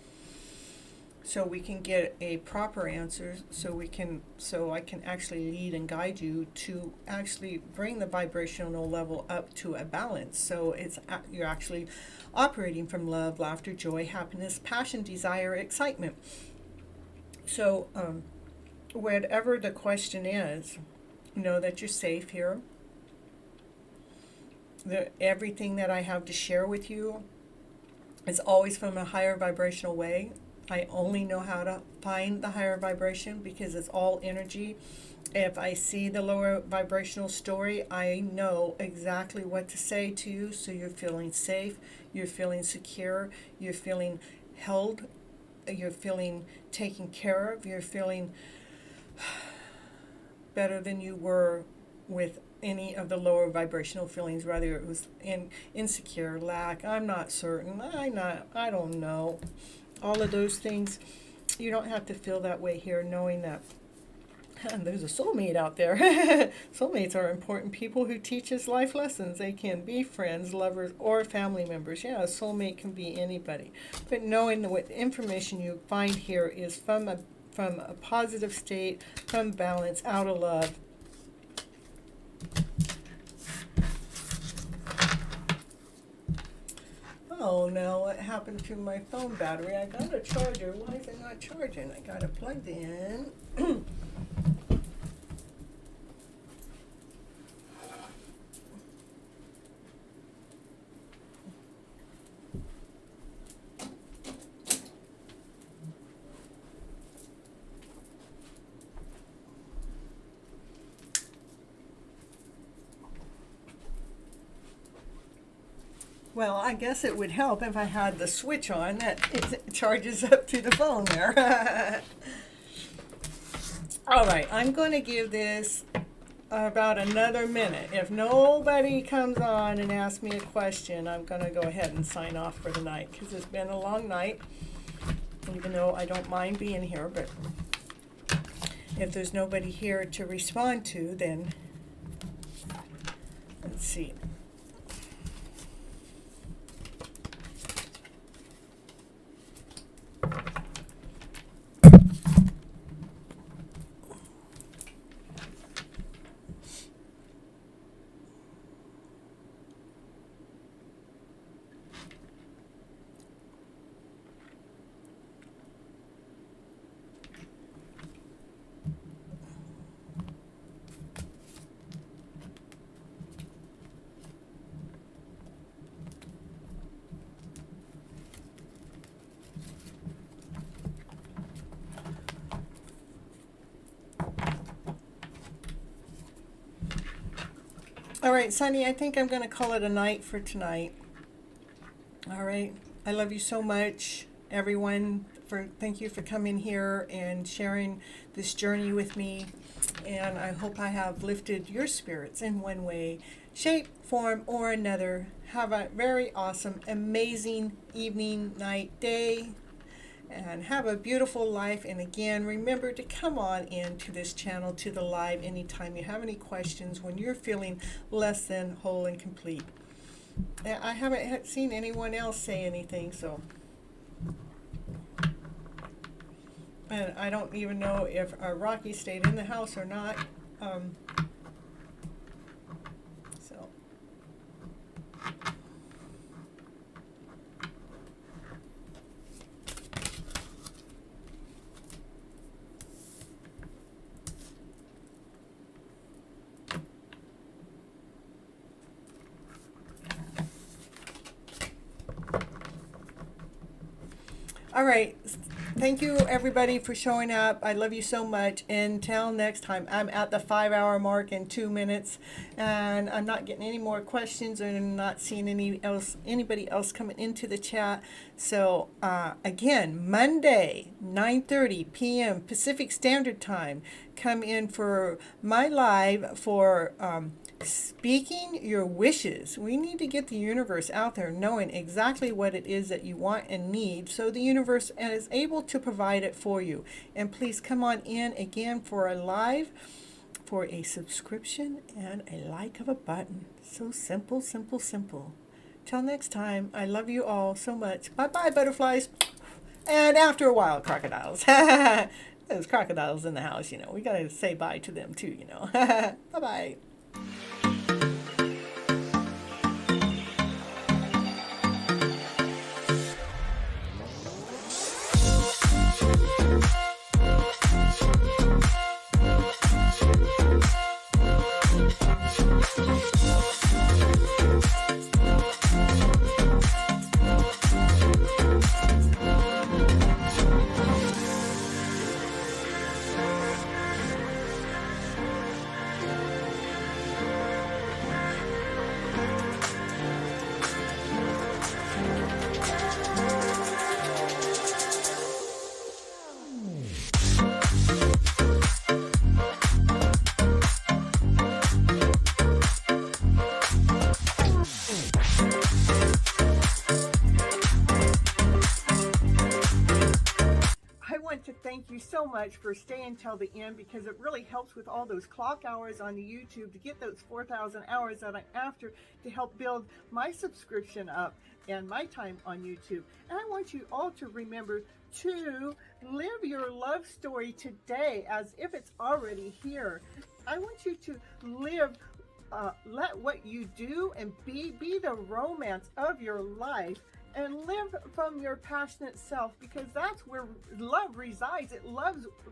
so we can get a proper answer, so I can actually lead and guide you to actually bring the vibrational level up to a balance. So you're actually operating from love, laughter, joy, happiness, passion, desire, excitement. So whatever the question is, know that you're safe here. Everything that I have to share with you is always from a higher vibrational way. I only know how to find the higher vibration because it's all energy. If I see the lower vibrational story, I know exactly what to say to you, so you're feeling safe, you're feeling secure, you're feeling held, you're feeling taken care of, you're feeling better than you were with any of the lower vibrational feelings, whether it was insecure, lack, I'm not certain, I don't know. All of those things, you don't have to feel that way here, knowing that there's a soulmate out there. Soulmates are important people who teach us life lessons. They can be friends, lovers, or family members. Yeah, a soulmate can be anybody. But knowing that what information you find here is from a positive state, from balance, out of love. Oh no, what happened to my phone battery? I got a charger. Why is it not charging? I got it plugged in. Well, I guess it would help if I had the switch on that it charges up to the phone there. All right, I'm going to give this about another minute. If nobody comes on and asks me a question, I'm going to go ahead and sign off for the night, because it's been a long night, even though I don't mind being here. But if there's nobody here to respond to, then let's see. All right, Sunny, I think I'm going to call it a night for tonight. All right. I love you so much, everyone. Thank you for coming here and sharing this journey with me. And I hope I have lifted your spirits in one way, shape, form, or another. Have a very awesome, amazing evening, night, day. And have a beautiful life. And again, remember to come on into this channel, to the live, anytime you have any questions, when you're feeling less than whole and complete. I haven't seen anyone else say anything, so. And I don't even know if Rocky stayed in the house or not. So. All right. Thank you, everybody, for showing up. I love you so much. Until next time, I'm at the 5-hour mark in 2 minutes, and I'm not getting any more questions, and I'm not seeing anybody else coming into the chat. So, again, Monday, 9:30 p.m. Pacific Standard Time. Come in for my live for speaking your wishes. We need to get the universe out there knowing exactly what it is that you want and need, so the universe is able to provide it for you. And please come on in again for a live, for a subscription and a like of a button. So simple, simple, simple. Till next time, I love you all so much. Bye-bye, butterflies. And after a while, crocodiles. There's crocodiles in the house, we got to say bye to them too, Bye-bye. Thank you so much for staying till the end, because it really helps with all those clock hours on the YouTube to get those 4,000 hours that I'm after to help build my subscription up and my time on YouTube. And I want you all to remember to live your love story today as if it's already here. I want you to live, let what you do and be the romance of your life. And live from your passionate self, because that's where love resides. It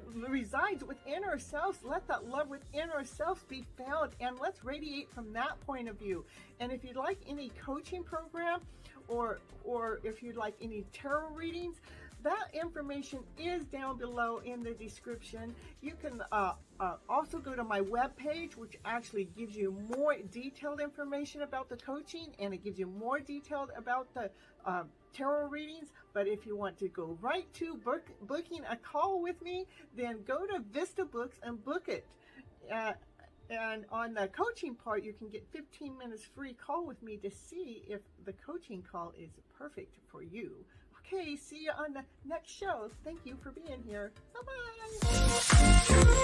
resides within ourselves. Let that love within ourselves be found, and let's radiate from that point of view. And if you'd like any coaching program, or if you'd like any tarot readings, that information is down below in the description. You can also go to my webpage, which actually gives you more detailed information about the coaching, and it gives you more detailed about the tarot readings. But if you want to go right to booking a call with me, then go to Vista Books and book it. And on the coaching part, you can get 15 minutes free call with me to see if the coaching call is perfect for you. Okay, see you on the next show. Thank you for being here. Bye-bye.